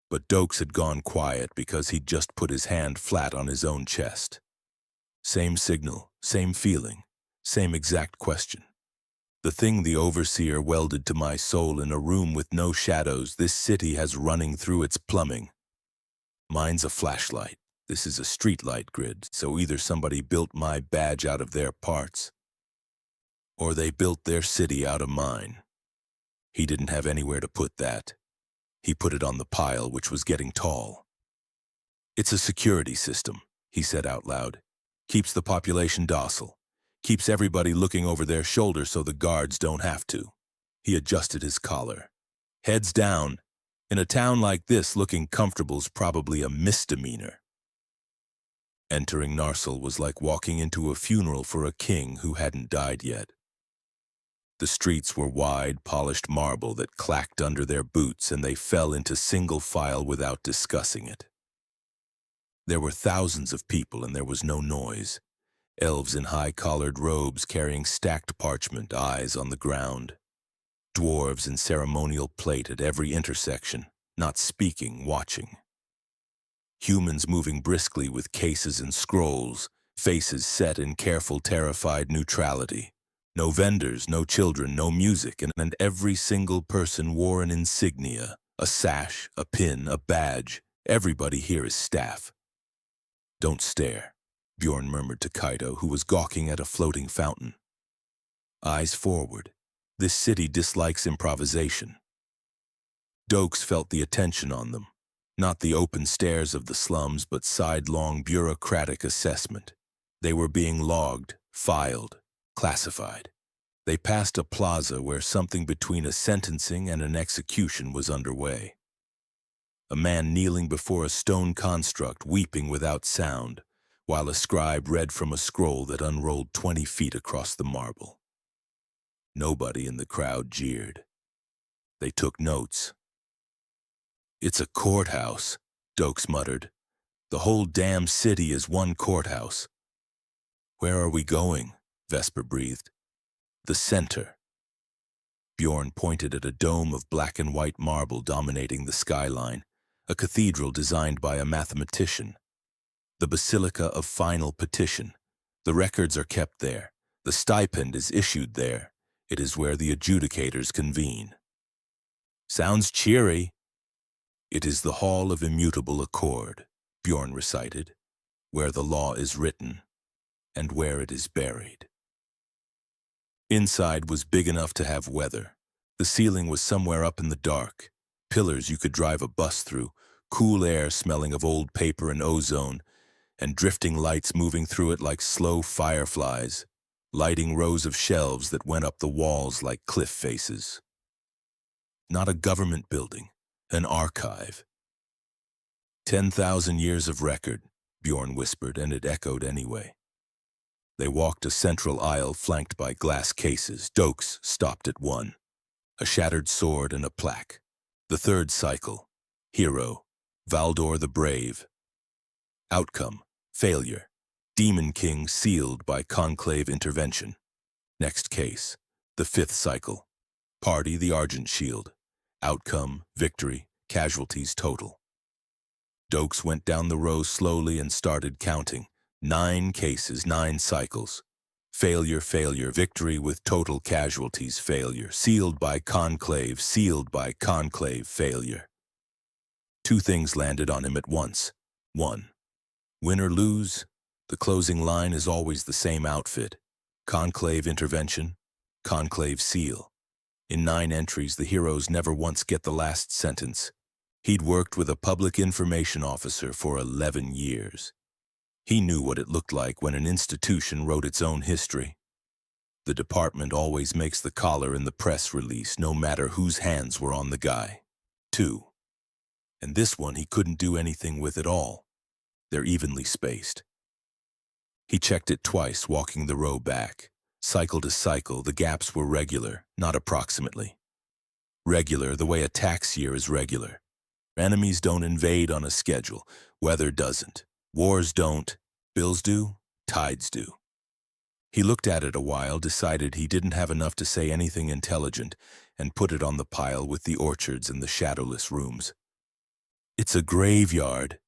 But Doakes had gone quiet because he'd just put his hand flat on his own chest. Same signal, same feeling, same exact question. The thing the overseer welded to my soul in a room with no shadows this city has running through its plumbing. Mine's a flashlight. This is a streetlight grid, so either somebody built my badge out of their parts, or they built their city out of mine. He didn't have anywhere to put that. He put it on the pile, which was getting tall. "It's a security system," he said out loud. "Keeps the population docile. Keeps everybody looking over their shoulder so the guards don't have to." He adjusted his collar. "Heads down. In a town like this, looking comfortable's probably a misdemeanor." Entering Narsal was like walking into a funeral for a king who hadn't died yet. The streets were wide, polished marble that clacked under their boots, and they fell into single file without discussing it. There were thousands of people, and there was no noise. Elves in high-collared robes carrying stacked parchment, eyes on the ground. Dwarves in ceremonial plate at every intersection, not speaking, watching. Humans moving briskly with cases and scrolls, faces set in careful, terrified neutrality. No vendors, no children, no music, and every single person wore an insignia, a sash, a pin, a badge. Everybody here is staff. "Don't stare," Bjorn murmured to Kaito, who was gawking at a floating fountain. "Eyes forward. This city dislikes improvisation." Doakes felt the attention on them. Not the open stares of the slums, but sidelong bureaucratic assessment. They were being logged, filed, classified. They passed a plaza where something between a sentencing and an execution was underway. A man kneeling before a stone construct, weeping without sound, while a scribe read from a scroll that unrolled 20 feet across the marble. Nobody in the crowd jeered. They took notes. "It's a courthouse," Doakes muttered. "The whole damn city is one courthouse." Where are we going? Vesper breathed. The center. Bjorn pointed at a dome of black and white marble dominating the skyline, a cathedral designed by a mathematician. The Basilica of Final Petition. The records are kept there. The stipend is issued there. It is where the adjudicators convene. Sounds cheery. It is the Hall of Immutable Accord, Bjorn recited, where the law is written and where it is buried. Inside was big enough to have weather. The ceiling was somewhere up in the dark. Pillars you could drive a bus through, cool air smelling of old paper and ozone, and drifting lights moving through it like slow fireflies, lighting rows of shelves that went up the walls like cliff faces. Not a government building, an archive. 10,000 years of record, Bjorn whispered, and it echoed anyway. They walked a central aisle flanked by glass cases. Doakes stopped at one. A shattered sword and a plaque. The third cycle. Hero. Valdor the Brave. Outcome. Failure. Demon King sealed by conclave intervention. Next case. The fifth cycle. Party the Argent Shield. Outcome. Victory. Casualties total. Doakes went down the row slowly and started counting. 9 cases, 9 cycles. Failure, failure, victory with total casualties, failure. Sealed by conclave, failure. 2 things landed on him at once. 1. Win or lose, the closing line is always the same outfit. Conclave intervention, conclave seal. In 9 entries, the heroes never once get the last sentence. He'd worked with a public information officer for 11 years. He knew what it looked like when an institution wrote its own history. The department always makes the collar in the press release, no matter whose hands were on the guy. 2. And this one he couldn't do anything with at all. They're evenly spaced. He checked it twice, walking the row back. Cycle to cycle, the gaps were regular, not approximately. Regular, the way a tax year is regular. Enemies don't invade on a schedule. Weather doesn't. Wars don't. Bills do. Tides do. He looked at it a while, decided he didn't have enough to say anything intelligent, and put it on the pile with the orchards and the shadowless rooms. It's a graveyard,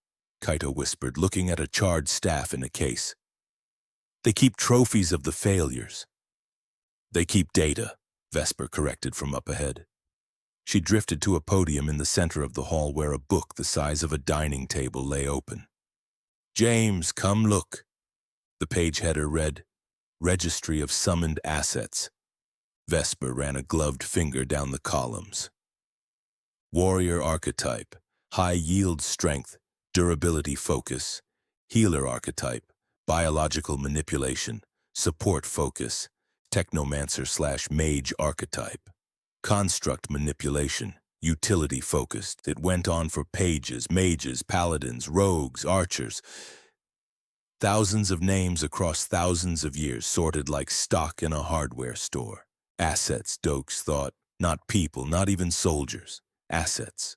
Kaito whispered, looking at a charred staff in a case. They keep trophies of the failures. They keep data, Vesper corrected from up ahead. She drifted to a podium in the center of the hall where a book the size of a dining table lay open. James, come look. The page header read, Registry of Summoned Assets. Vesper ran a gloved finger down the columns. Warrior archetype, high yield strength, durability focus. Healer archetype, biological manipulation, support focus. Technomancer/mage archetype. Construct manipulation, utility focused. It went on for pages, mages, paladins, rogues, archers. Thousands of names across thousands of years, sorted like stock in a hardware store. Assets, Doakes thought. Not people, not even soldiers. Assets.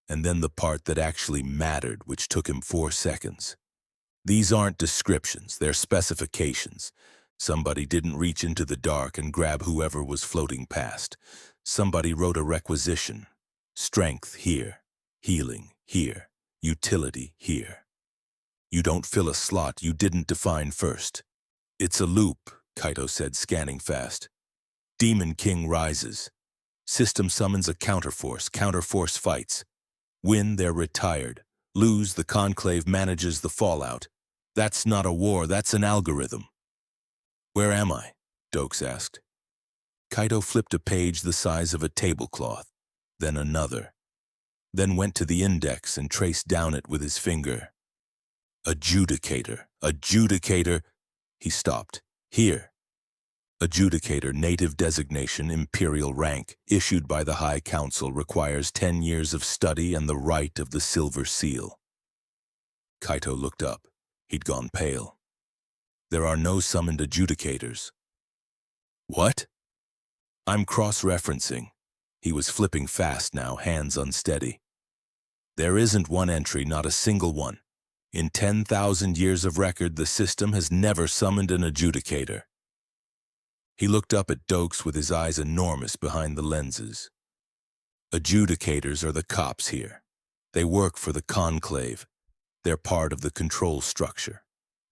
And then the part that actually mattered, which took him 4 seconds. These aren't descriptions, they're specifications. Somebody didn't reach into the dark and grab whoever was floating past. Somebody wrote a requisition. Strength here. Healing here. Utility here. You don't fill a slot you didn't define first. It's a loop, Kaito said, scanning fast. Demon King rises. System summons a counterforce. Counterforce fights. Win, they're retired. Lose, the conclave manages the fallout. That's not a war, that's an algorithm. Where am I? Doakes asked. Kaito flipped a page the size of a tablecloth, then another, then went to the index and traced down it with his finger. Adjudicator, adjudicator. He stopped. Here. Adjudicator, native designation, imperial rank, issued by the High Council, requires 10 years of study and the right of the Silver Seal. Kaito looked up. He'd gone pale. There are no summoned adjudicators. What? I'm cross-referencing. He was flipping fast now, hands unsteady. There isn't one entry, not a single one. In 10,000 years of record, the system has never summoned an adjudicator. He looked up at Doakes with his eyes enormous behind the lenses. Adjudicators are the cops here. They work for the conclave. They're part of the control structure.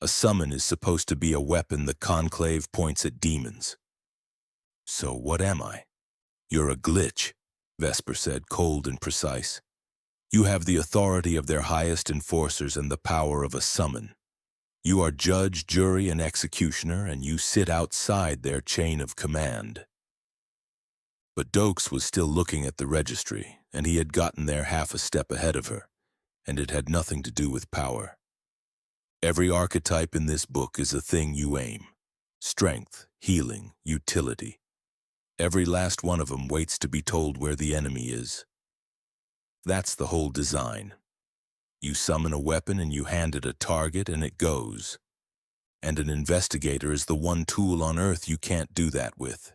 A summon is supposed to be a weapon the conclave points at demons. So what am I? You're a glitch, Vesper said, cold and precise. You have the authority of their highest enforcers and the power of a summon. You are judge, jury, and executioner, and you sit outside their chain of command. But Doakes was still looking at the registry, and he had gotten there half a step ahead of her, and it had nothing to do with power. Every archetype in this book is a thing you aim. Strength, healing, utility. Every last one of them waits to be told where the enemy is. That's the whole design. You summon a weapon and you hand it a target and it goes. And an investigator is the one tool on Earth you can't do that with.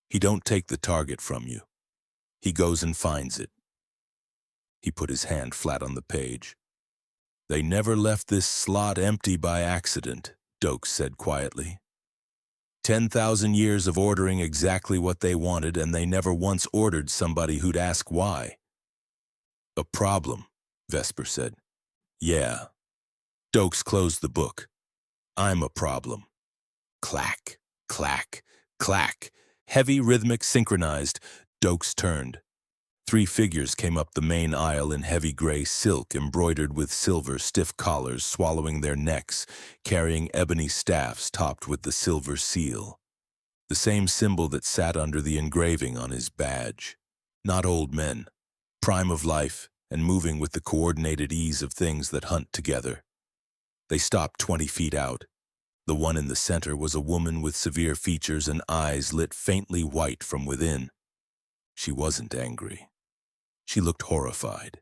He don't take the target from you. He goes and finds it. He put his hand flat on the page. They never left this slot empty by accident, Doakes said quietly. 10,000 years of ordering exactly what they wanted, and they never once ordered somebody who'd ask why. A problem, Vesper said. Yeah. Doakes closed the book. I'm a problem. Clack, clack, clack. Heavy, rhythmic, synchronized. Doakes turned. 3 figures came up the main aisle in heavy gray silk embroidered with silver stiff collars swallowing their necks, carrying ebony staffs topped with the silver seal. The same symbol that sat under the engraving on his badge. Not old men. Prime of life, and moving with the coordinated ease of things that hunt together. They stopped 20 feet out. The one in the center was a woman with severe features and eyes lit faintly white from within. She wasn't angry. She looked horrified.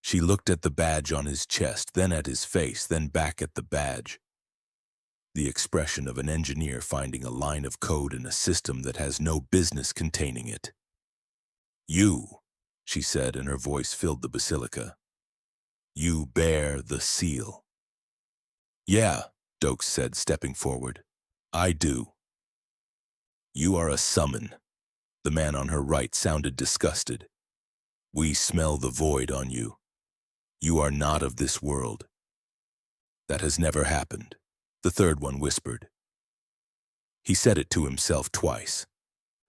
She looked at the badge on his chest, then at his face, then back at the badge. The expression of an engineer finding a line of code in a system that has no business containing it. You, she said, and her voice filled the basilica. You bear the seal. Yeah, Doakes said, stepping forward. I do. You are a summon. The man on her right sounded disgusted. We smell the void on you. You are not of this world. That has never happened, the third one whispered. He said it to himself twice.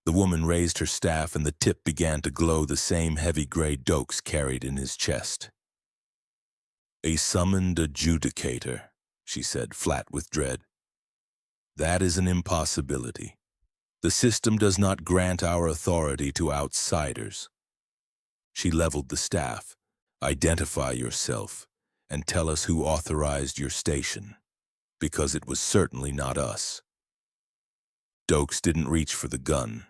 The woman raised her staff and the tip began to glow the same heavy gray Doakes carried in his chest. A summoned adjudicator, she said, flat with dread. That is an impossibility. The system does not grant our authority to outsiders. She leveled the staff. Identify yourself and tell us who authorized your station, because it was certainly not us. Doakes didn't reach for the gun.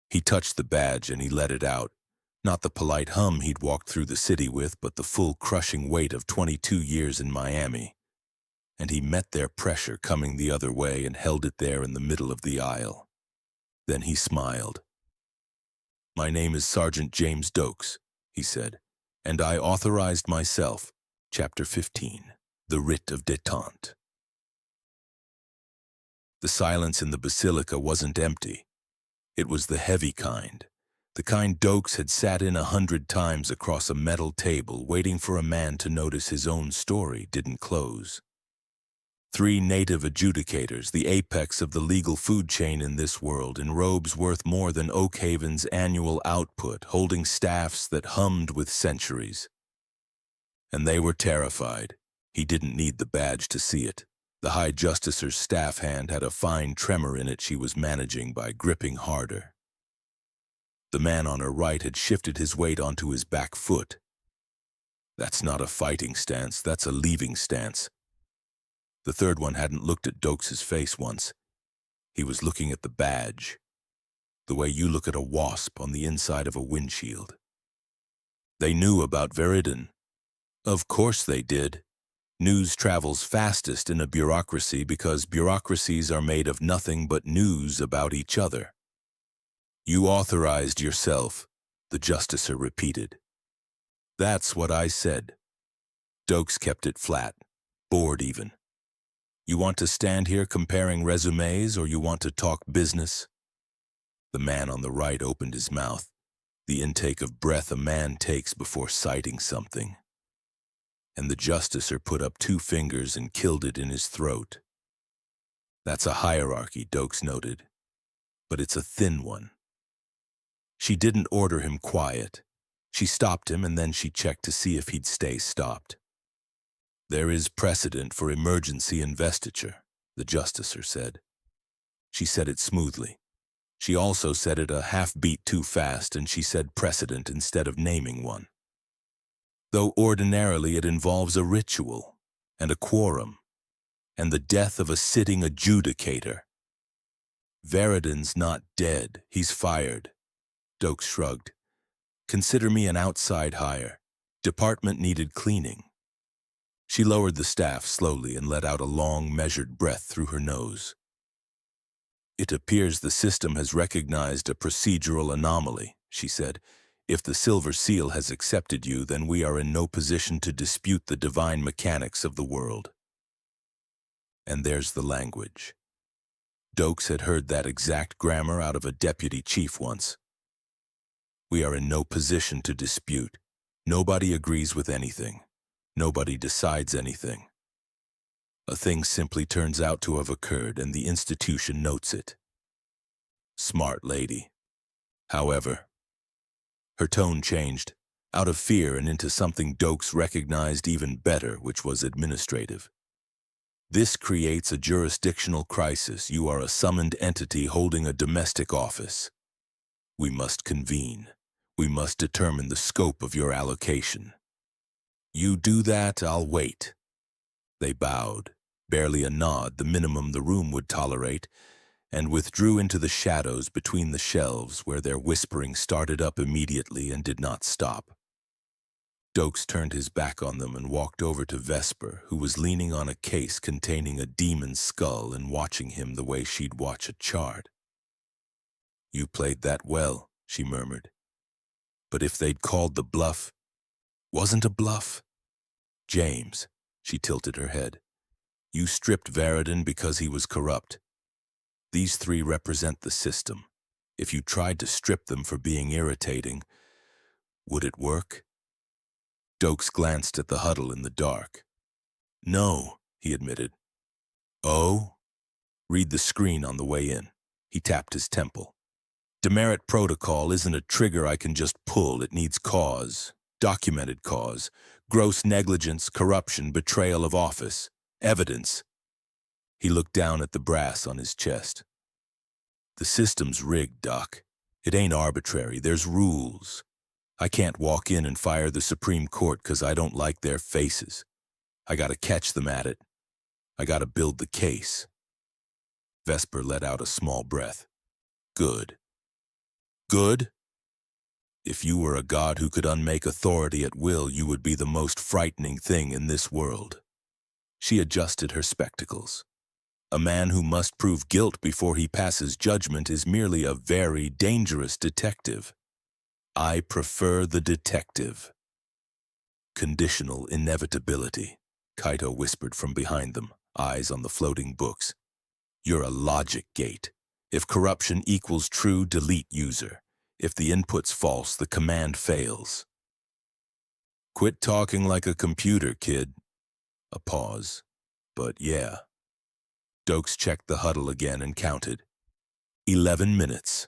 He touched the badge and he let it out. Not the polite hum he'd walked through the city with, but the full crushing weight of 22 years in Miami. And he met their pressure coming the other way and held it there in the middle of the aisle. Then he smiled. My name is Sergeant James Doakes, he said, and I authorized myself. Chapter 15, The Writ of Détente. The silence in the basilica wasn't empty. It was the heavy kind, the kind Doakes had sat in 100 times across a metal table waiting for a man to notice his own story didn't close. 3 native adjudicators, the apex of the legal food chain in this world, in robes worth more than Oakhaven's annual output, holding staffs that hummed with centuries. And they were terrified. He didn't need the badge to see it. The High Justicer's staff hand had a fine tremor in it she was managing by gripping harder. The man on her right had shifted his weight onto his back foot. That's not a fighting stance, that's a leaving stance. The third one hadn't looked at Doakes' face once. He was looking at the badge, the way you look at a wasp on the inside of a windshield. They knew about Viridin. Of course they did. News travels fastest in a bureaucracy because bureaucracies are made of nothing but news about each other. You authorized yourself, the Justicer repeated. That's what I said. Doakes kept it flat. bored even. You want to stand here comparing resumes, or you want to talk business? The man on the right opened his mouth, the intake of breath a man takes before citing something. And the justicer put up 2 fingers and killed it in his throat. That's a hierarchy, Doakes noted, but it's a thin one. She didn't order him quiet. She stopped him, and then she checked to see if he'd stay stopped. There is precedent for emergency investiture, the justicer said. She said it smoothly. She also said it a half-beat too fast, and she said precedent instead of naming one. Though ordinarily it involves a ritual and a quorum and the death of a sitting adjudicator. Veridon's not dead. He's fired. Doakes shrugged. Consider me an outside hire. Department needed cleaning. She lowered the staff slowly and let out a long, measured breath through her nose. It appears the system has recognized a procedural anomaly, she said. If the Silver Seal has accepted you, then we are in no position to dispute the divine mechanics of the world. And there's the language. Doakes had heard that exact grammar out of a deputy chief once. We are in no position to dispute. Nobody agrees with anything. Nobody decides anything. A thing simply turns out to have occurred, and the institution notes it. Smart lady. However, her tone changed, out of fear and into something Doakes recognized even better, which was administrative. This creates a jurisdictional crisis. You are a summoned entity holding a domestic office. We must convene. We must determine the scope of your allocation. You do that, I'll wait. They bowed, barely a nod, the minimum the room would tolerate, and withdrew into the shadows between the shelves, where their whispering started up immediately and did not stop. Doakes turned his back on them and walked over to Vesper, who was leaning on a case containing a demon's skull and watching him the way she'd watch a chart. You played that well, she murmured. But if they'd called the bluff, wasn't a bluff? James, she tilted her head. You stripped Veridon because he was corrupt. These 3 represent the system. If you tried to strip them for being irritating, would it work? Doakes glanced at the huddle in the dark. No, he admitted. Oh? Read the screen on the way in. He tapped his temple. Demerit protocol isn't a trigger I can just pull. It needs cause, documented cause, gross negligence, corruption, betrayal of office, evidence. He looked down at the brass on his chest. The system's rigged, Doc. It ain't arbitrary. There's rules. I can't walk in and fire the Supreme Court because I don't like their faces. I gotta catch them at it. I gotta build the case. Vesper let out a small breath. Good. Good? If you were a god who could unmake authority at will, you would be the most frightening thing in this world. She adjusted her spectacles. A man who must prove guilt before he passes judgment is merely a very dangerous detective. I prefer the detective. Conditional inevitability, Kaito whispered from behind them, eyes on the floating books. You're a logic gate. If corruption equals true, delete user. If the input's false, the command fails. Quit talking like a computer, kid. A pause. But yeah. Doakes checked the huddle again and counted. 11 minutes.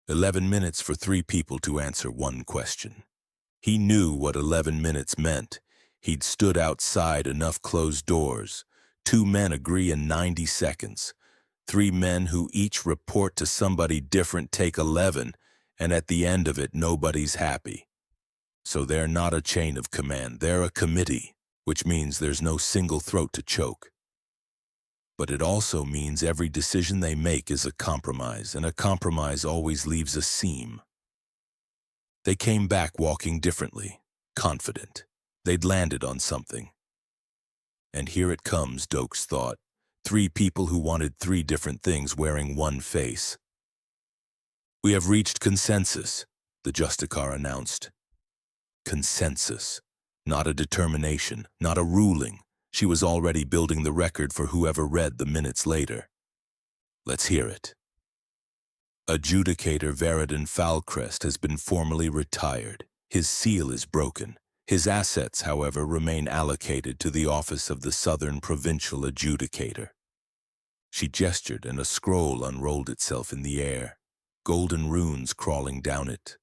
11 minutes for 3 people to answer one question. He knew what 11 minutes meant. He'd stood outside enough closed doors. 2 men agree in 90 seconds. 3 men who each report to somebody different take 11, and at the end of it, nobody's happy. So they're not a chain of command, they're a committee, which means there's no single throat to choke. But it also means every decision they make is a compromise, and a compromise always leaves a seam. They came back walking differently, confident. They'd landed on something. And here it comes, Doakes thought. 3 people who wanted 3 different things wearing one face. We have reached consensus, the Justicar announced. Consensus. Not a determination, not a ruling, She was already building the record for whoever read the minutes later. Let's hear it. Adjudicator Veridon Falcrest has been formally retired. His seal is broken. His assets, however, remain allocated to the office of the Southern Provincial Adjudicator. She gestured, and a scroll unrolled itself in the air, golden runes crawling down it.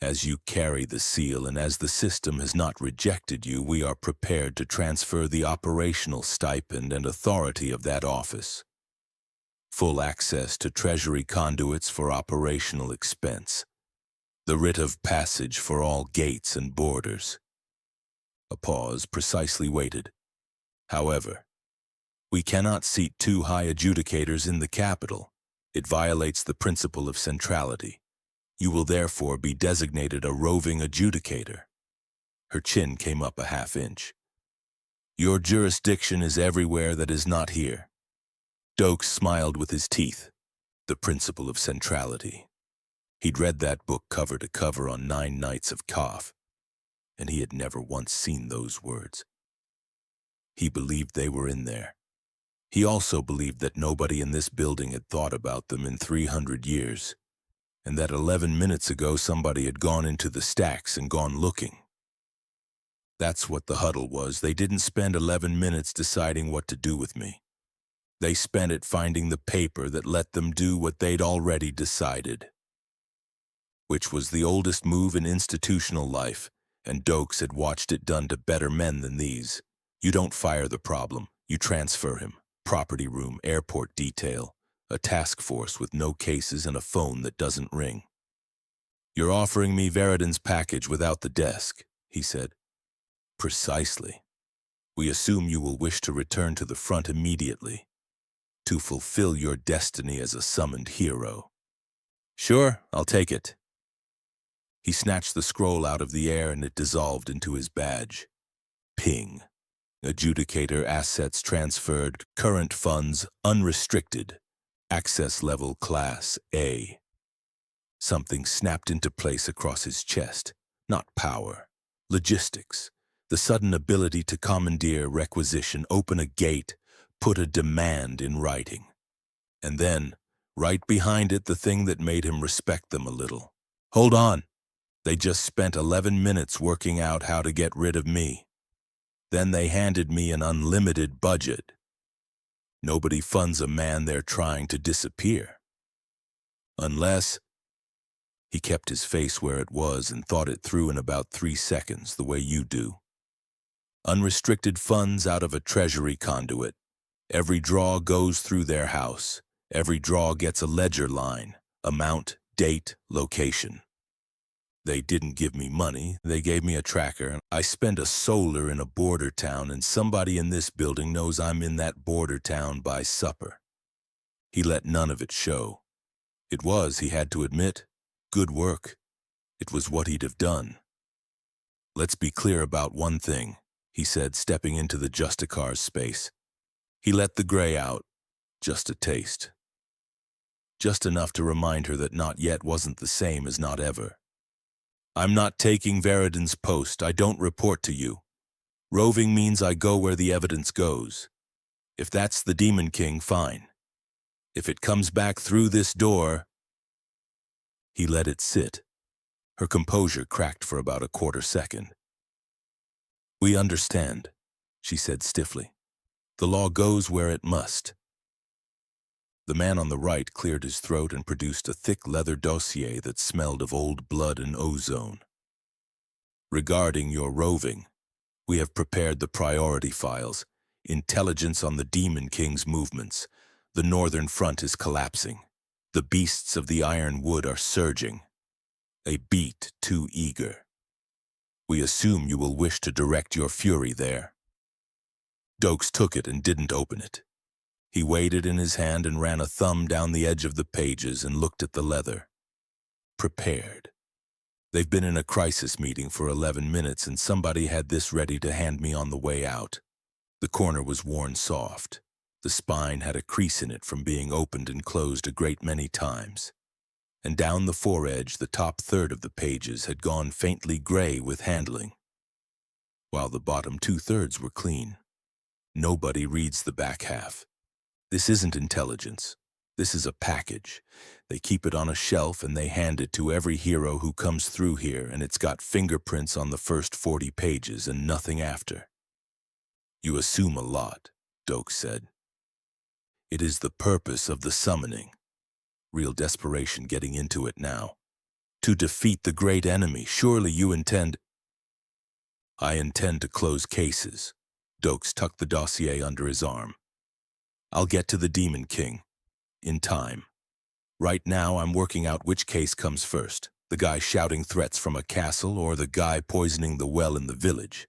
As you carry the seal and as the system has not rejected you, we are prepared to transfer the operational stipend and authority of that office. Full access to Treasury conduits for operational expense. The writ of passage for all gates and borders. A pause precisely waited. However, we cannot seat two high adjudicators in the capital. It violates the principle of centrality. You will therefore be designated a roving adjudicator. Her chin came up a half-inch. Your jurisdiction is everywhere that is not here. Doakes smiled with his teeth. The principle of centrality. He'd read that book cover to cover on 9 nights of cough, and he had never once seen those words. He believed they were in there. He also believed that nobody in this building had thought about them in 300 years, and that 11 minutes ago somebody had gone into the stacks and gone looking. That's what the huddle was. They didn't spend 11 minutes deciding what to do with me. They spent it finding the paper that let them do what they'd already decided. Which was the oldest move in institutional life, and Doakes had watched it done to better men than these. You don't fire the problem, you transfer him. Property room, airport detail, a task force with no cases and a phone that doesn't ring. You're offering me Veridon's package without the desk, he said. Precisely. We assume you will wish to return to the front immediately, to fulfill your destiny as a summoned hero. Sure, I'll take it. He snatched the scroll out of the air and it dissolved into his badge. Ping. Adjudicator assets transferred, current funds unrestricted, access level class A. Something snapped into place across his chest. Not power, logistics, the sudden ability to commandeer, requisition, open a gate, put a demand in writing. And then, right behind it, the thing that made him respect them a little. Hold on. They just spent 11 minutes working out how to get rid of me. Then they handed me an unlimited budget. Nobody funds a man they're trying to disappear. Unless... He kept his face where it was and thought it through in about 3 seconds, the way you do. Unrestricted funds out of a treasury conduit. Every draw goes through their house. Every draw gets a ledger line, amount, date, location. They didn't give me money, they gave me a tracker. I spent a solar in a border town, and somebody in this building knows I'm in that border town by supper. He let none of it show. It was, he had to admit, good work. It was what he'd have done. Let's be clear about one thing, he said, stepping into the Justicar's space. He let the gray out, just a taste. Just enough to remind her that not yet wasn't the same as not ever. I'm not taking Veridon's post. I don't report to you. Roving means I go where the evidence goes. If that's the Demon King, fine. If it comes back through this door... He let it sit. Her composure cracked for about a quarter second. We understand, she said stiffly. The law goes where it must. The man on the right cleared his throat and produced a thick leather dossier that smelled of old blood and ozone. Regarding your roving, we have prepared the priority files, intelligence on the Demon King's movements. The northern front is collapsing. The beasts of the Iron Wood are surging. A beat too eager. We assume you will wish to direct your fury there. Doakes took it and didn't open it. He weighed it in his hand and ran a thumb down the edge of the pages and looked at the leather. Prepared. They've been in a crisis meeting for 11 minutes and somebody had this ready to hand me on the way out. The corner was worn soft. The spine had a crease in it from being opened and closed a great many times. And down the foredge, the top third of the pages had gone faintly gray with handling, while the bottom 2/3 were clean. Nobody reads the back half. This isn't intelligence. This is a package. They keep it on a shelf and they hand it to every hero who comes through here, and it's got fingerprints on the first 40 pages and nothing after. You assume a lot, Doakes said. It is the purpose of the summoning. Real desperation getting into it now. To defeat the great enemy, surely you intend... I intend to close cases. Doakes tucked the dossier under his arm. I'll get to the Demon King. In time. Right now, I'm working out which case comes first. The guy shouting threats from a castle or the guy poisoning the well in the village.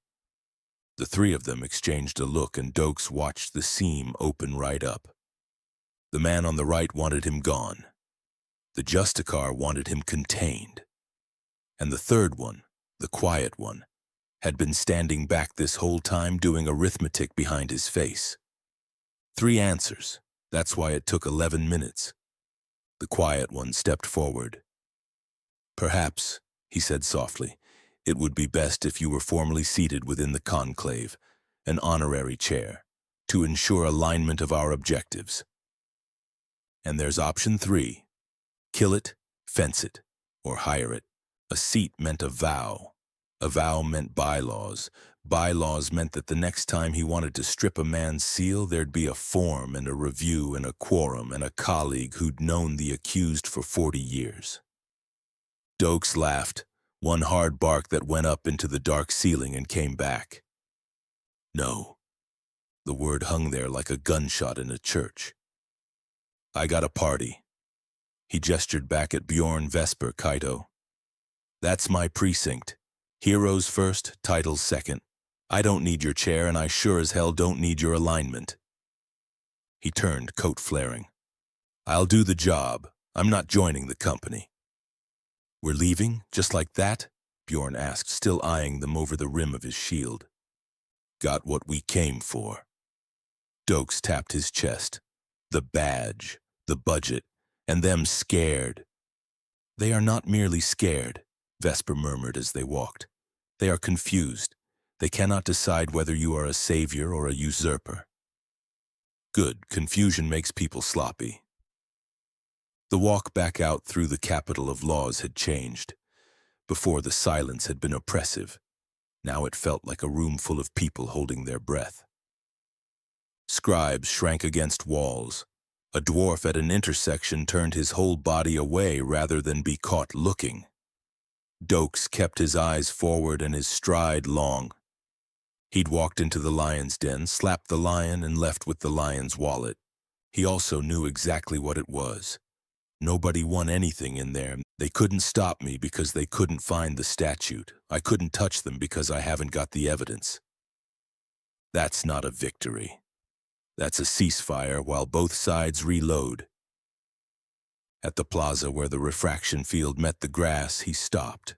The three of them exchanged a look and Doakes watched the seam open right up. The man on the right wanted him gone. The Justicar wanted him contained. And the third one, the quiet one, had been standing back this whole time doing arithmetic behind his face. 3 answers. That's why it took 11 minutes. The quiet one stepped forward. Perhaps, he said softly, it would be best if you were formally seated within the conclave, an honorary chair, to ensure alignment of our objectives. And there's option 3. Kill it, fence it, or hire it. A seat meant a vow. A vow meant bylaws. Bylaws meant that the next time he wanted to strip a man's seal, there'd be a form and a review and a quorum and a colleague who'd known the accused for 40 years. Doakes laughed, one hard bark that went up into the dark ceiling and came back. No. The word hung there like a gunshot in a church. I got a party. He gestured back at Bjorn Vesper, Kaito. That's my precinct. Heroes first, titles second. I don't need your chair, and I sure as hell don't need your alignment. He turned, coat flaring. I'll do the job. I'm not joining the company. We're leaving, just like that? Bjorn asked, still eyeing them over the rim of his shield. Got what we came for. Doakes tapped his chest. The badge, the budget, and them scared. They are not merely scared, Vesper murmured as they walked. They are confused. They cannot decide whether you are a savior or a usurper. Good, confusion makes people sloppy. The walk back out through the capital of laws had changed. Before, the silence had been oppressive. Now it felt like a room full of people holding their breath. Scribes shrank against walls. A dwarf at an intersection turned his whole body away rather than be caught looking. Doakes kept his eyes forward and his stride long. He'd walked into the lion's den, slapped the lion, and left with the lion's wallet. He also knew exactly what it was. Nobody won anything in there. They couldn't stop me because they couldn't find the statute. I couldn't touch them because I haven't got the evidence. That's not a victory. That's a ceasefire while both sides reload. At the plaza where the refraction field met the grass, he stopped.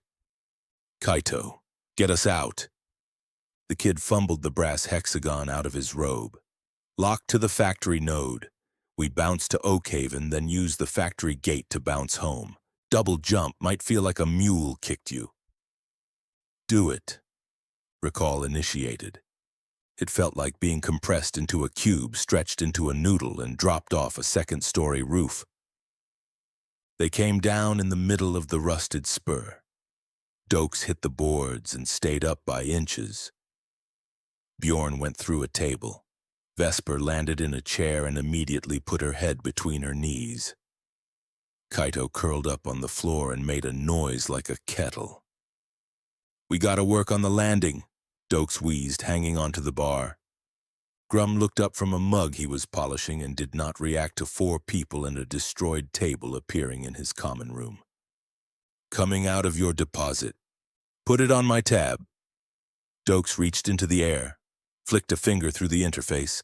Kaito, get us out. The kid fumbled the brass hexagon out of his robe. Locked to the factory node. We bounce to Oakhaven, then use the factory gate to bounce home. Double jump might feel like a mule kicked you. Do it. Recall initiated. It felt like being compressed into a cube, stretched into a noodle, and dropped off a second-story roof. They came down in the middle of the rusted spur. Doakes hit the boards and stayed up by inches. Bjorn went through a table. Vesper landed in a chair and immediately put her head between her knees. Kaito curled up on the floor and made a noise like a kettle. We gotta work on the landing, Doakes wheezed, hanging onto the bar. Grum looked up from a mug he was polishing and did not react to 4 people and a destroyed table appearing in his common room. Coming out of your deposit. Put it on my tab. Doakes reached into the air, flicked a finger through the interface,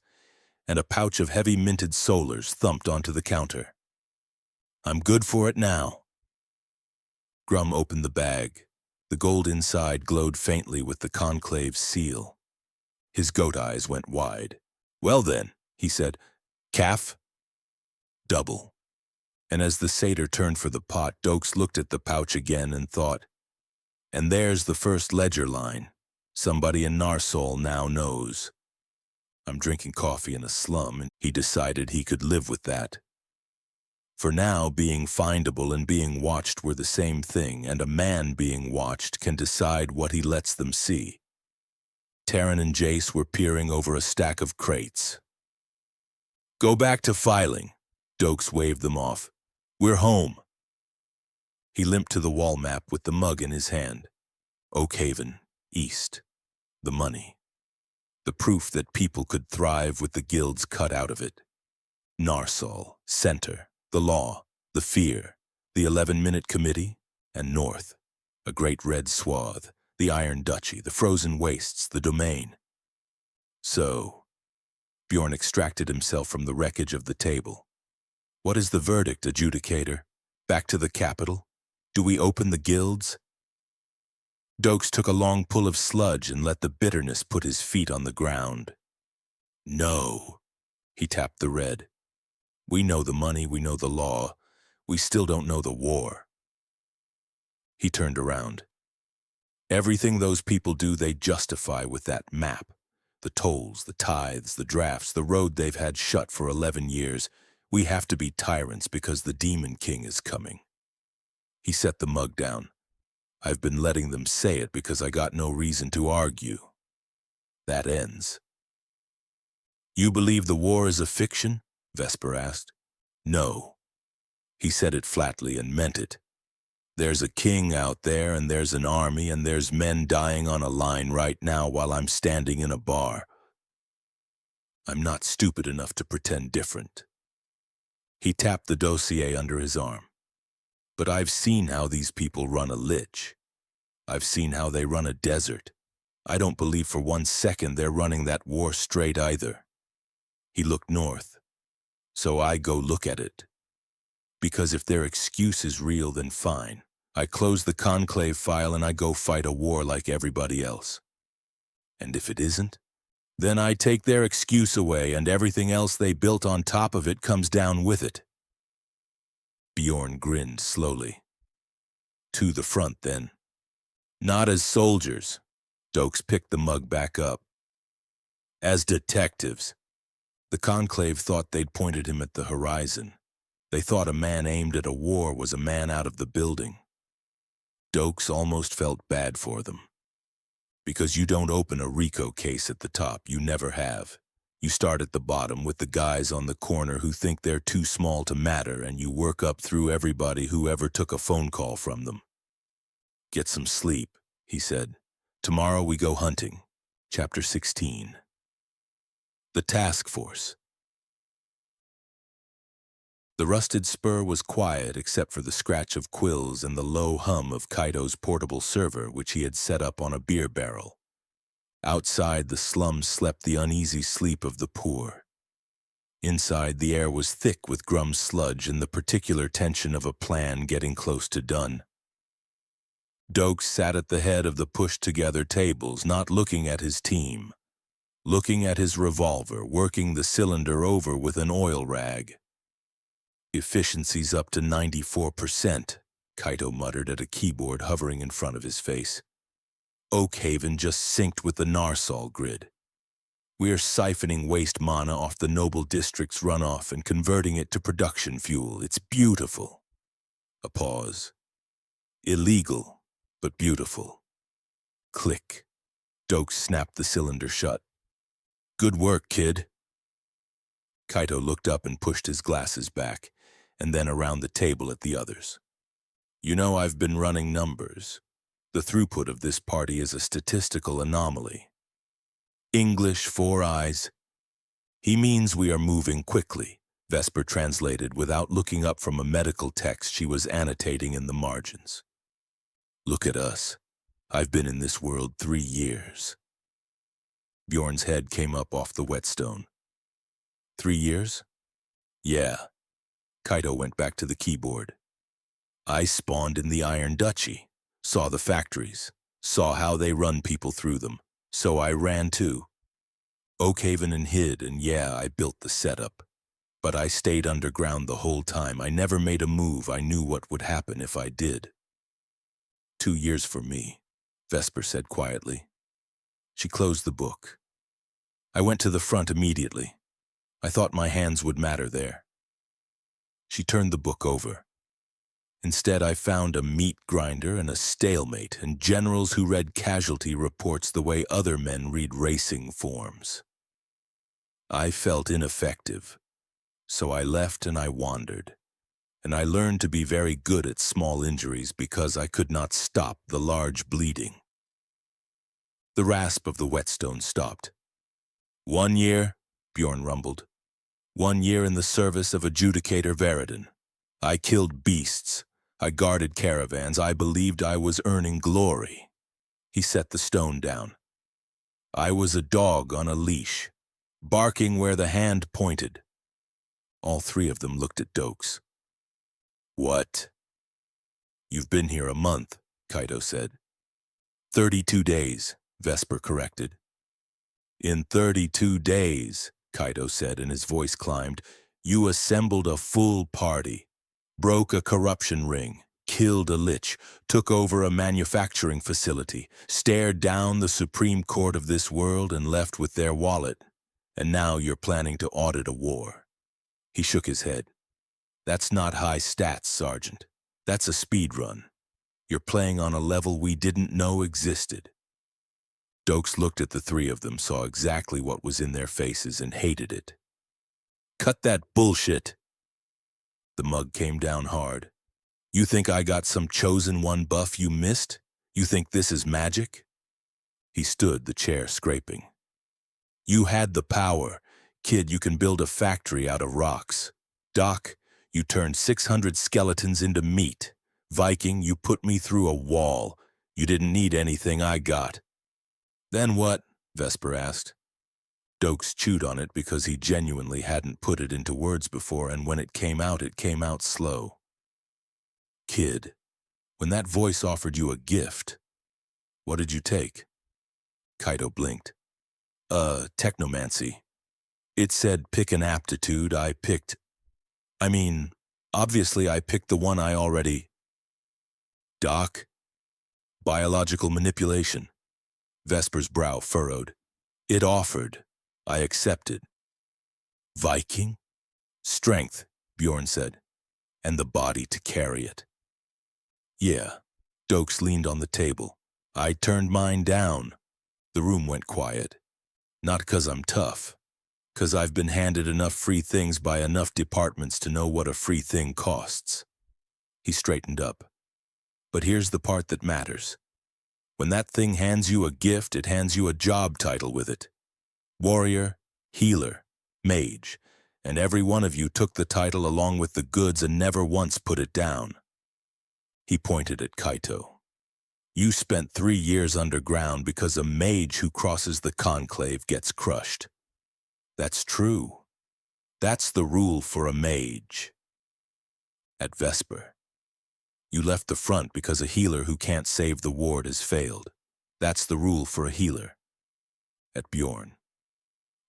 and a pouch of heavy minted solars thumped onto the counter. I'm good for it now. Grum opened the bag. The gold inside glowed faintly with the conclave's seal. His goat eyes went wide. Well then, he said, calf? Double. And as the satyr turned for the pot, Doakes looked at the pouch again and thought, and there's the first ledger line. Somebody in Narsol now knows. I'm drinking coffee in a slum, and he decided he could live with that. For now, being findable and being watched were the same thing, and a man being watched can decide what he lets them see. Taryn and Jace were peering over a stack of crates. "Go back to filing," Doakes waved them off. "We're home." He limped to the wall map with the mug in his hand. Oakhaven, East. The money. The proof that people could thrive with the guilds cut out of it. Narsal, Center, the law, the fear, the 11-minute committee, and North. A great red swath, the Iron Duchy, the frozen wastes, the domain. So, Bjorn extracted himself from the wreckage of the table. What is the verdict, adjudicator? Back to the capital? Do we open the guilds? Doakes took a long pull of sludge and let the bitterness put his feet on the ground. No. He tapped the red. We know the money, we know the law. We still don't know the war. He turned around. Everything those people do, they justify with that map. The tolls, the tithes, the drafts, the road they've had shut for 11 years. We have to be tyrants because the Demon King is coming. He set the mug down. I've been letting them say it because I got no reason to argue. That ends. You believe the war is a fiction? Vesper asked. No. He said it flatly and meant it. There's a king out there, and there's an army, and there's men dying on a line right now while I'm standing in a bar. I'm not stupid enough to pretend different. He tapped the dossier under his arm. But I've seen how these people run a lich. I've seen how they run a desert. I don't believe for 1 second they're running that war straight either. He looked north. So I go look at it. Because if their excuse is real, then fine. I close the conclave file and I go fight a war like everybody else. And if it isn't, then I take their excuse away and everything else they built on top of it comes down with it. Bjorn grinned slowly. To the front, then. Not as soldiers. Doakes picked the mug back up. As detectives. The conclave thought they'd pointed him at the horizon. They thought a man aimed at a war was a man out of the building. Doakes almost felt bad for them. Because you don't open a RICO case at the top, you never have. You start at the bottom with the guys on the corner who think they're too small to matter, and you work up through everybody who ever took a phone call from them. Get some sleep, he said. Tomorrow we go hunting. Chapter 16. The Task Force. The rusted spur was quiet except for the scratch of quills and the low hum of Kaito's portable server, which he had set up on a beer barrel. Outside, the slums slept the uneasy sleep of the poor. Inside, the air was thick with Grum's sludge and the particular tension of a plan getting close to done. Doakes sat at the head of the pushed-together tables, not looking at his team. Looking at his revolver, working the cylinder over with an oil rag. Efficiency's up to 94%, Kaito muttered at a keyboard hovering in front of his face. Oakhaven just synced with the Narsal grid. We're siphoning waste mana off the Noble District's runoff and converting it to production fuel. It's beautiful. A pause. Illegal, but beautiful. Click. Doakes snapped the cylinder shut. Good work, kid. Kaito looked up and pushed his glasses back, and then around the table at the others. You know, I've been running numbers. The throughput of this party is a statistical anomaly. English, 4 eyes. He means we are moving quickly, Vesper translated without looking up from a medical text she was annotating in the margins. Look at us. I've been in this world 3 years. Bjorn's head came up off the whetstone. 3 years? Yeah. Kaito went back to the keyboard. I spawned in the Iron Duchy, saw the factories, saw how they run people through them, so I ran too. Oakhaven and hid, and yeah, I built the setup. But I stayed underground the whole time. I never made a move. I knew what would happen if I did. 2 years for me, Vesper said quietly. She closed the book. I went to the front immediately. I thought my hands would matter there. She turned the book over. Instead, I found a meat grinder and a stalemate and generals who read casualty reports the way other men read racing forms. I felt ineffective, so I left and I wandered. And I learned to be very good at small injuries because I could not stop the large bleeding. The rasp of the whetstone stopped. 1 year, Bjorn rumbled. 1 year in the service of adjudicator Veridon. I killed beasts. I guarded caravans. I believed I was earning glory. He set the stone down. I was a dog on a leash, barking where the hand pointed. All three of them looked at Doakes. What? You've been here a month, Kaito said. 32 days, Vesper corrected. In 32 days, Kaito said, and his voice climbed, you assembled a full party, broke a corruption ring, killed a lich, took over a manufacturing facility, stared down the Supreme Court of this world and left with their wallet, and now you're planning to audit a war. He shook his head. That's not high stats, Sergeant. That's a speed run. You're playing on a level we didn't know existed. Doakes looked at the three of them, saw exactly what was in their faces, and hated it. Cut that bullshit. The mug came down hard. You think I got some chosen one buff you missed? You think this is magic? He stood, the chair scraping. You had the power. Kid, you can build a factory out of rocks. Doc, you turned 600 skeletons into meat. Viking, you put me through a wall. You didn't need anything I got. Then what? Vesper asked. Doakes chewed on it because he genuinely hadn't put it into words before, and when it came out slow. Kid, when that voice offered you a gift, what did you take? Kaito blinked. Technomancy. It said pick an aptitude. Obviously I picked the one I already... Doc? Biological manipulation. Vesper's brow furrowed. It offered. I accepted. Viking? Strength, Bjorn said, and the body to carry it. Yeah, Doakes leaned on the table. I turned mine down. The room went quiet. Not 'cause I'm tough. 'Cause I've been handed enough free things by enough departments to know what a free thing costs. He straightened up. But here's the part that matters. When that thing hands you a gift, it hands you a job title with it. Warrior, healer, mage, and every one of you took the title along with the goods and never once put it down. He pointed at Kaito. You spent 3 years underground because a mage who crosses the conclave gets crushed. That's true. That's the rule for a mage. At Vesper, you left the front because a healer who can't save the ward has failed. That's the rule for a healer. At Bjorn.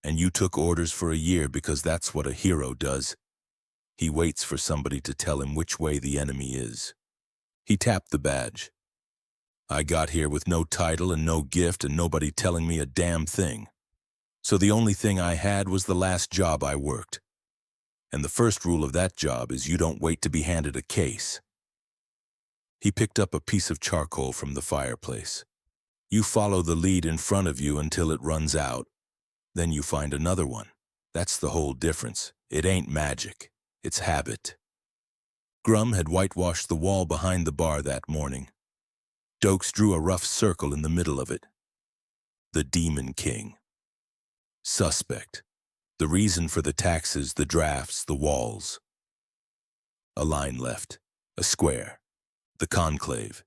And you took orders for a year because that's what a hero does. He waits for somebody to tell him which way the enemy is. He tapped the badge. I got here with no title and no gift and nobody telling me a damn thing. So the only thing I had was the last job I worked. And the first rule of that job is you don't wait to be handed a case. He picked up a piece of charcoal from the fireplace. You follow the lead in front of you until it runs out. Then you find another one. That's the whole difference. It ain't magic. It's habit. Grum had whitewashed the wall behind the bar that morning. Doakes drew a rough circle in the middle of it. The Demon King. Suspect. The reason for the taxes, the drafts, the walls. A line left. A square. The conclave.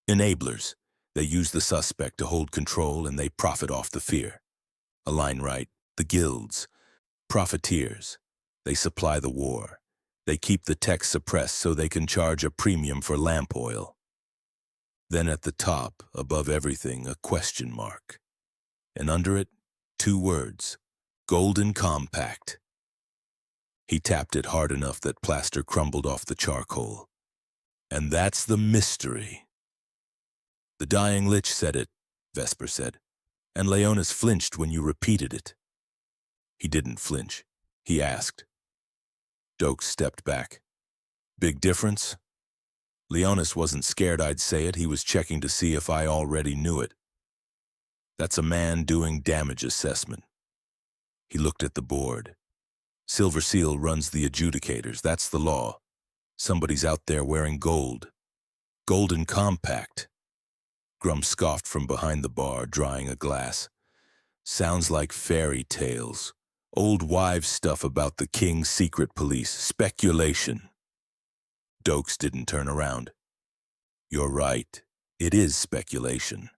Enablers. They use the suspect to hold control and they profit off the fear. A line right. The guilds. Profiteers. They supply the war. They keep the tech suppressed so they can charge a premium for lamp oil. Then at the top, above everything, a question mark. And under it, 2 words. Golden Compact. He tapped it hard enough that plaster crumbled off the charcoal. And that's the mystery. The dying lich said it, Vesper said, and Leonis flinched when you repeated it. He didn't flinch. He asked. Doakes stepped back. Big difference? Leonis wasn't scared I'd say it. He was checking to see if I already knew it. That's a man doing damage assessment. He looked at the board. Silver Seal runs the adjudicators. That's the law. Somebody's out there wearing gold. Golden compact. Grum scoffed from behind the bar, drying a glass. Sounds like fairy tales. Old wives' stuff about the king's secret police. Speculation. Doakes didn't turn around. You're right. It is speculation.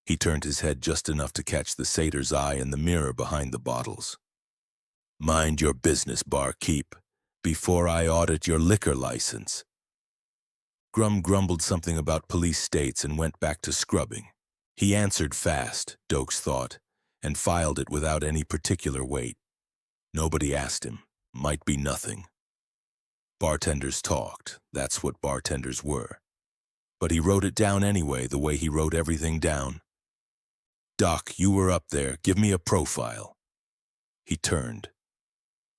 He turned his head just enough to catch the satyr's eye in the mirror behind the bottles. Mind your business, barkeep, before I audit your liquor license. Grum grumbled something about police states and went back to scrubbing. He answered fast, Doakes thought, and filed it without any particular weight. Nobody asked him. Might be nothing. Bartenders talked. That's what bartenders were. But he wrote it down anyway, the way he wrote everything down. Doc, you were up there. Give me a profile. He turned.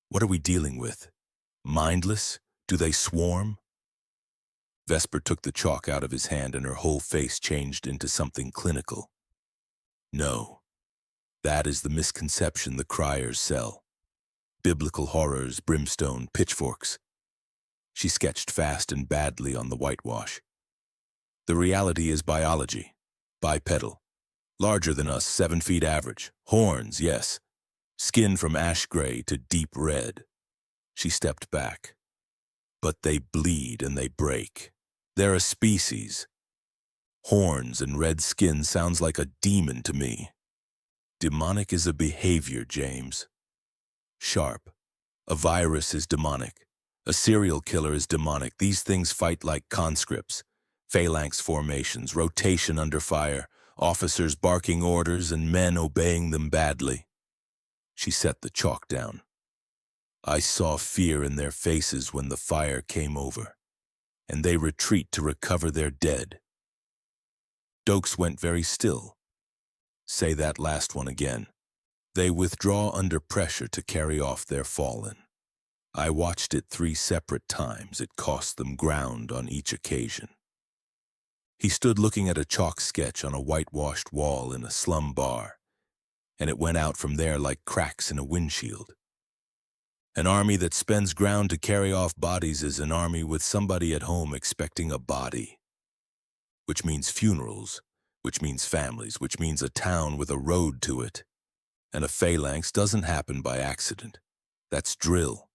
What are we dealing with? Mindless? Do they swarm? Vesper took the chalk out of his hand and her whole face changed into something clinical. No. That is the misconception the criers sell. Biblical horrors, brimstone, pitchforks. She sketched fast and badly on the whitewash. The reality is biology. Bipedal. Larger than us, 7 feet average. Horns, yes. Skin from ash gray to deep red. She stepped back. But they bleed and they break. They're a species. Horns and red skin sounds like a demon to me. Demonic is a behavior, James. Sharp. A virus is demonic. A serial killer is demonic. These things fight like conscripts. Phalanx formations, rotation under fire, officers barking orders and men obeying them badly. She set the chalk down. I saw fear in their faces when the fire came over, and they retreat to recover their dead. Doakes went very still. Say that last one again. They withdraw under pressure to carry off their fallen. I watched it 3 separate times. It cost them ground on each occasion. He stood looking at a chalk sketch on a whitewashed wall in a slum bar, and it went out from there like cracks in a windshield. An army that spends ground to carry off bodies is an army with somebody at home expecting a body. Which means funerals, which means families, which means a town with a road to it. And a phalanx doesn't happen by accident. That's drill.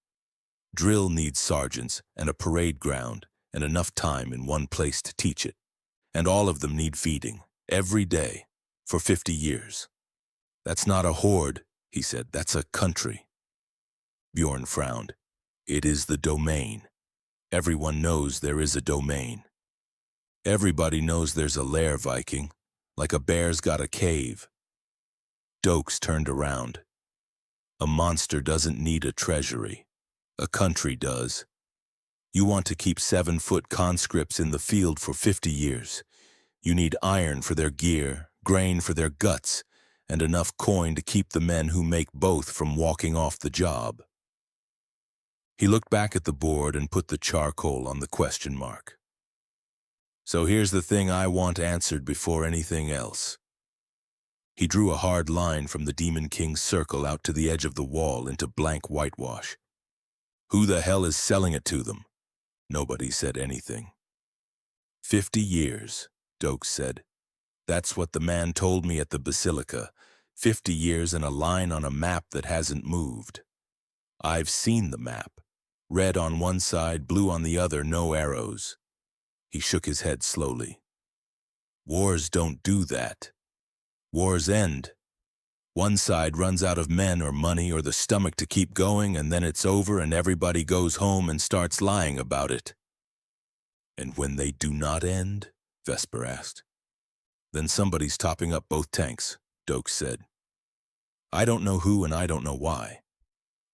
Drill needs sergeants and a parade ground and enough time in one place to teach it. And all of them need feeding, every day, for 50 years. That's not a horde, he said, that's a country. Bjorn frowned. It is the domain. Everyone knows there is a domain. Everybody knows there's a lair, Viking, like a bear's got a cave. Doakes turned around. A monster doesn't need a treasury. A country does. You want to keep 7-foot conscripts in the field for 50 years. You need iron for their gear, grain for their guts, and enough coin to keep the men who make both from walking off the job. He looked back at the board and put the charcoal on the question mark. So here's the thing I want answered before anything else. He drew a hard line from the Demon King's circle out to the edge of the wall into blank whitewash. Who the hell is selling it to them? Nobody said anything. 50 years, Doakes said. That's what the man told me at the Basilica. 50 years and a line on a map that hasn't moved. I've seen the map. Red on one side, blue on the other, no arrows. He shook his head slowly. Wars don't do that. Wars end. One side runs out of men or money or the stomach to keep going, and then it's over and everybody goes home and starts lying about it. And when they do not end? Vesper asked. Then somebody's topping up both tanks, Doakes said. I don't know who and I don't know why.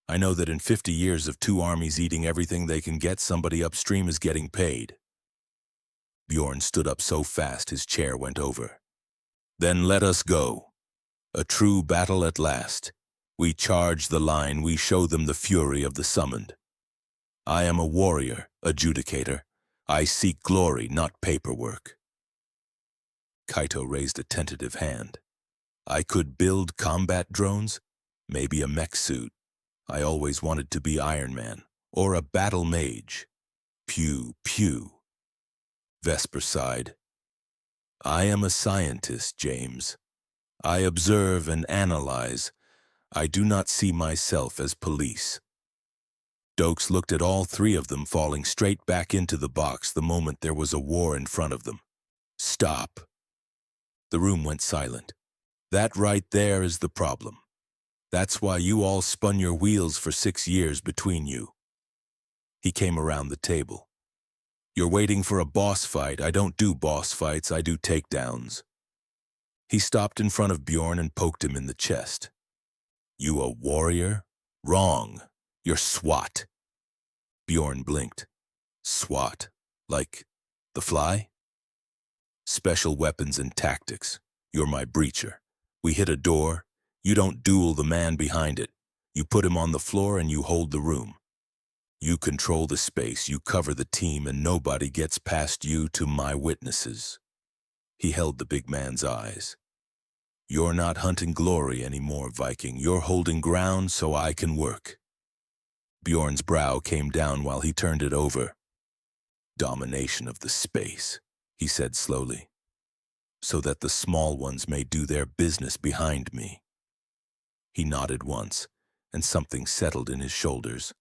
I know that in 50 years of 2 armies eating everything they can get, somebody upstream is getting paid. Bjorn stood up so fast his chair went over. Then let us go. A true battle at last. We charge the line, we show them the fury of the summoned. I am a warrior, adjudicator. I seek glory, not paperwork. Kaito raised a tentative hand. I could build combat drones, maybe a mech suit. I always wanted to be Iron Man, or a battle mage. Pew, pew. Vesper sighed. I am a scientist, James. I observe and analyze. I do not see myself as police. Doakes looked at all three of them falling straight back into the box the moment there was a war in front of them. Stop. The room went silent. That right there is the problem. That's why you all spun your wheels for 6 years between you. He came around the table. You're waiting for a boss fight. I don't do boss fights, I do takedowns. He stopped in front of Bjorn and poked him in the chest. You a warrior? Wrong. You're SWAT. Bjorn blinked. SWAT? Like the fly? Special weapons and tactics. You're my breacher. We hit a door. You don't duel the man behind it. You put him on the floor and you hold the room. You control the space, you cover the team, and nobody gets past you to my witnesses. He held the big man's eyes. You're not hunting glory anymore, Viking. You're holding ground so I can work. Bjorn's brow came down while he turned it over. Domination of the space, he said slowly, so that the small ones may do their business behind me. He nodded once, and something settled in his shoulders.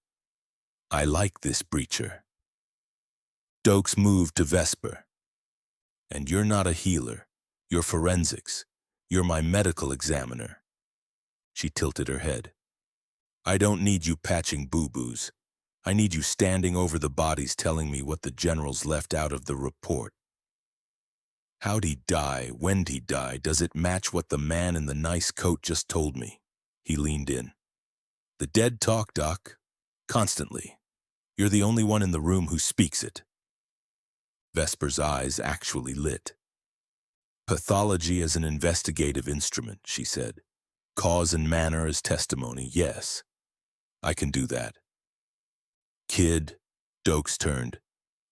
I like this breacher. Doakes moved to Vesper. And you're not a healer. You're forensics. You're my medical examiner. She tilted her head. I don't need you patching boo-boos. I need you standing over the bodies telling me what the generals left out of the report. How'd he die? When'd he die? Does it match what the man in the nice coat just told me? He leaned in. The dead talk, Doc. Constantly. You're the only one in the room who speaks it. Vesper's eyes actually lit. Pathology as an investigative instrument, she said. Cause and manner as testimony, yes. I can do that. Kid, Doakes turned.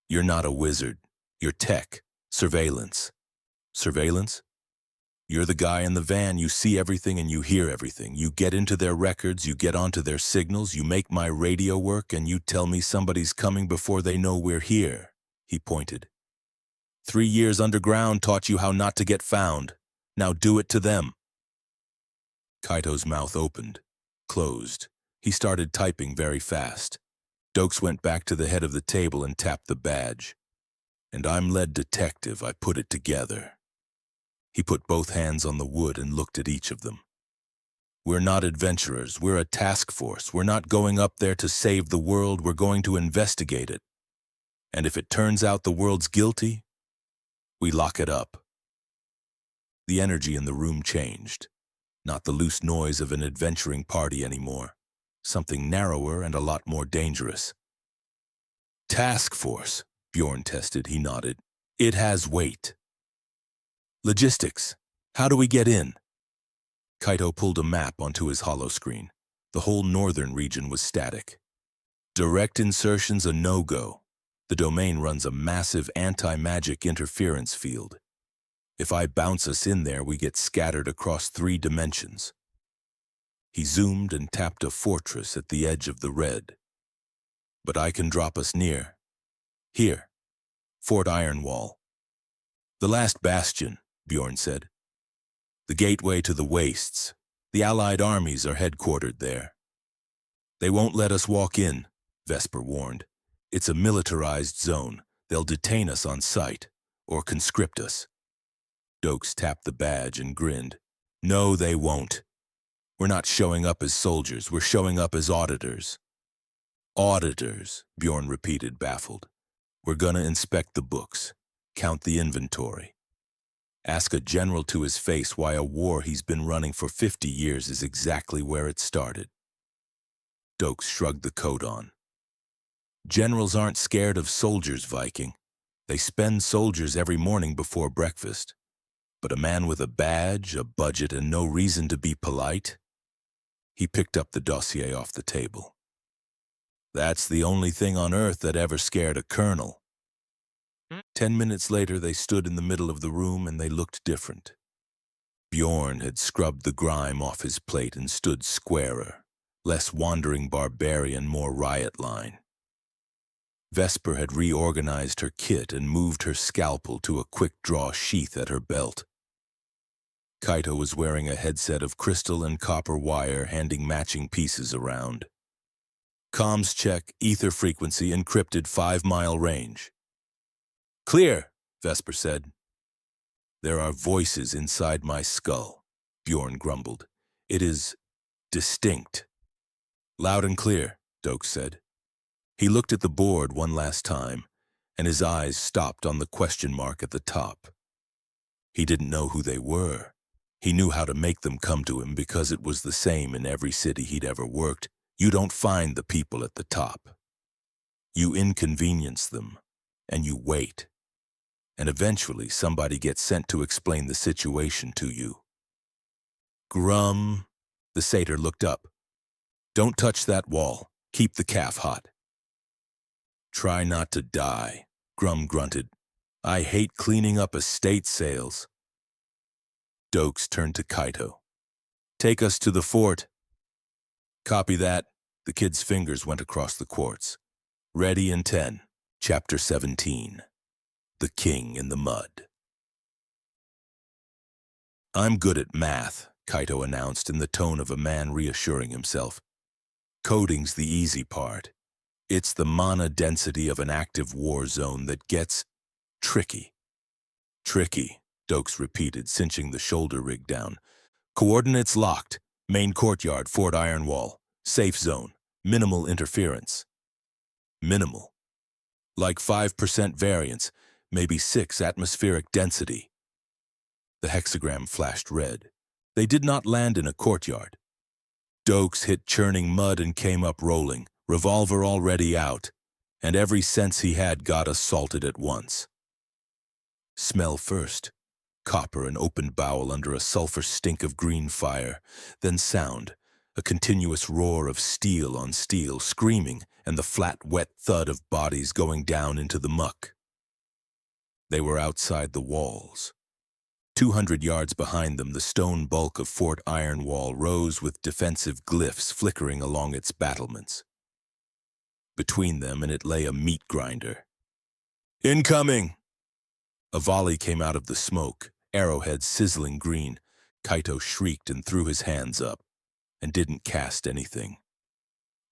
You're not a wizard. You're tech. Surveillance. Surveillance? You're the guy in the van. You see everything and you hear everything. You get into their records, you get onto their signals, you make my radio work, and you tell me somebody's coming before they know we're here. He pointed. 3 years underground taught you how not to get found. Now do it to them. Kaito's mouth opened, closed. He started typing very fast. Doakes went back to the head of the table and tapped the badge. And I'm lead detective, I put it together. He put both hands on the wood and looked at each of them. We're not adventurers, we're a task force. We're not going up there to save the world, we're going to investigate it. And if it turns out the world's guilty, we lock it up. The energy in the room changed. Not the loose noise of an adventuring party anymore. Something narrower and a lot more dangerous. Task force, Bjorn tested. He nodded. It has weight. Logistics. How do we get in? Kaito pulled a map onto his holoscreen. The whole northern region was static. Direct insertion's a no-go. The domain runs a massive anti-magic interference field. If I bounce us in there, we get scattered across 3 dimensions. He zoomed and tapped a fortress at the edge of the red. But I can drop us near. Here. Fort Ironwall. The last bastion, Bjorn said. The gateway to the wastes. The Allied armies are headquartered there. They won't let us walk in, Vesper warned. It's a militarized zone. They'll detain us on sight, or conscript us. Doakes tapped the badge and grinned. No, they won't. We're not showing up as soldiers, we're showing up as auditors. Auditors, Bjorn repeated, baffled. We're gonna inspect the books, count the inventory. Ask a general to his face why a war he's been running for 50 years is exactly where it started. Doakes shrugged the coat on. Generals aren't scared of soldiers, Viking. They spend soldiers every morning before breakfast. But a man with a badge, a budget, and no reason to be polite? He picked up the dossier off the table. That's the only thing on earth that ever scared a colonel. 10 minutes later, they stood in the middle of the room and they looked different. Bjorn had scrubbed the grime off his plate and stood squarer, less wandering barbarian, more riot line. Vesper had reorganized her kit and moved her scalpel to a quick-draw sheath at her belt. Kaito was wearing a headset of crystal and copper wire, handing matching pieces around. Comms check, ether frequency, encrypted 5-mile range. Clear, Vesper said. There are voices inside my skull, Bjorn grumbled. It is distinct. Loud and clear, Doakes said. He looked at the board one last time, and his eyes stopped on the question mark at the top. He didn't know who they were. He knew how to make them come to him because it was the same in every city he'd ever worked. You don't find the people at the top. You inconvenience them, and you wait. And eventually somebody gets sent to explain the situation to you. Grum, the satyr looked up. Don't touch that wall. Keep the calf hot. Try not to die, Grum grunted. I hate cleaning up estate sales. Doakes turned to Kaito. Take us to the fort. Copy that. The kid's fingers went across the quartz. Ready in 10. Chapter 17. The King in the Mud. I'm good at math, Kaito announced in the tone of a man reassuring himself. Coding's the easy part. It's the mana density of an active war zone that gets tricky. Tricky, Doakes repeated, cinching the shoulder rig down. Coordinates locked. Main courtyard, Fort Iron Wall. Safe zone. Minimal interference. Minimal. Like 5% variance, maybe 6 atmospheric density. The hexagram flashed red. They did not land in a courtyard. Doakes hit churning mud and came up rolling, revolver already out, and every sense he had got assaulted at once. Smell first. Copper, an opened bowel under a sulfur stink of green fire, then sound, a continuous roar of steel on steel, screaming, and the flat, wet thud of bodies going down into the muck. They were outside the walls. 200 yards behind them, the stone bulk of Fort Iron Wall rose with defensive glyphs flickering along its battlements. Between them and it lay a meat grinder. Incoming! A volley came out of the smoke, arrowheads sizzling green. Kaito shrieked and threw his hands up, and didn't cast anything.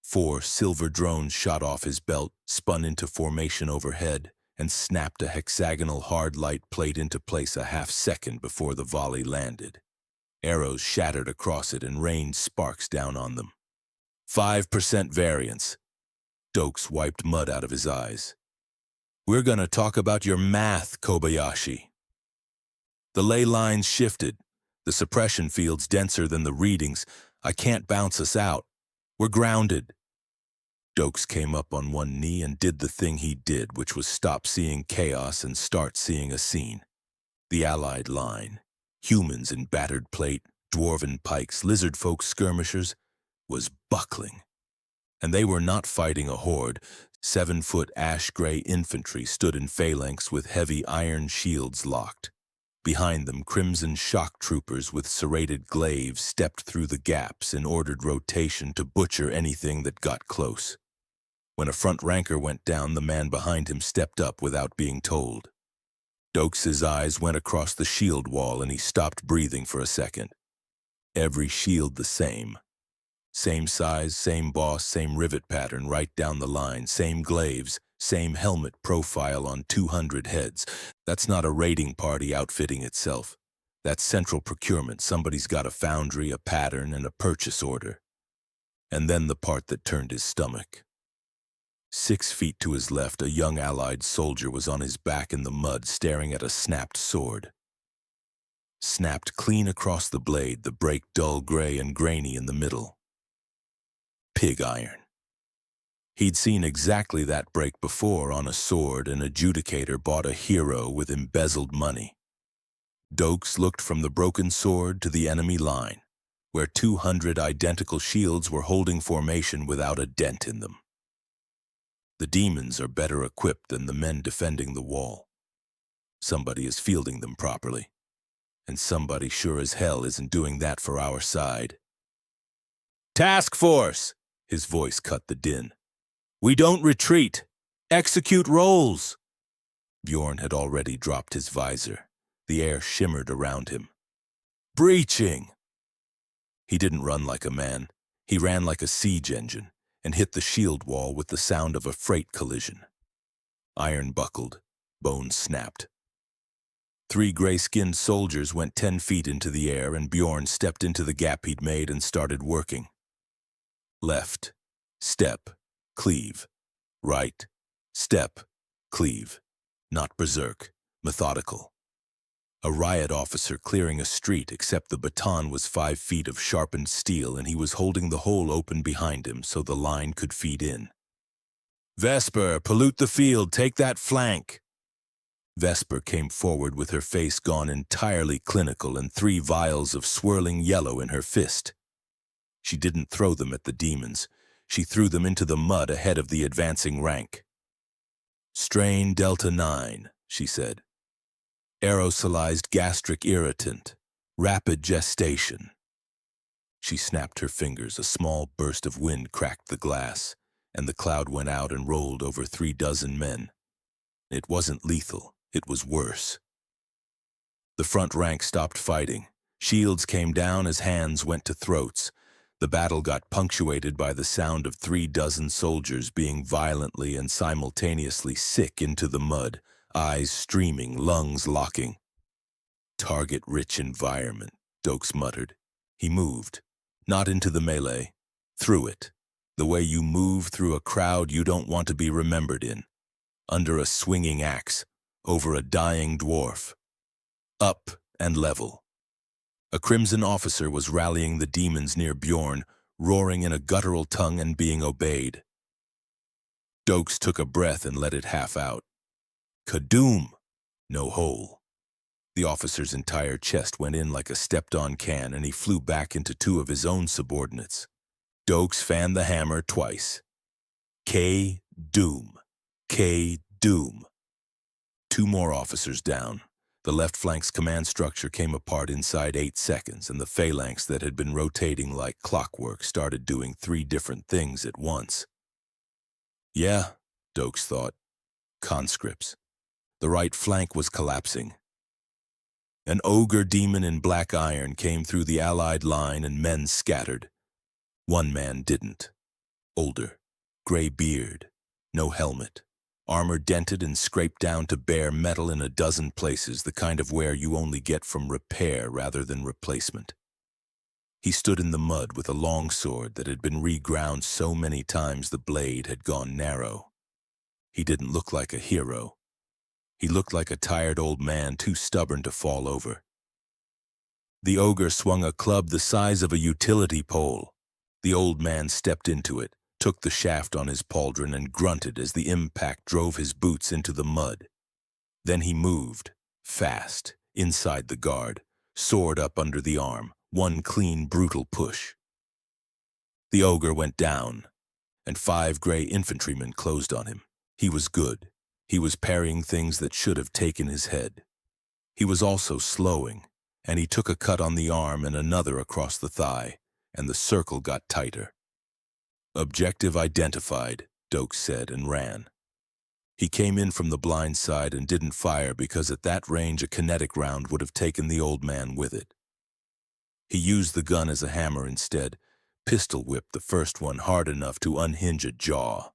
4 silver drones shot off his belt, spun into formation overhead, and snapped a hexagonal hard light plate into place a half-second before the volley landed. Arrows shattered across it and rained sparks down on them. 5% variance. Doakes wiped mud out of his eyes. We're gonna talk about your math, Kobayashi. The ley lines shifted. The suppression field's denser than the readings. I can't bounce us out. We're grounded. Doakes came up on one knee and did the thing he did, which was stop seeing chaos and start seeing a scene. The Allied line, humans in battered plate, dwarven pikes, lizard folk skirmishers, was buckling. And they were not fighting a horde. 7-foot ash-gray infantry stood in phalanx with heavy iron shields locked. Behind them, crimson shock troopers with serrated glaives stepped through the gaps in ordered rotation to butcher anything that got close. When a front ranker went down, the man behind him stepped up without being told. Doakes' eyes went across the shield wall and he stopped breathing for a second. Every shield the same. Same size, same boss, same rivet pattern right down the line, same glaives, same helmet profile on 200 heads. That's not a raiding party outfitting itself. That's central procurement. Somebody's got a foundry, a pattern, and a purchase order. And then the part that turned his stomach. 6 feet to his left, a young Allied soldier was on his back in the mud staring at a snapped sword. Snapped clean across the blade, the break dull gray and grainy in the middle. Pig iron. He'd seen exactly that break before on a sword an adjudicator bought a hero with embezzled money. Doakes looked from the broken sword to the enemy line. where 200 identical shields were holding formation without a dent in them. The demons are better equipped than the men defending the wall. Somebody is fielding them properly, and somebody sure as hell isn't doing that for our side. "Task force!" His voice cut the din. "We don't retreat! Execute rolls!" Bjorn had already dropped his visor. The air shimmered around him. "Breaching!" He didn't run like a man. He ran like a siege engine and hit the shield wall with the sound of a freight collision. Iron buckled, bones snapped. 3 gray-skinned soldiers went 10 feet into the air, and Bjorn stepped into the gap he'd made and started working. Left, step, cleave. Right, step, cleave. Not berserk, methodical. A riot officer clearing a street, except the baton was 5 feet of sharpened steel and he was holding the hole open behind him so the line could feed in. "Vesper, pollute the field, take that flank." Vesper came forward with her face gone entirely clinical and 3 vials of swirling yellow in her fist. She didn't throw them at the demons. She threw them into the mud ahead of the advancing rank. "Strain Delta 9, she said. "Aerosolized gastric irritant. Rapid gestation." She snapped her fingers. A small burst of wind cracked the glass, and the cloud went out and rolled over 3 dozen men. It wasn't lethal. It was worse. The front rank stopped fighting. Shields came down as hands went to throats. The battle got punctuated by the sound of 3 dozen soldiers being violently and simultaneously sick into the mud, eyes streaming, lungs locking. "Target-rich environment," Doakes muttered. He moved, not into the melee, through it, the way you move through a crowd you don't want to be remembered in, under a swinging axe, over a dying dwarf. Up and level. A crimson officer was rallying the demons near Bjorn, roaring in a guttural tongue and being obeyed. Doakes took a breath and let it half out. Kadoom! No hole. The officer's entire chest went in like a stepped-on can, and he flew back into 2 of his own subordinates. Doakes fanned the hammer twice. K-Doom. K-Doom. 2 more officers down. The left flank's command structure came apart inside 8 seconds, and the phalanx that had been rotating like clockwork started doing 3 different things at once. Yeah, Doakes thought. Conscripts. The right flank was collapsing. An ogre demon in black iron came through the Allied line and men scattered. 1 man didn't. Older, gray beard, no helmet, armor dented and scraped down to bare metal in a dozen places, the kind of wear you only get from repair rather than replacement. He stood in the mud with a long sword that had been reground so many times the blade had gone narrow. He didn't look like a hero. He looked like a tired old man too stubborn to fall over. The ogre swung a club the size of a utility pole. The old man stepped into it, took the shaft on his pauldron and grunted as the impact drove his boots into the mud. Then he moved, fast, inside the guard, sword up under the arm, 1 clean, brutal push. The ogre went down, and 5 gray infantrymen closed on him. He was good. He was parrying things that should have taken his head. He was also slowing, and he took a cut on the arm and another across the thigh, and the circle got tighter. "Objective identified," Doakes said, and ran. He came in from the blind side and didn't fire because at that range a kinetic round would have taken the old man with it. He used the gun as a hammer instead, pistol-whipped the first one hard enough to unhinge a jaw.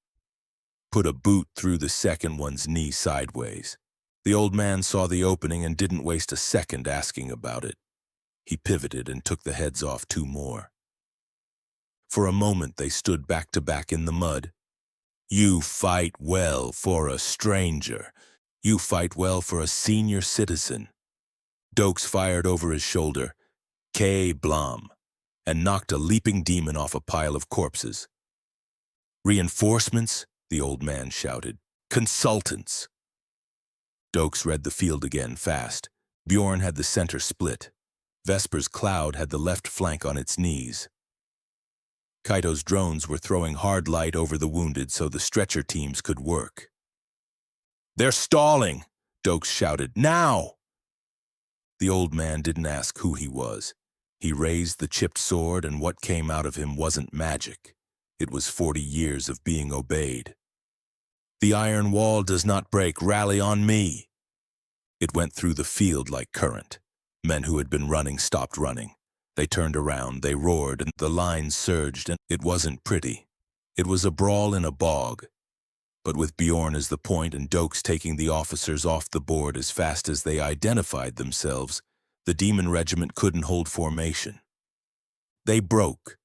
Put a boot through the second one's knee sideways. The old man saw the opening and didn't waste a second asking about it. He pivoted and took the heads off 2 more. For a moment they stood back to back in the mud. "You fight well for a stranger. You fight well for a senior citizen." Doakes fired over his shoulder, K-Blom, and knocked a leaping demon off a pile of corpses. "Reinforcements?" the old man shouted. "Consultants!" Doakes read the field again, fast. Bjorn had the center split. Vesper's cloud had the left flank on its knees. Kaito's drones were throwing hard light over the wounded so the stretcher teams could work. "They're stalling!" Doakes shouted. "Now!" The old man didn't ask who he was. He raised the chipped sword, and what came out of him wasn't magic. It was 40 years of being obeyed. "The iron wall does not break. Rally on me!" It went through the field like current. Men who had been running stopped running. They turned around, they roared, and the line surged, and it wasn't pretty. It was a brawl in a bog. But with Bjorn as the point and Doakes taking the officers off the board as fast as they identified themselves, the demon regiment couldn't hold formation. They broke.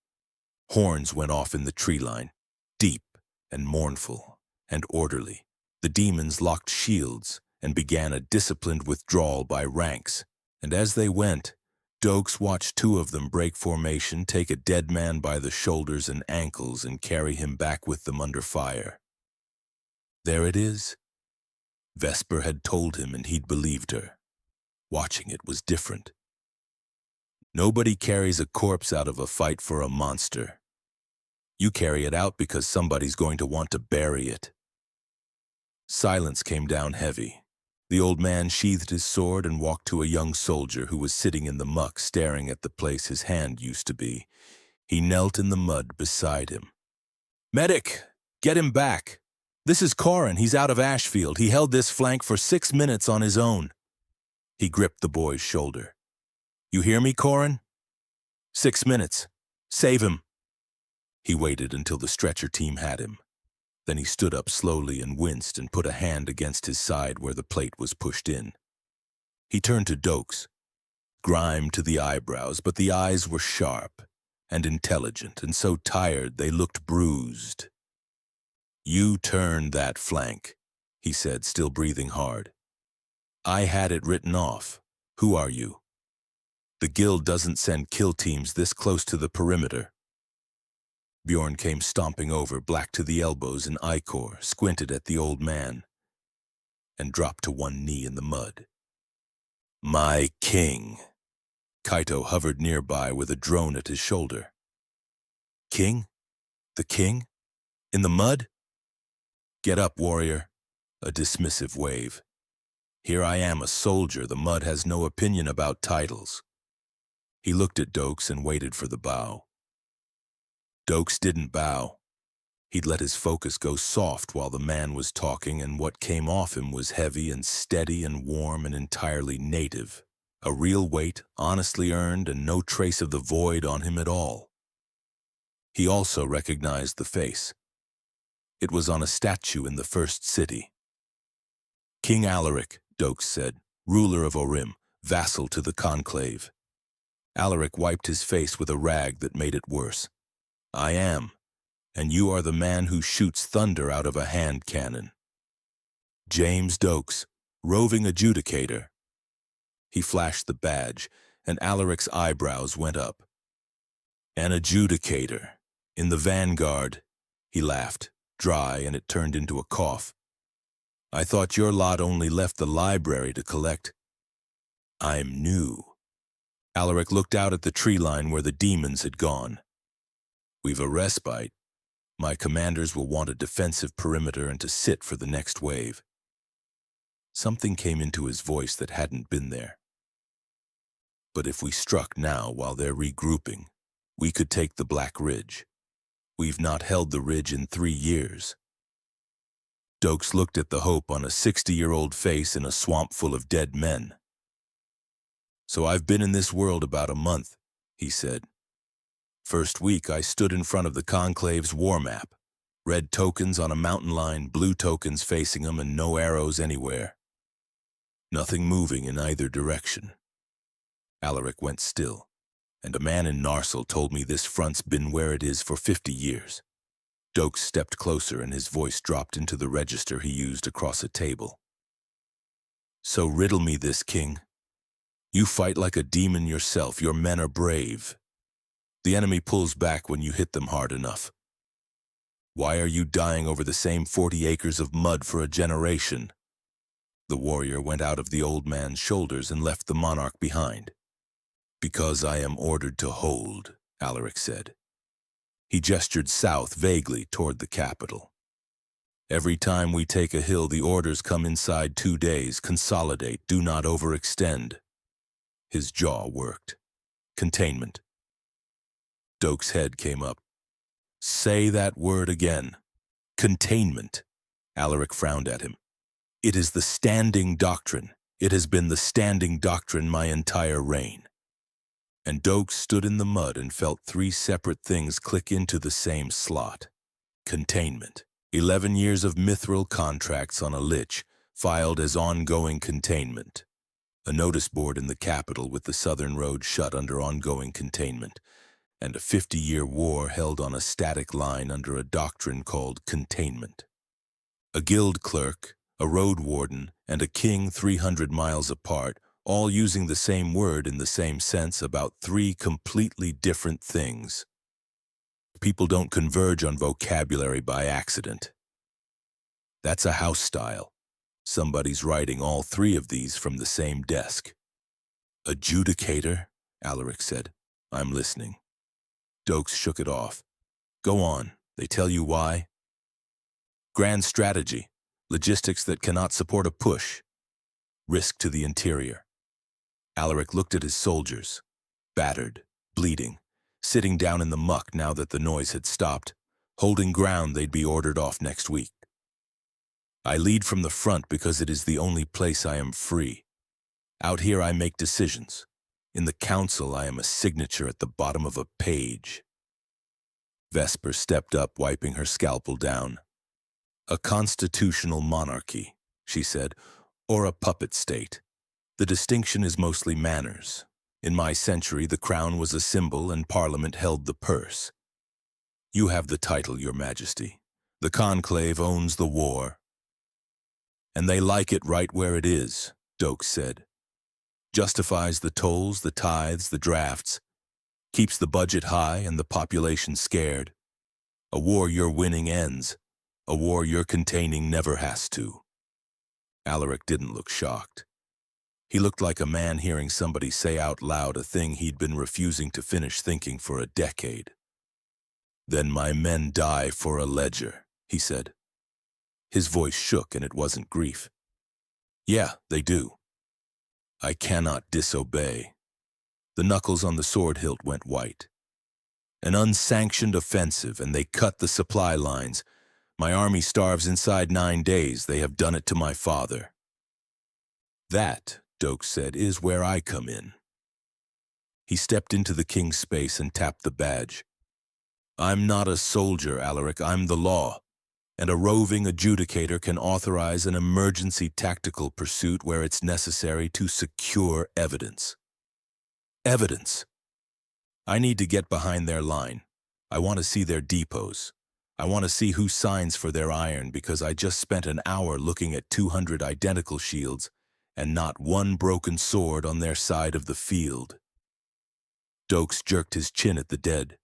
Horns went off in the tree line, deep and mournful and orderly. The demons locked shields and began a disciplined withdrawal by ranks, and as they went, Doakes watched 2 of them break formation, take a dead man by the shoulders and ankles, and carry him back with them under fire. There it is. Vesper had told him, and he'd believed her. Watching it was different. Nobody carries a corpse out of a fight for a monster. You carry it out because somebody's going to want to bury it. Silence came down heavy. The old man sheathed his sword and walked to a young soldier who was sitting in the muck staring at the place his hand used to be. He knelt in the mud beside him. "Medic, get him back. This is Corin. He's out of Ashfield. He held this flank for 6 minutes on his own." He gripped the boy's shoulder. "You hear me, Corin? 6 minutes. Save him." He waited until the stretcher team had him. Then he stood up slowly and winced and put a hand against his side where the plate was pushed in. He turned to Doakes, grimed to the eyebrows, but the eyes were sharp and intelligent and so tired they looked bruised. "You turned that flank," he said, still breathing hard. "I had it written off. Who are you?" "The guild doesn't send kill teams this close to the perimeter." Bjorn came stomping over, black to the elbows in ichor, squinted at the old man, and dropped to one knee in the mud. "My king." Kaito hovered nearby with a drone at his shoulder. "King? The king? In the mud?" "Get up, warrior." A dismissive wave. "Here I am, a soldier. The mud has no opinion about titles." He looked at Doakes and waited for the bow. Doakes didn't bow. He'd let his focus go soft while the man was talking, and what came off him was heavy and steady and warm and entirely native. A real weight, honestly earned, and no trace of the void on him at all. He also recognized the face. It was on a statue in the first city. "King Alaric," Doakes said, "ruler of Orim, vassal to the conclave." Alaric wiped his face with a rag that made it worse. "I am, and you are the man who shoots thunder out of a hand cannon." "James Doakes, roving adjudicator." He flashed the badge, and Alaric's eyebrows went up. "An adjudicator. In the vanguard." He laughed, dry, and it turned into a cough. "I thought your lot only left the library to collect." "I'm new." Alaric looked out at the tree line where the demons had gone. "We've a respite. My commanders will want a defensive perimeter and to sit for the next wave." Something came into his voice that hadn't been there. "But if we struck now while they're regrouping, we could take the Black Ridge. We've not held the ridge in 3 years. Doakes looked at the hope on a 60-year-old face in a swamp full of dead men. "So I've been in this world about a month," he said. "First week I stood in front of the conclave's war map. Red tokens on a mountain line, blue tokens facing them, and no arrows anywhere. Nothing moving in either direction." Alaric went still, and a man in Narsel told me this front's been where it is for 50 years. Doakes stepped closer and his voice dropped into the register he used across a table. "So riddle me this, king. You fight like a demon yourself. Your men are brave. The enemy pulls back when you hit them hard enough. Why are you dying over the same 40 acres of mud for a generation?" The warrior went out of the old man's shoulders and left the monarch behind. Because I am ordered to hold, Alaric said. He gestured south vaguely toward the capital. Every time we take a hill, the orders come inside 2 days. Consolidate, do not overextend. His jaw worked. Containment. Doakes' head came up. Say that word again. Containment. Alaric frowned at him. It is the standing doctrine. It has been the standing doctrine my entire reign. And Doakes stood in the mud and felt 3 separate things click into the same slot. Containment. 11 years of mithril contracts on a lich, filed as ongoing containment. A notice board in the capital with the southern road shut under ongoing containment, and a 50-year war held on a static line under a doctrine called containment. A guild clerk, a road warden, and a king 300 miles apart, all using the same word in the same sense about 3 completely different things. People don't converge on vocabulary by accident. That's a house style. Somebody's writing all 3 of these from the same desk. Adjudicator, Alaric said. I'm listening. Doakes shook it off. Go on. They tell you why? Grand strategy. Logistics that cannot support a push. Risk to the interior. Alaric looked at his soldiers. Battered, bleeding, sitting down in the muck now that the noise had stopped, holding ground they'd be ordered off next week. I lead from the front because it is the only place I am free. Out here I make decisions. In the council I am a signature at the bottom of a page. Vesper stepped up, wiping her scalpel down. A constitutional monarchy, she said, or a puppet state. The distinction is mostly manners. In my century, the crown was a symbol and Parliament held the purse. You have the title, Your Majesty. The conclave owns the war. And they like it right where it is, Doakes said. Justifies the tolls, the tithes, the drafts. Keeps the budget high and the population scared. A war you're winning ends. A war you're containing never has to. Alaric didn't look shocked. He looked like a man hearing somebody say out loud a thing he'd been refusing to finish thinking for a decade. Then my men die for a ledger, he said. His voice shook and it wasn't grief. Yeah, they do. I cannot disobey. The knuckles on the sword hilt went white. An unsanctioned offensive, and they cut the supply lines. My army starves inside 9 days. They have done it to my father. That, Doakes said, is where I come in. He stepped into the king's space and tapped the badge. I'm not a soldier, Alaric, I'm the law. And a roving adjudicator can authorize an emergency tactical pursuit where it's necessary to secure evidence. Evidence. I need to get behind their line. I want to see their depots. I want to see who signs for their iron because I just spent an hour looking at 200 identical shields and not one broken sword on their side of the field. Doakes jerked his chin at the dead.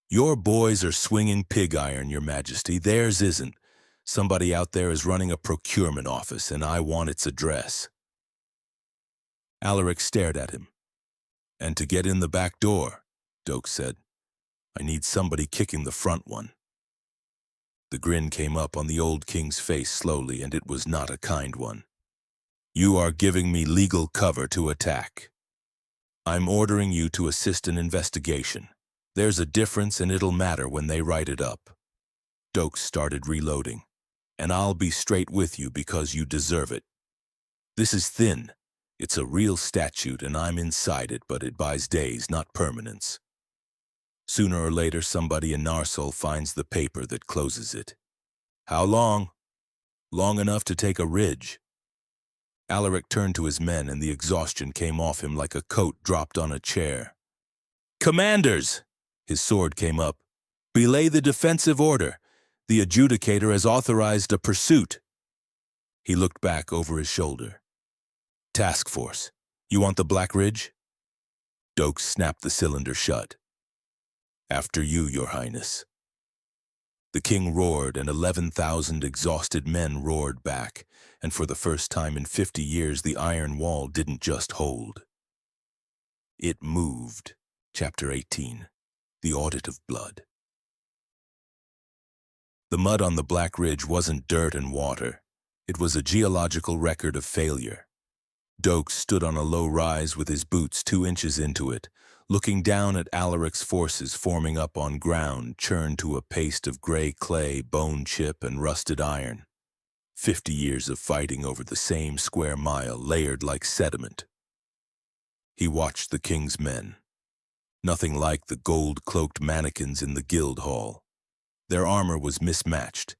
Your boys are swinging pig iron, Your Majesty. Theirs isn't. Somebody out there is running a procurement office, and I want its address. Alaric stared at him. And to get in the back door, Doakes said, I need somebody kicking the front one. The grin came up on the old king's face slowly, and it was not a kind one. You are giving me legal cover to attack. I'm ordering you to assist an investigation. There's a difference and it'll matter when they write it up. Doakes started reloading. And I'll be straight with you because you deserve it. This is thin. It's a real statute and I'm inside it, but it buys days, not permanence. Sooner or later, somebody in Narsol finds the paper that closes it. How long? Long enough to take a ridge. Alaric turned to his men and the exhaustion came off him like a coat dropped on a chair. Commanders! His sword came up. Belay the defensive order. The adjudicator has authorized a pursuit. He looked back over his shoulder. Task force, you want the Black Ridge? Doakes snapped the cylinder shut. After you, Your Highness. The king roared, and 11,000 exhausted men roared back, and for the first time in 50 years the iron wall didn't just hold. It moved. Chapter 18. The Audit of Blood. The mud on the Black Ridge wasn't dirt and water. It was a geological record of failure. Doakes stood on a low rise with his boots 2 inches into it, looking down at Alaric's forces forming up on ground churned to a paste of gray clay, bone chip, and rusted iron. 50 years of fighting over the same square mile layered like sediment. He watched the king's men. Nothing like the gold-cloaked mannequins in the guild hall. Their armor was mismatched.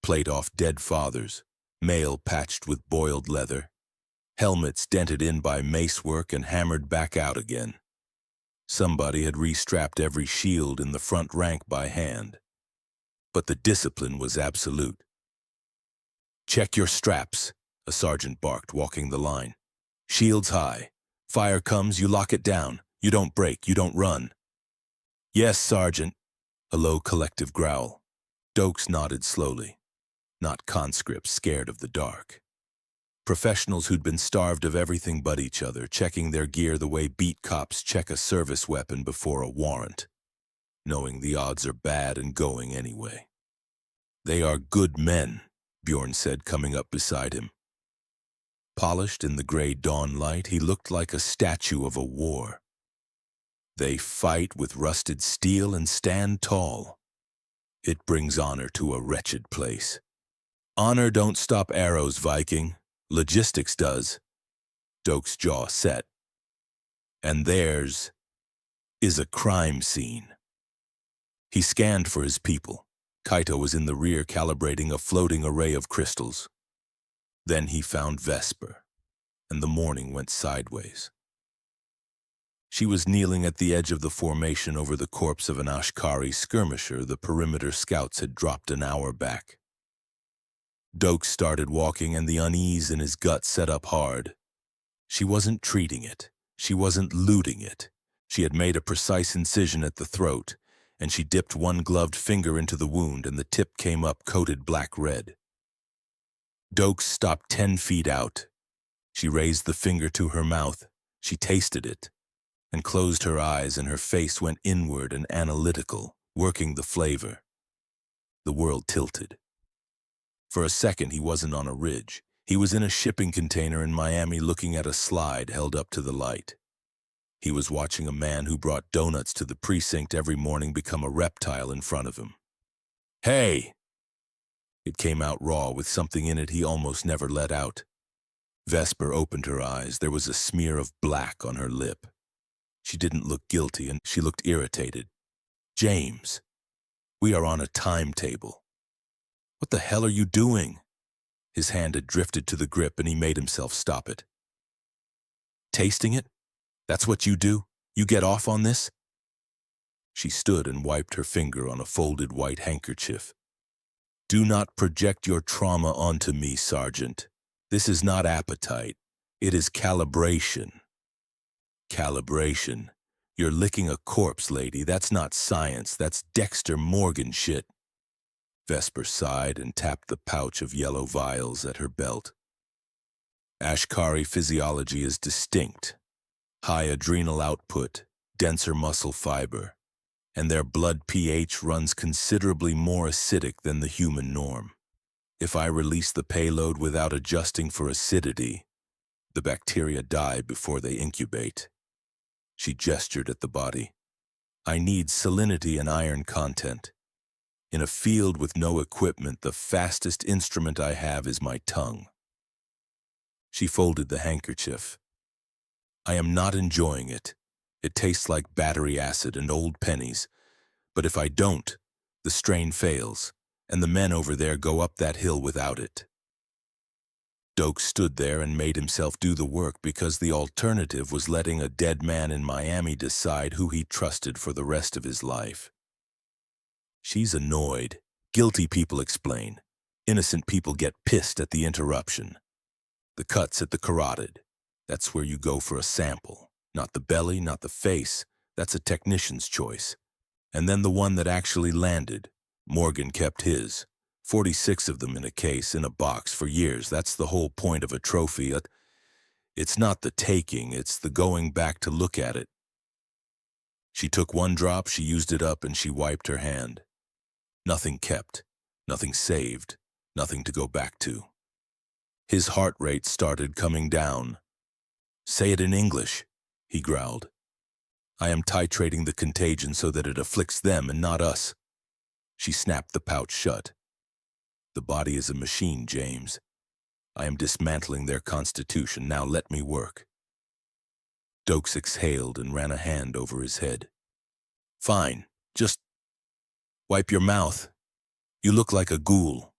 Plate off dead fathers, mail patched with boiled leather, helmets dented in by macework and hammered back out again. Somebody had restrapped every shield in the front rank by hand. But the discipline was absolute. "Check your straps," a sergeant barked, walking the line. "Shields high. Fire comes, you lock it down. You don't break, you don't run." "Yes, Sergeant," a low collective growl. Doakes nodded slowly. Not conscripts scared of the dark. Professionals who'd been starved of everything but each other, checking their gear the way beat cops check a service weapon before a warrant, knowing the odds are bad and going anyway. "They are good men," Bjorn said, coming up beside him. Polished in the gray dawn light, he looked like a statue of a war. "They fight with rusted steel and stand tall. It brings honor to a wretched place. Honor don't stop arrows, Viking. Logistics does." Doakes' jaw set. "And theirs is a crime scene." He scanned for his people. Kaito was in the rear calibrating a floating array of crystals. Then he found Vesper, and the morning went sideways. She was kneeling at the edge of the formation over the corpse of an Ashkari skirmisher the perimeter scouts had dropped an hour back. Doakes started walking, and the unease in his gut set up hard. She wasn't treating it. She wasn't looting it. She had made a precise incision at the throat, and she dipped one gloved finger into the wound, and the tip came up coated black-red. Doakes stopped 10 feet out. She raised the finger to her mouth. She tasted it, and closed her eyes, and her face went inward and analytical, working the flavor. The world tilted. For a second, he wasn't on a ridge. He was in a shipping container in Miami looking at a slide held up to the light. He was watching a man who brought donuts to the precinct every morning become a reptile in front of him. "Hey!" It came out raw, with something in it he almost never let out. Vesper opened her eyes. There was a smear of black on her lip. She didn't look guilty, and she looked irritated. "James, we are on a timetable. What the hell are you doing?" His hand had drifted to the grip, and he made himself stop it. "Tasting it? That's what you do? You get off on this?" She stood and wiped her finger on a folded white handkerchief. "Do not project your trauma onto me, Sergeant. This is not appetite. It is calibration." "Calibration? You're licking a corpse, lady. That's not science. That's Dexter Morgan shit." Vesper sighed and tapped the pouch of yellow vials at her belt. "Ashkari physiology is distinct. High adrenal output, denser muscle fiber, and their blood pH runs considerably more acidic than the human norm. If I release the payload without adjusting for acidity, the bacteria die before they incubate." She gestured at the body. "I need salinity and iron content. In a field with no equipment, the fastest instrument I have is my tongue." She folded the handkerchief. "I am not enjoying it. It tastes like battery acid and old pennies. But if I don't, the strain fails, and the men over there go up that hill without it." Doakes stood there and made himself do the work, because the alternative was letting a dead man in Miami decide who he trusted for the rest of his life. She's annoyed. Guilty people explain. Innocent people get pissed at the interruption. The cuts at the carotid. That's where you go for a sample. Not the belly, not the face. That's a technician's choice. And then the one that actually landed. Morgan kept his. 46 of them in a case, in a box, for years. That's the whole point of a trophy. It's not the taking, it's the going back to look at it. She took one drop, she used it up, and she wiped her hand. Nothing kept, nothing saved, nothing to go back to. His heart rate started coming down. "Say it in English," he growled. "I am titrating the contagion so that it afflicts them and not us." She snapped the pouch shut. "The body is a machine, James. I am dismantling their constitution. Now let me work." Doakes exhaled and ran a hand over his head. "Fine, just wipe your mouth. You look like a ghoul."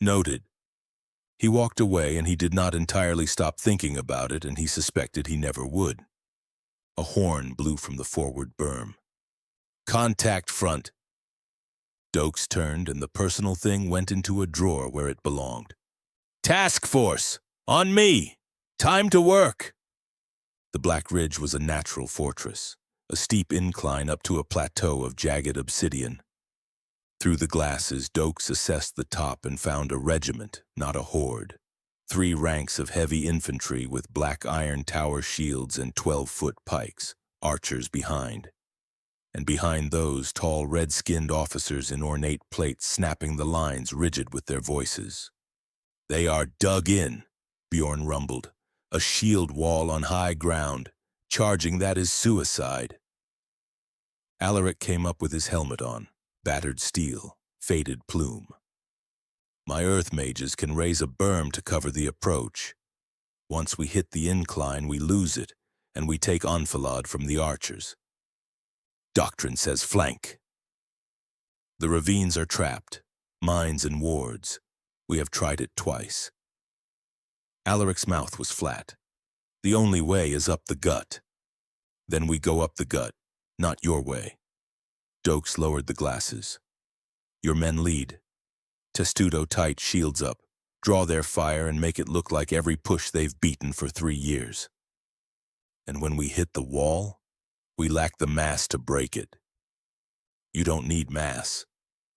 "Noted." He walked away, and he did not entirely stop thinking about it, and he suspected he never would. A horn blew from the forward berm. "Contact front." Doakes turned, and the personal thing went into a drawer where it belonged. "Task force! On me! Time to work!" The Black Ridge was a natural fortress, a steep incline up to a plateau of jagged obsidian. Through the glasses, Doakes assessed the top and found a regiment, not a horde. 3 ranks of heavy infantry with black iron tower shields and 12-foot pikes, archers behind. And behind those, tall red-skinned officers in ornate plates snapping the lines rigid with their voices. "They are dug in," Bjorn rumbled. "A shield wall on high ground. Charging that is suicide." Alaric came up with his helmet on, battered steel, faded plume. "My earth mages can raise a berm to cover the approach. Once we hit the incline, we lose it, and we take enfilade from the archers. Doctrine says flank. The ravines are trapped, mines and wards. We have tried it twice." Alaric's mouth was flat. "The only way is up the gut. Then we go up the gut, not your way." Doakes lowered the glasses. "Your men lead. Testudo tight, shields up. Draw their fire and make it look like every push they've beaten for 3 years. And when we hit the wall, we lack the mass to break it." "You don't need mass."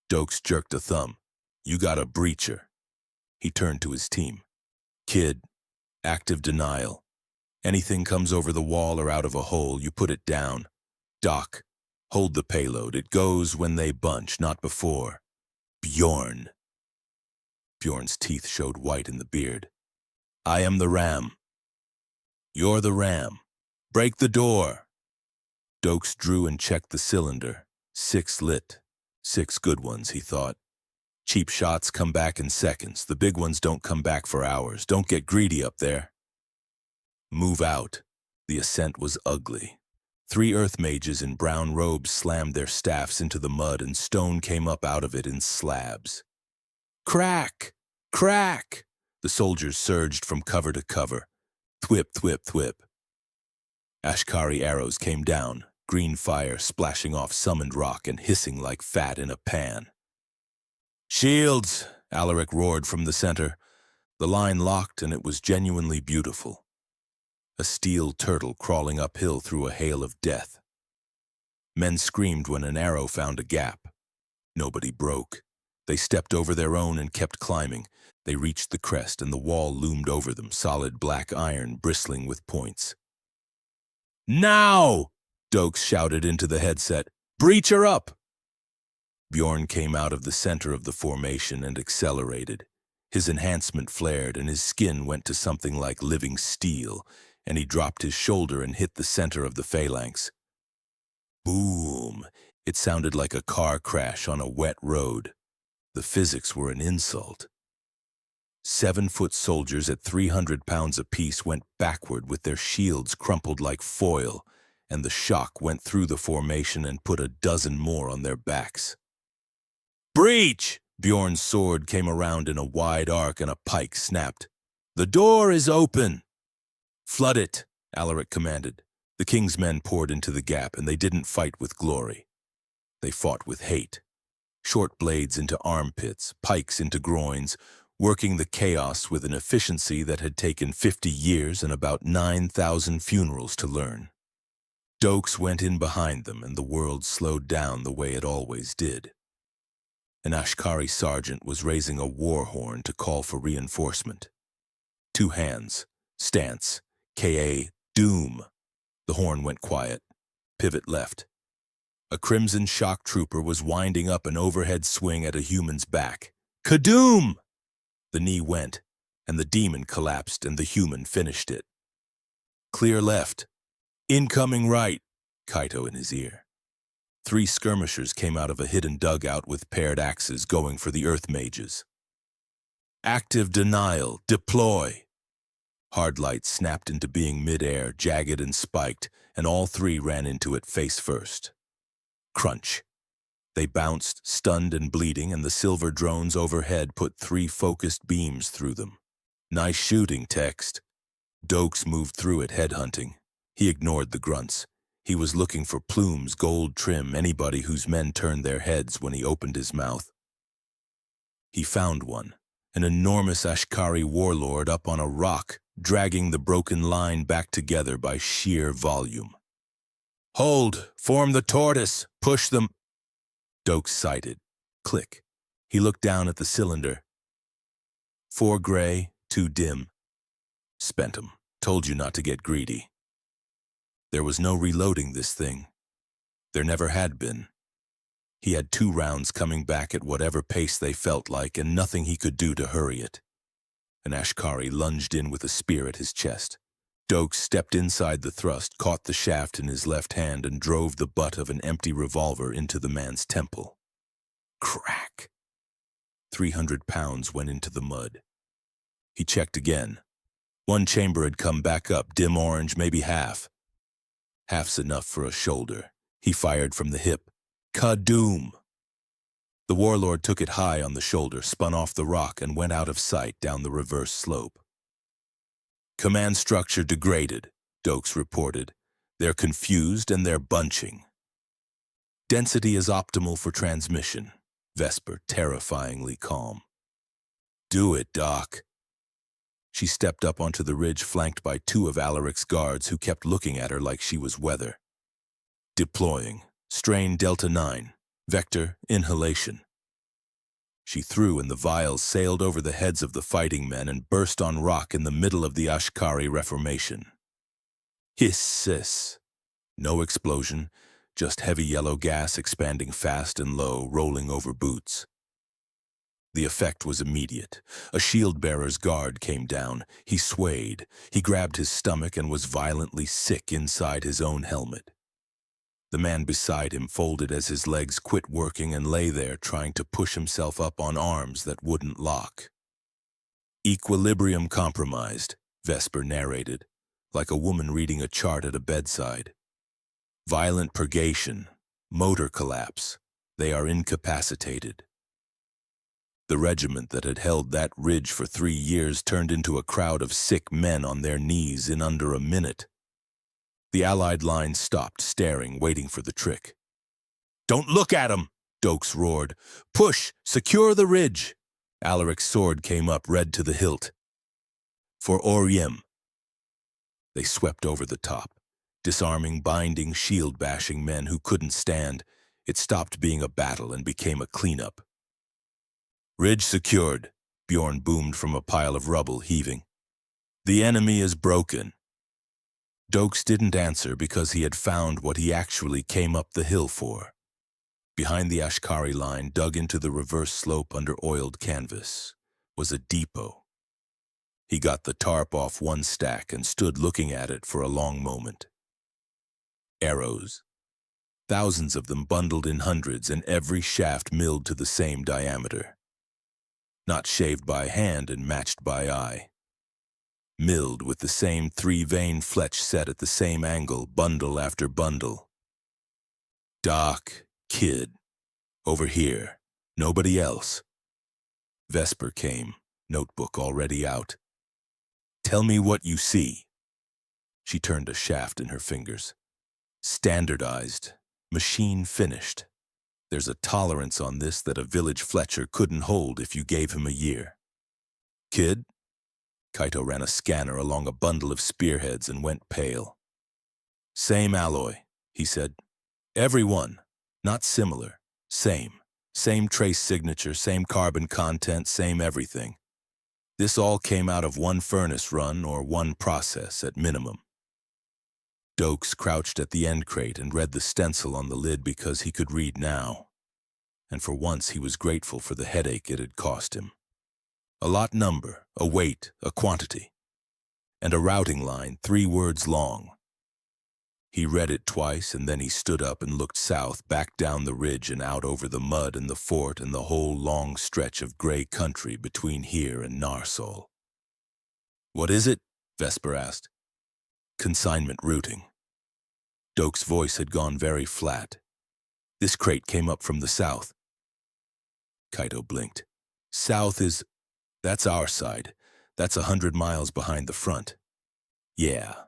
Doakes jerked a thumb. "You got a breacher." He turned to his team. "Kid, active denial. Anything comes over the wall or out of a hole, you put it down. Doc, hold the payload. It goes when they bunch, not before. Bjorn." Bjorn's teeth showed white in the beard. "I am the ram." "You're the ram. Break the door." Doakes drew and checked the cylinder. 6 lit. 6 good ones, he thought. Cheap shots come back in seconds. The big ones don't come back for hours. Don't get greedy up there. "Move out." The ascent was ugly. 3 earth mages in brown robes slammed their staffs into the mud, and stone came up out of it in slabs. "Crack! Crack!" The soldiers surged from cover to cover. Thwip, thwip, thwip. Ashkari arrows came down, green fire splashing off summoned rock and hissing like fat in a pan. "Shields!" Alaric roared from the center. The line locked, and it was genuinely beautiful. A steel turtle crawling uphill through a hail of death. Men screamed when an arrow found a gap. Nobody broke. They stepped over their own and kept climbing. They reached the crest, and the wall loomed over them, solid black iron bristling with points. "Now!" Doakes shouted into the headset. "Breach her up!" Bjorn came out of the center of the formation and accelerated. His enhancement flared, and his skin went to something like living steel, and he dropped his shoulder and hit the center of the phalanx. Boom! It sounded like a car crash on a wet road. The physics were an insult. 7-foot soldiers at 300 pounds apiece went backward with their shields crumpled like foil, and the shock went through the formation and put a dozen more on their backs. "Breach!" Bjorn's sword came around in a wide arc and a pike snapped. "The door is open!" "Flood it," Alaric commanded. The king's men poured into the gap, and they didn't fight with glory. They fought with hate. Short blades into armpits, pikes into groins, working the chaos with an efficiency that had taken 50 years and about 9,000 funerals to learn. Doakes went in behind them, and the world slowed down the way it always did. An Ashkari sergeant was raising a war horn to call for reinforcement. 2 hands, Stance. K.A. Doom. The horn went quiet. Pivot left. A crimson shock trooper was winding up an overhead swing at a human's back. Kadoom! The knee went, and the demon collapsed and the human finished it. Clear left. Incoming right. Kaito in his ear. 3 skirmishers came out of a hidden dugout with paired axes going for the earth mages. Active denial. Deploy. Hard light snapped into being midair, jagged and spiked, and all 3 ran into it face first. Crunch. They bounced, stunned and bleeding, and the silver drones overhead put 3 focused beams through them. Nice shooting, text. Doakes moved through it headhunting. He ignored the grunts. He was looking for plumes, gold trim, anybody whose men turned their heads when he opened his mouth. He found one, an enormous Ashkari warlord up on a rock, dragging the broken line back together by sheer volume. Hold! Form the tortoise! Push them! Doakes sighted. Click. He looked down at the cylinder. 4 gray, 2 dim. Spent 'em. Told you not to get greedy. There was no reloading this thing. There never had been. He had 2 rounds coming back at whatever pace they felt like, and nothing he could do to hurry it. An Ashkari lunged in with a spear at his chest. Doakes stepped inside the thrust, caught the shaft in his left hand, and drove the butt of an empty revolver into the man's temple. Crack! 300 pounds went into the mud. He checked again. 1 chamber had come back up, dim orange, maybe half. Half's enough for a shoulder. He fired from the hip. Kadoom! The warlord took it high on the shoulder, spun off the rock, and went out of sight down the reverse slope. Command structure degraded, Doakes reported. They're confused and they're bunching. Density is optimal for transmission. Vesper terrifyingly calm. Do it, Doc. She stepped up onto the ridge flanked by 2 of Alaric's guards who kept looking at her like she was weather. Deploying. Strain Delta 9. Vector inhalation. She threw and the vials sailed over the heads of the fighting men and burst on rock in the middle of the Ashkari reformation. Hiss. No explosion, just heavy yellow gas expanding fast and low, rolling over boots. The effect was immediate. A shield-bearer's guard came down. He swayed. He grabbed his stomach and was violently sick inside his own helmet. The man beside him folded as his legs quit working and lay there trying to push himself up on arms that wouldn't lock. Equilibrium compromised, Vesper narrated, like a woman reading a chart at a bedside. Violent purgation, motor collapse. They are incapacitated. The regiment that had held that ridge for 3 years turned into a crowd of sick men on their knees in under a minute. The Allied line stopped, staring, waiting for the trick. "Don't look at him!" Doakes roared. "Push! Secure the ridge!" Alaric's sword came up, red to the hilt. "For Oriem." They swept over the top, disarming, binding, shield-bashing men who couldn't stand. It stopped being a battle and became a cleanup. "Ridge secured," Bjorn boomed from a pile of rubble, heaving. "The enemy is broken." Doakes didn't answer because he had found what he actually came up the hill for. Behind the Ashkari line, dug into the reverse slope under oiled canvas, was a depot. He got the tarp off 1 stack and stood looking at it for a long moment. Arrows. Thousands of them bundled in hundreds, and every shaft milled to the same diameter. Not shaved by hand and matched by eye. Milled with the same 3-vein fletch set at the same angle, bundle after bundle. "Doc, kid, over here. Nobody else." Vesper came, notebook already out. "Tell me what you see." She turned a shaft in her fingers. "Standardized. Machine finished. There's a tolerance on this that a village Fletcher couldn't hold if you gave him a year." "Kid?" Kaito ran a scanner along a bundle of spearheads and went pale. "Same alloy," he said. "Every one. Not similar. Same. Same trace signature, same carbon content, same everything. This all came out of one furnace run or one process at minimum. Doakes crouched at the end crate and read the stencil on the lid because he could read now. And for once he was grateful for the headache it had cost him. A lot number, a weight, a quantity, and a routing line 3 words long. He read it twice, and then he stood up and looked south, back down the ridge and out over the mud and the fort and the whole long stretch of gray country between here and Narsol. "What is it?" Vesper asked. "Consignment routing." Doakes' voice had gone very flat. "This crate came up from the south." Kaito blinked. "South is... that's our side. That's 100 miles behind the front." "Yeah."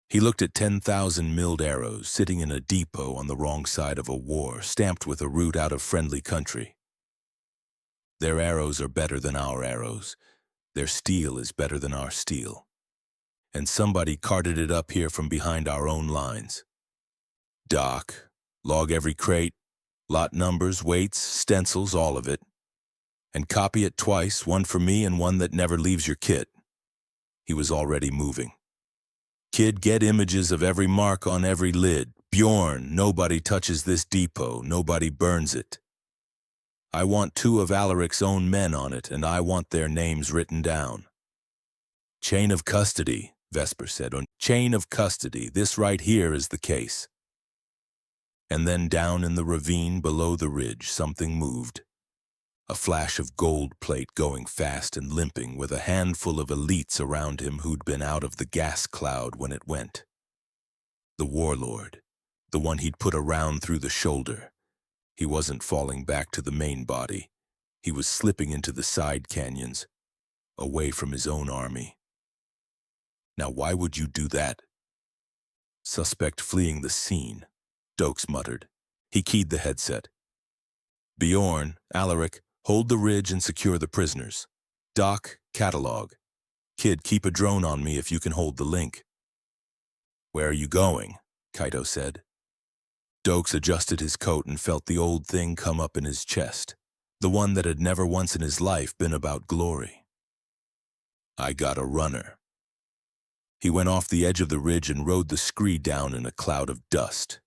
He looked at 10,000 milled arrows sitting in a depot on the wrong side of a war, stamped with a route out of friendly country. "Their arrows are better than our arrows. Their steel is better than our steel. And somebody carted it up here from behind our own lines. Doc, log every crate, lot numbers, weights, stencils, all of it. And copy it twice, one for me and one that never leaves your kit." He was already moving. "Kid, get images of every mark on every lid. Bjorn, nobody touches this depot, nobody burns it. I want 2 of Alaric's own men on it, and I want their names written down." "Chain of custody," Vesper said. "On chain of custody, this right here is the case." And then down in the ravine below the ridge, something moved. A flash of gold plate going fast and limping with a handful of elites around him who'd been out of the gas cloud when it went. The warlord, the one he'd put around through the shoulder. He wasn't falling back to the main body. He was slipping into the side canyons, away from his own army. "Now why would you do that?" "Suspect fleeing the scene," Doakes muttered. He keyed the headset. "Bjorn, Alaric, hold the ridge and secure the prisoners. Doc, catalog. Kid, keep a drone on me if you can hold the link." "Where are you going?" Kaito said. Doakes adjusted his coat and felt the old thing come up in his chest, the one that had never once in his life been about glory. "I got a runner." He went off the edge of the ridge and rode the scree down in a cloud of dust.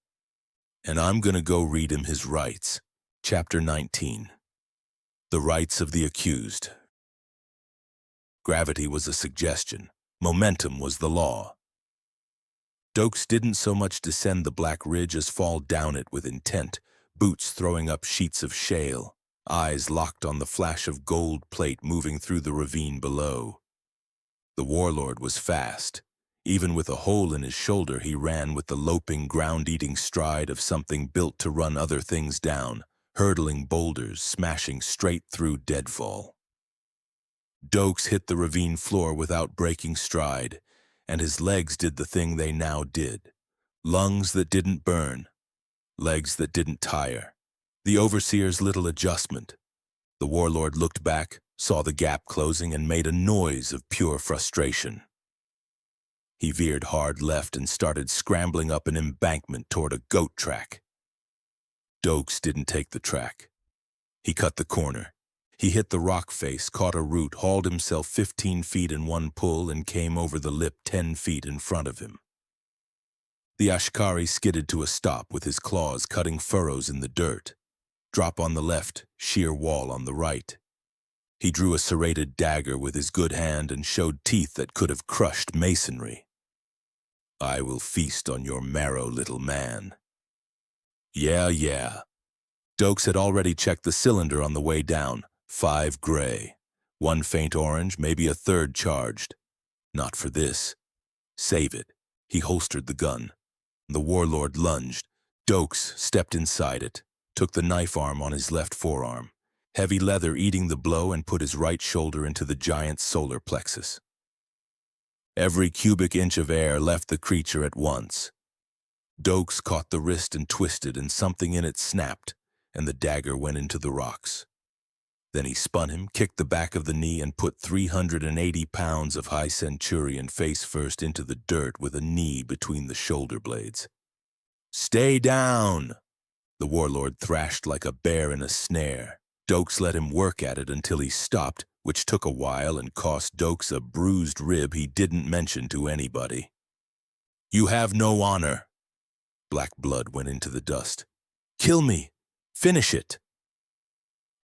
"And I'm gonna go read him his rights." Chapter 19. The Rights of the Accused. Gravity was a suggestion. Momentum was the law. Doakes didn't so much descend the black ridge as fall down it with intent, boots throwing up sheets of shale, eyes locked on the flash of gold plate moving through the ravine below. The warlord was fast. Even with a hole in his shoulder, he ran with the loping, ground-eating stride of something built to run other things down, hurdling boulders, smashing straight through deadfall. Doakes hit the ravine floor without breaking stride, and his legs did the thing they now did. Lungs that didn't burn, legs that didn't tire. The overseer's little adjustment. The warlord looked back, saw the gap closing, and made a noise of pure frustration. He veered hard left and started scrambling up an embankment toward a goat track. Doakes didn't take the track. He cut the corner. He hit the rock face, caught a root, hauled himself 15 feet in one pull, and came over the lip 10 feet in front of him. The Ashkari skidded to a stop with his claws cutting furrows in the dirt. Drop on the left, sheer wall on the right. He drew a serrated dagger with his good hand and showed teeth that could have crushed masonry. "I will feast on your marrow, little man." Yeah. Doakes had already checked the cylinder on the way down. 5 gray. 1 faint orange, maybe a 3rd charged. Not for this. Save it. He holstered the gun. The warlord lunged. Doakes stepped inside it, took the knife arm on his left forearm. Heavy leather eating the blow, and put his right shoulder into the giant's solar plexus. Every cubic inch of air left the creature at once. Doakes caught the wrist and twisted, and something in it snapped, and the dagger went into the rocks. Then he spun him, kicked the back of the knee, and put 380 pounds of high centurion face first into the dirt with a knee between the shoulder blades. "Stay down!" The warlord thrashed like a bear in a snare. Doakes let him work at it until he stopped, which took a while and cost Doakes a bruised rib he didn't mention to anybody. "You have no honor." Black blood went into the dust. "Kill me! Finish it!"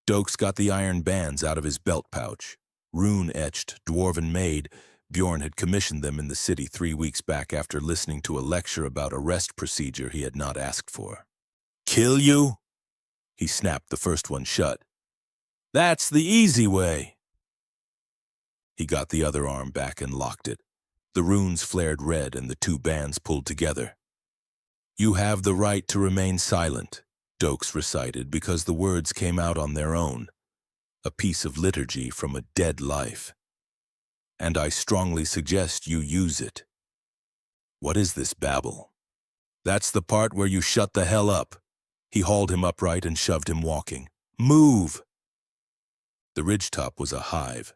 Doakes got the iron bands out of his belt pouch. Rune-etched, dwarven-made, Bjorn had commissioned them in the city 3 weeks back after listening to a lecture about arrest procedure he had not asked for. "Kill you?" He snapped the first one shut. "That's the easy way." He got the other arm back and locked it. The runes flared red and the 2 bands pulled together. "You have the right to remain silent," Doakes recited because the words came out on their own, a piece of liturgy from a dead life. "And I strongly suggest you use it." "What is this babble?" "That's the part where you shut the hell up." He hauled him upright and shoved him walking. "Move!" The ridgetop was a hive.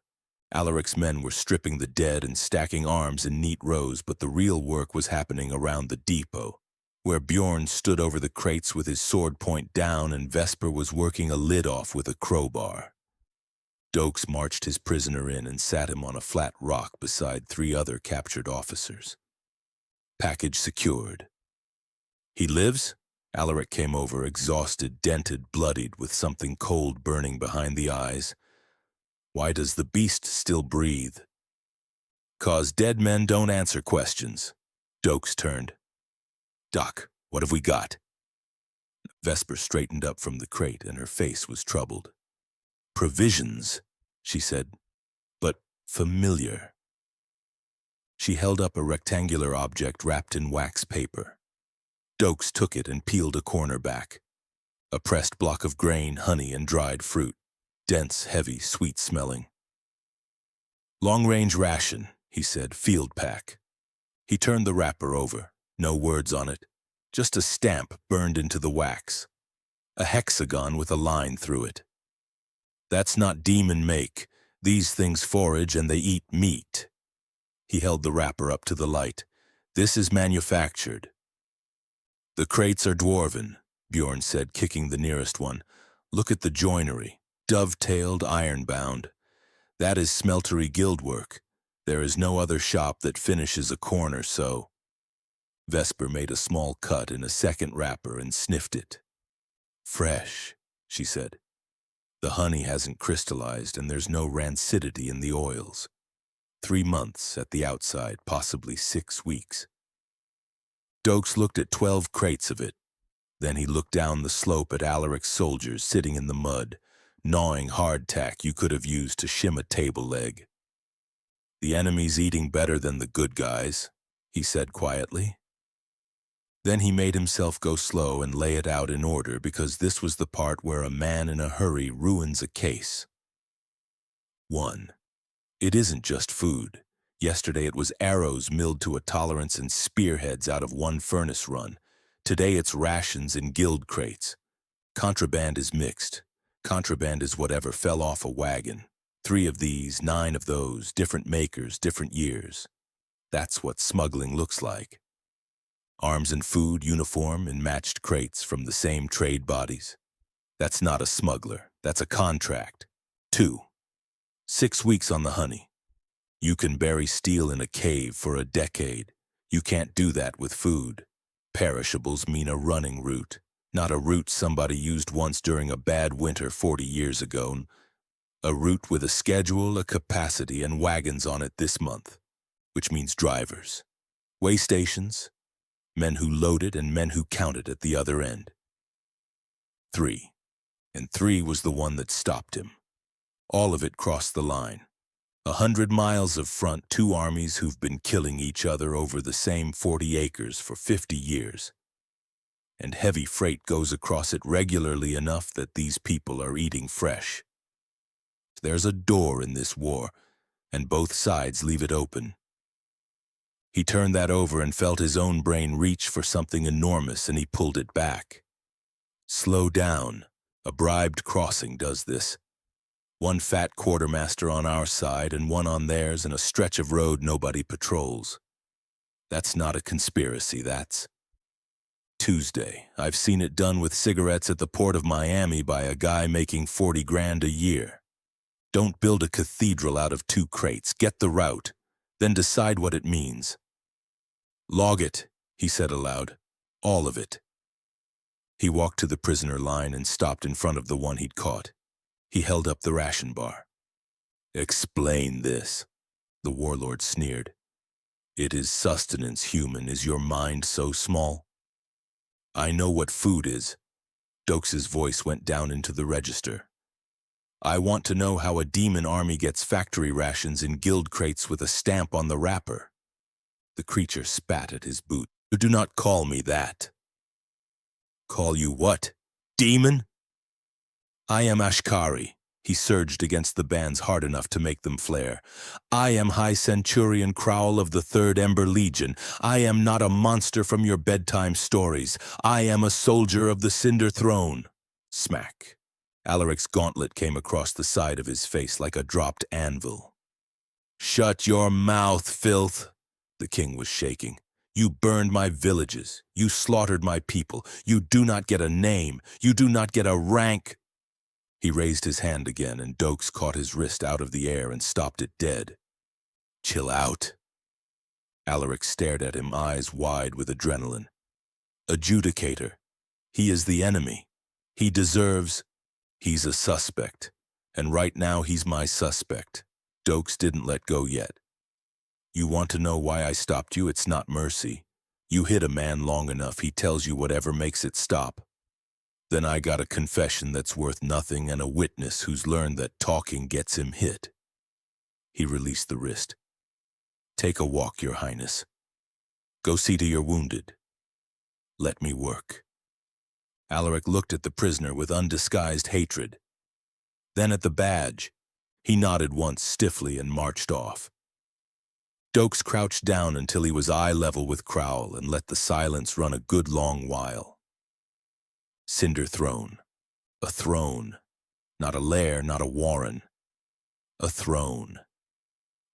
Alaric's men were stripping the dead and stacking arms in neat rows, but the real work was happening around the depot, where Bjorn stood over the crates with his sword point down and Vesper was working a lid off with a crowbar. Doakes marched his prisoner in and sat him on a flat rock beside 3 other captured officers. "Package secured." "He lives?" Alaric came over, exhausted, dented, bloodied, with something cold burning behind the eyes. "Why does the beast still breathe?" "'Cause dead men don't answer questions." Doakes turned. "Doc, what have we got?" Vesper straightened up from the crate and her face was troubled. "Provisions," she said, "but familiar." She held up a rectangular object wrapped in wax paper. Doakes took it and peeled a corner back. A pressed block of grain, honey, and dried fruit. Dense, heavy, sweet-smelling. "Long-range ration," he said, "field pack." He turned the wrapper over. No words on it. Just a stamp burned into the wax. A hexagon with a line through it. "That's not demon make. These things forage and they eat meat." He held the wrapper up to the light. "This is manufactured." "The crates are dwarven," Bjorn said, kicking the nearest one. "Look at the joinery. Dovetailed, iron-bound. That is smeltery guildwork. There is no other shop that finishes a corner so." Vesper made a small cut in a second wrapper and sniffed it. "Fresh," she said. "The honey hasn't crystallized and there's no rancidity in the oils. 3 months at the outside, possibly 6 weeks." Doakes looked at 12 crates of it. Then he looked down the slope at Alaric's soldiers sitting in the mud, gnawing hardtack you could have used to shim a table leg. "The enemy's eating better than the good guys," he said quietly. Then he made himself go slow and lay it out in order because this was the part where a man in a hurry ruins a case. 1. It isn't just food. Yesterday it was arrows milled to a tolerance and spearheads out of 1 furnace run. Today it's rations in guild crates. Contraband is mixed. Contraband is whatever fell off a wagon. 3 of these, 9 of those, different makers, different years. That's what smuggling looks like. Arms and food, uniform, in matched crates from the same trade bodies. That's not a smuggler. That's a contract. 2. 6 weeks on the honey. You can bury steel in a cave for a decade. You can't do that with food. Perishables mean a running route, not a route somebody used once during a bad winter 40 years ago. A route with a schedule, a capacity, and wagons on it this month, which means drivers. Way stations, men who loaded and men who counted at the other end. 3. And 3 was the one that stopped him. All of it crossed the line. 100 miles of front, 2 armies who've been killing each other over the same 40 acres for 50 years. And heavy freight goes across it regularly enough that these people are eating fresh. There's a door in this war, and both sides leave it open. He turned that over and felt his own brain reach for something enormous, and he pulled it back. Slow down. A bribed crossing does this. 1 fat quartermaster on our side and 1 on theirs and a stretch of road nobody patrols. That's not a conspiracy, that's Tuesday. I've seen it done with cigarettes at the port of Miami by a guy making 40 grand a year. Don't build a cathedral out of 2 crates. Get the route, then decide what it means. Log it, he said aloud. All of it. He walked to the prisoner line and stopped in front of the one he'd caught. He held up the ration bar. Explain this, the warlord sneered. It is sustenance, human. Is your mind so small? I know what food is. Doakes' voice went down into the register. I want to know how a demon army gets factory rations in guild crates with a stamp on the wrapper. The creature spat at his boot. Do not call me that. Call you what? Demon? I am Ashkari. He surged against the bands hard enough to make them flare. I am High Centurion Crowell of the 3rd Ember Legion. I am not a monster from your bedtime stories. I am a soldier of the Cinder Throne. Smack. Alaric's gauntlet came across the side of his face like a dropped anvil. Shut your mouth, filth. The king was shaking. You burned my villages. You slaughtered my people. You do not get a name. You do not get a rank. He raised his hand again, and Doakes caught his wrist out of the air and stopped it dead. Chill out. Alaric stared at him, eyes wide with adrenaline. Adjudicator. He is the enemy. He deserves... He's a suspect. And right now he's my suspect. Doakes didn't let go yet. You want to know why I stopped you? It's not mercy. You hit a man long enough, he tells you whatever makes it stop. Then I got a confession that's worth nothing and a witness who's learned that talking gets him hit. He released the wrist. Take a walk, Your Highness. Go see to your wounded. Let me work. Alaric looked at the prisoner with undisguised hatred. Then at the badge. He nodded once stiffly and marched off. Doakes crouched down until he was eye level with Crowell and let the silence run a good long while. Cinder Throne. A throne. Not a lair, not a warren. A throne.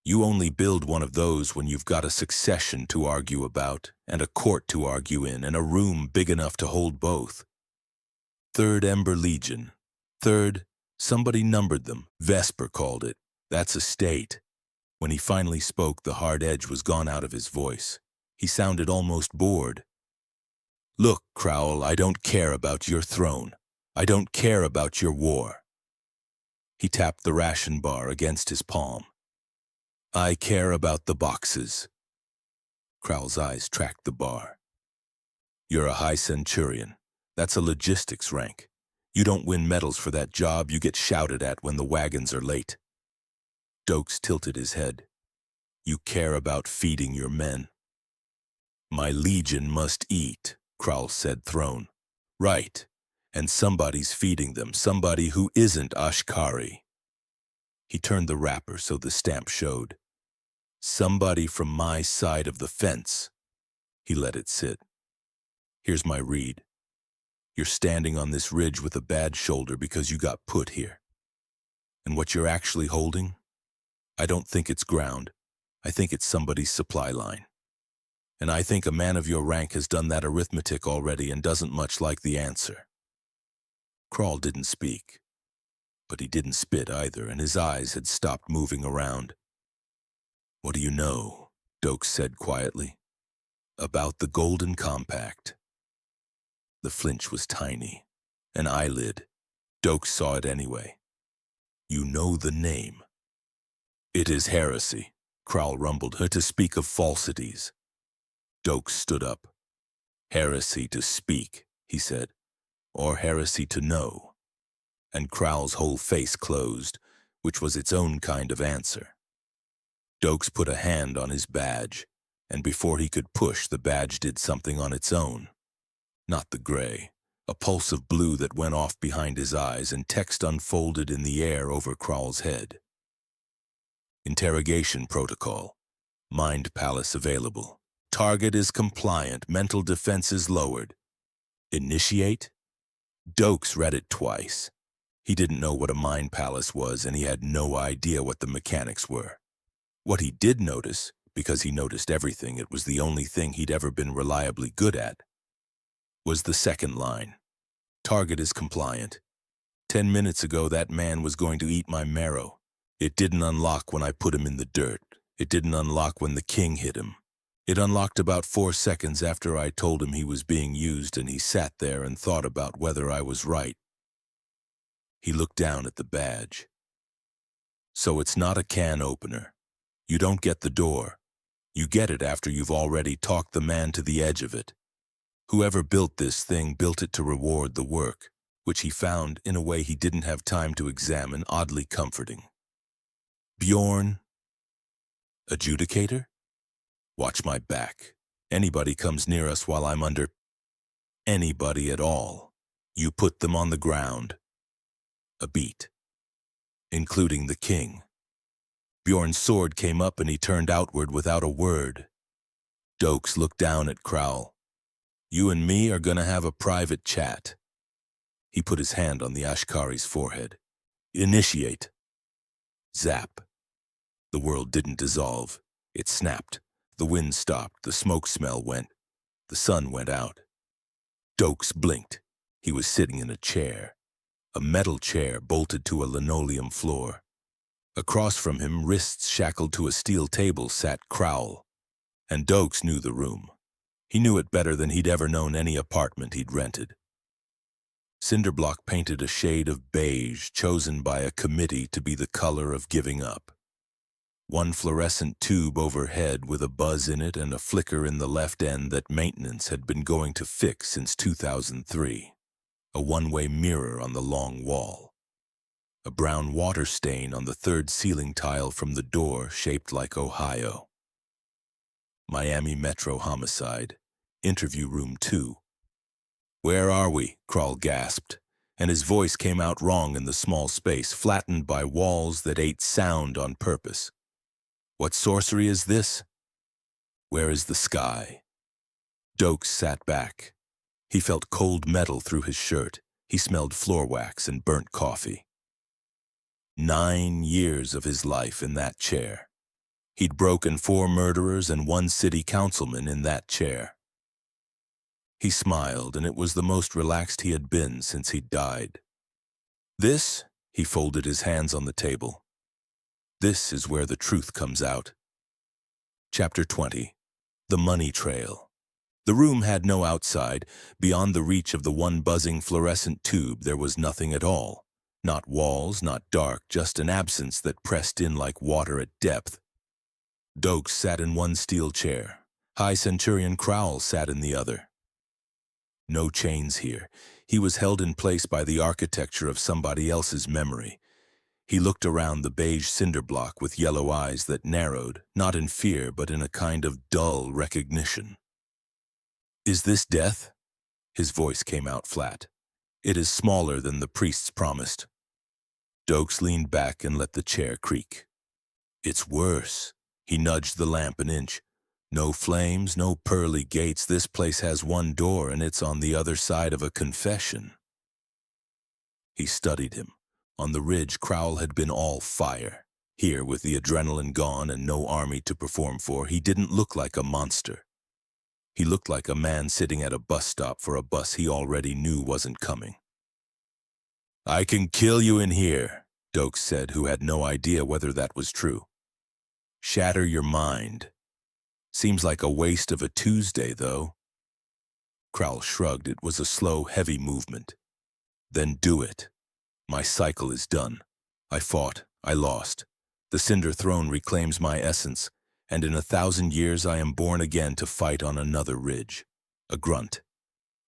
You only build one of those when you've got a succession to argue about, and a court to argue in, and a room big enough to hold both. 3rd Ember Legion. 3rd, somebody numbered them. Vesper called it. That's a state. When he finally spoke, the hard edge was gone out of his voice. He sounded almost bored. Look, Crowell, I don't care about your throne. I don't care about your war. He tapped the ration bar against his palm. I care about the boxes. Crowell's eyes tracked the bar. You're a High Centurion. That's a logistics rank. You don't win medals for that job, you get shouted at when the wagons are late. Doakes tilted his head. You care about feeding your men. My legion must eat, Crowell said, thrown. Right, and somebody's feeding them, somebody who isn't Ashkari. He turned the wrapper so the stamp showed. Somebody from my side of the fence. He let it sit. Here's my read. You're standing on this ridge with a bad shoulder because you got put here. And what you're actually holding? I don't think it's ground. I think it's somebody's supply line. And I think a man of your rank has done that arithmetic already and doesn't much like the answer. Crowell didn't speak. But he didn't spit either, and his eyes had stopped moving around. What do you know? Doakes said quietly. About the Golden Compact. The flinch was tiny. An eyelid. Doakes saw it anyway. You know the name. It is heresy, Crowell rumbled, her to speak of falsities. Doakes stood up. Heresy to speak, he said, or heresy to know. And Crowell's whole face closed, which was its own kind of answer. Doakes put a hand on his badge, and before he could push, the badge did something on its own. Not the gray, a pulse of blue that went off behind his eyes, and text unfolded in the air over Crowell's head. Interrogation protocol. Mind palace available. Target is compliant. Mental defenses lowered. Initiate? Doakes read it twice. He didn't know what a mind palace was, and he had no idea what the mechanics were. What he did notice, because he noticed everything, it was the only thing he'd ever been reliably good at, was the second line. Target is compliant. 10 minutes ago, that man was going to eat my marrow. It didn't unlock when I put him in the dirt. It didn't unlock when the king hit him. It unlocked about 4 seconds after I told him he was being used, and he sat there and thought about whether I was right. He looked down at the badge. So it's not a can opener. You don't get the door. You get it after you've already talked the man to the edge of it. Whoever built this thing built it to reward the work, which he found, in a way he didn't have time to examine, oddly comforting. Bjorn? Adjudicator? Watch my back. Anybody comes near us while I'm under... Anybody at all. You put them on the ground. A beat. Including the king. Bjorn's sword came up and he turned outward without a word. Doakes looked down at Crowell. You and me are gonna have a private chat. He put his hand on the Ashkari's forehead. Initiate. Zap. The world didn't dissolve. It snapped. The wind stopped. The smoke smell went. The sun went out. Doakes blinked. He was sitting in a chair. A metal chair bolted to a linoleum floor. Across from him, wrists shackled to a steel table, sat Crowell. And Doakes knew the room. He knew it better than he'd ever known any apartment he'd rented. Cinderblock painted a shade of beige chosen by a committee to be the color of giving up. One fluorescent tube overhead with a buzz in it and a flicker in the left end that maintenance had been going to fix since 2003. A one-way mirror on the long wall. A brown water stain on the third ceiling tile from the door shaped like Ohio. Miami Metro Homicide, Interview Room 2. Where are we? Crowell gasped, and his voice came out wrong in the small space, flattened by walls that ate sound on purpose. What sorcery is this? Where is the sky? Doakes sat back. He felt cold metal through his shirt. He smelled floor wax and burnt coffee. 9 years of his life in that chair. He'd broken 4 murderers and 1 city councilman in that chair. He smiled, and it was the most relaxed he had been since he'd died. This, he folded his hands on the table. This is where the truth comes out. Chapter 20. The Money Trail. The room had no outside. Beyond the reach of the one buzzing fluorescent tube, there was nothing at all. Not walls, not dark, just an absence that pressed in like water at depth. Doakes sat in one steel chair. High Centurion Crowell sat in the other. No chains here. He was held in place by the architecture of somebody else's memory. He looked around the beige cinder block with yellow eyes that narrowed, not in fear but in a kind of dull recognition. Is this death? His voice came out flat. It is smaller than the priests promised. Doakes leaned back and let the chair creak. It's worse. He nudged the lamp an inch. No flames, no pearly gates. This place has one door, and it's on the other side of a confession. He studied him. On the ridge, Crowell had been all fire. Here, with the adrenaline gone and no army to perform for, he didn't look like a monster. He looked like a man sitting at a bus stop for a bus he already knew wasn't coming. I can kill you in here, Doakes said, who had no idea whether that was true. Shatter your mind. Seems like a waste of a Tuesday, though. Crowell shrugged. It was a slow, heavy movement. Then do it. My cycle is done. I fought. I lost. The Cinder Throne reclaims my essence, and in 1,000 years I am born again to fight on another ridge. A grunt.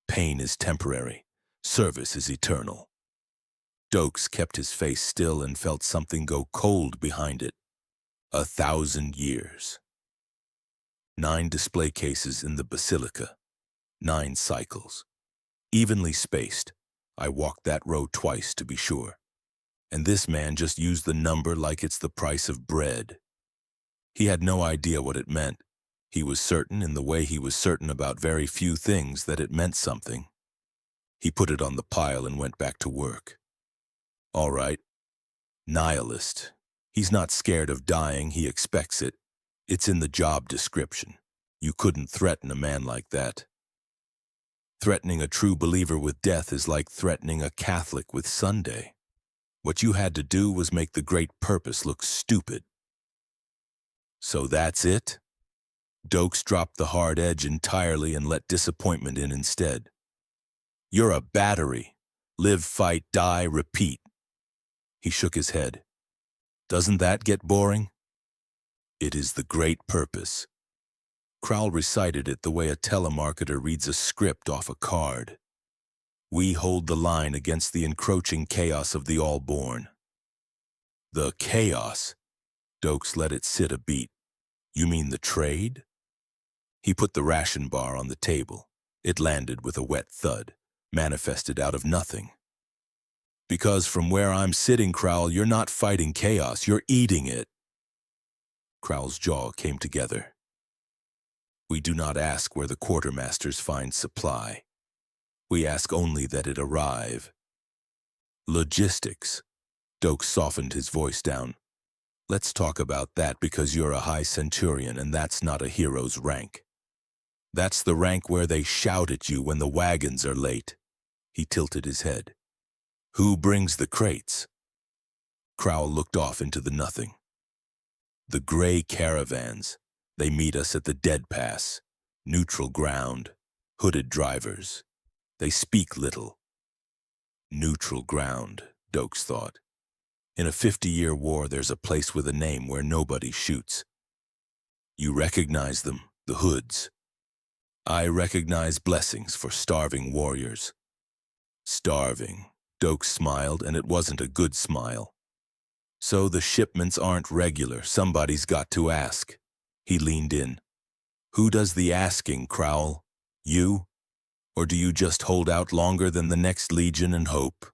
Pain is temporary. Service is eternal. Doakes kept his face still and felt something go cold behind it. 1,000 years. 9 display cases in the basilica. 9 cycles. Evenly spaced. I walked that row twice to be sure. And this man just used the number like it's the price of bread. He had no idea what it meant. He was certain, in the way he was certain about very few things, that it meant something. He put it on the pile and went back to work. All right. Nihilist. He's not scared of dying, he expects it. It's in the job description. You couldn't threaten a man like that. Threatening a true believer with death is like threatening a Catholic with Sunday. What you had to do was make the great purpose look stupid. So that's it? Doakes dropped the hard edge entirely and let disappointment in instead. You're a battery. Live, fight, die, repeat. He shook his head. Doesn't that get boring? It is the great purpose. Crowell recited it the way a telemarketer reads a script off a card. We hold the line against the encroaching chaos of the all-born. The chaos? Doakes let it sit a beat. You mean the trade? He put the ration bar on the table. It landed with a wet thud, manifested out of nothing. Because from where I'm sitting, Crowell, you're not fighting chaos, you're eating it. Crowell's jaw came together. We do not ask where the quartermasters find supply. We ask only that it arrive. Logistics. Doakes softened his voice down. Let's talk about that because you're a high centurion and that's not a hero's rank. That's the rank where they shout at you when the wagons are late. He tilted his head. Who brings the crates? Crowell looked off into the nothing. The gray caravans. They meet us at the dead pass. Neutral ground. Hooded drivers. They speak little. Neutral ground, Doakes thought. In a 50-year war, there's a place with a name where nobody shoots. You recognize them, the hoods. I recognize blessings for starving warriors. Starving. Doakes smiled, and it wasn't a good smile. So the shipments aren't regular. Somebody's got to ask. He leaned in. Who does the asking, Crowell? You? Or do you just hold out longer than the next legion and hope?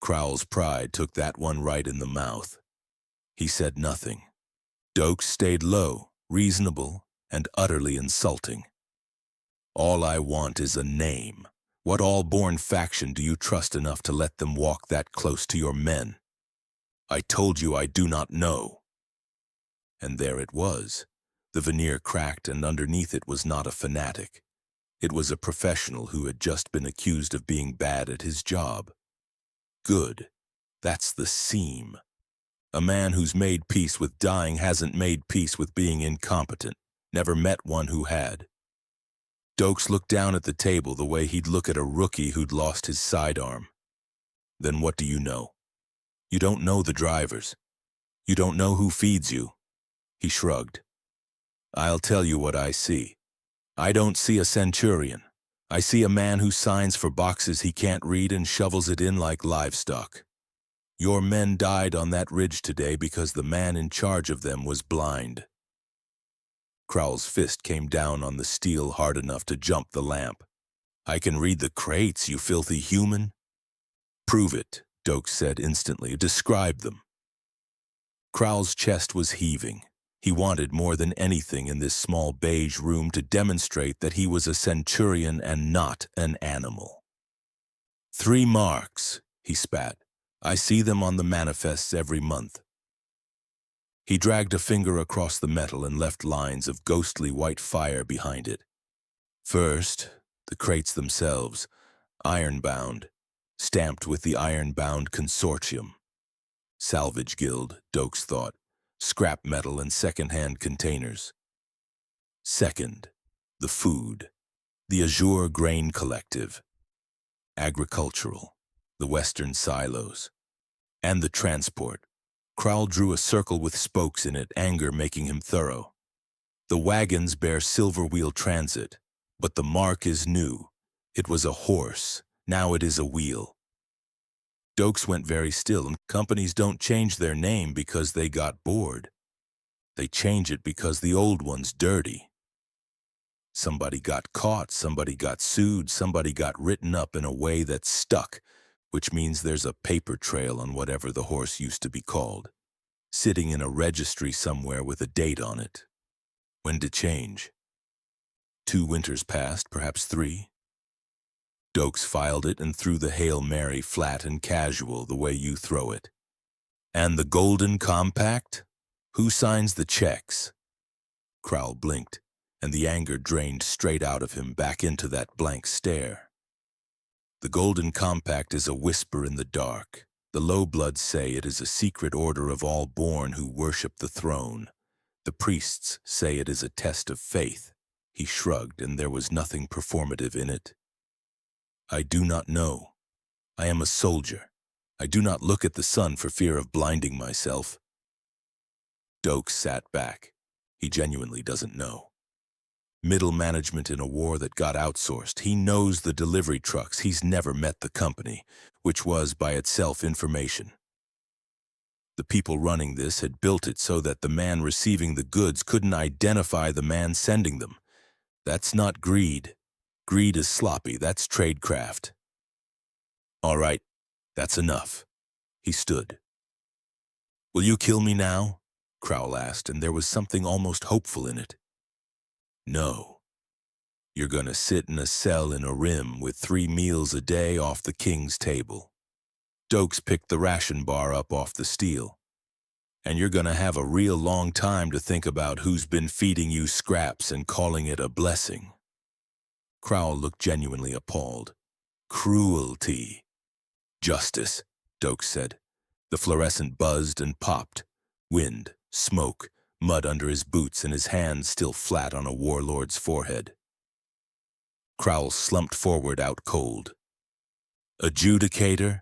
Crowell's pride took that one right in the mouth. He said nothing. Doakes stayed low, reasonable, and utterly insulting. All I want is a name. What all-born faction do you trust enough to let them walk that close to your men? I told you I do not know. And there it was. The veneer cracked, and underneath it was not a fanatic. It was a professional who had just been accused of being bad at his job. Good. That's the seam. A man who's made peace with dying hasn't made peace with being incompetent. Never met one who had. Doakes looked down at the table the way he'd look at a rookie who'd lost his sidearm. Then what do you know? You don't know the drivers. You don't know who feeds you. He shrugged. I'll tell you what I see. I don't see a centurion. I see a man who signs for boxes he can't read and shovels it in like livestock. Your men died on that ridge today because the man in charge of them was blind. Crowell's fist came down on the steel hard enough to jump the lamp. I can read the crates, you filthy human. Prove it, Doakes said instantly. Describe them. Crowell's chest was heaving. He wanted more than anything in this small beige room to demonstrate that he was a centurion and not an animal. 3 marks, he spat. I see them on the manifests every month. He dragged a finger across the metal and left lines of ghostly white fire behind it. First, the crates themselves, iron-bound, stamped with the iron-bound consortium. Salvage guild, Doakes thought, scrap metal and second-hand containers. Second, the food, the Azure Grain Collective, agricultural, the Western silos, and the transport. Crowell drew a circle with spokes in it, anger making him thorough. The wagons bear silver wheel transit, but the mark is new. It was a horse, now it is a wheel. Doakes went very still, and companies don't change their name because they got bored. They change it because the old one's dirty. Somebody got caught, somebody got sued, somebody got written up in a way that's stuck, which means there's a paper trail on whatever the horse used to be called, sitting in a registry somewhere with a date on it. When to change? 2 winters passed, perhaps 3. Doakes filed it and threw the Hail Mary flat and casual the way you throw it. And the Golden Compact? Who signs the checks? Crowell blinked, and the anger drained straight out of him back into that blank stare. The Golden Compact is a whisper in the dark. The low-bloods say it is a secret order of all born who worship the throne. The priests say it is a test of faith. He shrugged, and there was nothing performative in it. I do not know. I am a soldier. I do not look at the sun for fear of blinding myself. Doakes sat back. He genuinely doesn't know. Middle management in a war that got outsourced. He knows the delivery trucks. He's never met the company, which was, by itself, information. The people running this had built it so that the man receiving the goods couldn't identify the man sending them. That's not greed. Greed is sloppy. That's tradecraft. All right, that's enough. He stood. Will you kill me now? Crowell asked, and there was something almost hopeful in it. No. You're gonna sit in a cell in a rim with 3 meals a day off the king's table. Doakes picked the ration bar up off the steel. And you're gonna have a real long time to think about who's been feeding you scraps and calling it a blessing. Crowell looked genuinely appalled. Cruelty. Justice, Doakes said. The fluorescent buzzed and popped. Wind, smoke, mud under his boots and his hands still flat on a warlord's forehead. Crowell slumped forward out cold. Adjudicator?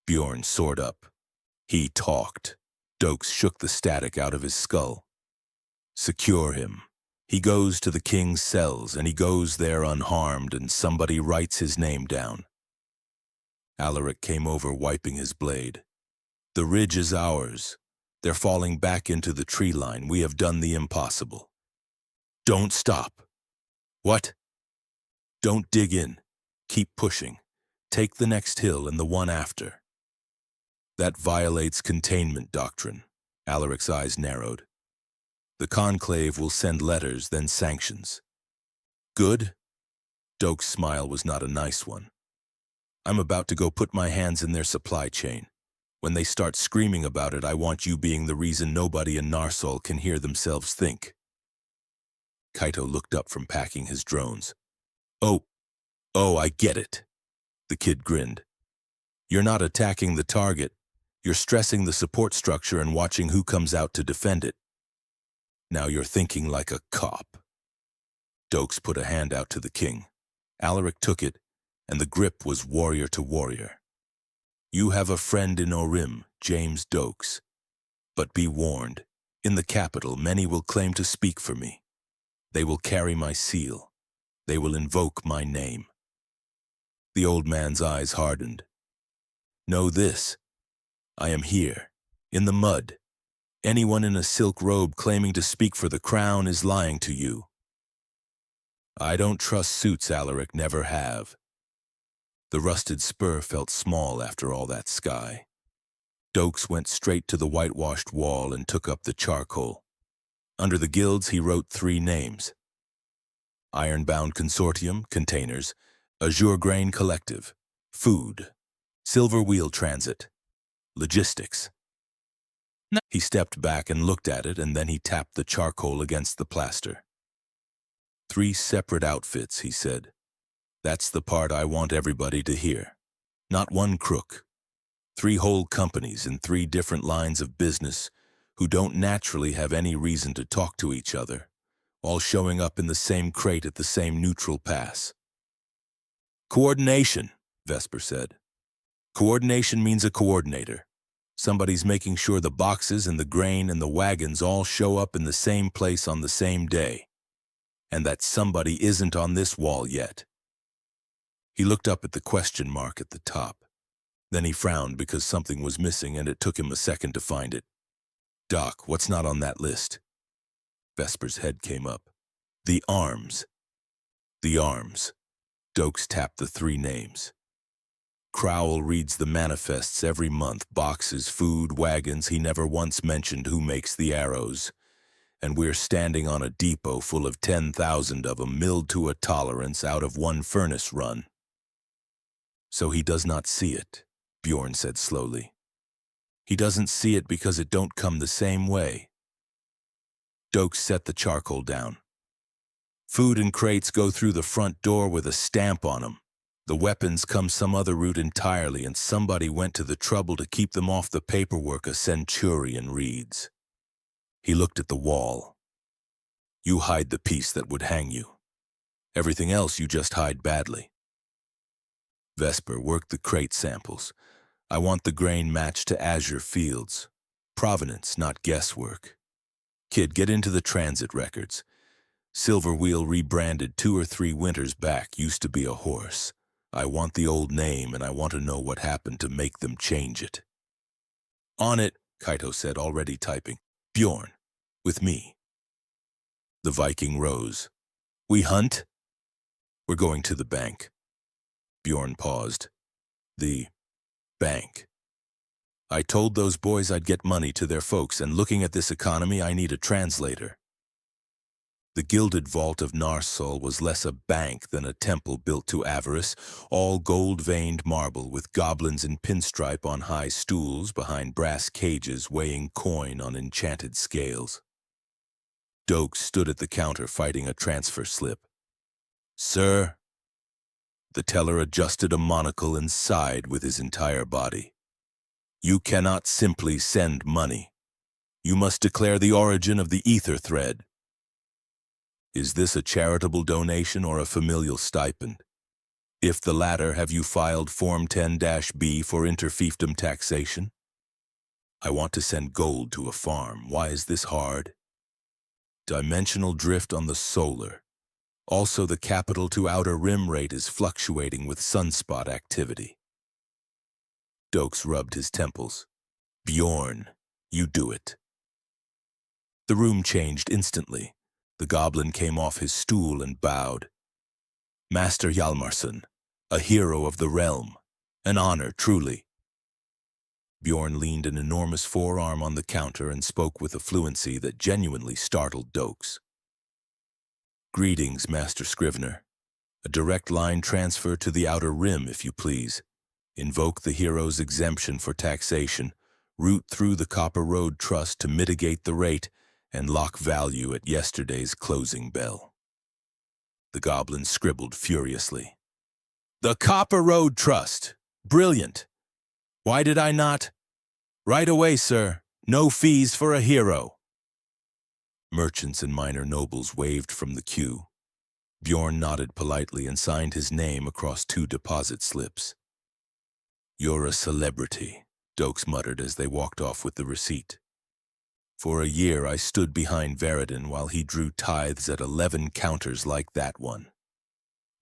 Bjorn soared up. He talked. Doakes shook the static out of his skull. Secure him. He goes to the king's cells, and he goes there unharmed, and somebody writes his name down. Alaric came over, wiping his blade. The ridge is ours. They're falling back into the tree line. We have done the impossible. Don't stop. What? Don't dig in. Keep pushing. Take the next hill and the one after. That violates containment doctrine. Alaric's eyes narrowed. The conclave will send letters, then sanctions. Good? Doakes' smile was not a nice one. I'm about to go put my hands in their supply chain. When they start screaming about it, I want you being the reason nobody in Narsol can hear themselves think. Kaito looked up from packing his drones. Oh, I get it. The kid grinned. You're not attacking the target. You're stressing the support structure and watching who comes out to defend it. Now you're thinking like a cop. Doakes put a hand out to the king. Alaric took it, and the grip was warrior to warrior. You have a friend in Orim, James Doakes. But be warned, in the capital many will claim to speak for me. They will carry my seal. They will invoke my name. The old man's eyes hardened. Know this. I am here, in the mud. Anyone in a silk robe claiming to speak for the crown is lying to you. I don't trust suits, Alaric, never have. The rusted spur felt small after all that sky. Doakes went straight to the whitewashed wall and took up the charcoal. Under the guilds he wrote 3 names. Ironbound Consortium, containers, Azure Grain Collective, food, Silver Wheel Transit, logistics. He stepped back and looked at it, and then he tapped the charcoal against the plaster. 3 separate outfits, he said. That's the part I want everybody to hear. Not one crook. 3 whole companies in 3 different lines of business who don't naturally have any reason to talk to each other, all showing up in the same crate at the same neutral pass. Coordination, Vesper said. Coordination means a coordinator. Somebody's making sure the boxes and the grain and the wagons all show up in the same place on the same day. And that somebody isn't on this wall yet. He looked up at the question mark at the top. Then he frowned because something was missing and it took him a second to find it. Doc, what's not on that list? Vesper's head came up. The arms. The arms. Doakes tapped the 3 names. Crowell reads the manifests every month, boxes, food, wagons. He never once mentioned who makes the arrows. And we're standing on a depot full of 10,000 of them, milled to a tolerance out of 1 furnace run. So he does not see it, Bjorn said slowly. He doesn't see it because it don't come the same way. Doakes set the charcoal down. Food and crates go through the front door with a stamp on them. The weapons come some other route entirely, and somebody went to the trouble to keep them off the paperwork a centurion reads. He looked at the wall. You hide the piece that would hang you. Everything else you just hide badly. Vesper, work the crate samples. I want the grain matched to Azure Fields. Provenance, not guesswork. Kid, get into the transit records. Silver Wheel rebranded 2 or 3 winters back used to be a horse. I want the old name, and I want to know what happened to make them change it. On it, Kaito said, already typing. Bjorn, with me. The Viking rose. We hunt? We're going to the bank. Bjorn paused. The bank. I told those boys I'd get money to their folks, and looking at this economy, I need a translator. The gilded vault of Narsol was less a bank than a temple built to avarice, all gold-veined marble with goblins in pinstripe on high stools behind brass cages weighing coin on enchanted scales. Doakes stood at the counter fighting a transfer slip. Sir? The teller adjusted a monocle and sighed with his entire body. You cannot simply send money. You must declare the origin of the ether thread. Is this a charitable donation or a familial stipend? If the latter, have you filed Form 10-B for interfiefdom taxation? I want to send gold to a farm. Why is this hard? Dimensional drift on the solar. Also, the capital to outer rim rate is fluctuating with sunspot activity. Doakes rubbed his temples. Bjorn, you do it. The room changed instantly. The goblin came off his stool and bowed. Master Hjalmarsson, a hero of the realm. An honor, truly. Bjorn leaned an enormous forearm on the counter and spoke with a fluency that genuinely startled Doakes. Greetings, Master Scrivener. A direct line transfer to the outer rim, if you please. Invoke the hero's exemption for taxation, route through the Copper Road Trust to mitigate the rate, and lock value at yesterday's closing bell. The goblin scribbled furiously. The Copper Road Trust! Brilliant! Why did I not? Right away, sir. No fees for a hero. Merchants and minor nobles waved from the queue. Bjorn nodded politely and signed his name across 2 deposit slips. You're a celebrity, Doakes muttered as they walked off with the receipt. For a year I stood behind Veridon while he drew tithes at 11 counters like that one.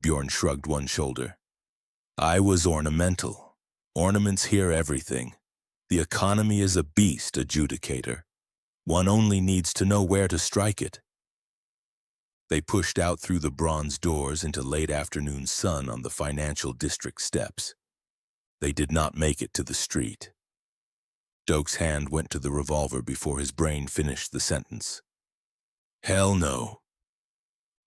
Bjorn shrugged one shoulder. I was ornamental. Ornaments hear everything. The economy is a beast, adjudicator. One only needs to know where to strike it. They pushed out through the bronze doors into late afternoon sun on the financial district steps. They did not make it to the street. Doakes' hand went to the revolver before his brain finished the sentence. Hell no.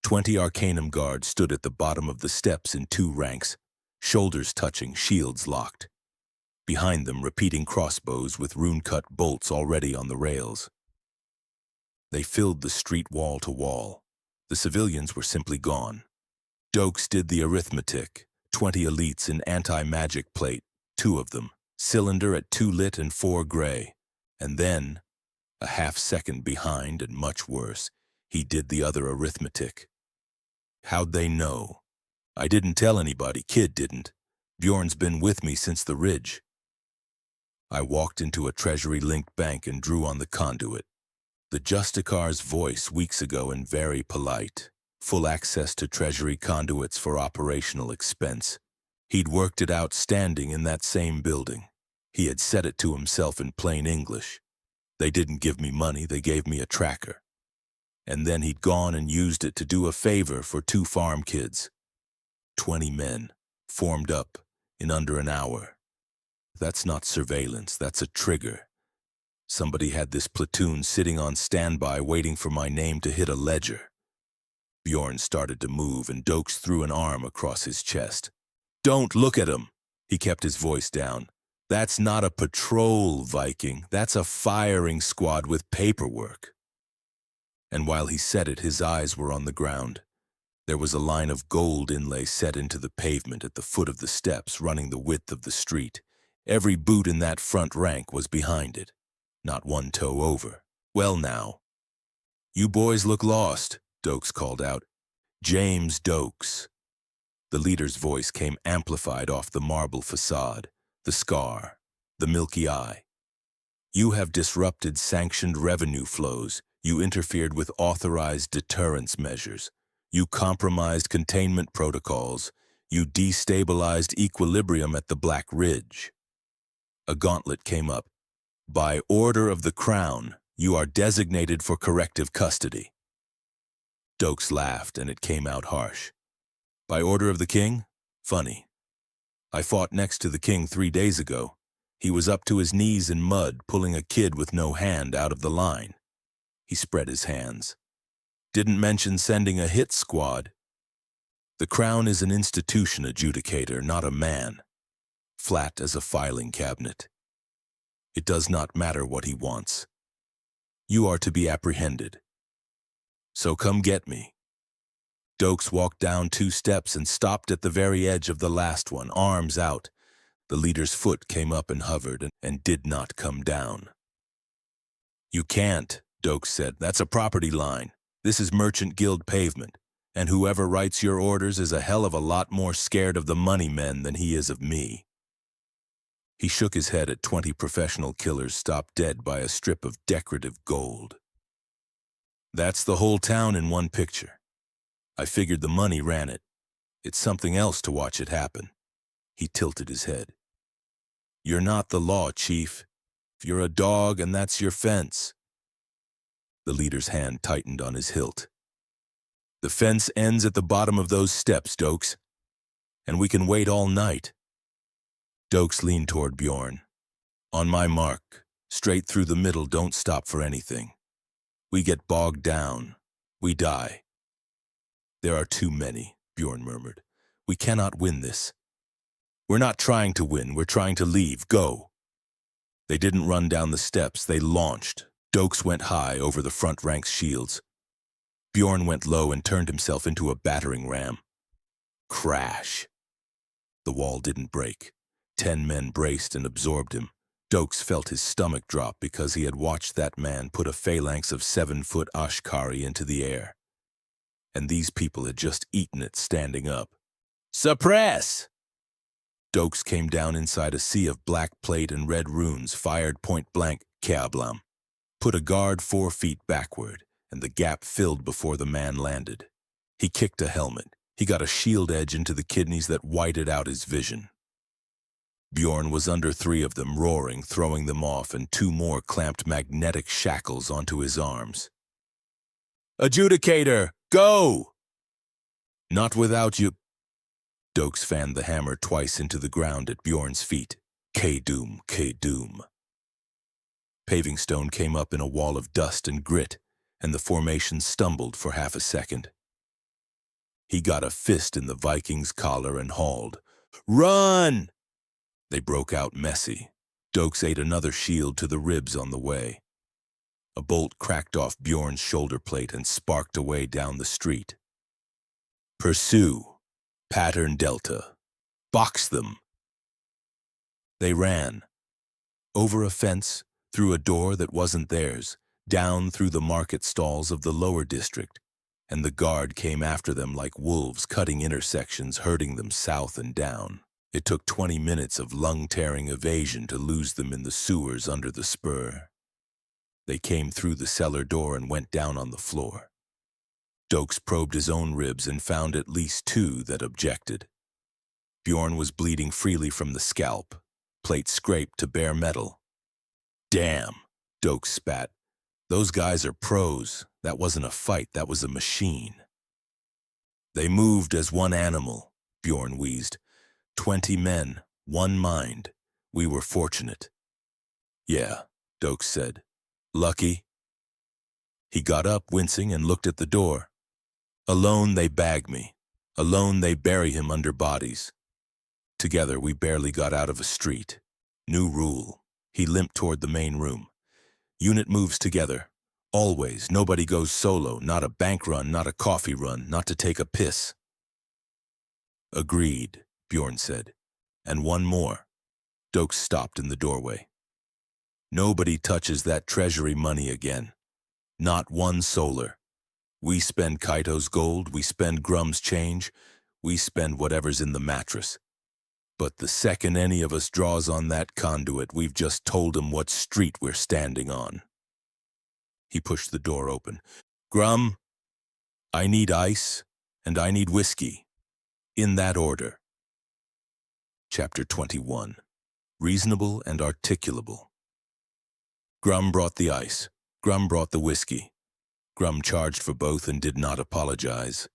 20 Arcanum guards stood at the bottom of the steps in 2 ranks, shoulders touching, shields locked. Behind them, repeating crossbows with rune-cut bolts already on the rails. They filled the street wall to wall. The civilians were simply gone. Doakes did the arithmetic. 20 elites in anti-magic plate, 2 of them. Cylinder at 2 lit and 4 gray. And then, a half-second behind and much worse, he did the other arithmetic. How'd they know? I didn't tell anybody, Kid didn't. Bjorn's been with me since the Ridge. I walked into a Treasury-linked bank and drew on the conduit. The Justicar's voice weeks ago and very polite. Full access to Treasury conduits for operational expense. He'd worked it out standing in that same building. He had said it to himself in plain English. They didn't give me money, they gave me a tracker. And then he'd gone and used it to do a favor for 2 farm kids. 20 men, formed up in under an hour. That's not surveillance, that's a trigger. Somebody had this platoon sitting on standby waiting for my name to hit a ledger. Bjorn started to move and Doakes threw an arm across his chest. Don't look at him, he kept his voice down. That's not a patrol, Viking. That's a firing squad with paperwork. And while he said it, his eyes were on the ground. There was a line of gold inlay set into the pavement at the foot of the steps running the width of the street. Every boot in that front rank was behind it, not one toe over. "Well now, you boys look lost," Doakes called out. "James Doakes." The leader's voice came amplified off the marble facade, the scar, the milky eye. "You have disrupted sanctioned revenue flows. You interfered with authorized deterrence measures. You compromised containment protocols. You destabilized equilibrium at the Black Ridge." A gauntlet came up. "By order of the Crown, you are designated for corrective custody." Doakes laughed, and it came out harsh. "By order of the King? Funny. I fought next to the King 3 days ago. He was up to his knees in mud, pulling a kid with no hand out of the line." He spread his hands. "Didn't mention sending a hit squad. The Crown is an institution adjudicator, not a man. Flat as a filing cabinet. It does not matter what he wants. You are to be apprehended. So come get me." Doakes walked down 2 steps and stopped at the very edge of the last one, arms out. The leader's foot came up and hovered and did not come down. "You can't," Doakes said. "That's a property line. This is Merchant Guild pavement, and whoever writes your orders is a hell of a lot more scared of the money men than he is of me." He shook his head at 20 professional killers stopped dead by a strip of decorative gold. "That's the whole town in one picture. I figured the money ran it. It's something else to watch it happen." He tilted his head. "You're not the law, Chief. If you're a dog and that's your fence." The leader's hand tightened on his hilt. "The fence ends at the bottom of those steps, Doakes, and we can wait all night." Doakes leaned toward Bjorn. "On my mark, straight through the middle, don't stop for anything. We get bogged down. We die." "There are too many," Bjorn murmured. "We cannot win this." "We're not trying to win, we're trying to leave. Go." They didn't run down the steps, they launched. Doakes went high over the front rank's shields. Bjorn went low and turned himself into a battering ram. Crash. The wall didn't break. 10 men braced and absorbed him. Doakes felt his stomach drop because he had watched that man put a phalanx of 7-foot Ashkari into the air. And these people had just eaten it standing up. "Suppress!" Doakes came down inside a sea of black plate and red runes, fired point blank, Keablam. Put a guard 4 feet backward, and the gap filled before the man landed. He kicked a helmet. He got a shield edge into the kidneys that whited out his vision. Bjorn was under 3 of them, roaring, throwing them off, and 2 more clamped magnetic shackles onto his arms. "Adjudicator, go!" "Not without you." Doakes fanned the hammer twice into the ground at Bjorn's feet. K-doom, K-doom. Paving stone came up in a wall of dust and grit, and the formation stumbled for half a second. He got a fist in the Viking's collar and hauled. "Run!" They broke out messy. Doakes ate another shield to the ribs on the way. A bolt cracked off Bjorn's shoulder plate and sparked away down the street. "Pursue. Pattern Delta. Box them." They ran. Over a fence, through a door that wasn't theirs, down through the market stalls of the lower district, and the guard came after them like wolves, cutting intersections, herding them south and down. It took 20 minutes of lung-tearing evasion to lose them in the sewers under the spur. They came through the cellar door and went down on the floor. Doakes probed his own ribs and found at least 2 that objected. Bjorn was bleeding freely from the scalp, plate scraped to bare metal. "Damn," Doakes spat. "Those guys are pros. That wasn't a fight, that was a machine." "They moved as one animal," Bjorn wheezed. 20 men, 1 mind. We were fortunate." "Yeah," Doakes said. "Lucky?" He got up, wincing, and looked at the door. "Alone they bag me. Alone they bury him under bodies. Together we barely got out of a street. New rule." He limped toward the main room. "Unit moves together. Always. Nobody goes solo. Not a bank run, not a coffee run, not to take a piss. Agreed, Bjorn said. And one more. Doakes stopped in the doorway. Nobody touches that treasury money again. Not one solar. We spend Kaito's gold, we spend Grum's change, we spend whatever's in the mattress. But the second any of us draws on that conduit, we've just told him what street we're standing on. He pushed the door open. Grum, I need ice, and I need whiskey. In that order. Chapter 21. Reasonable and articulable. Grum brought the ice. Grum brought the whiskey. Grum charged for both and did not apologize.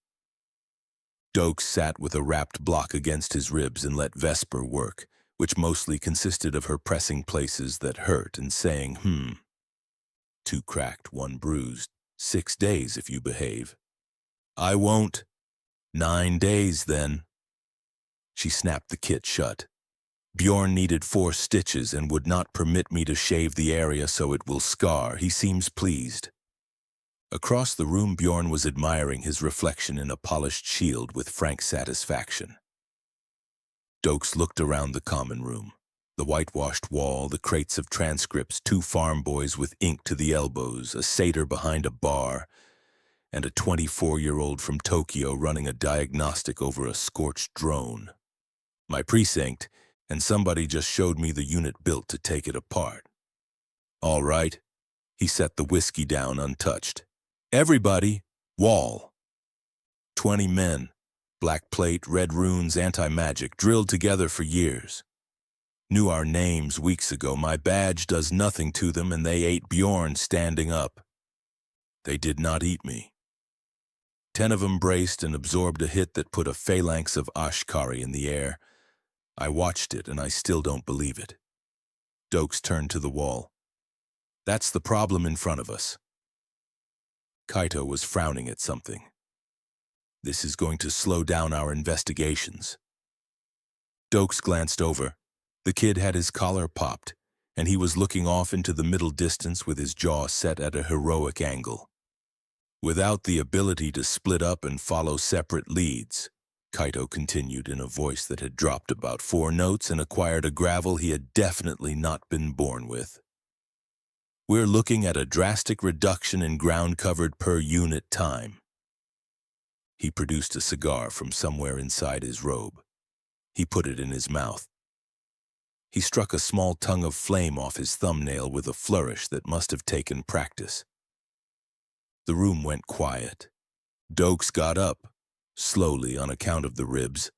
Doakes sat with a wrapped block against his ribs and let Vesper work, which mostly consisted of her pressing places that hurt and saying, 2 cracked, 1 bruised. 6 days if you behave. I won't. 9 days, then. She snapped the kit shut. Bjorn needed 4 stitches and would not permit me to shave the area so it will scar. He seems pleased. Across the room, Bjorn was admiring his reflection in a polished shield with frank satisfaction. Doakes looked around the common room. The whitewashed wall, the crates of transcripts, 2 farm boys with ink to the elbows, a satyr behind a bar, and a 24-year-old from Tokyo running a diagnostic over a scorched drone. My precinct, and somebody just showed me the unit built to take it apart. All right. He set the whiskey down untouched. Everybody, wall. 20 men, black plate, red runes, anti-magic, drilled together for years. Knew our names weeks ago. My badge does nothing to them, and they ate Bjorn standing up. They did not eat me. 10 of them braced and absorbed a hit that put a phalanx of Ashkari in the air. I watched it, and I still don't believe it. Doakes turned to the wall. That's the problem in front of us. Kaito was frowning at something. This is going to slow down our investigations. Doakes glanced over. The kid had his collar popped, and he was looking off into the middle distance with his jaw set at a heroic angle. Without the ability to split up and follow separate leads, Kaito continued in a voice that had dropped about 4 notes and acquired a gravel he had definitely not been born with. We're looking at a drastic reduction in ground covered per unit time. He produced a cigar from somewhere inside his robe. He put it in his mouth. He struck a small tongue of flame off his thumbnail with a flourish that must have taken practice. The room went quiet. Doakes got up, slowly on account of the ribs,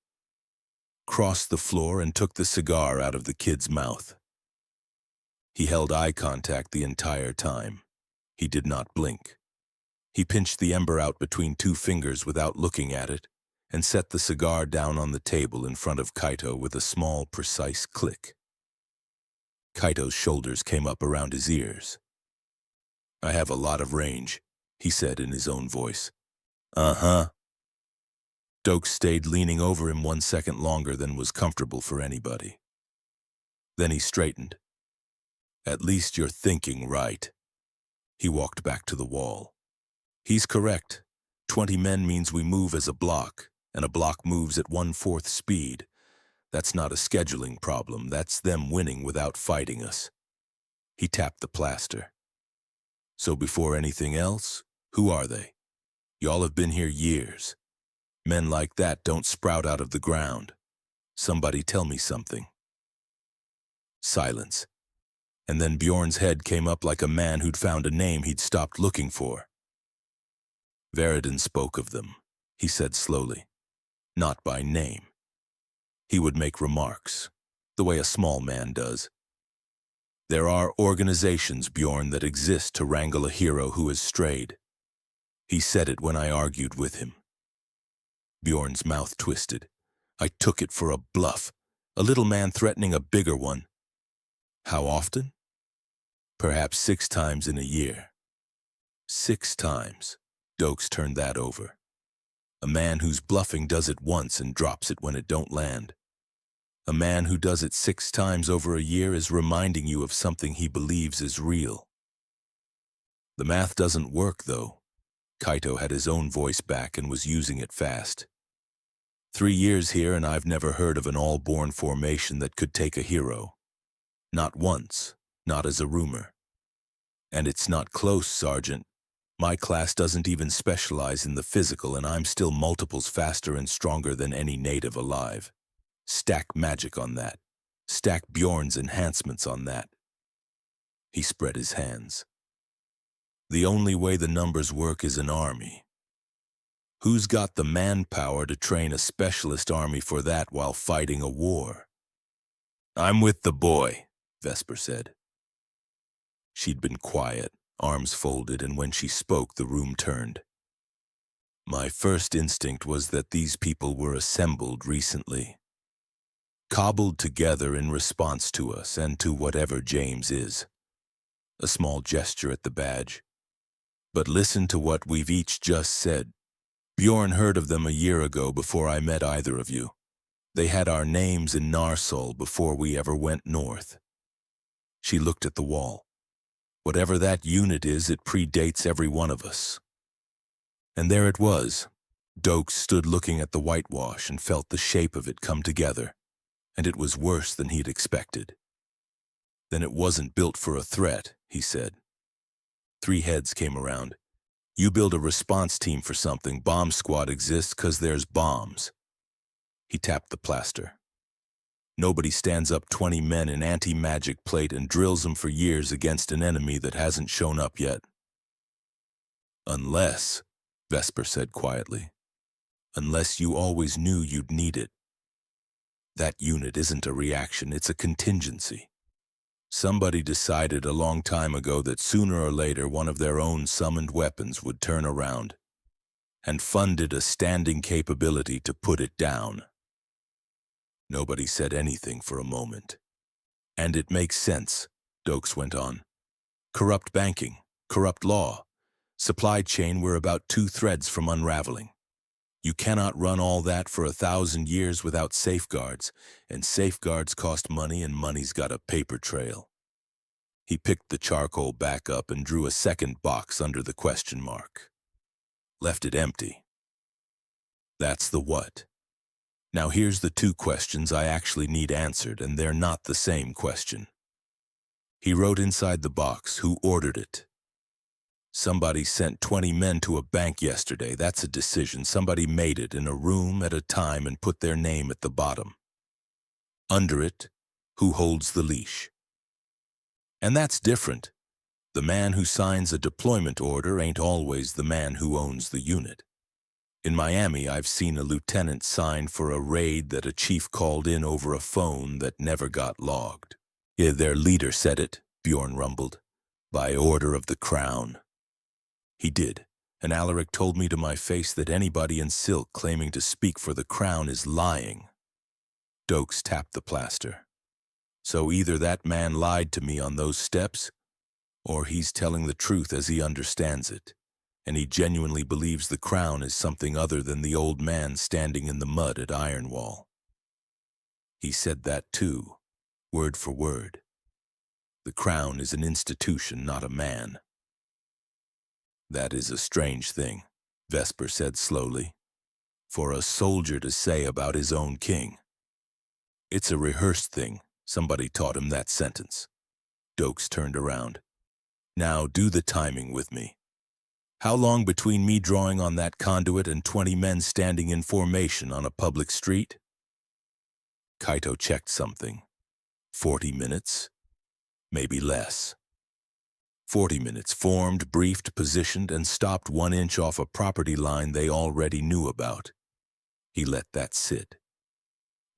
crossed the floor and took the cigar out of the kid's mouth. He held eye contact the entire time. He did not blink. He pinched the ember out between 2 fingers without looking at it and set the cigar down on the table in front of Kaito with a small, precise click. Kaito's shoulders came up around his ears. I have a lot of range, he said in his own voice. Uh-huh. Doakes stayed leaning over him 1 second longer than was comfortable for anybody. Then he straightened. At least you're thinking right. He walked back to the wall. He's correct. 20 men means we move as a block, and a block moves at 1/4 speed. That's not a scheduling problem. That's them winning without fighting us. He tapped the plaster. So before anything else, who are they? Y'all have been here years. Men like that don't sprout out of the ground. Somebody tell me something. Silence. And then Bjorn's head came up like a man who'd found a name he'd stopped looking for. Veridon spoke of them, he said slowly. Not by name. He would make remarks, the way a small man does. There are organizations, Bjorn, that exist to wrangle a hero who has strayed. He said it when I argued with him. Bjorn's mouth twisted. I took it for a bluff, a little man threatening a bigger one. How often? Perhaps 6 times in a year. 6 times. Doakes turned that over. A man who's bluffing does it once and drops it when it don't land. A man who does it 6 times over a year is reminding you of something he believes is real. The math doesn't work, though. Kaito had his own voice back and was using it fast. 3 years here and I've never heard of an all-born formation that could take a hero. Not once, not as a rumor. And it's not close, Sergeant. My class doesn't even specialize in the physical and I'm still multiples faster and stronger than any native alive. Stack magic on that. Stack Bjorn's enhancements on that. He spread his hands. The only way the numbers work is an army. Who's got the manpower to train a specialist army for that while fighting a war? I'm with the boy, Vesper said. She'd been quiet, arms folded, and when she spoke, the room turned. My first instinct was that these people were assembled recently, cobbled together in response to us and to whatever James is. A small gesture at the badge. But listen to what we've each just said. Bjorn heard of them a year ago before I met either of you. They had our names in Narsol before we ever went north. She looked at the wall. Whatever that unit is, it predates every one of us. And there it was. Doakes stood looking at the whitewash and felt the shape of it come together, and it was worse than he'd expected. Then it wasn't built for a threat, he said. 3 heads came around. You build a response team for something, bomb squad exists 'cause there's bombs. He tapped the plaster. Nobody stands up 20 men in anti-magic plate and drills them for years against an enemy that hasn't shown up yet. Unless, Vesper said quietly, unless you always knew you'd need it. That unit isn't a reaction, it's a contingency. Somebody decided a long time ago that sooner or later one of their own summoned weapons would turn around, and funded a standing capability to put it down. Nobody said anything for a moment. And it makes sense, Doakes went on. Corrupt banking, corrupt law, supply chain we're about 2 threads from unraveling. You cannot run all that for 1,000 years without safeguards, and safeguards cost money and money's got a paper trail. He picked the charcoal back up and drew a second box under the question mark. Left it empty. That's the what. Now here's the 2 questions I actually need answered, and they're not the same question. He wrote inside the box who ordered it. Somebody sent 20 men to a bank yesterday. That's a decision. Somebody made it in a room at a time and put their name at the bottom. Under it, who holds the leash. And that's different. The man who signs a deployment order ain't always the man who owns the unit. In Miami, I've seen a lieutenant sign for a raid that a chief called in over a phone that never got logged. Yeah, their leader said it, Bjorn rumbled. By order of the crown. He did, and Alaric told me to my face that anybody in silk claiming to speak for the crown is lying. Doakes tapped the plaster. So either that man lied to me on those steps, or he's telling the truth as he understands it, and he genuinely believes the crown is something other than the old man standing in the mud at Ironwall. He said that too, word for word. The crown is an institution, not a man. That is a strange thing, Vesper said slowly, for a soldier to say about his own king. It's a rehearsed thing. Somebody taught him that sentence. Doakes turned around. Now do the timing with me. How long between me drawing on that conduit and 20 men standing in formation on a public street? Kaito checked something. 40 minutes? Maybe less. 40 minutes, formed, briefed, positioned, and stopped 1 inch off a property line they already knew about. He let that sit.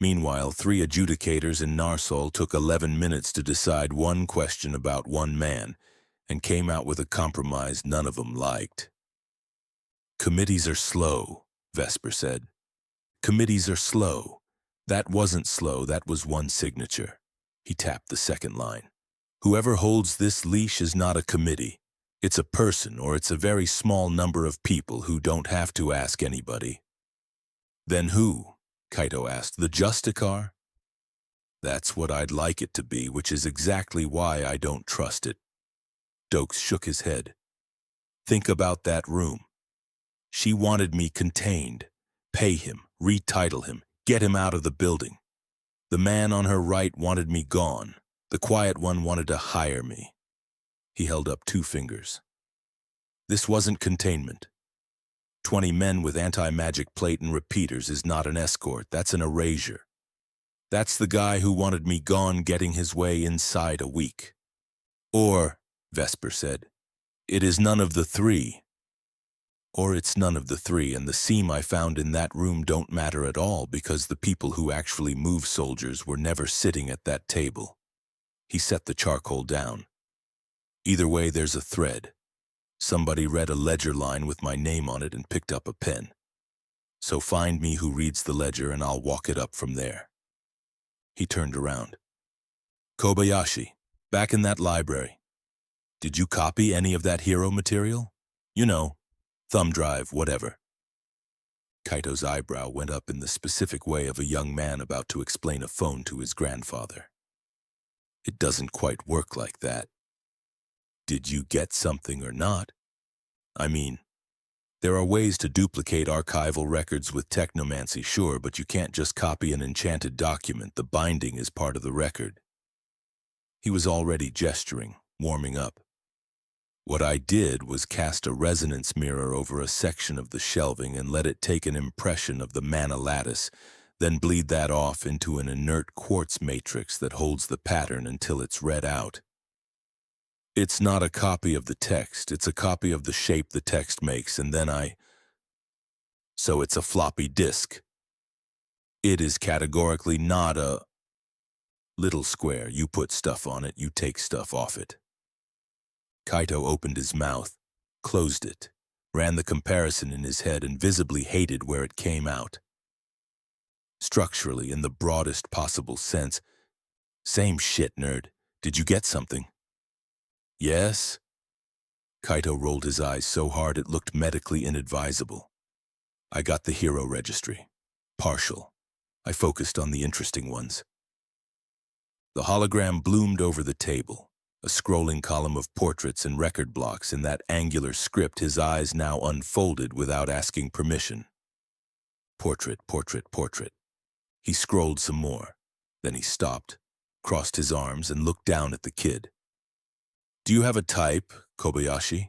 Meanwhile, 3 adjudicators in Narsol took 11 minutes to decide 1 question about 1 man, and came out with a compromise none of them liked. Committees are slow, Vesper said. Committees are slow. That wasn't slow, that was 1 signature. He tapped the second line. Whoever holds this leash is not a committee. It's a person, or it's a very small number of people who don't have to ask anybody. Then who? Kaito asked. The Justicar? That's what I'd like it to be, which is exactly why I don't trust it. Doakes shook his head. Think about that room. She wanted me contained. Pay him, retitle him, get him out of the building. The man on her right wanted me gone. The quiet one wanted to hire me. He held up 2 fingers. This wasn't containment. 20 men with anti-magic plate and repeaters is not an escort, that's an erasure. That's the guy who wanted me gone getting his way inside a week. Or, Vesper said, it is none of the 3. Or it's none of the 3, and the seam I found in that room don't matter at all because the people who actually move soldiers were never sitting at that table. He set the charcoal down. Either way, there's a thread. Somebody read a ledger line with my name on it and picked up a pen. So find me who reads the ledger and I'll walk it up from there. He turned around. Kobayashi, back in that library. Did you copy any of that hero material? You know, thumb drive, whatever. Kaito's eyebrow went up in the specific way of a young man about to explain a phone to his grandfather. It doesn't quite work like that. Did you get something or not? I mean, there are ways to duplicate archival records with technomancy, sure, but you can't just copy an enchanted document. The binding is part of the record. He was already gesturing, warming up. What I did was cast a resonance mirror over a section of the shelving and let it take an impression of the mana lattice, then bleed that off into an inert quartz matrix that holds the pattern until it's read out. It's not a copy of the text, it's a copy of the shape the text makes, and then So it's a floppy disk. It is categorically not a little square. You put stuff on it, you take stuff off it. Kaito opened his mouth, closed it, ran the comparison in his head and visibly hated where it came out. Structurally, in the broadest possible sense, same shit, nerd. Did you get something? Yes? Kaito rolled his eyes so hard it looked medically inadvisable. I got the hero registry. Partial. I focused on the interesting ones. The hologram bloomed over the table, a scrolling column of portraits and record blocks in that angular script his eyes now unfolded without asking permission. Portrait, portrait, portrait. He scrolled some more. Then he stopped, crossed his arms, and looked down at the kid. Do you have a type, Kobayashi?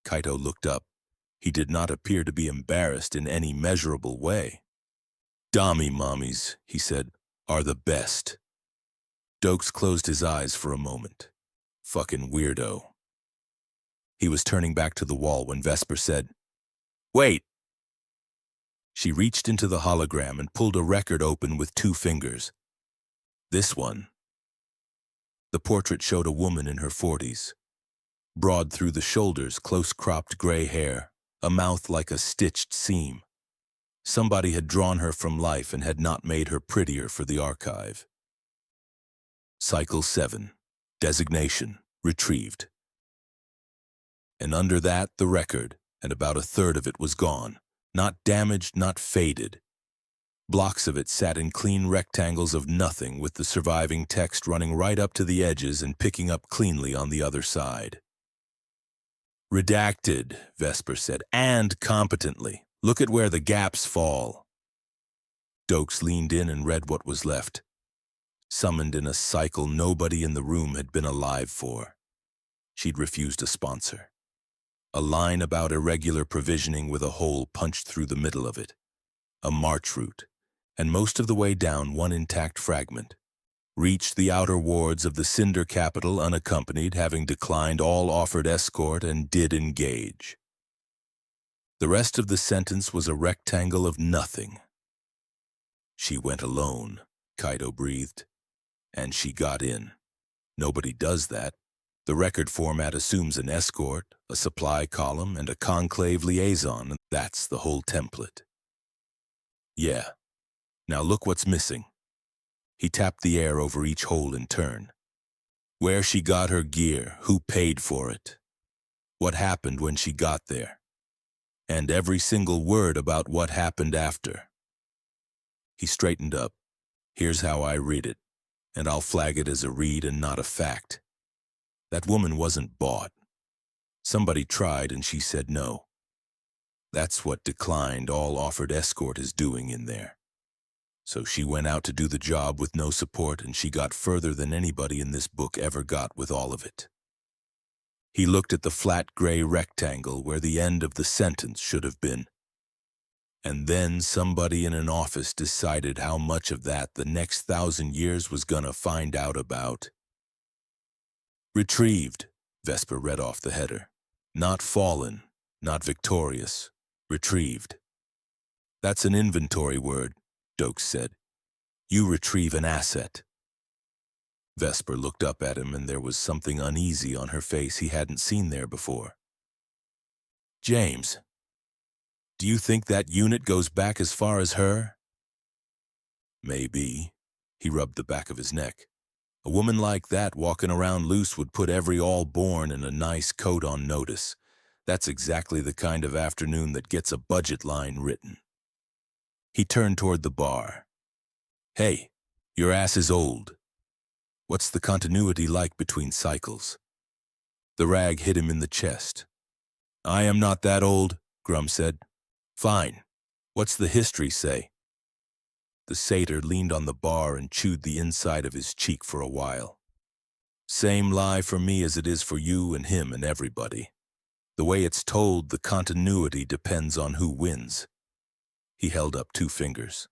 Kaito looked up. He did not appear to be embarrassed in any measurable way. Dami mommies, he said, are the best. Doakes closed his eyes for a moment. Fucking weirdo. He was turning back to the wall when Vesper said, Wait! She reached into the hologram and pulled a record open with 2 fingers. This one. The portrait showed a woman in her 40s. Broad through the shoulders, close-cropped gray hair, a mouth like a stitched seam. Somebody had drawn her from life and had not made her prettier for the archive. Cycle 7. Designation. Retrieved. And under that, the record, and about a third of it was gone. Not damaged, not faded. Blocks of it sat in clean rectangles of nothing with the surviving text running right up to the edges and picking up cleanly on the other side. Redacted, Vesper said, and competently. Look at where the gaps fall. Doakes leaned in and read what was left. Summoned in a cycle nobody in the room had been alive for. She'd refused a sponsor. A line about irregular provisioning with a hole punched through the middle of it. A march route. And most of the way down, one intact fragment. Reached the outer wards of the Cinder capital unaccompanied, having declined all offered escort, and did engage. The rest of the sentence was a rectangle of nothing. She went alone, Kaito breathed. And she got in. Nobody does that. The record format assumes an escort, a supply column, and a conclave liaison. That's the whole template. Yeah. Now look what's missing. He tapped the air over each hole in turn. Where she got her gear, who paid for it, what happened when she got there, and every single word about what happened after. He straightened up. Here's how I read it, and I'll flag it as a read and not a fact. That woman wasn't bought. Somebody tried and she said no. That's what declined all offered escort is doing in there. So she went out to do the job with no support, and she got further than anybody in this book ever got with all of it. He looked at the flat gray rectangle where the end of the sentence should have been. And then somebody in an office decided how much of that the next 1,000 years was gonna find out about. Retrieved, Vesper read off the header. Not fallen, not victorious, retrieved. That's an inventory word, Doakes said. You retrieve an asset. Vesper looked up at him, and there was something uneasy on her face he hadn't seen there before. James, do you think that unit goes back as far as her? Maybe. He rubbed the back of his neck. A woman like that walking around loose would put every all-born in a nice coat on notice. That's exactly the kind of afternoon that gets a budget line written. He turned toward the bar. Hey, your ass is old. What's the continuity like between cycles? The rag hit him in the chest. I am not that old, Grum said. Fine. What's the history say? The satyr leaned on the bar and chewed the inside of his cheek for a while. Same lie for me as it is for you and him and everybody. The way it's told, the continuity depends on who wins. He held up 2 fingers.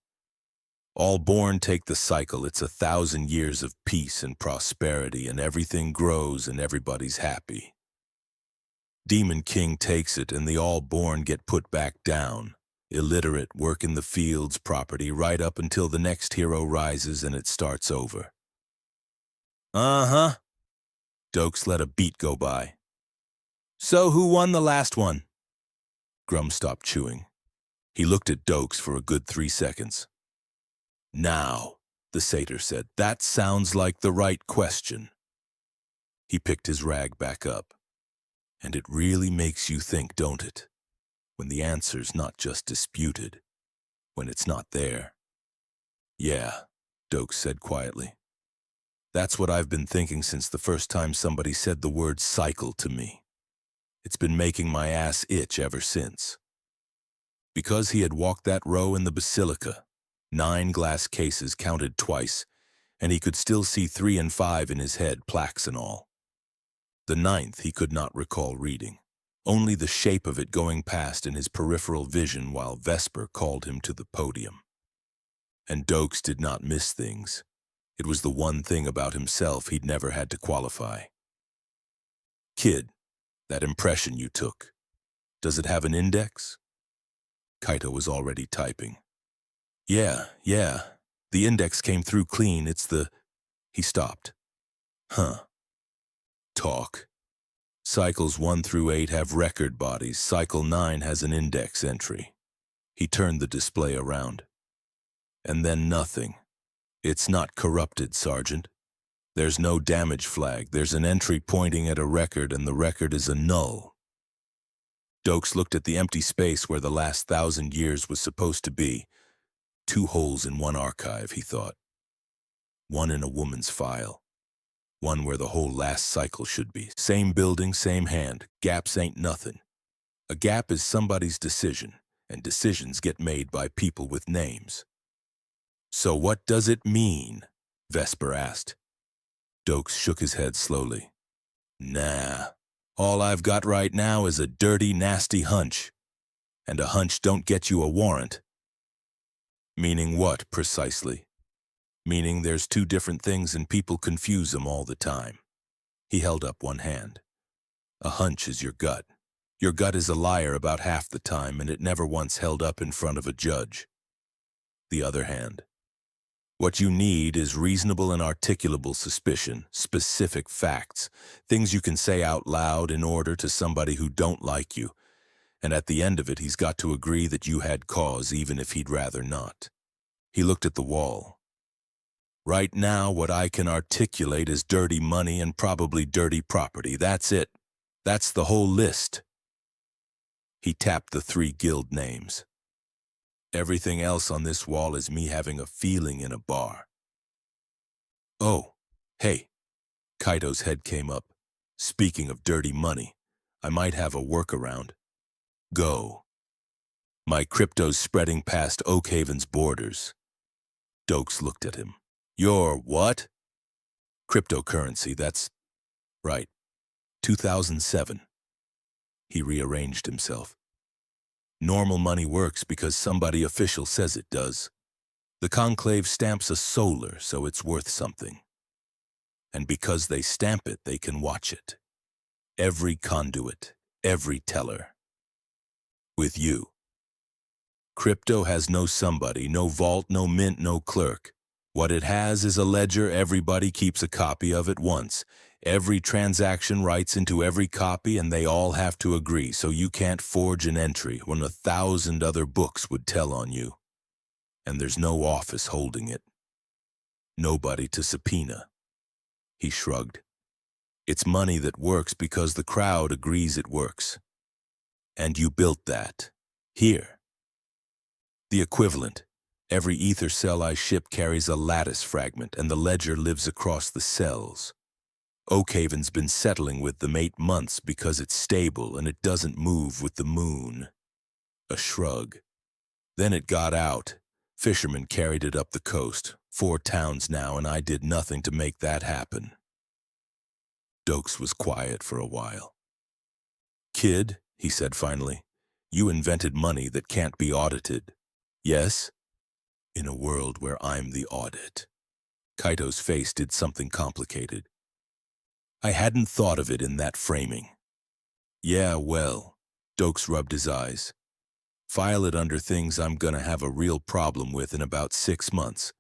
All born take the cycle. It's 1,000 years of peace and prosperity, and everything grows and everybody's happy. Demon King takes it, and the all born get put back down. Illiterate, work in the fields, property, right up until the next hero rises and it starts over. Uh-huh. Doakes let a beat go by. So who won the last one? Grum stopped chewing. He looked at Doakes for a good 3 seconds. Now, the satyr said, that sounds like the right question. He picked his rag back up. And it really makes you think, don't it? When the answer's not just disputed, when it's not there. Yeah, Doakes said quietly. That's what I've been thinking since the first time somebody said the word cycle to me. It's been making my ass itch ever since. Because he had walked that row in the basilica, 9 glass cases counted twice, and he could still see 3 and 5 in his head, plaques and all. The 9th he could not recall reading. Only the shape of it going past in his peripheral vision while Vesper called him to the podium. And Doakes did not miss things. It was the one thing about himself he'd never had to qualify. Kid, that impression you took, does it have an index? Kaito was already typing. Yeah, the index came through clean, it's the... He stopped. Huh. Talk. Cycles 1 through 8 have record bodies. Cycle 9 has an index entry. He turned the display around. And then nothing. It's not corrupted, Sergeant. There's no damage flag. There's an entry pointing at a record, and the record is a null. Doakes looked at the empty space where the last 1,000 years was supposed to be. 2 holes in one archive, he thought. One in a woman's file. One where the whole last cycle should be. Same building, same hand. Gaps ain't nothing. A gap is somebody's decision, and decisions get made by people with names. So what does it mean? Vesper asked. Doakes shook his head slowly. Nah, all I've got right now is a dirty, nasty hunch. And a hunch don't get you a warrant. Meaning what, precisely? Meaning there's 2 different things and people confuse them all the time. He held up one hand. A hunch is your gut. Your gut is a liar about half the time, and it never once held up in front of a judge. The other hand. What you need is reasonable and articulable suspicion, specific facts, things you can say out loud in order to somebody who don't like you, and at the end of it he's got to agree that you had cause even if he'd rather not. He looked at the wall. Right now, what I can articulate is dirty money and probably dirty property. That's it. That's the whole list. He tapped the 3 guild names. Everything else on this wall is me having a feeling in a bar. Oh, hey. Kaito's head came up. Speaking of dirty money, I might have a workaround. Go. My crypto's spreading past Oakhaven's borders. Doakes looked at him. Your what? Cryptocurrency, that's right. 2007. He rearranged himself. Normal money works because somebody official says it does. The conclave stamps a solar, so it's worth something. And because they stamp it, they can watch it. Every conduit, every teller. With you. Crypto has no somebody, no vault, no mint, no clerk. What it has is a ledger. Everybody keeps a copy of it once. Every transaction writes into every copy and they all have to agree, so you can't forge an entry when 1,000 other books would tell on you. And there's no office holding it. Nobody to subpoena. He shrugged. It's money that works because the crowd agrees it works. And you built that. Here. The equivalent. Every ether cell I ship carries a lattice fragment, and the ledger lives across the cells. Oakhaven's been settling with them 8 months because it's stable and it doesn't move with the moon. A shrug. Then it got out. Fishermen carried it up the coast. 4 towns now, and I did nothing to make that happen. Doakes was quiet for a while. Kid, he said finally, you invented money that can't be audited. Yes? In a world where I'm the audit. Kaito's face did something complicated. I hadn't thought of it in that framing. Yeah, well, Doakes rubbed his eyes. File it under things I'm gonna have a real problem with in about 6 months.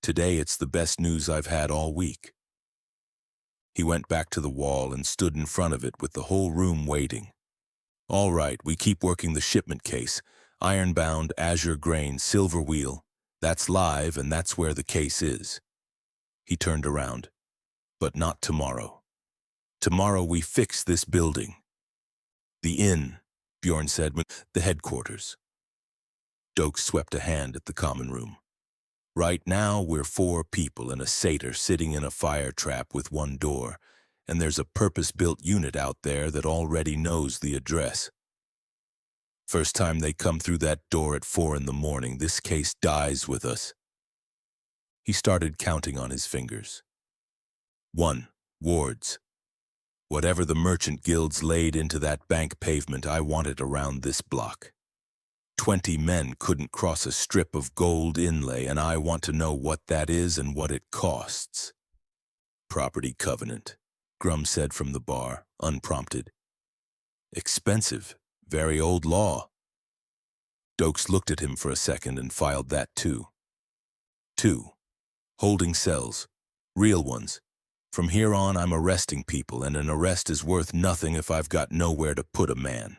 Today it's the best news I've had all week. He went back to the wall and stood in front of it with the whole room waiting. All right, we keep working the shipment case. Ironbound, Azure Grain, Silver Wheel. That's live, and that's where the case is. He turned around. But not tomorrow. Tomorrow we fix this building. The inn, Bjorn said, the headquarters. Doakes swept a hand at the common room. Right now we're 4 people and a satyr sitting in a fire trap with 1 door, and there's a purpose-built unit out there that already knows the address. First time they come through that door at 4 in the morning, this case dies with us. He started counting on his fingers. 1. Wards. Whatever the merchant guilds laid into that bank pavement, I want it around this block. 20 men couldn't cross a strip of gold inlay, and I want to know what that is and what it costs. Property covenant, Grum said from the bar, unprompted. Expensive, very old law. Doakes looked at him for a second and filed that too. 2. Holding cells, real ones. From here on I'm arresting people, and an arrest is worth nothing if I've got nowhere to put a man.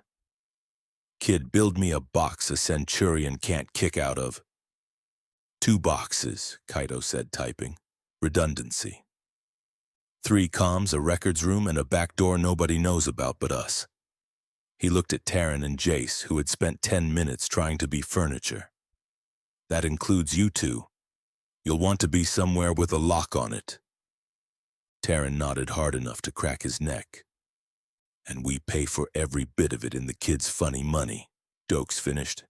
Kid, build me a box a centurion can't kick out of. 2 boxes, Kaito said, typing. Redundancy. 3 comms, a records room, and a back door nobody knows about but us. He looked at Taryn and Jace, who had spent 10 minutes trying to be furniture. That includes you 2. You'll want to be somewhere with a lock on it. Taryn nodded hard enough to crack his neck. And we pay for every bit of it in the kid's funny money, Doakes finished.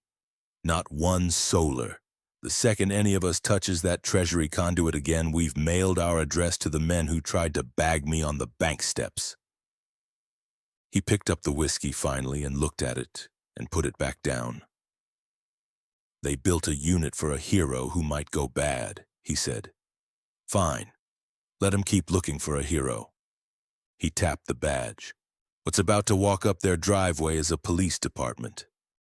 Not 1 solar. The second any of us touches that treasury conduit again, we've mailed our address to the men who tried to bag me on the bank steps. He picked up the whiskey finally and looked at it and put it back down. They built a unit for a hero who might go bad, he said. Fine. Let him keep looking for a hero. He tapped the badge. What's about to walk up their driveway is a police department.